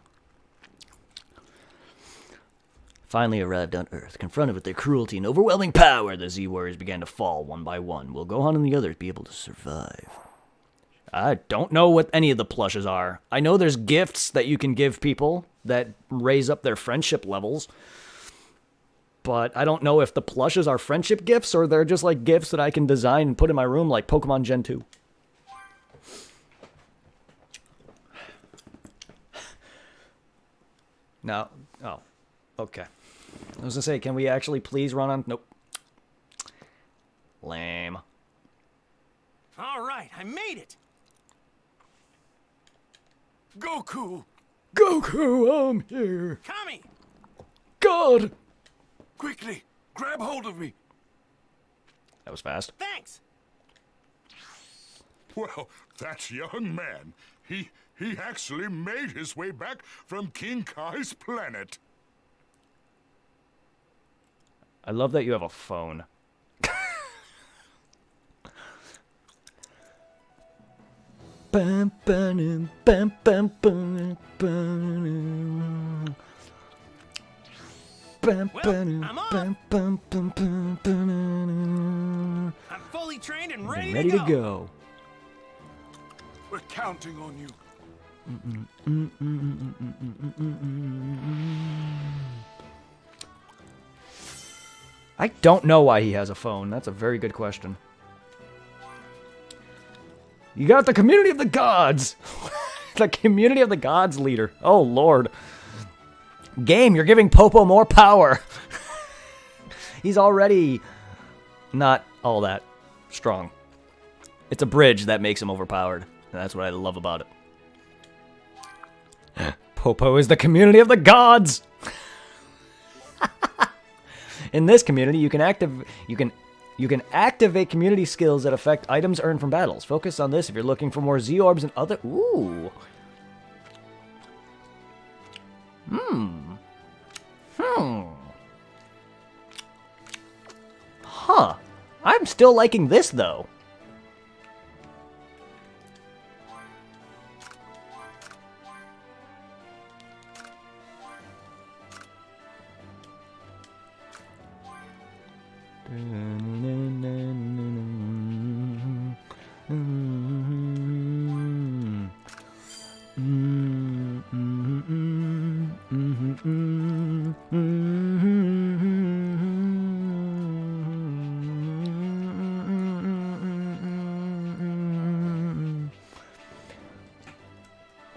Finally arrived on Earth, confronted with their cruelty and overwhelming power, the Z-Warriors began to fall one by one. Will Gohan and the others be able to survive? I don't know what any of the plushes are. I know there's gifts that you can give people that raise up their friendship levels. But I don't know if the plushes are friendship gifts or they're just like gifts that I can design and put in my room like Pokemon Gen 2. No. Oh. Okay. I was gonna say, can we actually please run on? Nope. Lame. All right, I made it. Goku! Goku, I'm here. Kami! God! Quickly, grab hold of me. That was fast. Thanks. Well, that young man, he actually made his way back from King Kai's planet. I love that you have a phone. Bum, bum, bum, bum, bum, bum. Bum, Well, bum, I'm off. bum, bum, bum, bum, bum. I'm fully trained and I'm ready, ready to go. We're counting on you. I don't know why he has a phone. That's a very good question. You got the community of the gods. The community of the gods leader. Oh, Lord. Game, you're giving Popo more power. He's already not all that strong. It's a bridge that makes him overpowered. And that's what I love about it. Popo is the community of the gods. In this community, you can activate community skills that affect items earned from battles. Focus on this if you're looking for more Z-orbs and other... Ooh. Huh. I'm still liking this, though.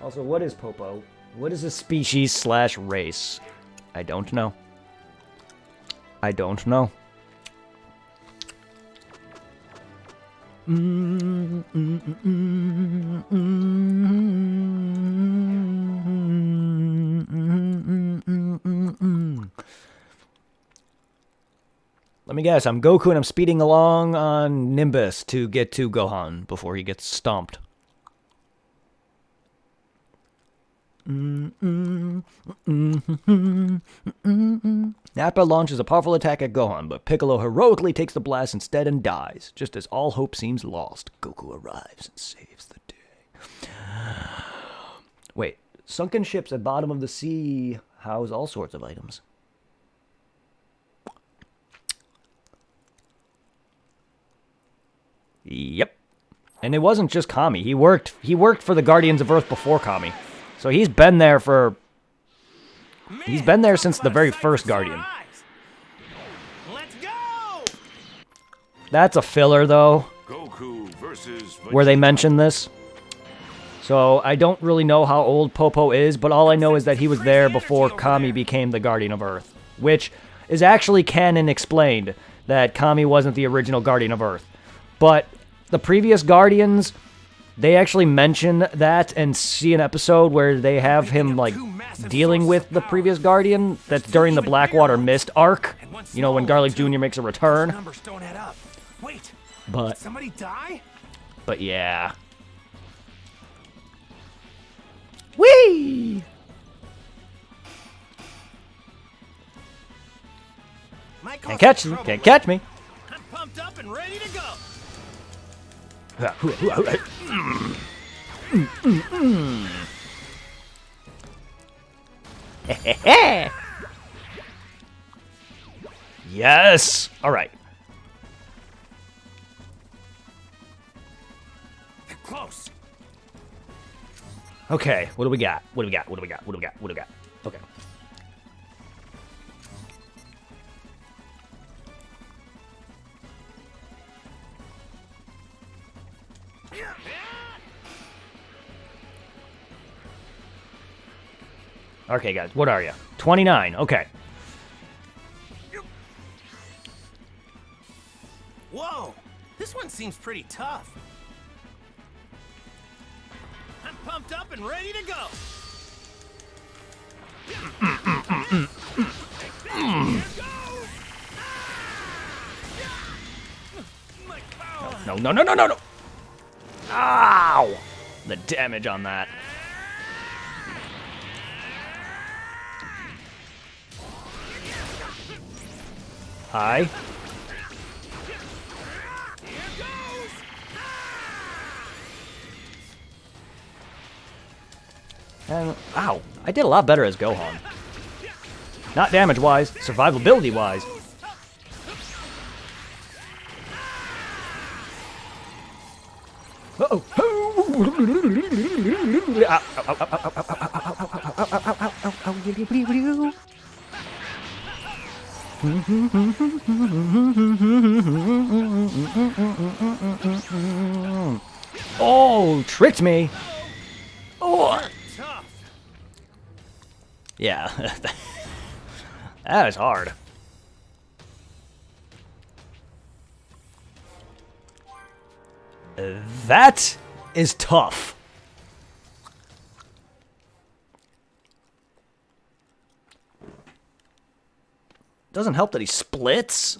Also, what is Popo? What is a species slash race? I don't know. I don't know. Let me guess, I'm Goku and I'm speeding along on Nimbus to get to Gohan before he gets stomped. Nappa launches a powerful attack at Gohan, but Piccolo heroically takes the blast instead and dies. Just as all hope seems lost, Goku arrives and saves the day. Wait, sunken ships at bottom of the sea house all sorts of items. And it wasn't just Kami. He worked for the Guardians of Earth before Kami. So he's been there for... He's been there since the very first Guardian. Let's go! That's a filler, though, Goku versus where they mention this. So I don't really know how old Popo is, but all I know is that he was there before Kami became the Guardian of Earth. Which is actually canon explained, that Kami wasn't the original Guardian of Earth. But the previous Guardians, they actually mention that and see an episode where they have him, like, dealing with the previous Guardian. That's during the Blackwater Mist arc. You know, when Garlic Jr. makes a return. Numbers don't add up. Wait, But, did somebody die? but yeah. Whee! Can't catch me. Can't catch me. I'm pumped up and ready to go. Yes. All right. They're close. Okay. What do we got? What do we got? What do we got? What do we got? What do we got? Okay. Okay, guys. What are you? 29. Okay. Whoa, this one seems pretty tough. I'm pumped up and ready to go. No, no, no, no, no, no. Ow! The damage on that. Hi. And, ow, I did a lot better as Gohan. Not damage-wise, survivability-wise. Uh-oh. Oh, tricked me. Oh. Yeah. That is hard. That is tough. Doesn't help that he splits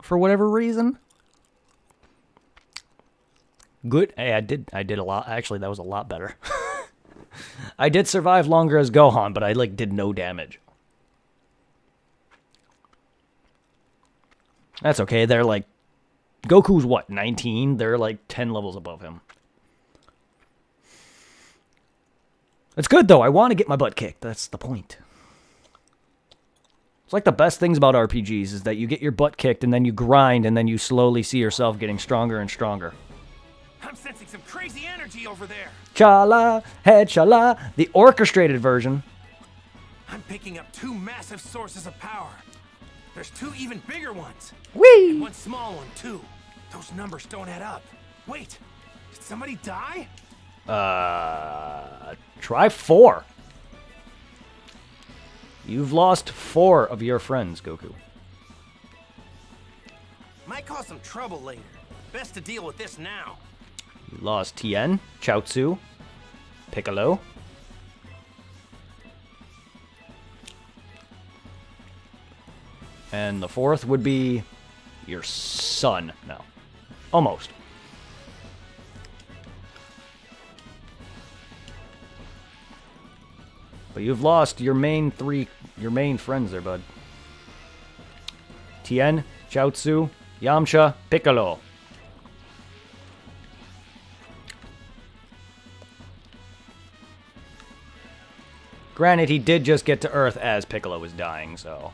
for whatever reason. Good. Hey, I did a lot. Actually, that was a lot better. I did survive longer as Gohan, but I like did no damage. That's okay. They're like Goku's what, 19? They're like 10 levels above him. It's good though. I want to get my butt kicked. That's the point. It's like the best things about RPGs is that you get your butt kicked and then you grind and then you slowly see yourself getting stronger and stronger. I'm sensing some crazy energy over there. Chala, head chala, the orchestrated version. I'm picking up two massive sources of power. There's two even bigger ones. Whee! And one small one, too. Those numbers don't add up. Wait, did somebody die? Try 4. You've lost 4 of your friends, Goku. Might cause some trouble later. Best to deal with this now. You lost Tien, Chaozu, Piccolo. And the 4th would be your son. No. Almost. But you've lost your main friends there, bud. Tien, Chaozu, Yamcha, Piccolo. Granted, he did just get to Earth as Piccolo was dying, so...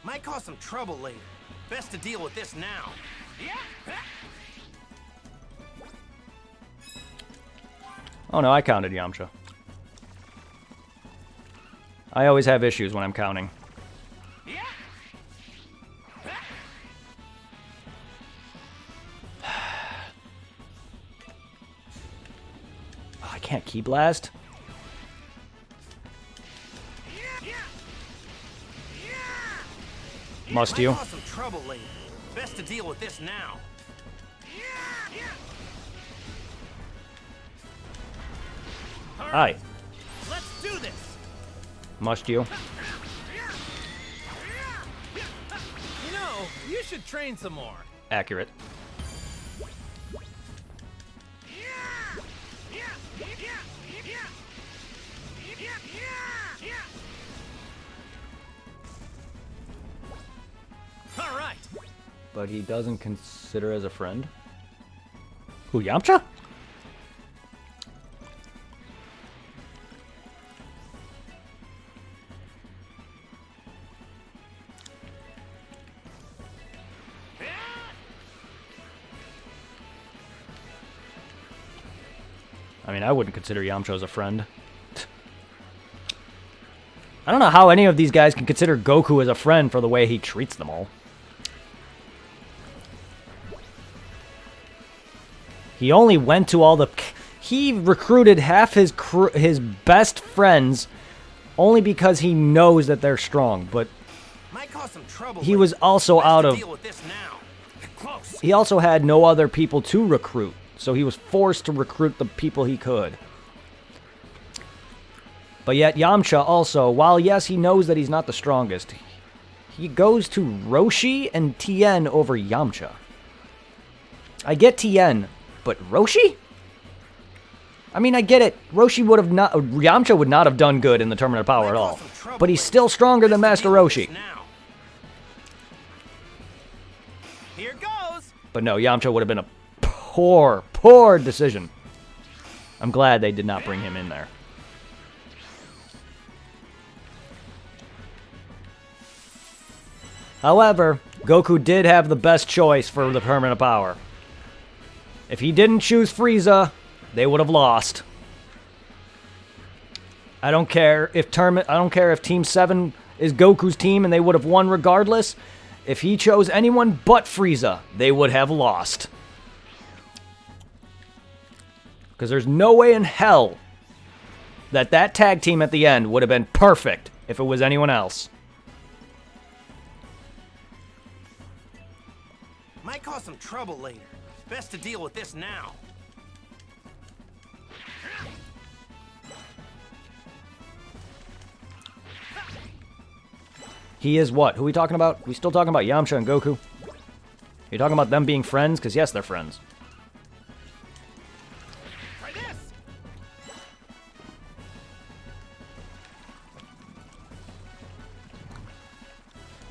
Might cause some trouble later. Best to deal with this now. Oh no, I counted Yamcha. I always have issues when I'm counting. Oh, I can't Ki Blast. Must you? Might cause some trouble later. Best to deal with this now. Hi. Let's do this. Must you? You know, you should train some more. Accurate. All right. But he doesn't consider as a friend? Who, Yamcha? I mean, I wouldn't consider Yamcha as a friend. I don't know how any of these guys can consider Goku as a friend for the way he treats them all. He only went to all the... He recruited half his his best friends only because he knows that they're strong, but Might cause some trouble he was also Best out to of... deal with this now. Close. He also had no other people to recruit, so he was forced to recruit the people he could. But yet Yamcha also, while yes, he knows that he's not the strongest, he goes to Roshi and Tien over Yamcha. I get Tien, but Roshi? I mean, I get it. Roshi would have not... Yamcha would not have done good in the Tournament of Power at all. But he's still stronger than Master Roshi. Here goes. But no, Yamcha would have been a poor, poor decision. I'm glad they did not bring him in there. However, Goku did have the best choice for the Tournament Power. If he didn't choose Frieza, they would have lost. I don't care if Team 7 is Goku's team and they would have won regardless. If he chose anyone but Frieza, they would have lost. Because there's no way in hell that tag team at the end would have been perfect if it was anyone else. Might cause some trouble later. Best to deal with this now. He is what? Who are we talking about? We still talking about Yamcha and Goku? You talking about them being friends? Because yes, they're friends. Try this.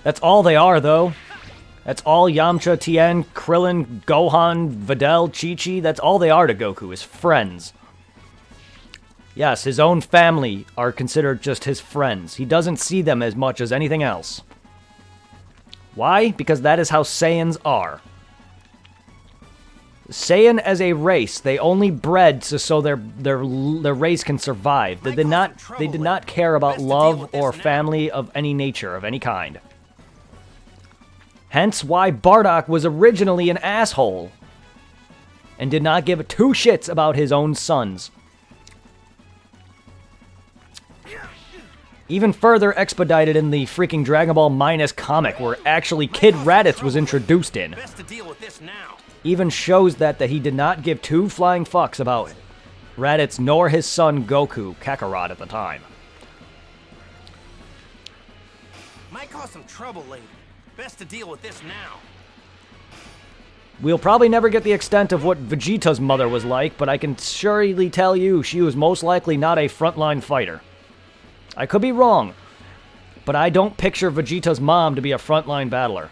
That's all they are, though. That's all Yamcha, Tien, Krillin, Gohan, Videl, Chi-Chi. That's all they are to Goku, is friends. Yes, his own family are considered just his friends. He doesn't see them as much as anything else. Why? Because that is how Saiyans are. Saiyan as a race, they only bred so their race can survive. They did not care about love or family of any nature, of any kind. Hence why Bardock was originally an asshole and did not give two shits about his own sons. Even further expedited in the freaking Dragon Ball Minus comic where actually Kid Raditz was introduced in. Best to deal with this now. Even shows that he did not give two flying fucks about Raditz nor his son Goku, Kakarot at the time. Might cause some trouble later. Best to deal with this now. We'll probably never get the extent of what Vegeta's mother was like, but I can surely tell you she was most likely not a frontline fighter. I could be wrong, but I don't picture Vegeta's mom to be a frontline battler.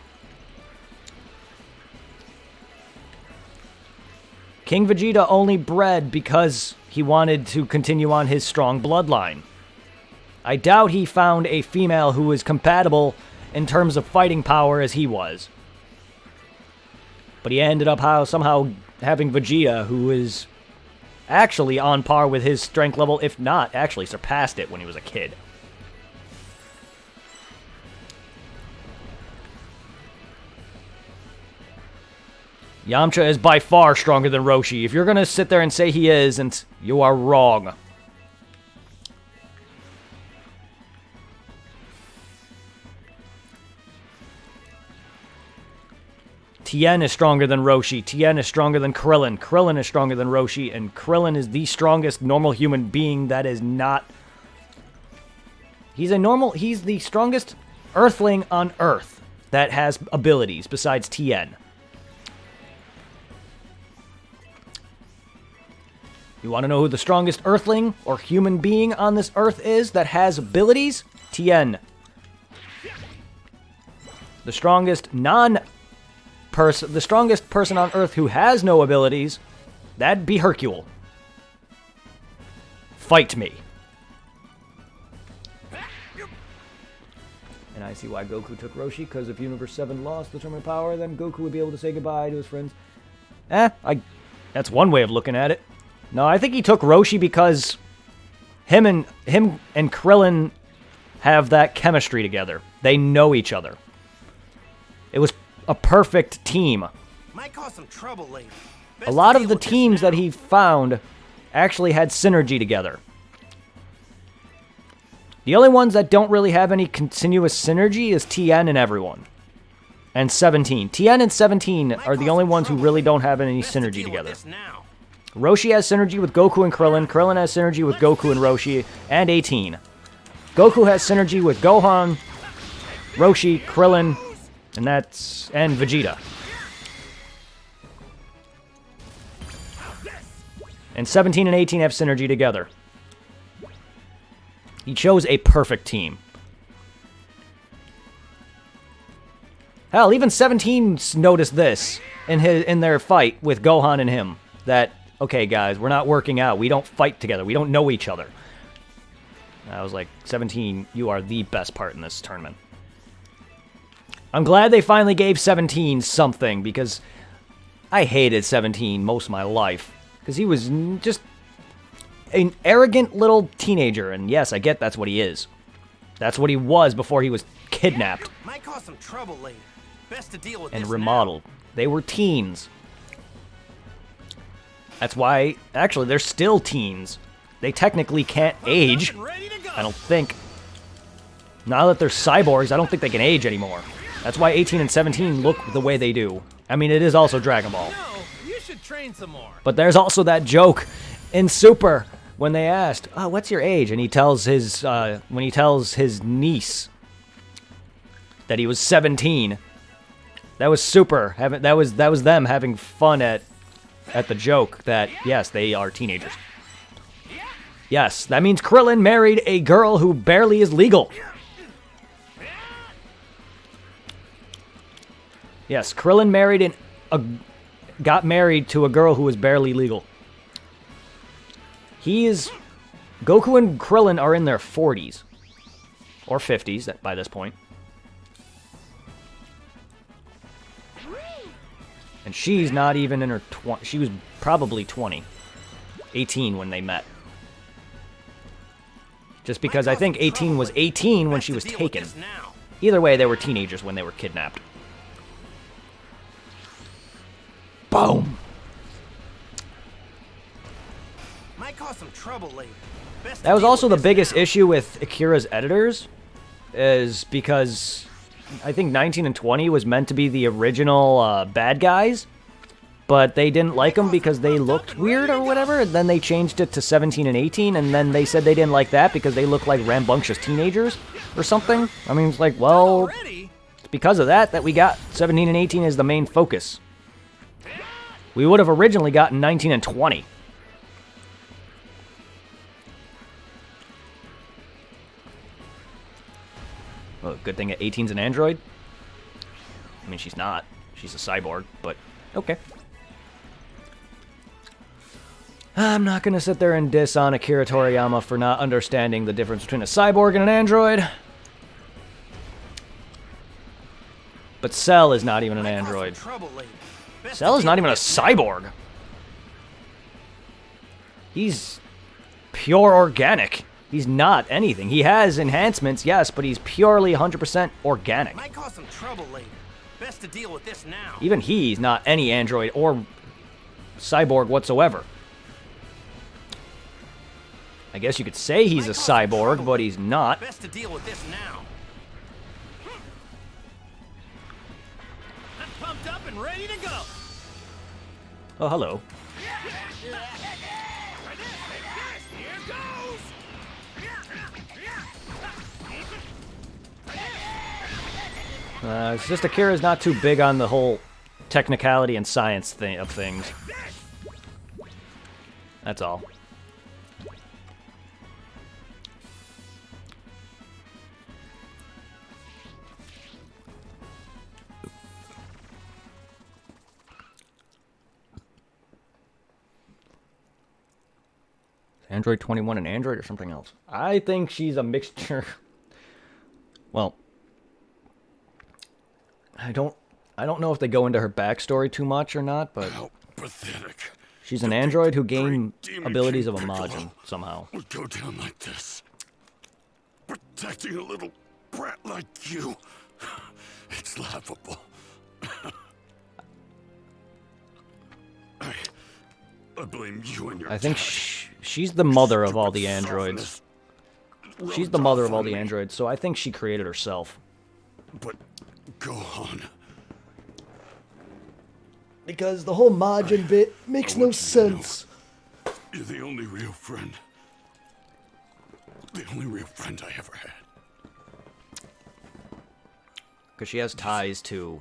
King Vegeta only bred because he wanted to continue on his strong bloodline. I doubt he found a female who was compatible in terms of fighting power as he was. But he ended up somehow having Vegeta, who is actually on par with his strength level, if not actually surpassed it when he was a kid. Yamcha is by far stronger than Roshi. If you're going to sit there and say he isn't, you are wrong. Tien is stronger than Roshi. Tien is stronger than Krillin. Krillin is stronger than Roshi. And Krillin is the strongest normal human being that is not... He's the strongest Earthling on Earth that has abilities besides Tien. You want to know who the strongest Earthling or human being on this Earth is that has abilities? Tien. The strongest the strongest person on Earth who has no abilities, that'd be Hercule. Fight me. And I see why Goku took Roshi, because if Universe 7 lost the tournament power, then Goku would be able to say goodbye to his friends. That's one way of looking at it. No, I think he took Roshi because him and Krillin have that chemistry together. They know each other. It was a perfect team. Might cause some trouble later. A lot of the teams that he found actually had synergy together. The only ones that don't really have any continuous synergy is Tien and everyone. And 17. Tien and 17 are the only ones who really don't have any synergy together. Roshi has synergy with Goku and Krillin. Krillin has synergy with Goku and Roshi. And 18. Goku has synergy with Gohan, Roshi, Krillin, and Vegeta. And 17 and 18 have synergy together. He chose a perfect team. Hell, even 17 noticed this in their fight with Gohan and him. That, okay, guys, we're not working out. We don't fight together. We don't know each other. I was like, 17, you are the best part in this tournament. I'm glad they finally gave 17 something, because I hated 17 most of my life. Because he was just an arrogant little teenager, and yes, I get that's what he is. That's what he was before he was kidnapped. Might cause some trouble later. Best to deal with and this remodeled. Now. They were teens. That's why, actually, they're still teens. They technically can't age. I don't think. Now that they're cyborgs, I don't think they can age anymore. That's why 18 and 17 look the way they do. I mean, it is also Dragon Ball. No, you should train some more. But there's also that joke in Super when they asked, "Oh, what's your age?" and he tells his when he tells his niece that he was 17. That was Super. That was them having fun at the joke that yes, they are teenagers. Yes, that means Krillin married a girl who barely is legal. Yes, Krillin got married to a girl who was barely legal. Goku and Krillin are in their 40s. Or 50s by this point. And she's not even in her 20s. She was probably 20. 18 when they met. Just because I think 18 was 18 when she was taken. Either way, they were teenagers when they were kidnapped. Boom! Might cause some trouble later. That was also the biggest issue with Akira's editors, is because I think 19 and 20 was meant to be the original bad guys, but they didn't like them because they looked weird or whatever, and then they changed it to 17 and 18, and then they said they didn't like that because they looked like rambunctious teenagers or something. I mean, it's like, well, it's because of that we got 17 and 18 as the main focus. We would have originally gotten 19 and 20. Well, good thing 18's an android. I mean, she's not. She's a cyborg, but okay. I'm not going to sit there and diss on Akira Toriyama for not understanding the difference between a cyborg and an android. But Cell is not even an android. Cell is not even a cyborg. He's pure organic. He's not anything. He has enhancements, yes, but he's purely 100% organic. Might cause some trouble later. Best to deal with this now. Even he's not any android or cyborg whatsoever. I guess you could say he's a cyborg, but he's not. Best to deal with this now. I'm pumped up and ready to go. Oh, hello. Here goes. It's just Akira's not too big on the whole technicality and science thing of things. That's all. Android 21 an Android or something else? I think she's a mixture. Well, I don't know if they go into her backstory too much or not, but How pathetic. she's an android who gained abilities of a Majin somehow. Would go down like this. Protecting a little brat like you. It's laughable. I blame you and your I think dad. she's the mother of all the Stupid androids. softness She's the rubbed mother off of all on the me. androids, so I think she created herself. But go on. Because the whole Majin bit makes I want you to know you're the only real friend. The only real friend I ever had. Because she has ties to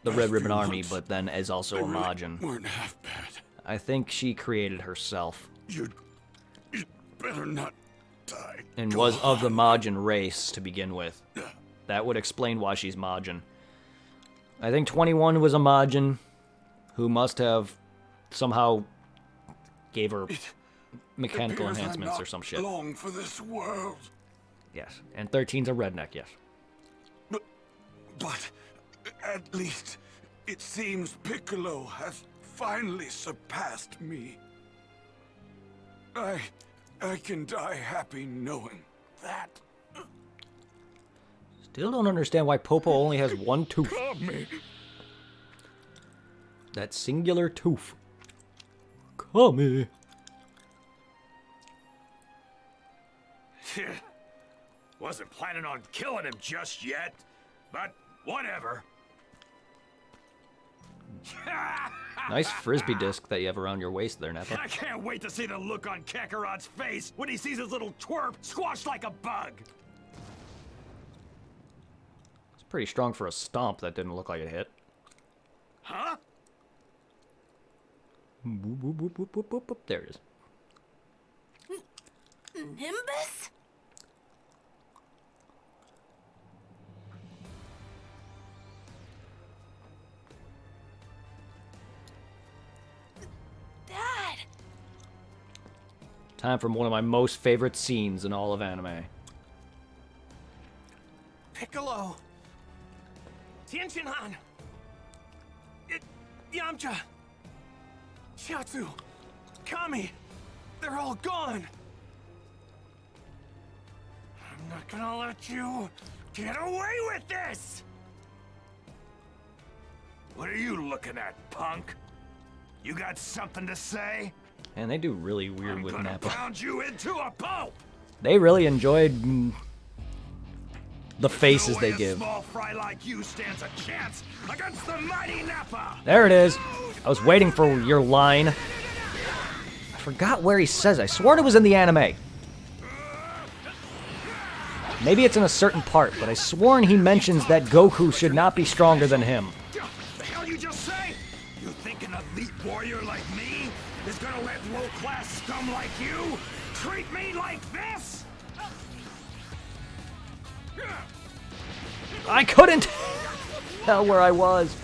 the Red Ribbon Army, but then is also a Majin. Weren't half bad. I think she created herself You'd better not die. and Go was of the on. Majin race to begin with. That would explain why she's Majin. I think 21 was a Majin who must have somehow gave her mechanical Appears I'm enhancements or not some shit. long for this world. Yes, and 13's a redneck, yes. But at least it seems Piccolo has finally surpassed me. I can die happy knowing that. Still don't understand why Popo only has one tooth. Me. That singular tooth. Kami. Wasn't planning on killing him just yet, but whatever. Nice frisbee disc that you have around your waist there, Nappa. I can't wait to see the look on Kakarot's face when he sees his little twerp squashed like a bug. It's pretty strong for a stomp that didn't look like it hit. Huh? Boop, boop, boop, boop, boop, boop, boop. There it is. Nimbus? Dad! Time for one of my most favorite scenes in all of anime. Piccolo. Tenshinhan. Yamcha. Shiatsu. Kami. They're all gone. I'm not gonna let you get away with this! What are you looking at, punk? You got something to say? And they do really weird I'm with gonna Nappa. pound you into a pulp! They really enjoyed the faces No they way give. A small fry like you stands a chance against the mighty Nappa! There it is. I was waiting for your line. I forgot where he says it. I swore it was in the anime. Maybe it's in a certain part, but I sworn he mentions that Goku should not be stronger than him. The hell you just say? You think an elite warrior like me is gonna let low-class scum like you treat me like this? I couldn't tell where I was.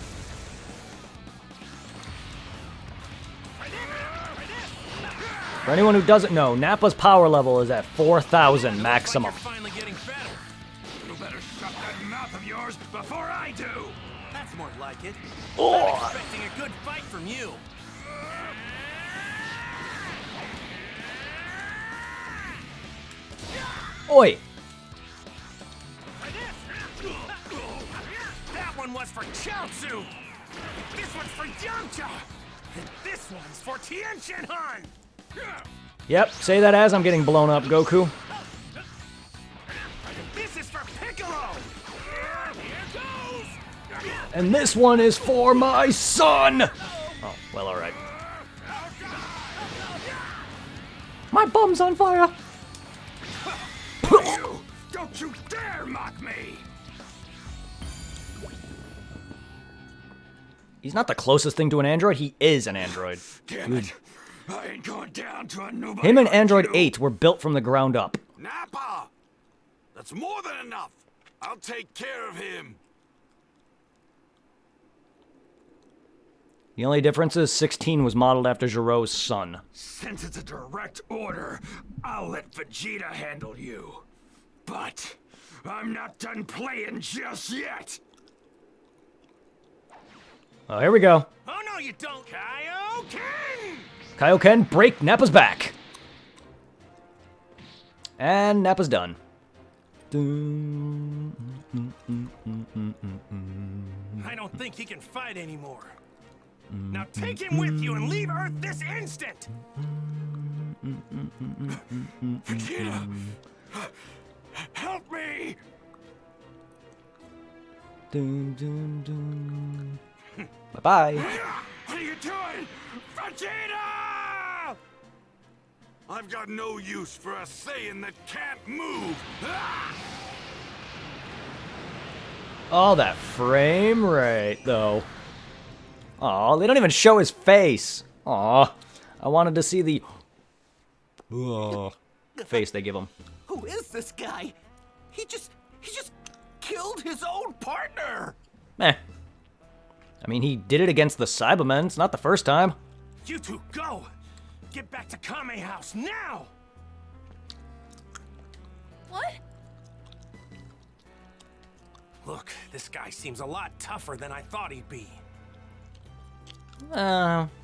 For anyone who doesn't know, Nappa's power level is at 4,000 maximum. Finally getting better. You better shut that mouth of yours before I do! That's more like it. Oh. I'm expecting a good fight from you. Oi! That one was for Chaozu! This one's for Yamcha! And this one's for Tien Shin Han! Yep, say that as I'm getting blown up, Goku. This is for Piccolo! Here goes! And this one is for my son! Oh, well, alright. My bum's on fire! You! Don't you dare mock me! He's not the closest thing to an android, he is an android. Damn it! I ain't going down to a nobody. Him and like Android you. 8 were built from the ground up. Nappa! That's more than enough. I'll take care of him. The only difference is 16 was modeled after Giro's son. Since it's a direct order, I'll let Vegeta handle you. But I'm not done playing just yet. Oh, here we go. Oh no, you don't, Kaioken! Kaioken, break Nappa's back. And Nappa's done. I don't think he can fight anymore. Now take him with you and leave Earth this instant! Vegeta! Help me! Bye-bye. What are you doing? Vegeta! I've got no use for a Saiyan that can't move. Oh, that frame rate, though. Aw, they don't even show his face. Aw, I wanted to see the face they give him. Who is this guy? He just killed his own partner! Meh. I mean, he did it against the Cybermen. It's not the first time. You two, go! Get back to Kame House, now! What? Look, this guy seems a lot tougher than I thought he'd be.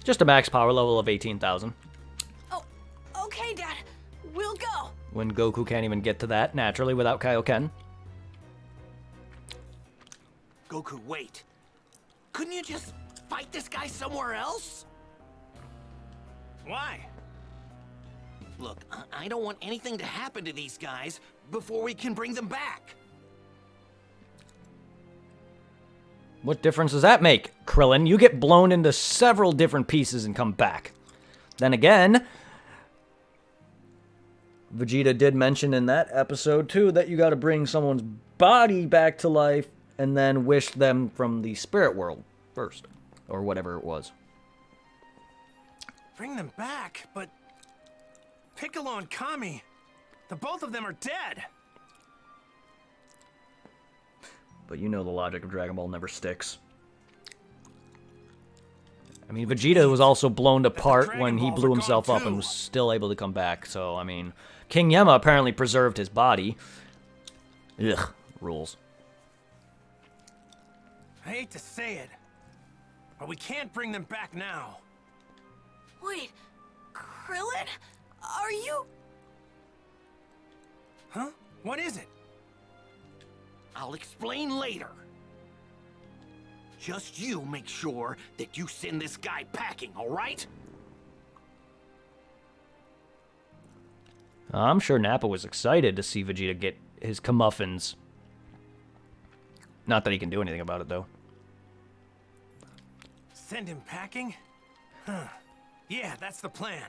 Just a max power level of 18,000. Oh, okay, Dad. We'll go. When Goku can't even get to that naturally without Kaioken. Goku, wait. Couldn't you just fight this guy somewhere else? Why? Look, I don't want anything to happen to these guys before we can bring them back. What difference does that make, Krillin? You get blown into several different pieces and come back. Then again, Vegeta did mention in that episode, too, that you gotta bring someone's body back to life and then wish them from the spirit world first. Or whatever it was. Bring them back, but Piccolo and Kami, the both of them are dead. But you know the logic of Dragon Ball never sticks. I mean, Vegeta was also blown apart when he blew himself up and was still able to come back. So, I mean, King Yemma apparently preserved his body. Ugh, rules. I hate to say it, but we can't bring them back now. Wait, Krillin? Are you... Huh? What is it? I'll explain later. Just you make sure that you send this guy packing, all right? I'm sure Nappa was excited to see Vegeta get his comeuppance. Not that he can do anything about it, though. Send him packing? Huh. Yeah, that's the plan.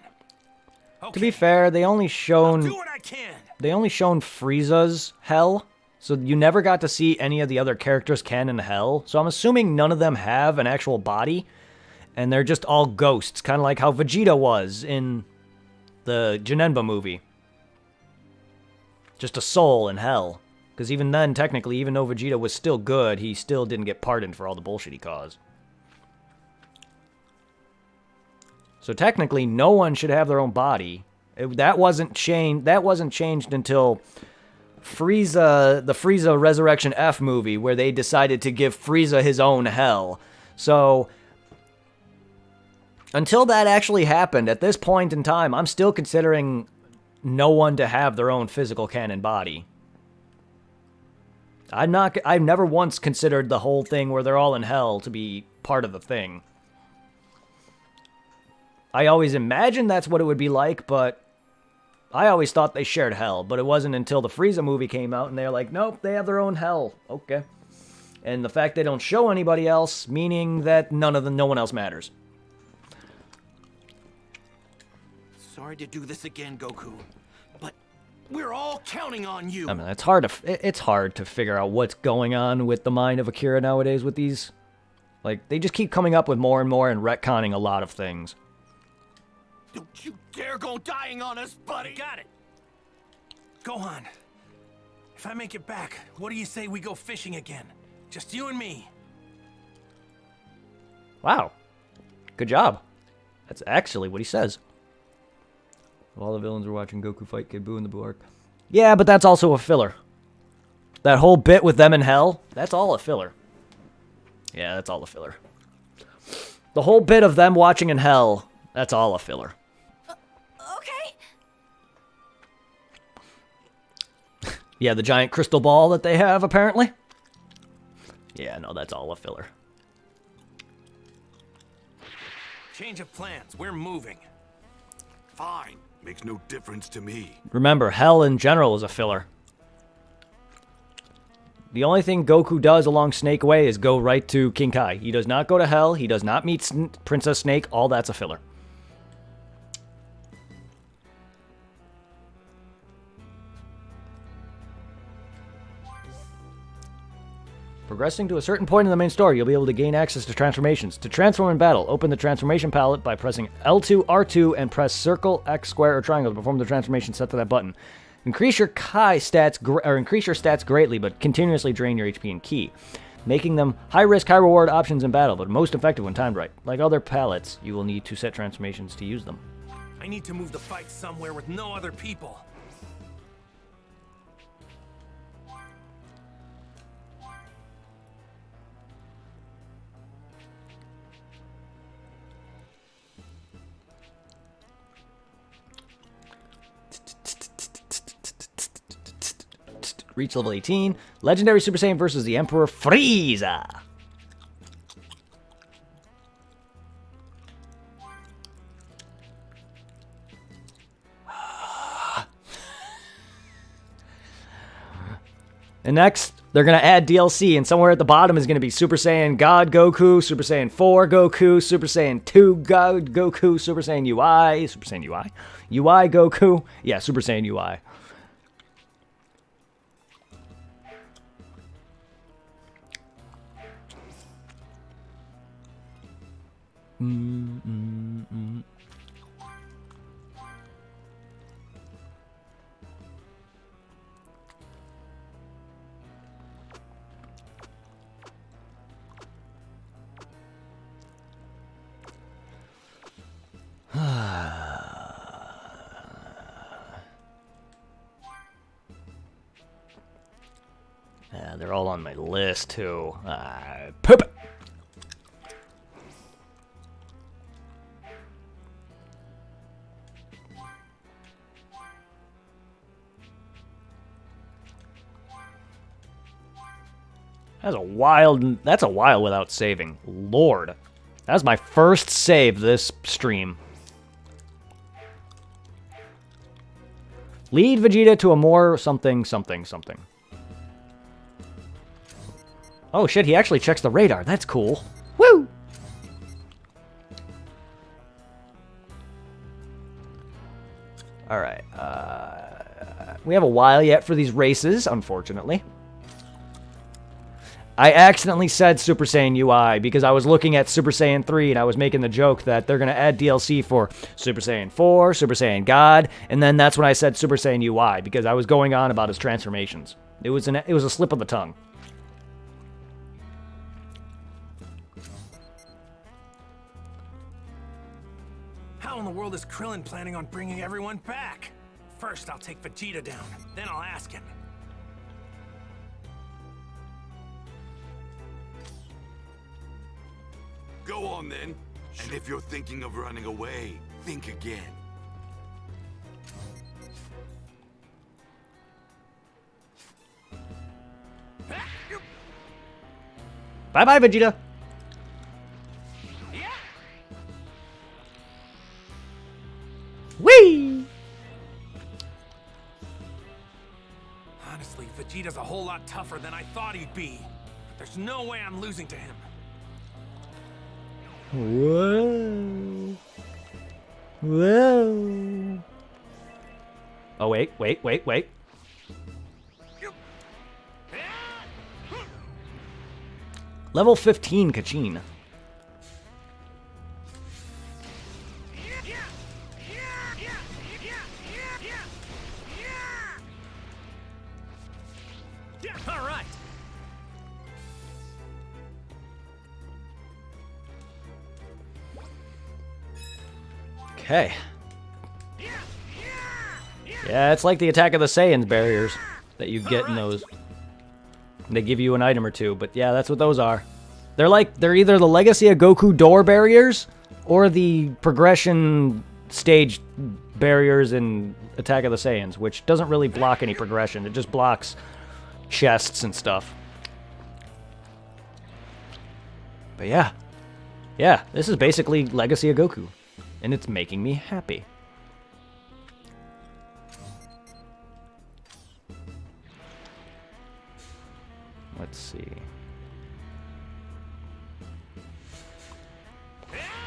Okay. To be fair, they only I'll shown do what I can. Frieza's hell, so you never got to see any of the other characters Ken in hell. So I'm assuming none of them have an actual body, and they're just all ghosts, kind of like how Vegeta was in the Janemba movie. Just a soul in hell. Because even then, technically, even though Vegeta was still good, he still didn't get pardoned for all the bullshit he caused. So technically, no one should have their own body. That wasn't changed until Frieza, the Frieza Resurrection F movie, where they decided to give Frieza his own hell. So until that actually happened, at this point in time, I'm still considering no one to have their own physical canon body. I've never once considered the whole thing where they're all in hell to be part of the thing. I always imagined that's what it would be like, but I always thought they shared hell. But it wasn't until the Frieza movie came out and they're like, nope, they have their own hell. Okay. And the fact they don't show anybody else, meaning that no one else matters. Sorry to do this again, Goku, but we're all counting on you. I mean, it's hard to figure out what's going on with the mind of Akira nowadays with these. Like, they just keep coming up with more and more and retconning a lot of things. Don't you dare go dying on us, buddy! Got it. Go on. If I make it back, what do you say we go fishing again? Just you and me. Wow. Good job. That's actually what he says. While the villains were watching Goku fight Kid Buu in the Buu arc. Yeah, but that's also a filler. That whole bit with them in hell, that's all a filler. Yeah, that's all a filler. The whole bit of them watching in hell, that's all a filler. Okay. Yeah, the giant crystal ball that they have, apparently. Yeah, no, that's all a filler. Change of plans. We're moving. Fine. Makes no difference to me. Remember, hell in general is a filler. The only thing Goku does along Snake Way is go right to King Kai. He does not go to hell. He does not meet Princess Snake. All that's a filler. Progressing to a certain point in the main story, you'll be able to gain access to transformations. To transform in battle, open the transformation palette by pressing L2, R2, and press circle, X, square, or triangle to perform the transformation set to that button. Increase your Kai stats, increase your stats greatly, but continuously drain your HP and Ki, making them high-risk, high-reward options in battle, but most effective when timed right. Like other palettes, you will need to set transformations to use them. I need to move the fight somewhere with no other people. Reach level 18. Legendary Super Saiyan versus the Emperor Frieza. And next, they're going to add DLC, and somewhere at the bottom is going to be Super Saiyan God Goku, Super Saiyan 4 Goku, Super Saiyan 2 God Goku, Super Saiyan UI, Super Saiyan UI? UI Goku? Yeah, Super Saiyan UI. Yeah, they're all on my list too. Poop it. That's a while without saving. Lord. That was my first save this stream. Lead Vegeta to a more something. Oh shit, he actually checks the radar. That's cool. Woo! Alright, we have a while yet for these races, unfortunately. I accidentally said Super Saiyan UI because I was looking at Super Saiyan 3 and I was making the joke that they're going to add DLC for Super Saiyan 4, Super Saiyan God, and then that's when I said Super Saiyan UI because I was going on about his transformations. It was a slip of the tongue. How in the world is Krillin planning on bringing everyone back? First, I'll take Vegeta down, then I'll ask him. Go on then. And if you're thinking of running away, think again. Bye-bye, Vegeta. Whee! Honestly, Vegeta's a whole lot tougher than I thought he'd be. But there's no way I'm losing to him. Whoa. Whoa. Oh, wait. Level 15, Kachin. All right. Okay. Yeah, it's like the Attack of the Saiyans barriers that you get in those. They give you an item or two, but yeah, that's what those are. They're either the Legacy of Goku door barriers or the progression stage barriers in Attack of the Saiyans, which doesn't really block any progression. It just blocks chests and stuff. But yeah. Yeah, this is basically Legacy of Goku, and it's making me happy. Let's see.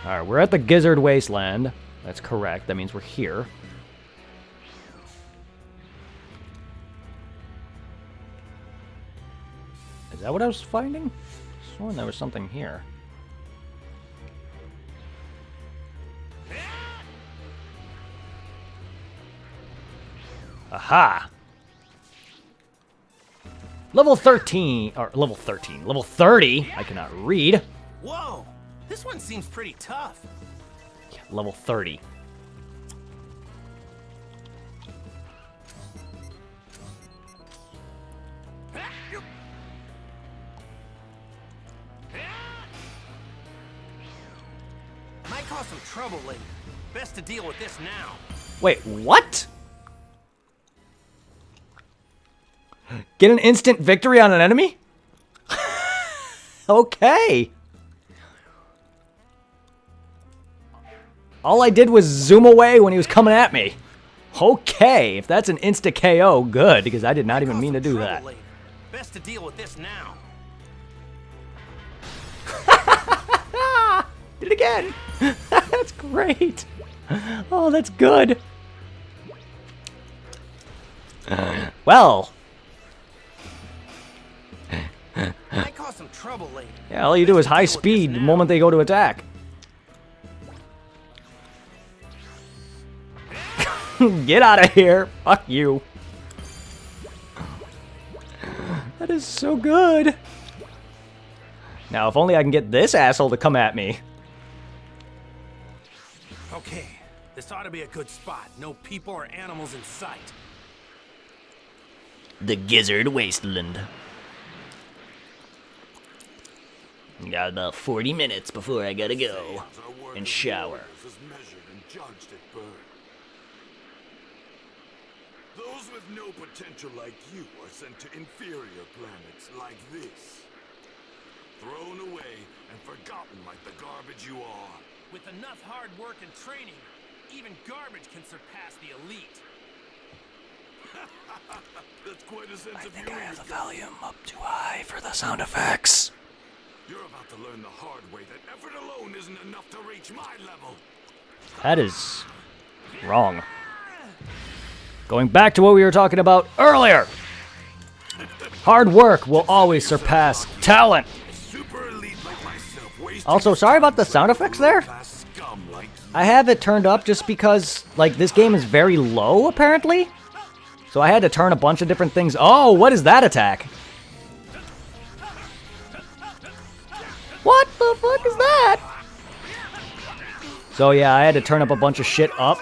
Alright, we're at the Gizzard Wasteland. That's correct. That means we're here. Is that what I was finding? I sworn there was something here. Aha! Level 13, or level 13, level 30, I cannot read. Whoa, this one seems pretty tough. Yeah, level 30. Might cause some trouble later. Best to deal with this now. Wait, what? Get an instant victory on an enemy? Okay. All I did was zoom away when he was coming at me. Okay, if that's an insta KO, good, because I did not even mean to do that. Later. Best to deal with this now. Did it again. That's great. Oh, that's good. Well. Might cause some trouble later. Yeah, all you do is high speed the moment they go to attack. Get out of here. Fuck you. That is so good. Now, if only I can get this asshole to come at me. Okay, this ought to be a good spot. No people or animals in sight. The Gizzard Wasteland. Got about 40 minutes before I gotta go and shower. Those with no potential like you are sent to inferior planets like this. Thrown away and forgotten like the garbage you are. With enough hard work and training, even garbage can surpass the elite. That's quite a sense of I think I have the volume up too high for the sound effects. You're about to learn the hard way that effort alone isn't enough to reach my level. That is wrong. Going back to what we were talking about earlier. Hard work will always surpass talent. Also, sorry about the sound effects there. I have it turned up just because, like, this game is very low, apparently. So I had to turn a bunch of different things. Oh, what is that attack? What the fuck is that? So yeah, I had to turn up a bunch of shit up.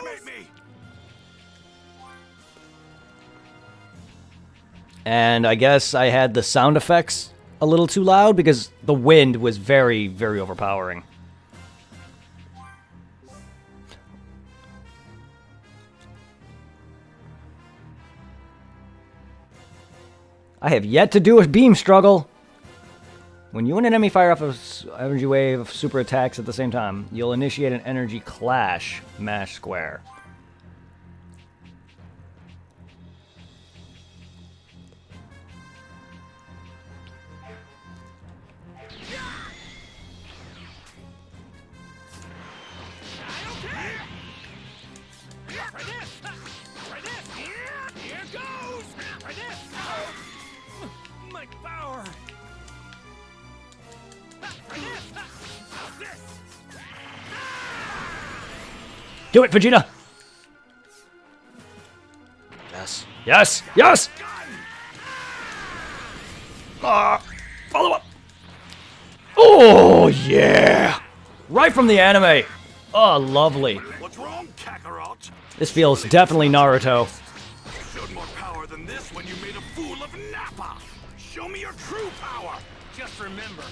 And I guess I had the sound effects a little too loud because the wind was very, very overpowering. I have yet to do a beam struggle. When you and an enemy fire off an energy wave of super attacks at the same time, you'll initiate an energy clash. Mash square. My power! Do it, Vegeta! Yes. Yes! Yes! Follow up! Oh, yeah! Right from the anime! Oh, lovely. What's wrong, Kakarot? This feels definitely Naruto. You showed more power than this when you made a fool of Nappa. Show me your true power. Just remember,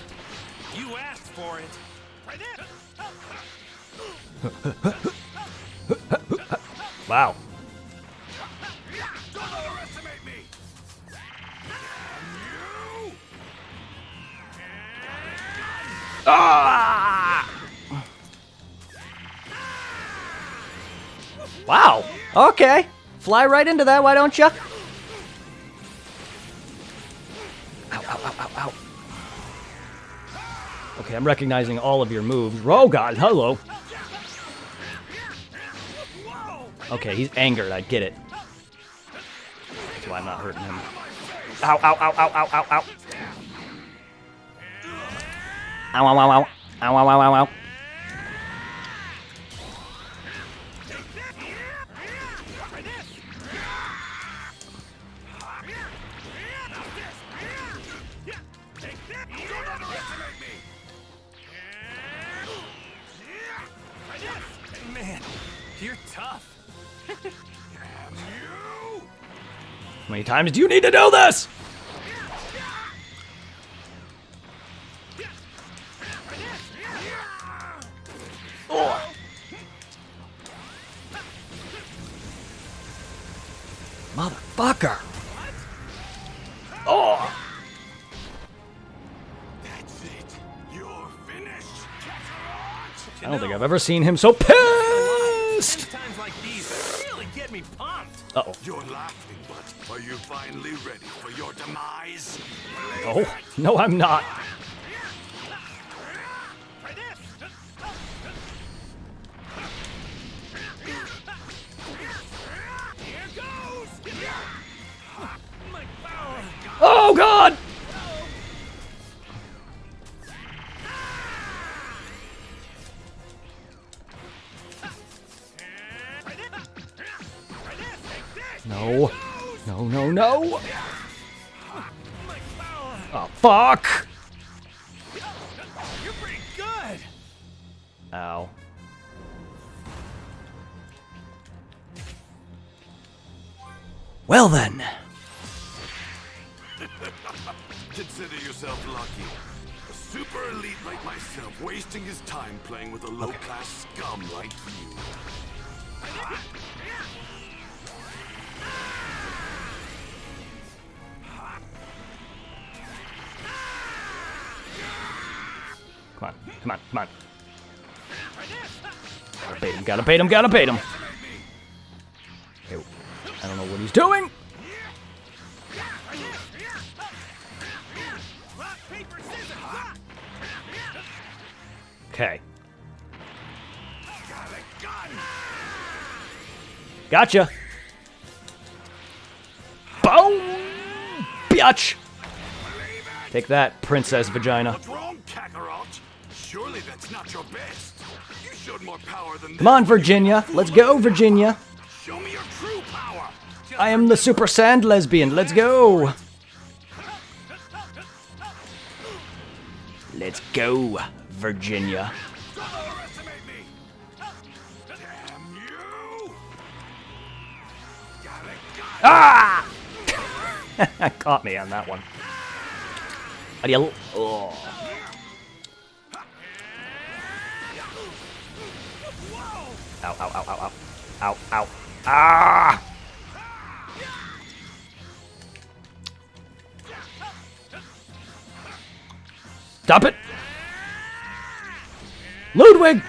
you asked for it. Wow. Don't underestimate me. You. Ah! Wow. Okay. Fly right into that, why don't you? Ow, ow, ow, ow, ow. Okay, I'm recognizing all of your moves. Oh, God, hello. Okay, he's angered, I get it. That's why I'm not hurting him. Ow, ow, ow, ow, ow, ow, ow. Ow, ow, ow, ow. Ow, ow, ow, ow, ow. Man, you're tough. How many times do you need to do this? Oh. Motherfucker. Oh. That's it. You're finished, Kakarot. I don't think I've ever seen him so pissed. Times like these really get me pumped. Uh-oh. You're laughing, but are you finally ready for your demise? Oh, no, I'm not. Oh, God! No. No, no, no! Oh, fuck! You're pretty good. Ow. Well then. Consider yourself lucky. A super elite like myself wasting his time playing with a low-class scum like you. Come on, come on, come on. Gotta bait him, gotta bait him, gotta bait him. Okay, I don't know what he's doing. Okay. Gotcha. Boom! Biatch! Take that, princess vagina. What's wrong, Kakarot? Surely that's not your best. You showed more power than Come on, Virginia. Let's go, Virginia. Show me your true power. I am the Super Sand Lesbian. Let's go. Let's go, Virginia. Don't overestimate me. Damn you! Ah! Caught me on that one. How do you... Oh. Ow, ow, ow, ow, ow. Ow, ow. Ah! Stop it! Ludwig!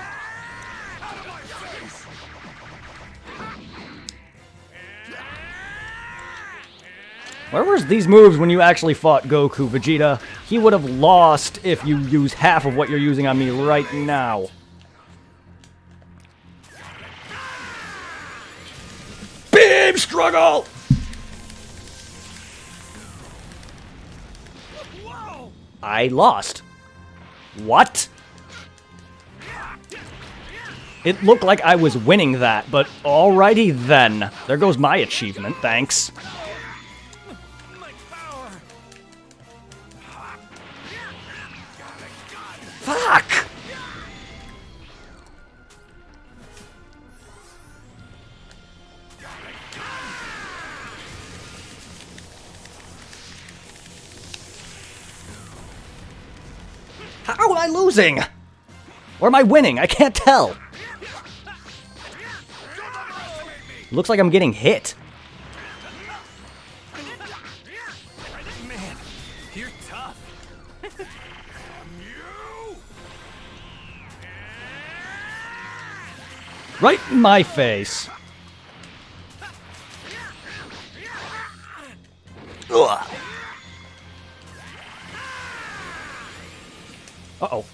Where was these moves when you actually fought Goku, Vegeta? He would have lost if you use half of what you're using on me right now. Beam struggle! I lost. What? It looked like I was winning that, but alrighty then. There goes my achievement, thanks. Fuck! How am I losing? Or am I winning? I can't tell. Looks like I'm getting hit. Man, you're tough. Right in my face. Ugh. Uh-oh.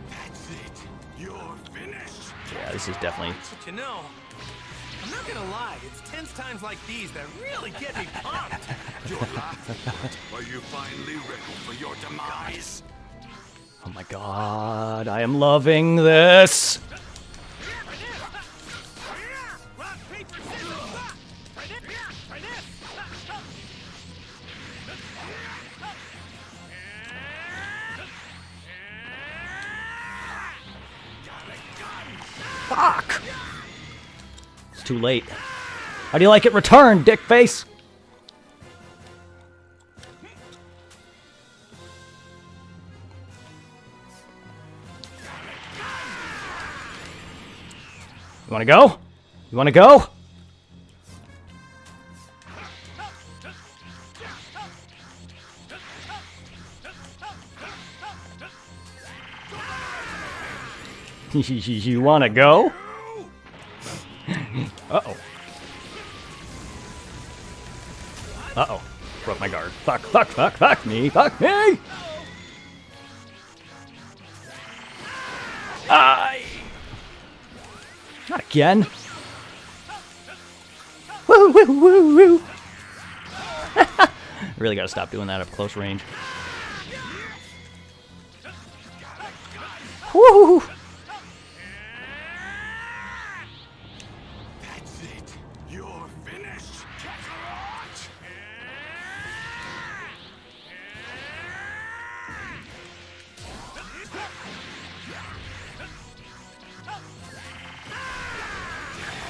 That's it. You're finished. Yeah, this is definitely... But you know, I'm not gonna lie, it's tense times like these that really get me pumped. You're laughing. Are you finally ready for your demise? Oh my god, I am loving this. Rock, paper, scissors, rock. Try this. Fuck! It's too late. How do you like it returned, dick face? You wanna go? You wanna go? You wanna go? Uh-oh. Uh-oh. Broke my guard. Fuck, fuck, fuck, fuck me, fuck me! Not again. Woo, woo, woo, woo. Really gotta stop doing that at close range. Woo! That's it. You're finished, Kakarot.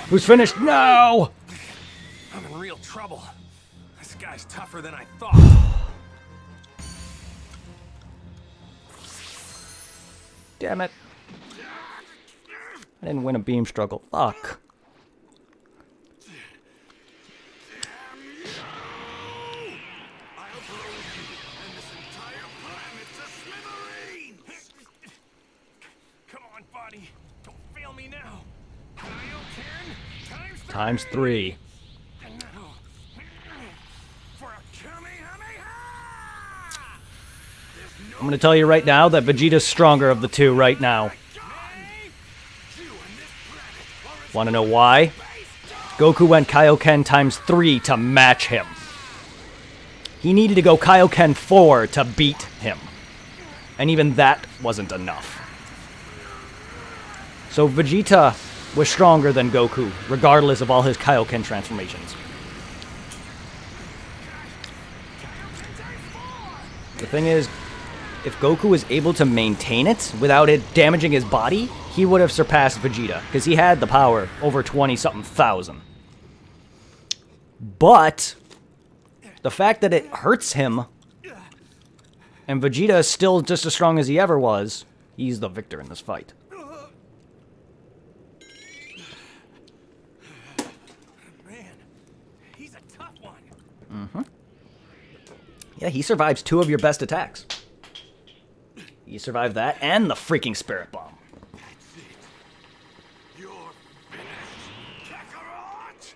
Who's finished? No! I'm in real trouble. This guy's tougher than I thought. Damn it. I didn't win a beam struggle. Fuck. Come on, buddy. Don't fail me now. Times 3. I'm gonna tell you right now that Vegeta's stronger of the two right now. Wanna know why? Goku went Kaioken times 3 to match him. He needed to go Kaioken 4 to beat him. And even that wasn't enough. So Vegeta was stronger than Goku, regardless of all his Kaioken transformations. The thing is, if Goku was able to maintain it without it damaging his body, he would have surpassed Vegeta, because he had the power over 20-something thousand. But the fact that it hurts him, and Vegeta is still just as strong as he ever was, he's the victor in this fight. Man, he's a tough one. Yeah, he survives 2 of your best attacks. You survive that and the freaking Spirit Bomb. That's it. You're finished. Kakarot!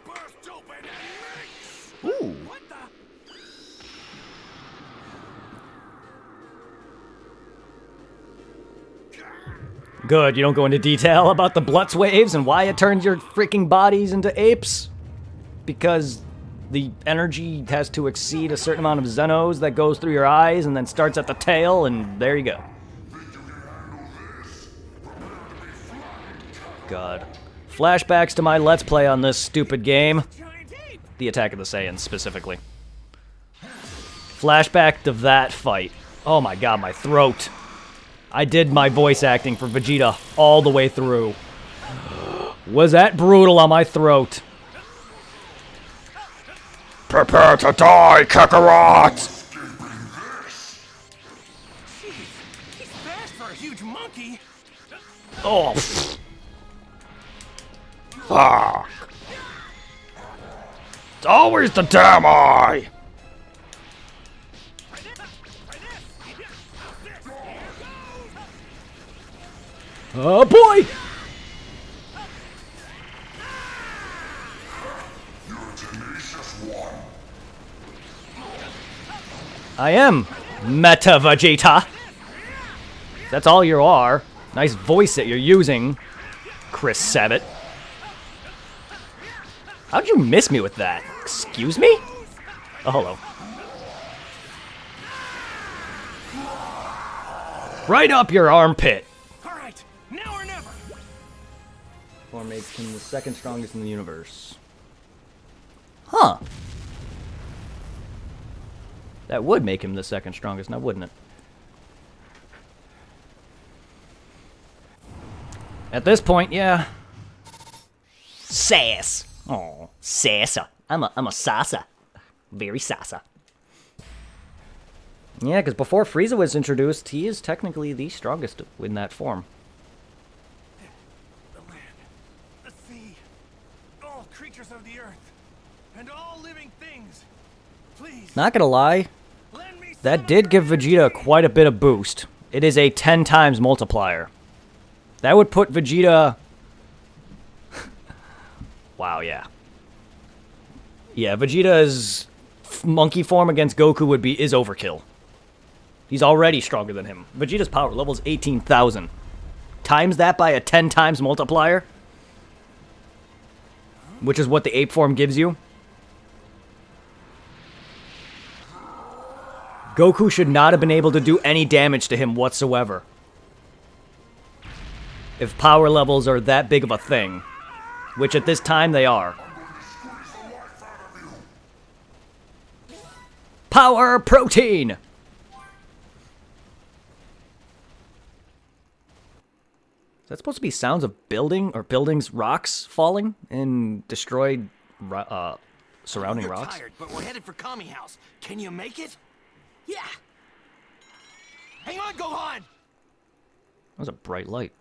Burst open and mix! Ooh. What the? Good, you don't go into detail about the Blutz waves and why it turns your freaking bodies into apes? Because the energy has to exceed a certain amount of Xenos that goes through your eyes and then starts at the tail, and there you go. God. Flashbacks to my Let's Play on this stupid game. The Attack of the Saiyans, specifically. Flashback to that fight. Oh my god, my throat. I did my voice acting for Vegeta all the way through. Was that brutal on my throat? Prepare to die, Kakarot! He's fast for a huge monkey. Oh. Fuck! It's always the damn eye! Oh boy! I am Meta Vegeta. That's all you are. Nice voice that you're using, Chris Sabat. How'd you miss me with that? Excuse me? Oh, hello. Right up your armpit. All right, now or never. Or makes him the second strongest in the universe. Huh. That would make him the second strongest, now wouldn't it? At this point, yeah. Sass. Oh, Sassa. I'm a Sassa. Very Sassa. Yeah, because before Frieza was introduced, he is technically the strongest in that form. The land, the sea, all creatures of the earth, and all living things. Please. Not gonna lie, that did give Vegeta quite a bit of boost. It is a 10 times multiplier. That would put Vegeta... Wow, yeah. Yeah, Vegeta's monkey form against Goku is overkill. He's already stronger than him. Vegeta's power level is 18,000. Times that by a 10 times multiplier, which is what the ape form gives you. Goku should not have been able to do any damage to him whatsoever. If power levels are that big of a thing. Which at this time they are. Power protein! Is that supposed to be sounds of buildings, rocks falling and destroyed surrounding You're rocks? tired, but we're headed for Kami House. Can you make it? Yeah. Hang on, Gohan! That was a bright light.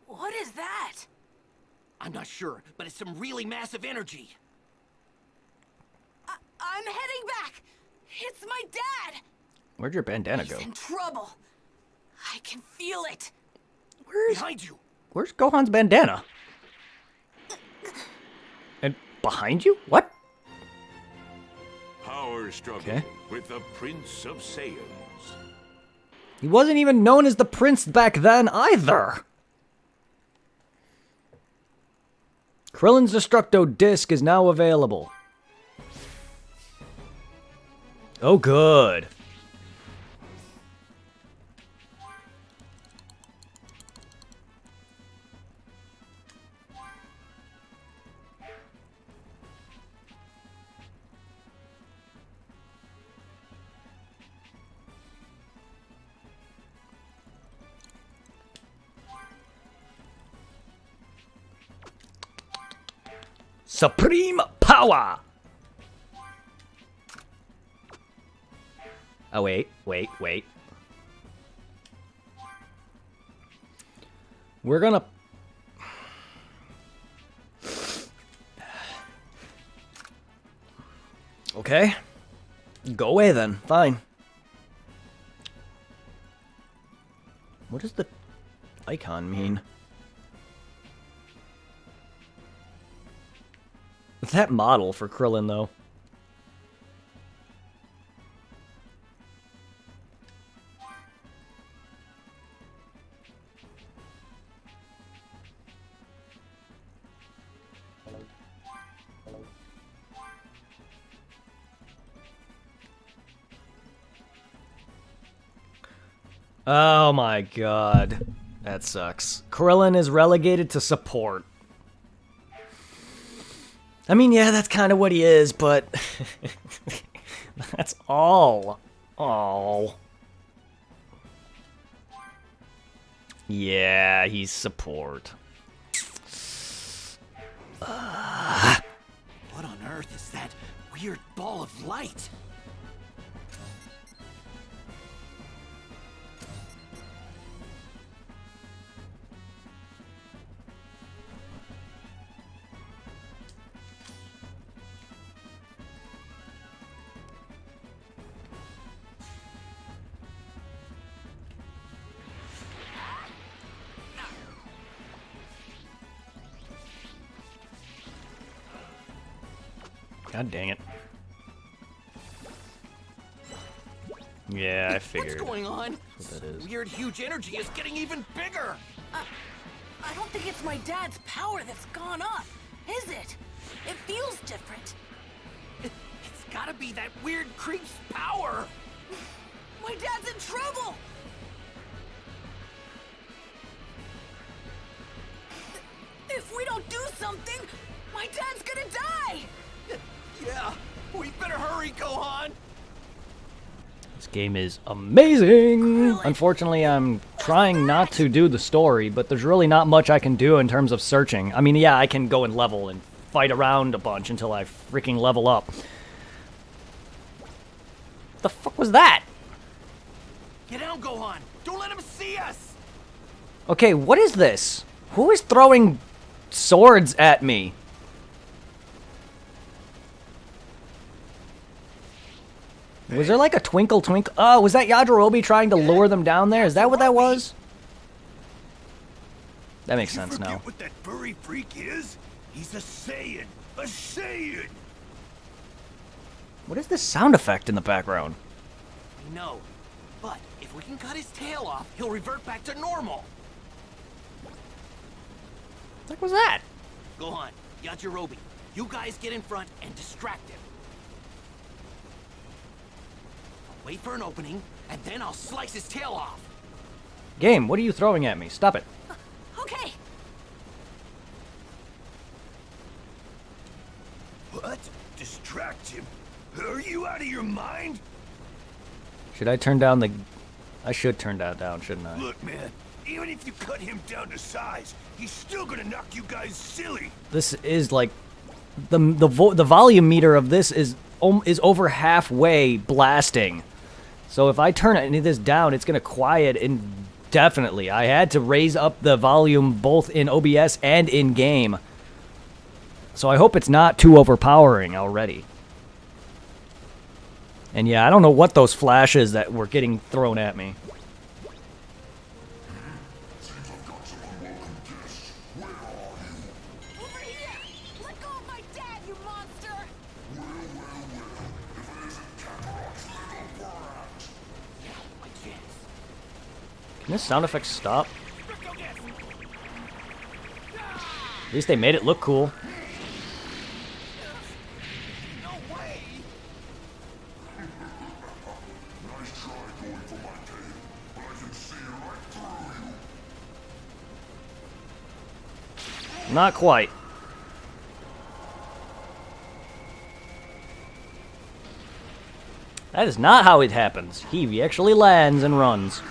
What is that? I'm not sure, but it's some really massive energy. I'm heading back. It's my dad. Where'd your bandana He's go? in trouble. I can feel it. Behind you! Where's Gohan's bandana? And behind you? What? Power struggle with the Prince of Saiyans. He wasn't even known as the prince back then either. Krillin's Destructo Disc is now available. Oh, good. Supreme power! Oh, wait. We're gonna... Okay. Go away then. Fine. What does the icon mean? What's that model for Krillin, though? Oh my god. That sucks. Krillin is relegated to support. I mean, yeah, that's kind of what he is, but... that's all. Oh. Yeah, he's support. What on earth is that weird ball of light? God dang it. Yeah, I figured. What's going on? That's what that is. Weird, huge energy is getting even bigger. I don't think it's my dad's power that's gone up, is it? It feels different. It's gotta be that weird creep's power. My dad's in trouble! If we don't do something, my dad's gonna die! Yeah, we better hurry, Gohan. This game is amazing! Unfortunately, I'm trying not to do the story, but there's really not much I can do in terms of searching. I mean, yeah, I can go and level and fight around a bunch until I freaking level up. The fuck was that? Get down, Gohan. Don't let him see us. Okay, what is this? Who is throwing swords at me? Was there like a twinkle twinkle? Oh, was that Yajirobe trying to lure them down there? Is that what that was? That makes sense now. What that furry freak is? He's a Saiyan. A Saiyan. What is this sound effect in the background? I know, but if we can cut his tail off, he'll revert back to normal. What was that? Gohan, Yajirobe, you guys get in front and distract him. I'll wait for an opening, and then I'll slice his tail off. Game, what are you throwing at me? Stop it. Okay. What? Distract him? Are you out of your mind? Should I turn down the... I should turn that down, shouldn't I? Look, man, even if you cut him down to size, he's still gonna knock you guys silly. This is like... The volume meter of this is over halfway blasting. So if I turn any of this down, it's going to quiet indefinitely. I had to raise up the volume both in OBS and in game. So I hope it's not too overpowering already. And yeah, I don't know what those flashes that were getting thrown at me. Over here! Let go of my dad, you monster! Can this sound effect stop? At least they made it look cool. Not quite. That is not how it happens. He actually lands and runs.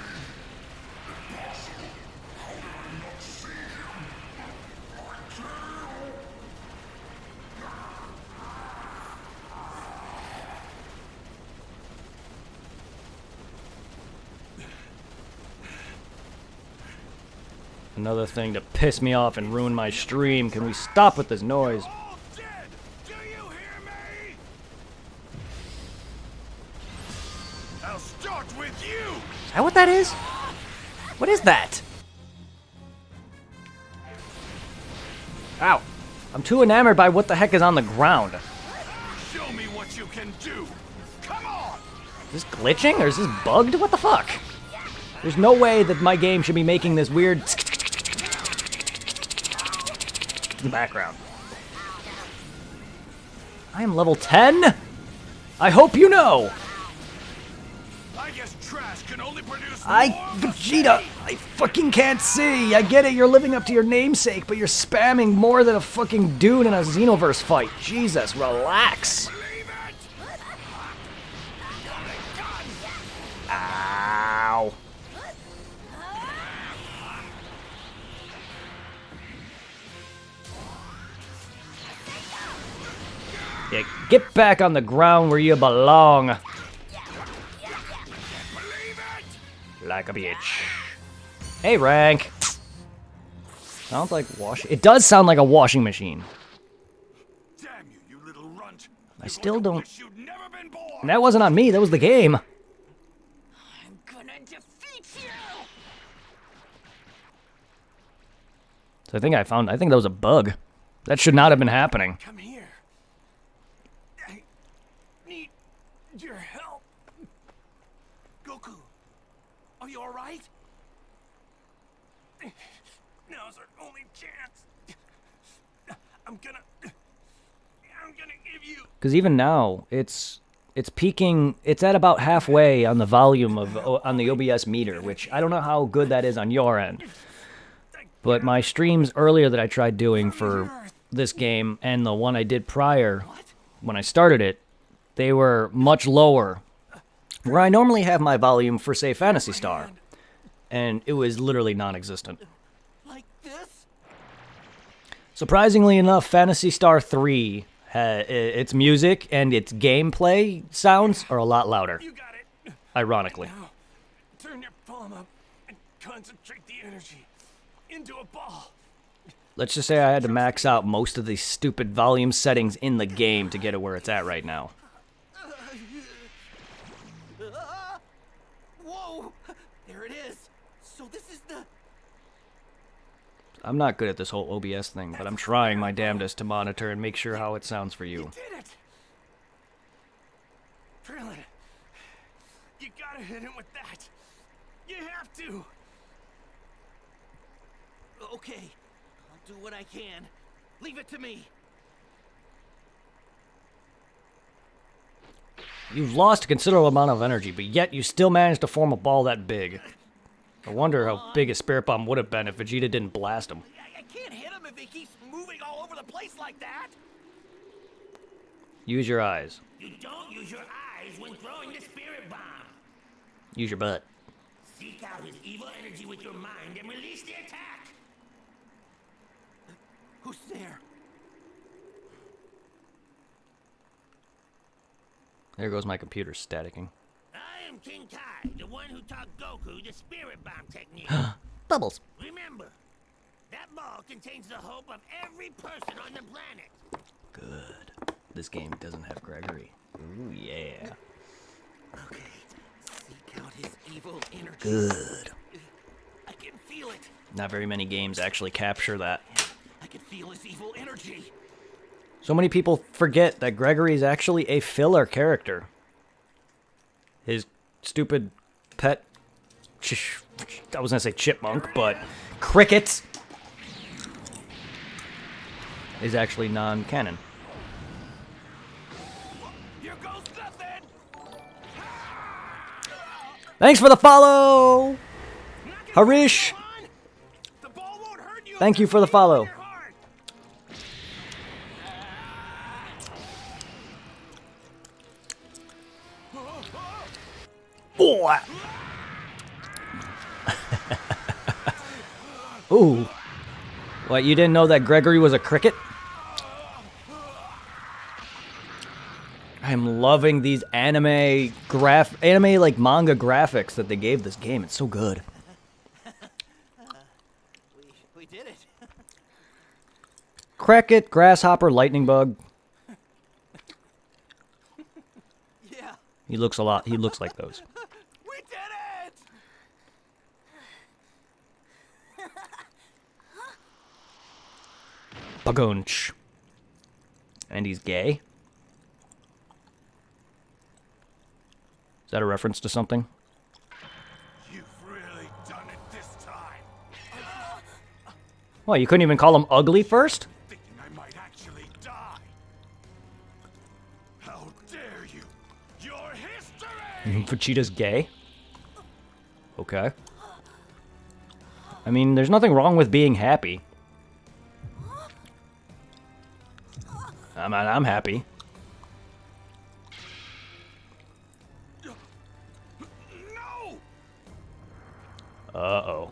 Another thing to piss me off and ruin my stream. Can we stop with this noise? with you. Is that what that is? What is that? Ow. I'm too enamored by what the heck is on the ground. Show me what you can do. Come on. Is this glitching or is this bugged? What the fuck? There's no way that my game should be making this weird in the background. I am level 10? I hope you know. I guess trash can only produce Vegeta, I fucking can't see. I get it, you're living up to your namesake, but you're spamming more than a fucking dude in a Xenoverse fight. Jesus, relax. Ow. Yeah, get back on the ground where you belong. Like a bitch. Hey, Rank. Sounds like washing. It does sound like a washing machine. Damn you, you little runt. I still don't. You'd never been born. And that wasn't on me. That was the game. I'm gonna defeat you! So I think that was a bug. That should not have been happening. Come here. I need your help. Goku, are you alright? Now's our only chance. I'm gonna give you... Because even now, it's peaking. It's at about halfway on the volume on the OBS meter, which I don't know how good that is on your end. But my streams earlier that I tried doing for this game and the one I did prior when I started it, they were much lower. Where I normally have my volume for, say, Phantasy Star, and it was literally non-existent. Like this? Surprisingly enough, Phantasy Star 3, its music and its gameplay sounds are a lot louder. You got it. Ironically. Now, turn your palm up and concentrate the energy into a ball. Let's just say I had to max out most of these stupid volume settings in the game to get it where it's at right now. Whoa! There it is. So this is the... I'm not good at this whole OBS thing, but I'm trying my damnedest to monitor and make sure how it sounds for you. You did it! Krillin, you gotta hit him with that. You have to. Okay, I'll do what I can. Leave it to me. You've lost a considerable amount of energy, but yet you still managed to form a ball that big. I wonder how big a Spirit Bomb would have been if Vegeta didn't blast him. I can't hit him if he keeps moving all over the place like that. Use your eyes. You don't use your eyes when throwing the spirit bomb. Use your butt. Seek out his evil energy with your mind and release the attack. Who's there? There goes my computer staticking. I am King Kai, the one who taught Goku the spirit bomb technique. Bubbles. Remember, that ball contains the hope of every person on the planet. Good. This game doesn't have Gregory. Ooh, yeah. Okay, seek out his evil energy. Good. I can feel it. Not very many games actually capture that. I can feel his evil energy. So many people forget that Gregory is actually a filler character. His stupid pet, I was gonna say chipmunk, but cricket is actually non-canon. Here goes nothing. Thanks for the follow, Harish. The ball won't hurt you. Thank you for the follow. Oh. Ooh. What, you didn't know that Gregory was a cricket? I'm loving these anime like manga graphics that they gave this game. It's so good. We did it. Cricket, grasshopper, lightning bug. Yeah. He looks like those. We did Pagunch. And he's gay? Is that a reference to something? You've really done it this time. What, you couldn't even call him ugly first? Thinking I might actually die. How dare you? Your history! Vegeta's gay? Okay. I mean, there's nothing wrong with being happy. I'm happy. No! Uh-oh.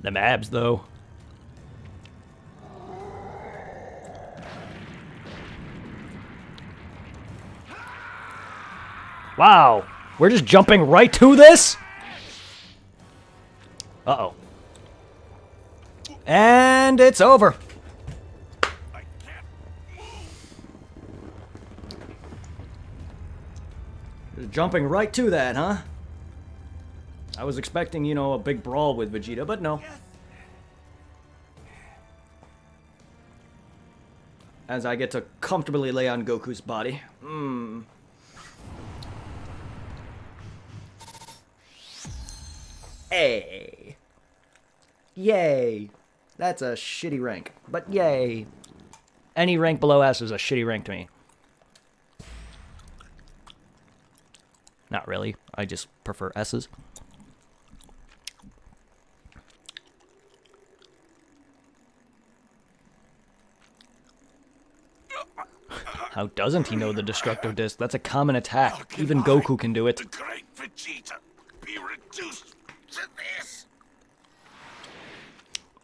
Them abs, though. Wow. We're just jumping right to this? Uh-oh. And it's over. Just jumping right to that, huh? I was expecting, you know, a big brawl with Vegeta, but no. As I get to comfortably lay on Goku's body. Hey. Yay. That's a shitty rank, but yay. Any rank below S is a shitty rank to me. Not really. I just prefer S's. How doesn't he know the Destructo Disc? That's a common attack. Even Goku can do it. The great Vegeta be reduced to this.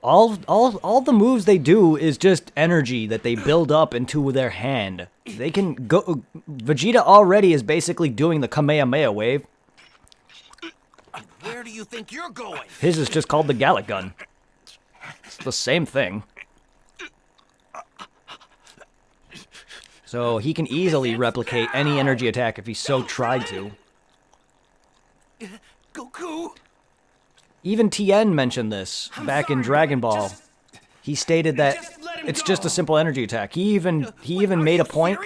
All the moves they do is just energy that they build up into their hand. They can go. Vegeta already is basically doing the Kamehameha wave. Where do you think you're going? His is just called the Gallic Gun. It's the same thing. So he can easily replicate any energy attack if he so tried to. Goku! Even Tien mentioned this back in Dragon Ball. He stated that it's just a simple energy attack. He even made a point,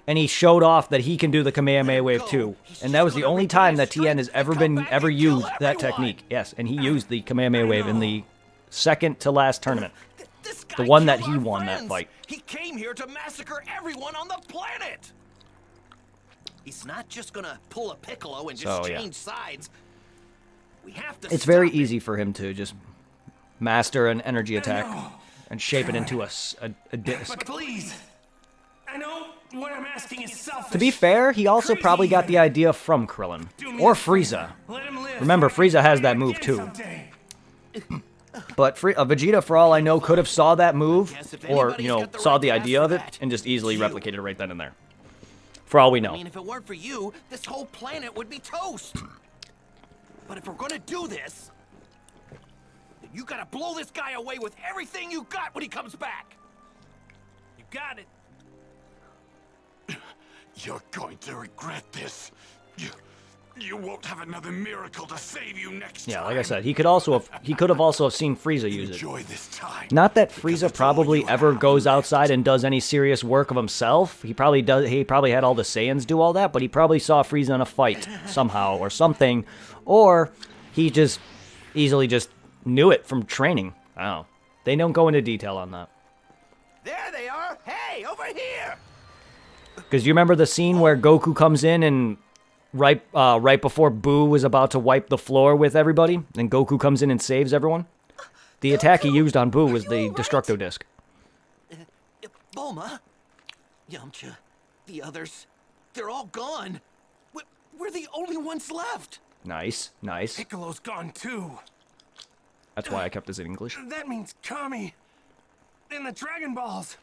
and he showed off that he can do the Kamehameha wave too. And that was the only time that Tien has ever used that technique. Yes, and he used the Kamehameha wave in the second to last tournament. The one that he won that fight. He came here to massacre everyone on the planet! He's not just gonna pull a Piccolo and just change sides. We have to It's very easy for him to just master an energy attack and shape it into a disc. But please, I know what I'm asking is selfish. To be fair, he also probably got the idea from Krillin. Or Frieza. Remember, Frieza has that move too. But Vegeta, for all I know, could have saw that move, or, you know, saw the idea of it, and just easily replicated it right then and there. For all we know. I mean, if it weren't for you, this whole planet would be toast. But if we're gonna do this, then you gotta blow this guy away with everything you got when he comes back. You got it. You're going to regret this. You won't have another miracle to save you next time. Yeah, like I said, he could have also seen Frieza use it. Enjoy this time. Not that Frieza probably ever goes outside and does any serious work of himself. He probably had all the Saiyans do all that, but he probably saw Frieza in a fight somehow or something, or he just easily just knew it from training. I don't know. They don't go into detail on that. There they are! Hey, over here! Because you remember the scene where Goku comes in and right before Boo was about to wipe the floor with everybody, and Goku comes in and saves everyone? The attack he used on Boo was the Destructo Disc. Bulma, Yamcha, the others, they're all gone. We're the only ones left. Nice, nice. Piccolo's gone too. That's why I kept this in English. That means Kami and the Dragon Balls.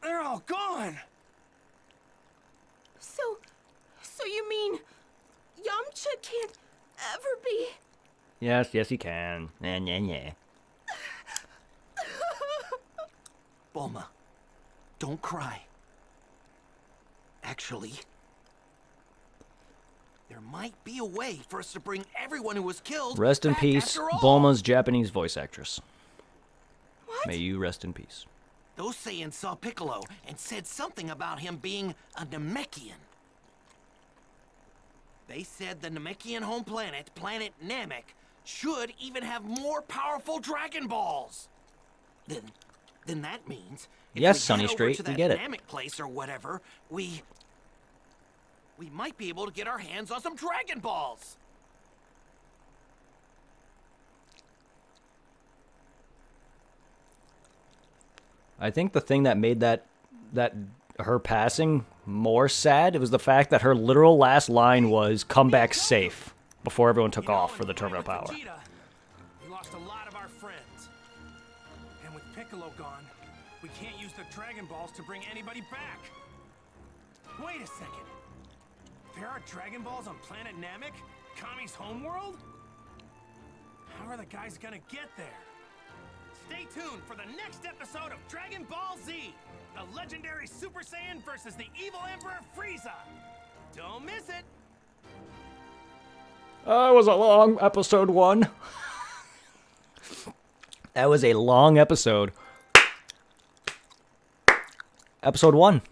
They're all gone. So you mean Yamcha can't ever be? Yes, yes, he can. Yeah. Bulma, don't cry. Actually, there might be a way for us to bring everyone who was killed Rest in back peace, after all. Bulma's Japanese voice actress. What? May you rest in peace. Those Saiyans saw Piccolo and said something about him being a Namekian. They said the Namekian home planet, Planet Namek, should even have more powerful Dragon Balls. Then that means if Yes, we Sunny head over Straight, to we that get it. Namek place or whatever, we might be able to get our hands on some Dragon Balls. I think the thing that made that her passing more sad, it was the fact that her literal last line was "come back safe" before everyone took off for the terminal power. Vegeta, we lost a lot of our friends. And with Piccolo gone, we can't use the Dragon Balls to bring anybody back. Wait a second. There are Dragon Balls on planet Namek? Kami's homeworld? How are the guys gonna get there? Stay tuned for the next episode of Dragon Ball Z, the legendary Super Saiyan versus the evil Emperor Frieza. Don't miss it. It was a long episode 1. That was a long episode. Episode 1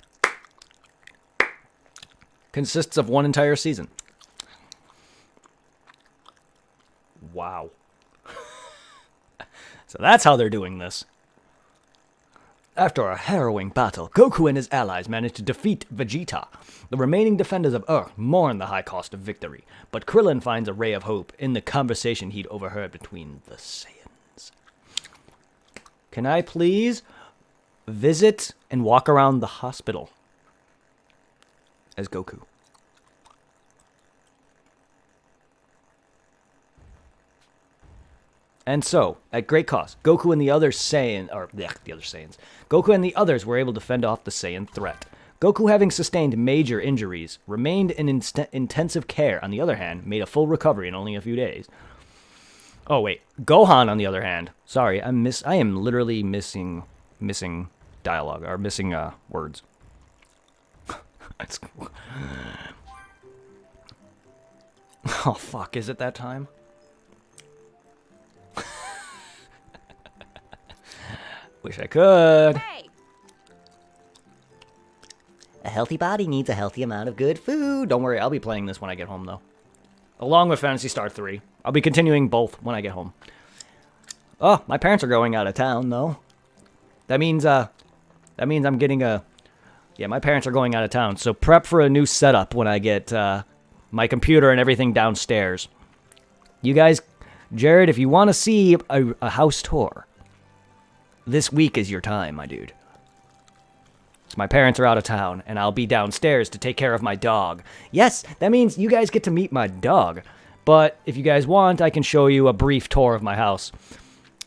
consists of one entire season. Wow. So that's how they're doing this. After a harrowing battle, Goku and his allies managed to defeat Vegeta. The remaining defenders of Earth mourn the high cost of victory, but Krillin finds a ray of hope in the conversation he'd overheard between the Saiyans. Can I please visit and walk around the hospital as Goku? And so, at great cost, Goku and the other Saiyan, or the other Saiyans, Goku and the others were able to fend off the Saiyan threat. Goku, having sustained major injuries, remained in intensive care. On the other hand, made a full recovery in only a few days. Oh wait, Gohan, on the other hand, sorry, I am literally missing dialogue or missing words. Oh fuck, is it that time? Wish I could. Hey! A healthy body needs a healthy amount of good food. Don't worry, I'll be playing this when I get home, though. Along with Phantasy Star 3. I'll be continuing both when I get home. Oh, my parents are going out of town, though. That means I'm getting a... Yeah, my parents are going out of town, so prep for a new setup when I get my computer and everything downstairs. You guys, Jared, if you want to see a house tour, this week is your time, my dude. So my parents are out of town, and I'll be downstairs to take care of my dog. Yes, that means you guys get to meet my dog. But if you guys want, I can show you a brief tour of my house.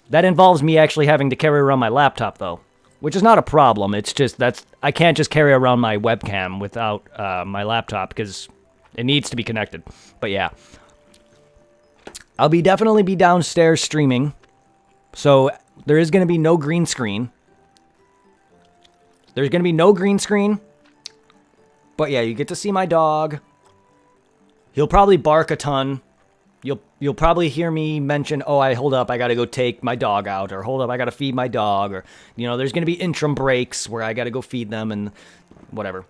That involves me actually having to carry around my laptop, though. Which is not a problem, it's just I can't just carry around my webcam without my laptop, because it needs to be connected. But yeah. I'll definitely be downstairs streaming. So there is going to be no green screen. There's going to be no green screen. But yeah, you get to see my dog. He'll probably bark a ton. You'll probably hear me mention, oh, hold up, I got to go take my dog out, or hold up, I got to feed my dog, or, there's going to be interim breaks where I got to go feed them and whatever.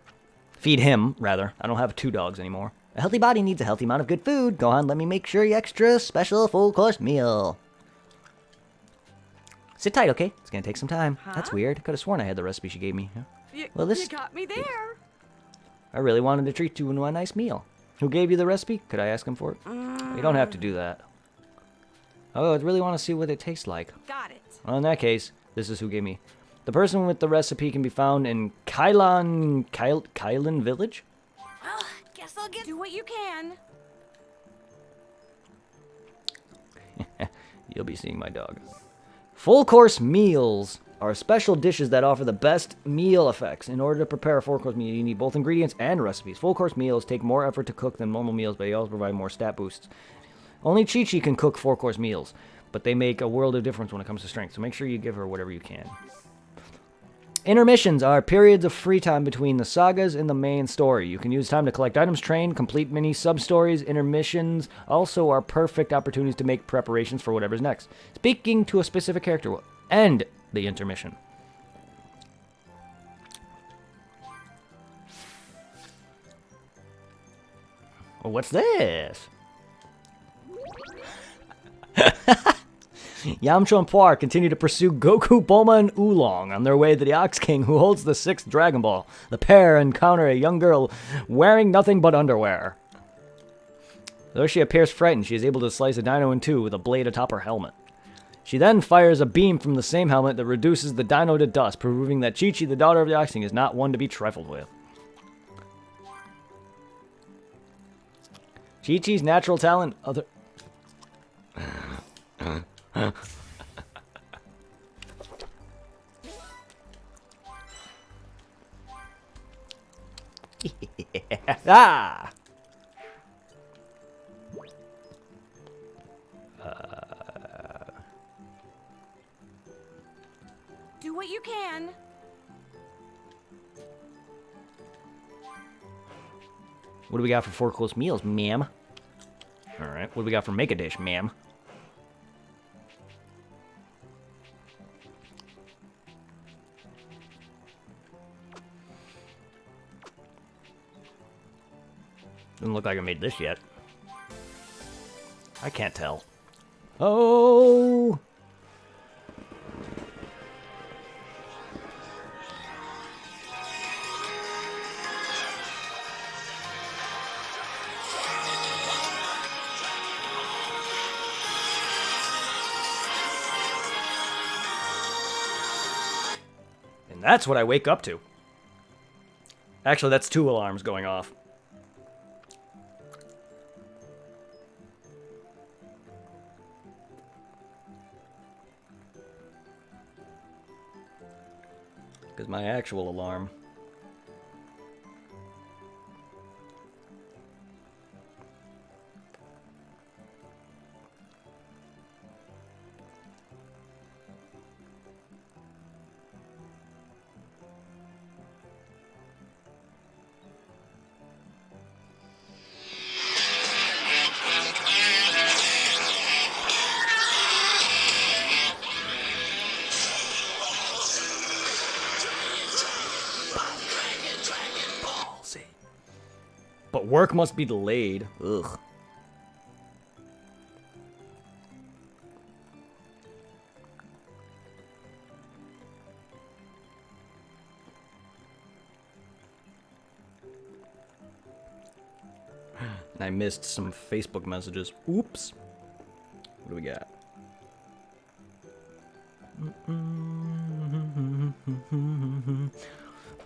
Feed him, rather. I don't have 2 dogs anymore. A healthy body needs a healthy amount of good food. Go on, let me make sure you extra special full-course meal. Sit tight, okay? It's going to take some time. Huh? That's weird. Could have sworn I had the recipe she gave me. Well, You got me there. I really wanted to treat you to a nice meal. Who gave you the recipe? Could I ask him for it? You don't have to do that. Oh, I really want to see what it tastes like. Got it. Well, in that case, this is who gave me. The person with the recipe can be found in Kylan Village? Well, guess I'll get... Do what you can. You'll be seeing my dog. Full course meals are special dishes that offer the best meal effects. In order to prepare a full course meal, you need both ingredients and recipes. Full course meals take more effort to cook than normal meals, but they also provide more stat boosts. Only Chi-Chi can cook 4-course meals, but they make a world of difference when it comes to strength, so make sure you give her whatever you can. Intermissions are periods of free time between the sagas and the main story. You can use time to collect items, train, complete mini sub-stories. Intermissions also are perfect opportunities to make preparations for whatever's next. Speaking to a specific character will end the intermission. Well, what's this? Yamcha and Puar continue to pursue Goku, Bulma, and Oolong on their way to the Ox King, who holds the 6th Dragon Ball. The pair encounter a young girl wearing nothing but underwear. Though she appears frightened, she is able to slice a dino in two with a blade atop her helmet. She then fires a beam from the same helmet that reduces the dino to dust, proving that Chi-Chi, the daughter of the Ox King, is not one to be trifled with. Chi-Chi's natural talent, other... Ah! Do what you can. What do we got for 4-course meals, ma'am? Alright, what do we got for Make-A-Dish, ma'am? Doesn't look like I made this yet. I can't tell. Oh! And that's what I wake up to. Actually, that's 2 alarms going off. Because my actual alarm. But work must be delayed. Ugh. And I missed some Facebook messages. Oops. What do we got?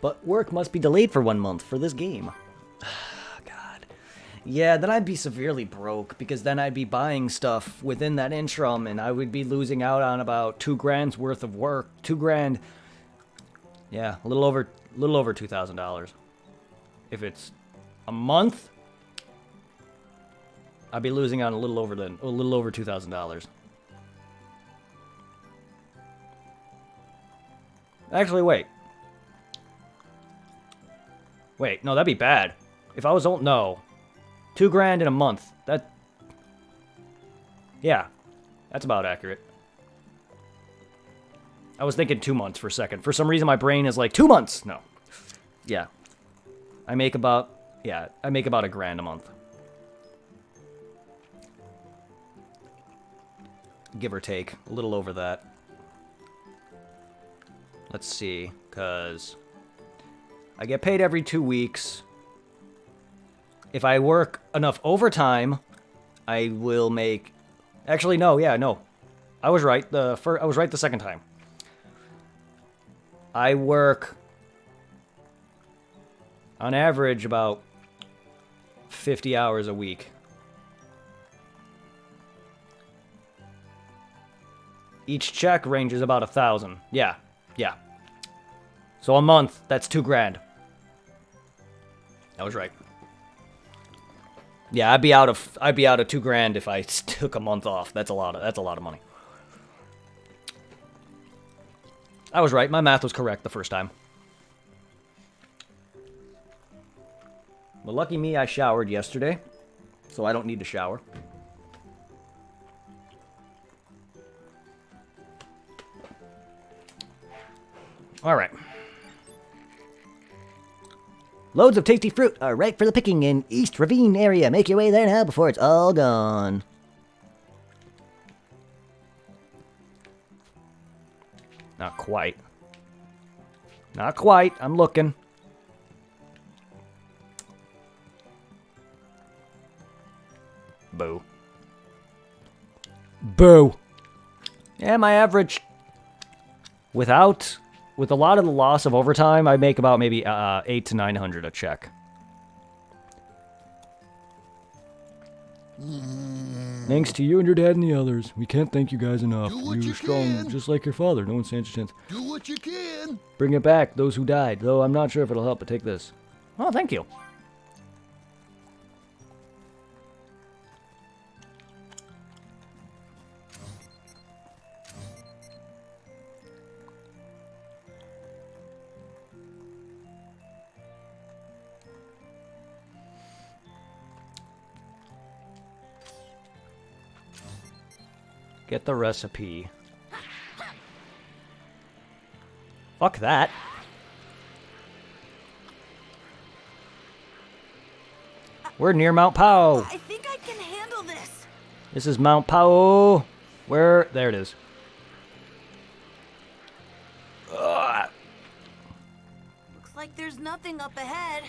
But work must be delayed for 1 month for this game. Yeah, then I'd be severely broke, because then I'd be buying stuff within that interim, and I would be losing out on about $2,000 worth of work. $2,000. Yeah, a little over $2,000. If it's a month, I'd be losing out a little over $2,000. Actually, wait. Wait, no, that'd be bad. If I was no. $2,000 in a month. Yeah, that's about accurate. I was thinking 2 months for a second. For some reason, my brain is like 2 months. No. Yeah, I make about $1,000 a month, give or take, a little over that. Let's see, cause I get paid every 2 weeks. If I work enough overtime, I will make... Actually, no, yeah, no. I was right. I was right the second time. I work, on average, about 50 hours a week. Each check ranges about 1,000. Yeah, yeah. So a month, that's $2,000. I was right. Yeah, I'd be out of $2,000 if I took a month off. That's a lot of money. I was right. My math was correct the first time. Well, lucky me, I showered yesterday, so I don't need to shower. All right. Loads of tasty fruit are ripe for the picking in East Ravine area. Make your way there now before it's all gone. Not quite. Not quite. I'm looking. Boo. Boo. Yeah, my average... With a lot of the loss of overtime, I make about maybe 800 to 900 a check. Thanks to you and your dad and the others. We can't thank you guys enough. You're strong, just like your father. No one stands a chance. Do what you can. Bring it back, those who died. Though I'm not sure if it'll help, but take this. Oh, thank you. Get the recipe. Fuck that. We're near Mount Pao. I think I can handle this. This is Mount Pao. Where? There it is. Ugh. Looks like there's nothing up ahead.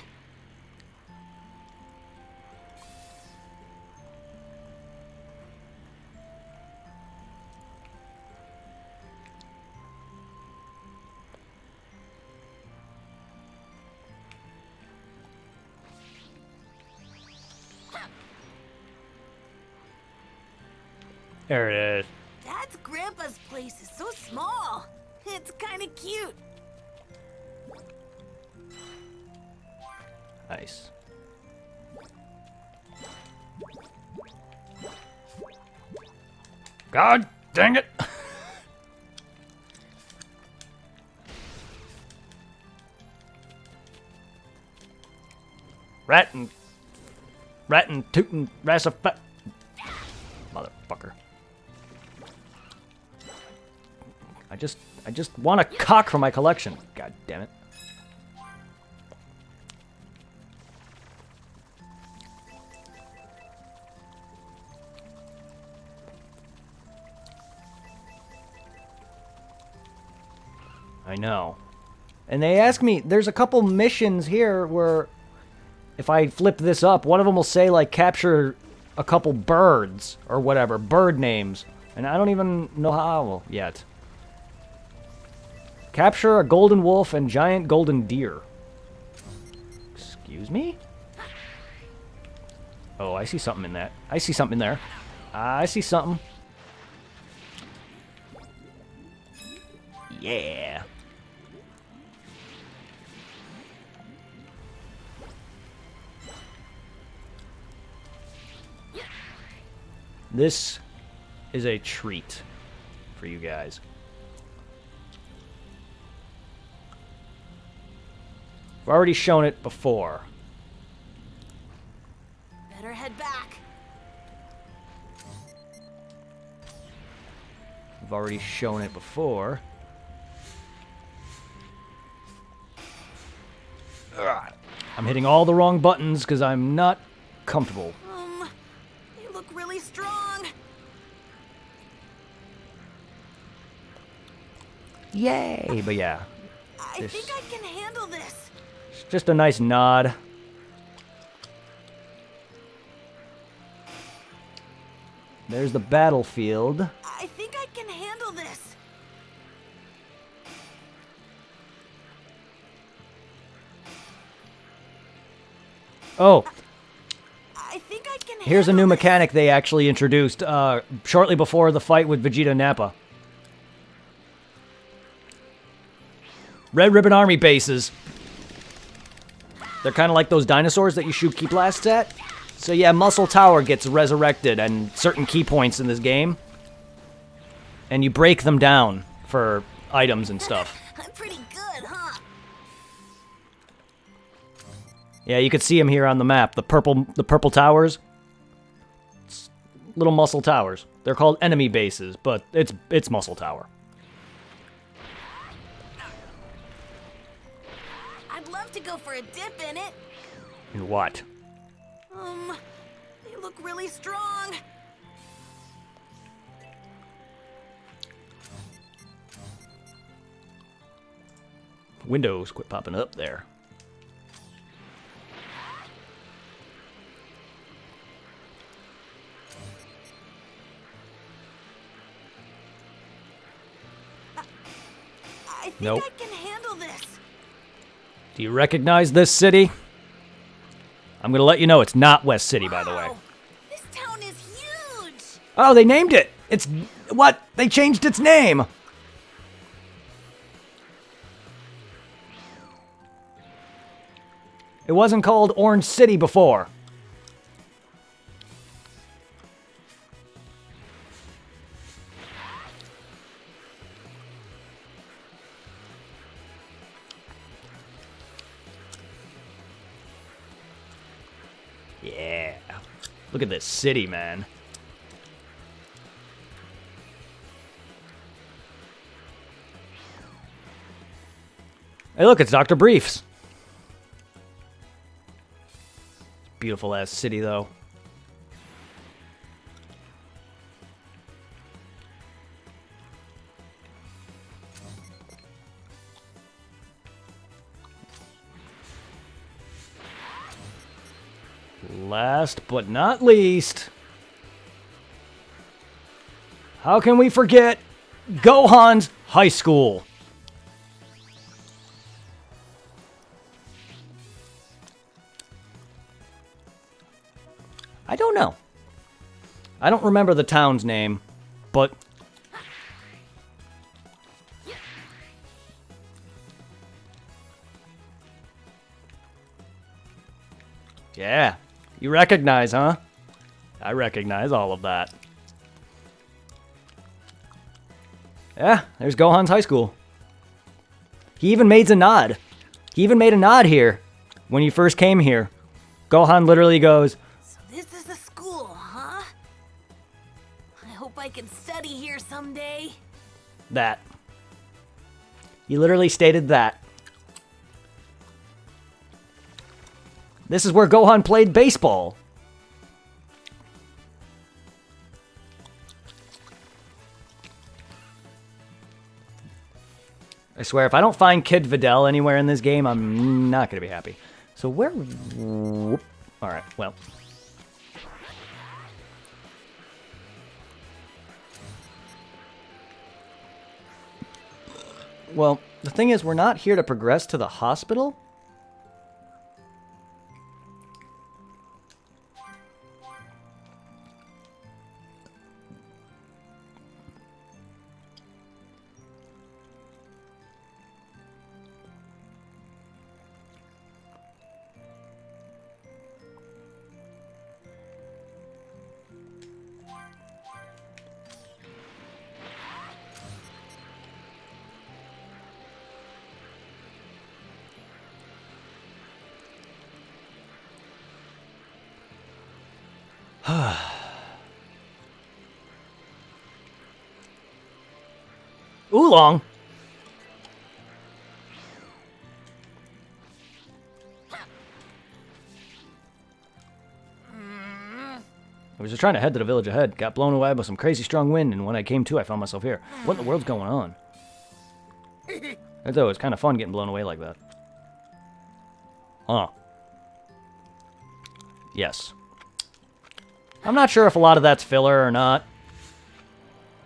There it is. Dad's grandpa's place is so small. It's kind of cute. Nice. God dang it! Rattin' tootin' rassafat. Motherfucker. I just want a cock for my collection. God damn it. I know. And they ask me, there's a couple missions here where if I flip this up, one of them will say, like, capture a couple birds or whatever, bird names. And I don't even know how yet. Capture a golden wolf and giant golden deer. Excuse me? Oh, I see something in that. I see something in there. I see something. Yeah. This is a treat for you guys. I've already shown it before. Better head back. I've already shown it before. Ugh. I'm hitting all the wrong buttons because I'm not comfortable. They look really strong. Yay! But yeah. I think I can handle this. It's just a nice nod. There's the battlefield. I think I can handle this. Oh. I think I can Here's a new handle this. mechanic they actually introduced shortly before the fight with Vegeta Nappa. Red Ribbon Army bases. They're kind of like those dinosaurs that you shoot key blasts at. So yeah, Muscle Tower gets resurrected and certain key points in this game. And you break them down for items and stuff. I'm pretty good, huh? Yeah, you could see them here on the map. The purple towers. It's little muscle towers. They're called enemy bases, but it's muscle tower. I'd love to go for a dip in it. In what? They look really strong. Windows quit popping up there. I think Nope. I can handle this. Do you recognize this city? I'm gonna let you know it's not West City, by the way. Wow, this town is huge. Oh, they named it! It's... what? They changed its name! It wasn't called Orange City before. Yeah. Look at this city, man. Hey, look, it's Dr. Briefs. Beautiful ass city, though. Last but not least, how can we forget Gohan's high school? I don't know. I don't remember the town's name, but... yeah, you recognize, huh? I recognize all of that. Yeah, there's Gohan's high school. He even made a nod. He even made a nod here when he first came here. Gohan literally goes, So this is the school, huh? I hope I can study here someday. that. He literally stated that. This is where Gohan played baseball. I swear, if I don't find Kid Videl anywhere in this game, I'm not going to be happy. So where... Alright, well. Well, the thing is, we're not here to progress to the hospital. Oolong. I was just trying to head to the village ahead. Got blown away by some crazy strong wind, and when I came to, I found myself here. What in the world's going on? Although it's kind of fun getting blown away like that. Huh. Yes. I'm not sure if a lot of that's filler or not.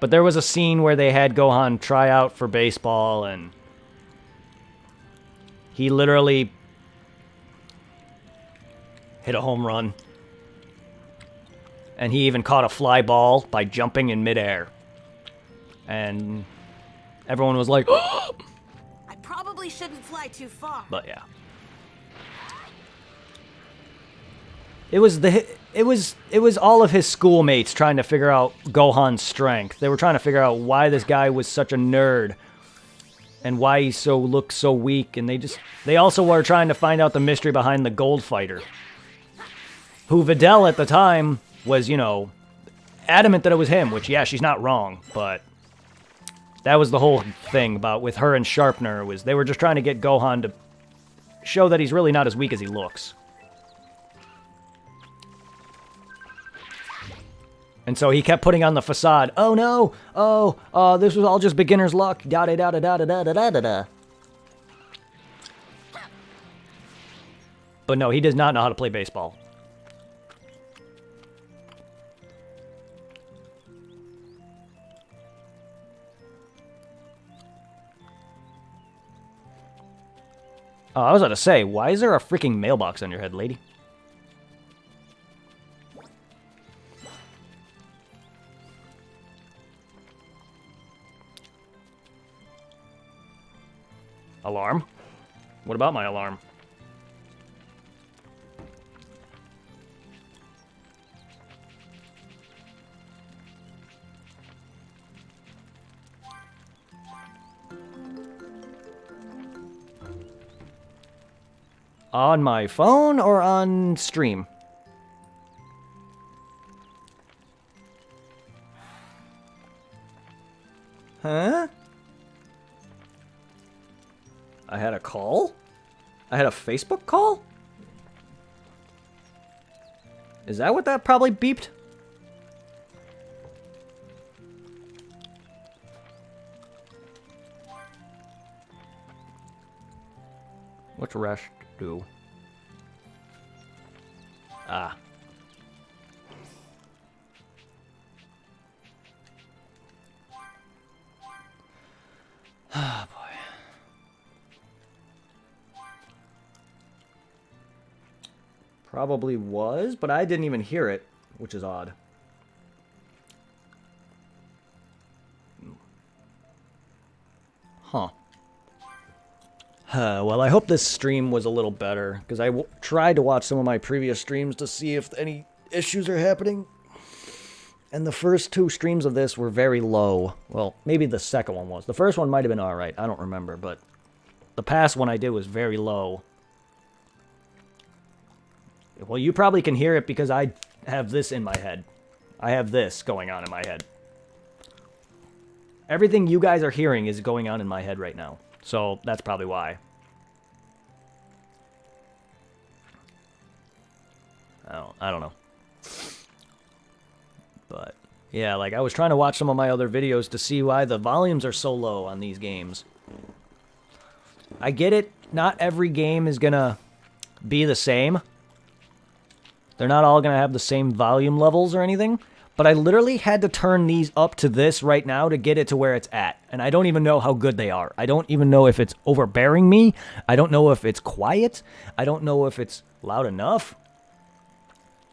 But there was a scene where they had Gohan try out for baseball, and he literally hit a home run. And he even caught a fly ball by jumping in midair. And everyone was like, I probably shouldn't fly too far. but yeah. It was all of his schoolmates trying to figure out Gohan's strength. They were trying to figure out why this guy was such a nerd. and why he looks so weak. And they also were trying to find out the mystery behind the Gold Fighter, who Videl at the time was, adamant that it was him, which, yeah, she's not wrong, but that was the whole thing about with her and Sharpener, was they were just trying to get Gohan to show that he's really not as weak as he looks. And so he kept putting on the facade. Oh no! Oh, this was all just beginner's luck. Da da da da da da da da da da. But no, he does not know how to play baseball. Oh, I was about to say, why is there a freaking mailbox on your head, lady? Alarm? What about my alarm? On my phone or on stream? Huh? I had a call? I had a Facebook call? Is that what that probably beeped? What's Resh do? Ah. Ah, boy. Probably was, but I didn't even hear it, which is odd. Huh. Well, I hope this stream was a little better, because I tried to watch some of my previous streams to see if any issues are happening. And the first two streams of this were very low. Well, maybe the second one was. The first one might have been alright, I don't remember, but the past one I did was very low. Well, you probably can hear it because I have this in my head. I have this going on in my head. Everything you guys are hearing is going on in my head right now. So that's probably why. I don't know. But yeah, like I was trying to watch some of my other videos to see why the volumes are so low on these games. I get it. Not every game is gonna be the same. They're not all gonna have the same volume levels or anything. But I literally had to turn these up to this right now to get it to where it's at. And I don't even know how good they are. I don't even know if it's overbearing me. I don't know if it's quiet. I don't know if it's loud enough.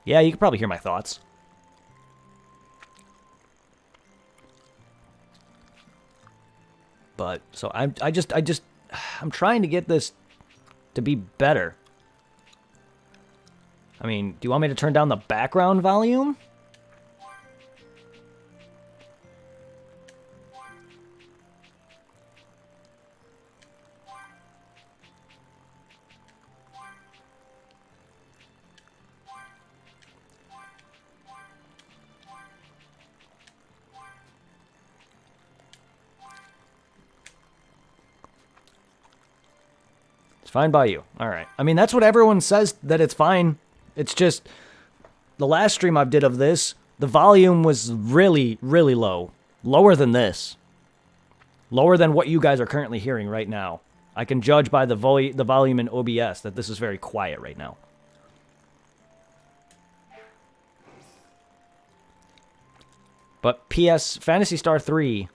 Yeah, you can probably hear my thoughts. But, so I'm trying to get this to be better. I mean, do you want me to turn down the background volume? Fine by you. All right. I mean, that's what everyone says, that it's fine. It's just the last stream I did of this, the volume was really, really low. Lower than this. Lower than what you guys are currently hearing right now. I can judge by the volume in OBS that this is very quiet right now. But PS Phantasy Star 3,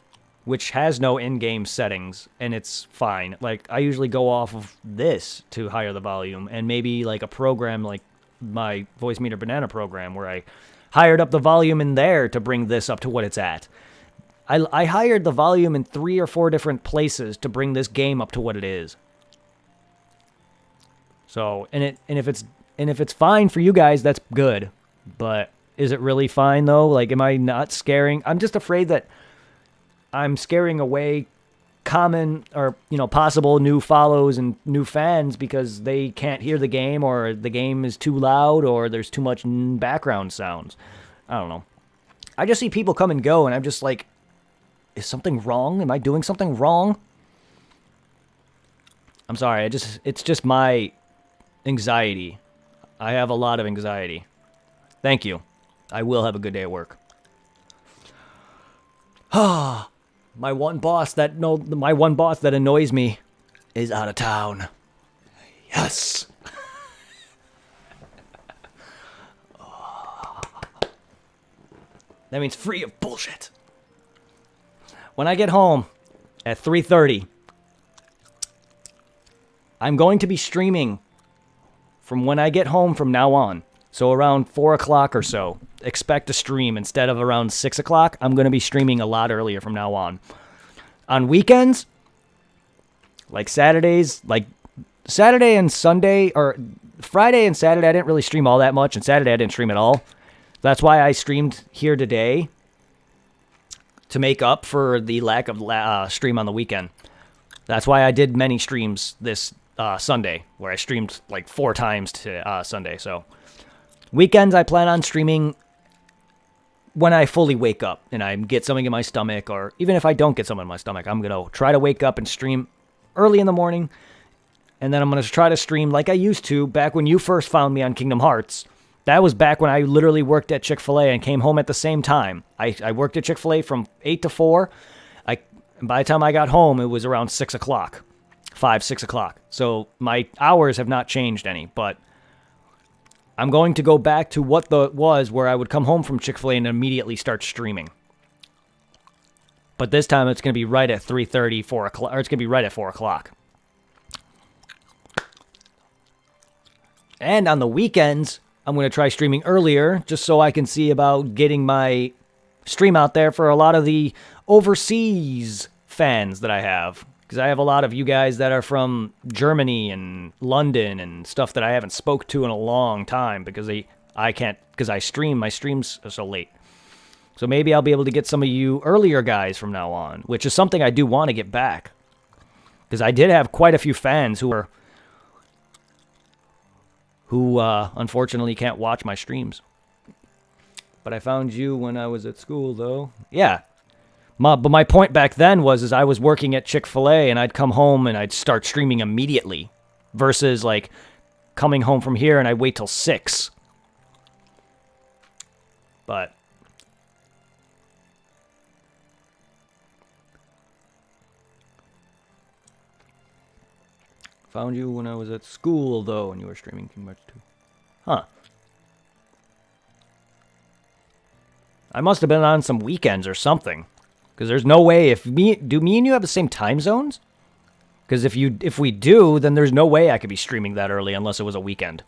which has no in-game settings, and it's fine. Like, I usually go off of this to higher the volume, and maybe like a program like my Voice Meter Banana program, where I hired up the volume in there to bring this up to what it's at. I hired the volume in 3 or 4 different places to bring this game up to what it is. So, and if it's fine for you guys, that's good. But is it really fine though? Like, am I not scaring? I'm just afraid that I'm scaring away common or, possible new follows and new fans because they can't hear the game or the game is too loud or there's too much background sounds. I don't know. I just see people come and go and I'm just like, is something wrong? Am I doing something wrong? I'm sorry. It's just my anxiety. I have a lot of anxiety. Thank you. I will have a good day at work. My one boss that annoys me is out of town. Yes. That means free of bullshit. When I get home at 3:30, I'm going to be streaming from when I get home from now on. So around 4 o'clock or so, expect a stream instead of around 6 o'clock. I'm going to be streaming a lot earlier from now on. On weekends, like Saturdays, like Saturday and Sunday, or Friday and Saturday, I didn't really stream all that much, and Saturday I didn't stream at all. That's why I streamed here today, to make up for the lack of stream on the weekend. That's why I did many streams this Sunday, where I streamed like 4 times to Sunday. So weekends, I plan on streaming when I fully wake up and I get something in my stomach, or even if I don't get something in my stomach, I'm going to try to wake up and stream early in the morning. And then I'm going to try to stream like I used to back when you first found me on Kingdom Hearts. That was back when I literally worked at Chick-fil-A and came home at the same time. I worked at Chick-fil-A from 8 to 4. By the time I got home, it was around 6 o'clock. 5, 6 o'clock. So my hours have not changed any, but I'm going to go back to what was where I would come home from Chick-fil-A and immediately start streaming. But this time it's going to be right at 3:30, 4 o'clock, or it's going to be right at 4 o'clock. And on the weekends, I'm going to try streaming earlier just so I can see about getting my stream out there for a lot of the overseas fans that I have. Because I have a lot of you guys that are from Germany and London and stuff that I haven't spoke to in a long time because I stream, my streams are so late. So maybe I'll be able to get some of you earlier guys from now on, which is something I do want to get back. Because I did have quite a few fans who unfortunately can't watch my streams. But I found you when I was at school, though. Yeah. But my point back then was I was working at Chick-fil-A and I'd come home and I'd start streaming immediately versus like coming home from here and I'd wait till 6. But found you when I was at school, though, and you were streaming too much, too. Huh. I must have been on some weekends or something. Because there's no way, do me and you have the same time zones? Because if we do, then there's no way I could be streaming that early unless it was a weekend.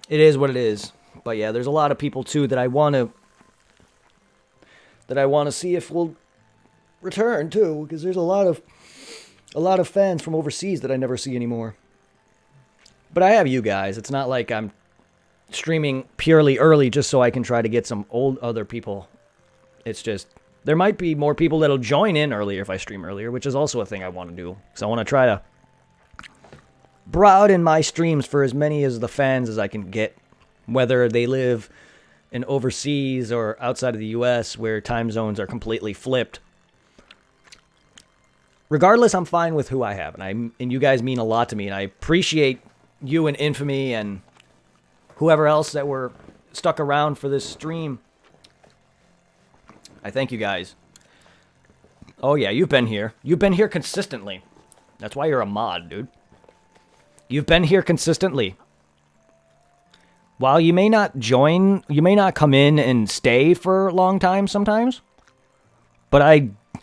It is what it is. But yeah, there's a lot of people too that I want to see if we'll return too, because there's a lot of fans from overseas that I never see anymore. But I have you guys. It's not like I'm streaming purely early just so I can try to get some old other people. It's just there might be more people that'll join in earlier if I stream earlier, which is also a thing I want to do. So I want to try to broaden my streams for as many as the fans as I can get, whether they live in overseas or outside of the US where time zones are completely flipped. Regardless, I'm fine with who I have, and you guys mean a lot to me, and I appreciate you and Infamy and whoever else that were stuck around for this stream. I thank you guys. Oh yeah, you've been here. You've been here consistently. That's why you're a mod, dude. You've been here consistently. While you may not join, you may not come in and stay for a long time sometimes, but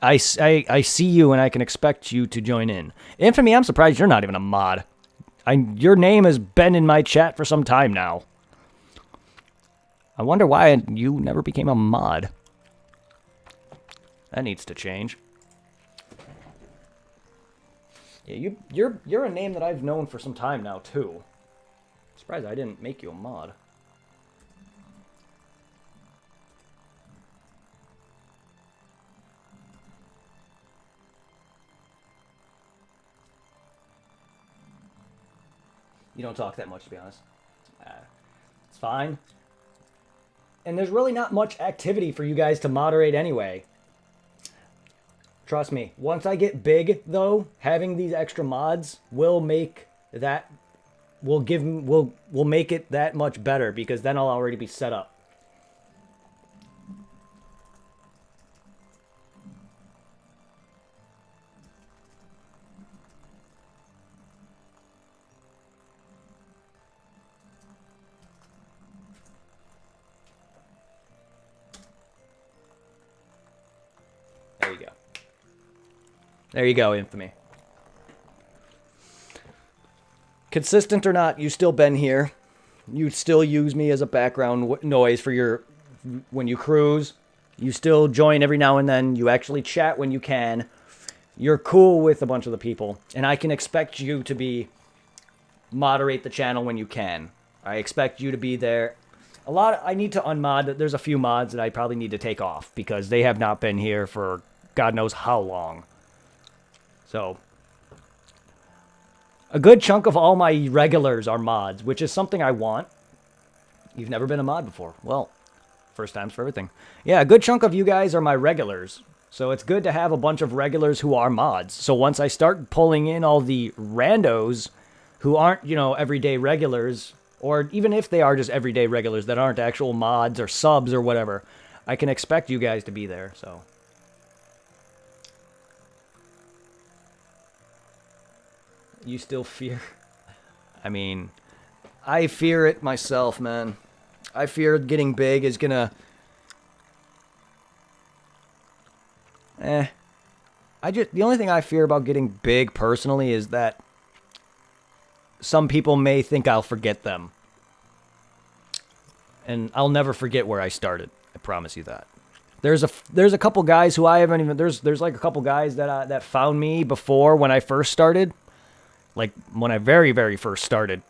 I see you and I can expect you to join in. Infamy, I'm surprised you're not even a mod. Your name has been in my chat for some time now. I wonder why you never became a mod. That needs to change. Yeah, you're a name that I've known for some time now too. Surprised I didn't make you a mod. You don't talk that much, to be honest. It's fine. And there's really not much activity for you guys to moderate anyway. Trust me. Once I get big, though, having these extra mods will make that... will make it that much better, because then I'll already be set up. There you go. There you go, Infamy. Consistent or not, you still been here. You still use me as a background noise for your... when you cruise. You still join every now and then. You actually chat when you can. You're cool with a bunch of the people. And I can expect you to be... moderate the channel when you can. I expect you to be there. I need to unmod. There's a few mods that I probably need to take off, because they have not been here for God knows how long. So... a good chunk of all my regulars are mods, which is something I want. You've never been a mod before. Well, first times for everything. Yeah, a good chunk of you guys are my regulars. So it's good to have a bunch of regulars who are mods. So once I start pulling in all the randos who aren't, you know, everyday regulars, or even if they are just everyday regulars that aren't actual mods or subs or whatever, I can expect you guys to be there, so... You still fear? I mean, I fear it myself, man. I fear getting big is gonna... The only thing I fear about getting big, personally, is that some people may think I'll forget them. And I'll never forget where I started. I promise you that. There's a couple guys who I haven't even... There's like a couple guys that found me before when I first started. Like, when I very, very first started.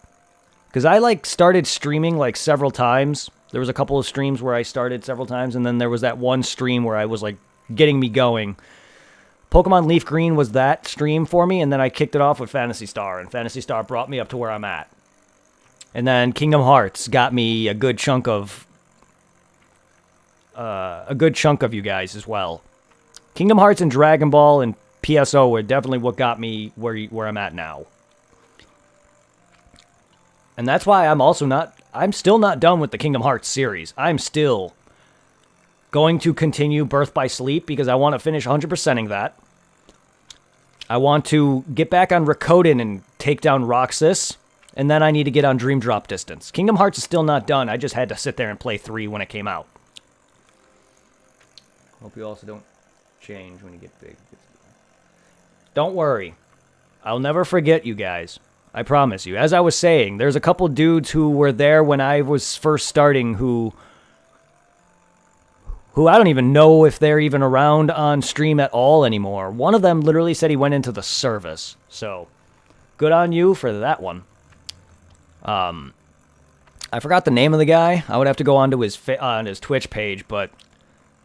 Because I, like, started streaming, like, several times. There was a couple of streams where I started several times, and then there was that one stream where I was, like, getting me going. Pokemon Leaf Green was that stream for me, and then I kicked it off with Phantasy Star, and Phantasy Star brought me up to where I'm at. And then Kingdom Hearts got me a good chunk of... you guys as well. Kingdom Hearts and Dragon Ball and PSO were definitely what got me where I'm at now. And that's why I'm still not done with the Kingdom Hearts series. I'm still going to continue Birth by Sleep, because I want to finish 100%ing that. I want to get back on Rakoden and take down Roxas, and then I need to get on Dream Drop Distance. Kingdom Hearts is still not done. I just had to sit there and play 3 when it came out. Hope you also don't change when you get big. Don't worry. I'll never forget you guys. I promise you. As I was saying, there's a couple dudes who were there when I was first starting who I don't even know if they're even around on stream at all anymore. One of them literally said he went into the service. So, good on you for that one. I forgot the name of the guy. I would have to go onto his on his Twitch page, but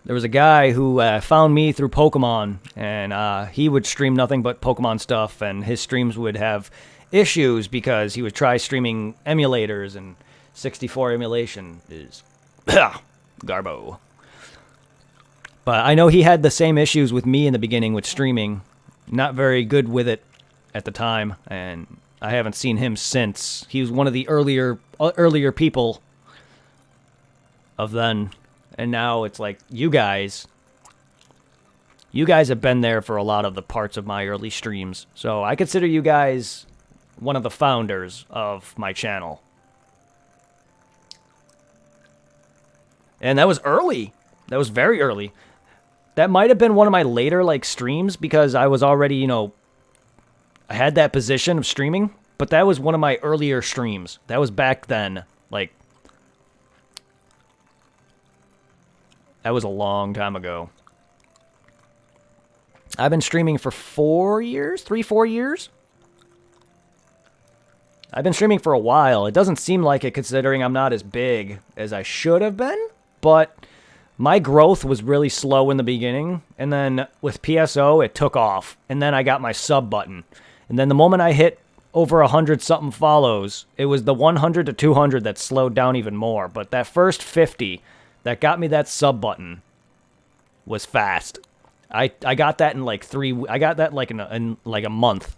there was a guy who found me through Pokemon, and he would stream nothing but Pokemon stuff, and his streams would have issues because he would try streaming emulators, and 64 emulation is garbo. But I know he had the same issues with me in the beginning with streaming. Not very good with it at the time, and I haven't seen him since. He was one of the earlier people of then. And now it's like, you guys have been there for a lot of the parts of my early streams. So I consider you guys one of the founders of my channel. And that was early. That was very early. That might have been one of my later, like, streams, because I was already, you know, I had that position of streaming. But that was one of my earlier streams. That was back then. Like, that was a long time ago. I've been streaming for 4 years? 3-4 years? I've been streaming for a while. It doesn't seem like it considering I'm not as big as I should have been. But my growth was really slow in the beginning. And then with PSO, it took off. And then I got my sub button. And then the moment I hit over 100 something follows. It was the 100 to 200 that slowed down even more. But that first 50 that got me that sub button was fast. I got that in like I got that like in like a month.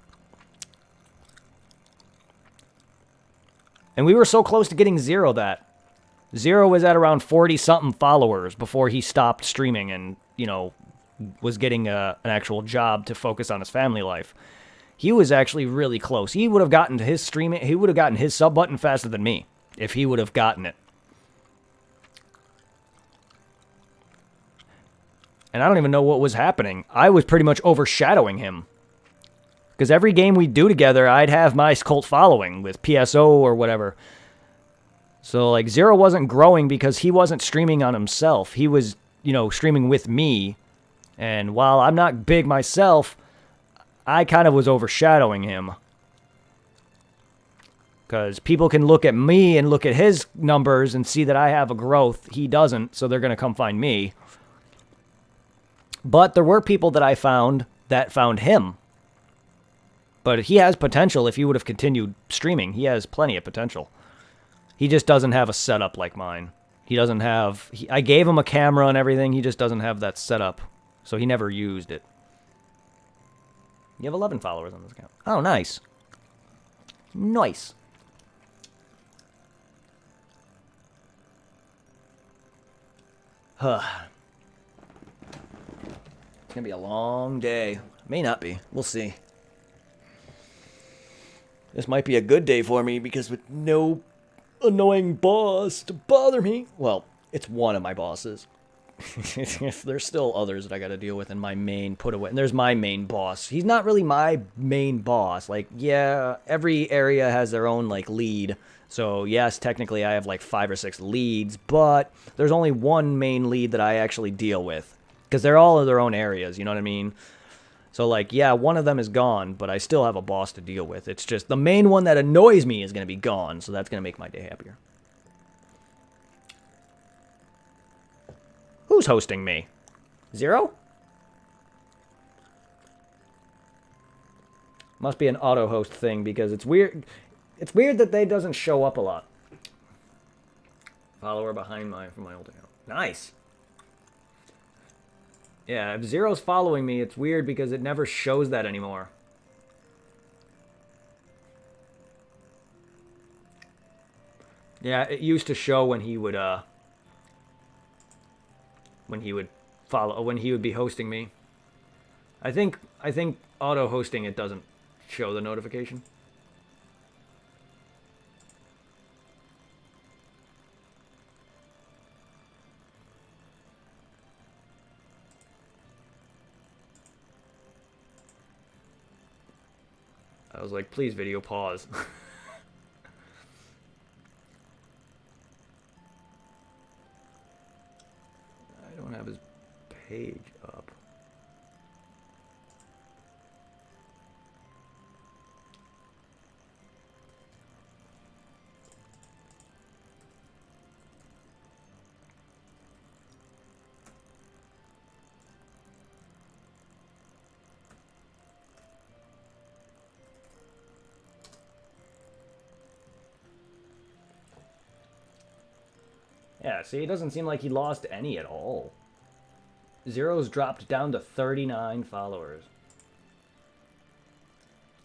And we were so close to getting Zero that. Zero was at around 40-something followers before he stopped streaming and, you know, was getting an actual job to focus on his family life. He was actually really close. He would have gotten to his streaming, he would have gotten his sub button faster than me if he would have gotten it. And I don't even know what was happening. I was pretty much overshadowing him. Because every game we do together, I'd have my cult following with PSO or whatever. So, like, Zero wasn't growing because he wasn't streaming on himself. He was, you know, streaming with me. And while I'm not big myself, I kind of was overshadowing him. Because people can look at me and look at his numbers and see that I have a growth. He doesn't, so they're going to come find me. But there were people that I found that found him. But he has potential if he would have continued streaming. He has plenty of potential. He just doesn't have a setup like mine. He doesn't have... I gave him a camera and everything. He just doesn't have that setup. So he never used it. You have 11 followers on this account. Oh, nice. Nice. Huh. It's going to be a long day. May not be. We'll see. This might be a good day for me because with no annoying boss to bother me. Well, it's one of my bosses. There's still others that I got to deal with in my main put away. And there's my main boss. He's not really my main boss. Like, yeah, every area has their own, like, lead. So, yes, technically I have, like, 5 or 6 leads. But there's only one main lead that I actually deal with. Because they're all in their own areas, you know what I mean? So, like, yeah, one of them is gone, but I still have a boss to deal with. It's just the main one that annoys me is going to be gone, so that's going to make my day happier. Who's hosting me? Zero? Must be an auto-host thing, because it's weird. It's weird that they doesn't show up a lot. Follower behind from my old account. Nice! Yeah, if Zero's following me, it's weird because it never shows that anymore. Yeah, it used to show when he would follow, when he would be hosting me. I think auto hosting it doesn't show the notification. I was like, please video pause. I don't have his page up. Yeah, see, it doesn't seem like he lost any at all. Zero's dropped down to 39 followers.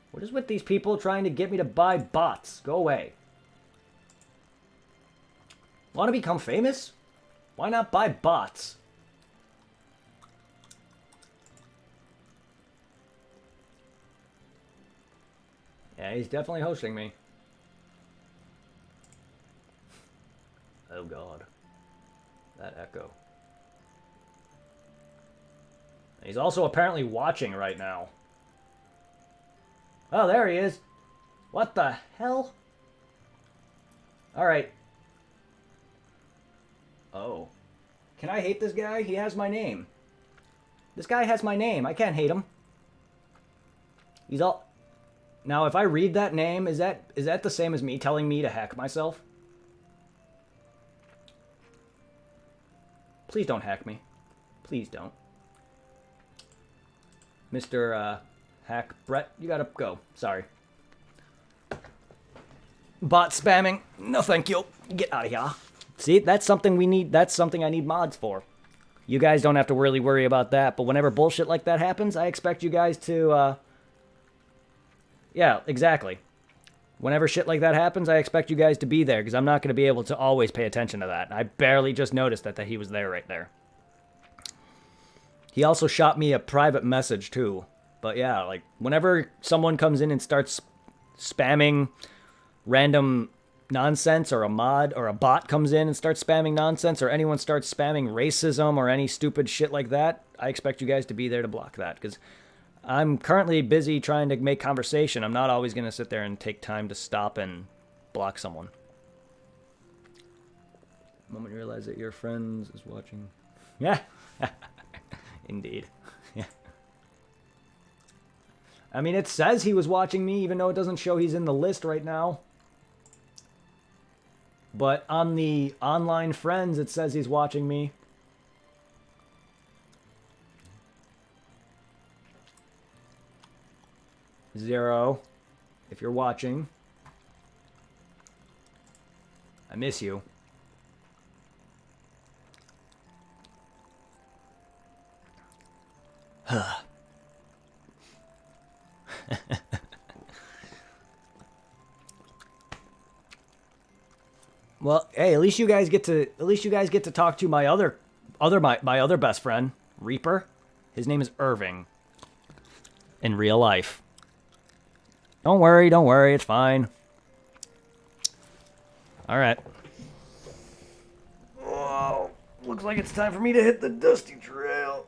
What is with these people trying to get me to buy bots? Go away. Want to become famous? Why not buy bots? Yeah, he's definitely hosting me. Oh god. That echo. He's also apparently watching right now. Oh, there he is. What the hell? Alright. Oh. Can I hate this guy? He has my name. This guy has my name. I can't hate him. He's all... Now, if I read that name, is that the same as me telling me to hack myself? Please don't hack me. Please don't. Mr. Hack Brett, you gotta go. Sorry. bot spamming. No, thank you. Get out of here. See, that's something we need. That's something I need mods for. You guys don't have to really worry about that, but whenever bullshit like that happens, I expect you guys to, yeah, exactly. Whenever shit like that happens, I expect you guys to be there, because I'm not going to be able to always pay attention to that. I barely just noticed that he was there right there. He also shot me a private message, too. But yeah, like, whenever someone comes in and starts spamming random nonsense, or a mod or a bot comes in and starts spamming nonsense, or anyone starts spamming racism or any stupid shit like that, I expect you guys to be there to block that, because I'm currently busy trying to make conversation. I'm not always going to sit there and take time to stop and block someone. The moment you realize that your friend is watching. Yeah. Indeed. Yeah. I mean, it says he was watching me, even though it doesn't show he's in the list right now. But on the online friends, it says he's watching me. Zero, if you're watching. I miss you. Well, hey, at least you guys get to talk to my other best friend, Reaper. His name is Irving. In real life. Don't worry, it's fine. All right. Oh, looks like it's time for me to hit the dusty trail.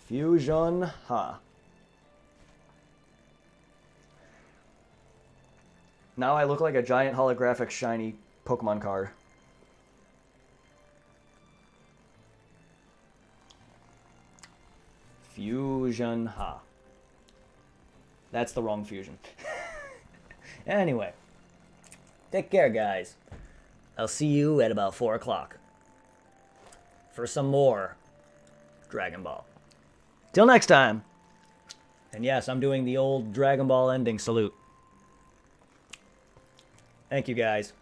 Fusion, huh? Now I look like a giant holographic shiny Pokemon card. Fusion, huh? That's the wrong fusion. Anyway. Take care, guys. I'll see you at about 4 o'clock. For some more Dragon Ball. Till next time. And yes, I'm doing the old Dragon Ball ending salute. Thank you, guys.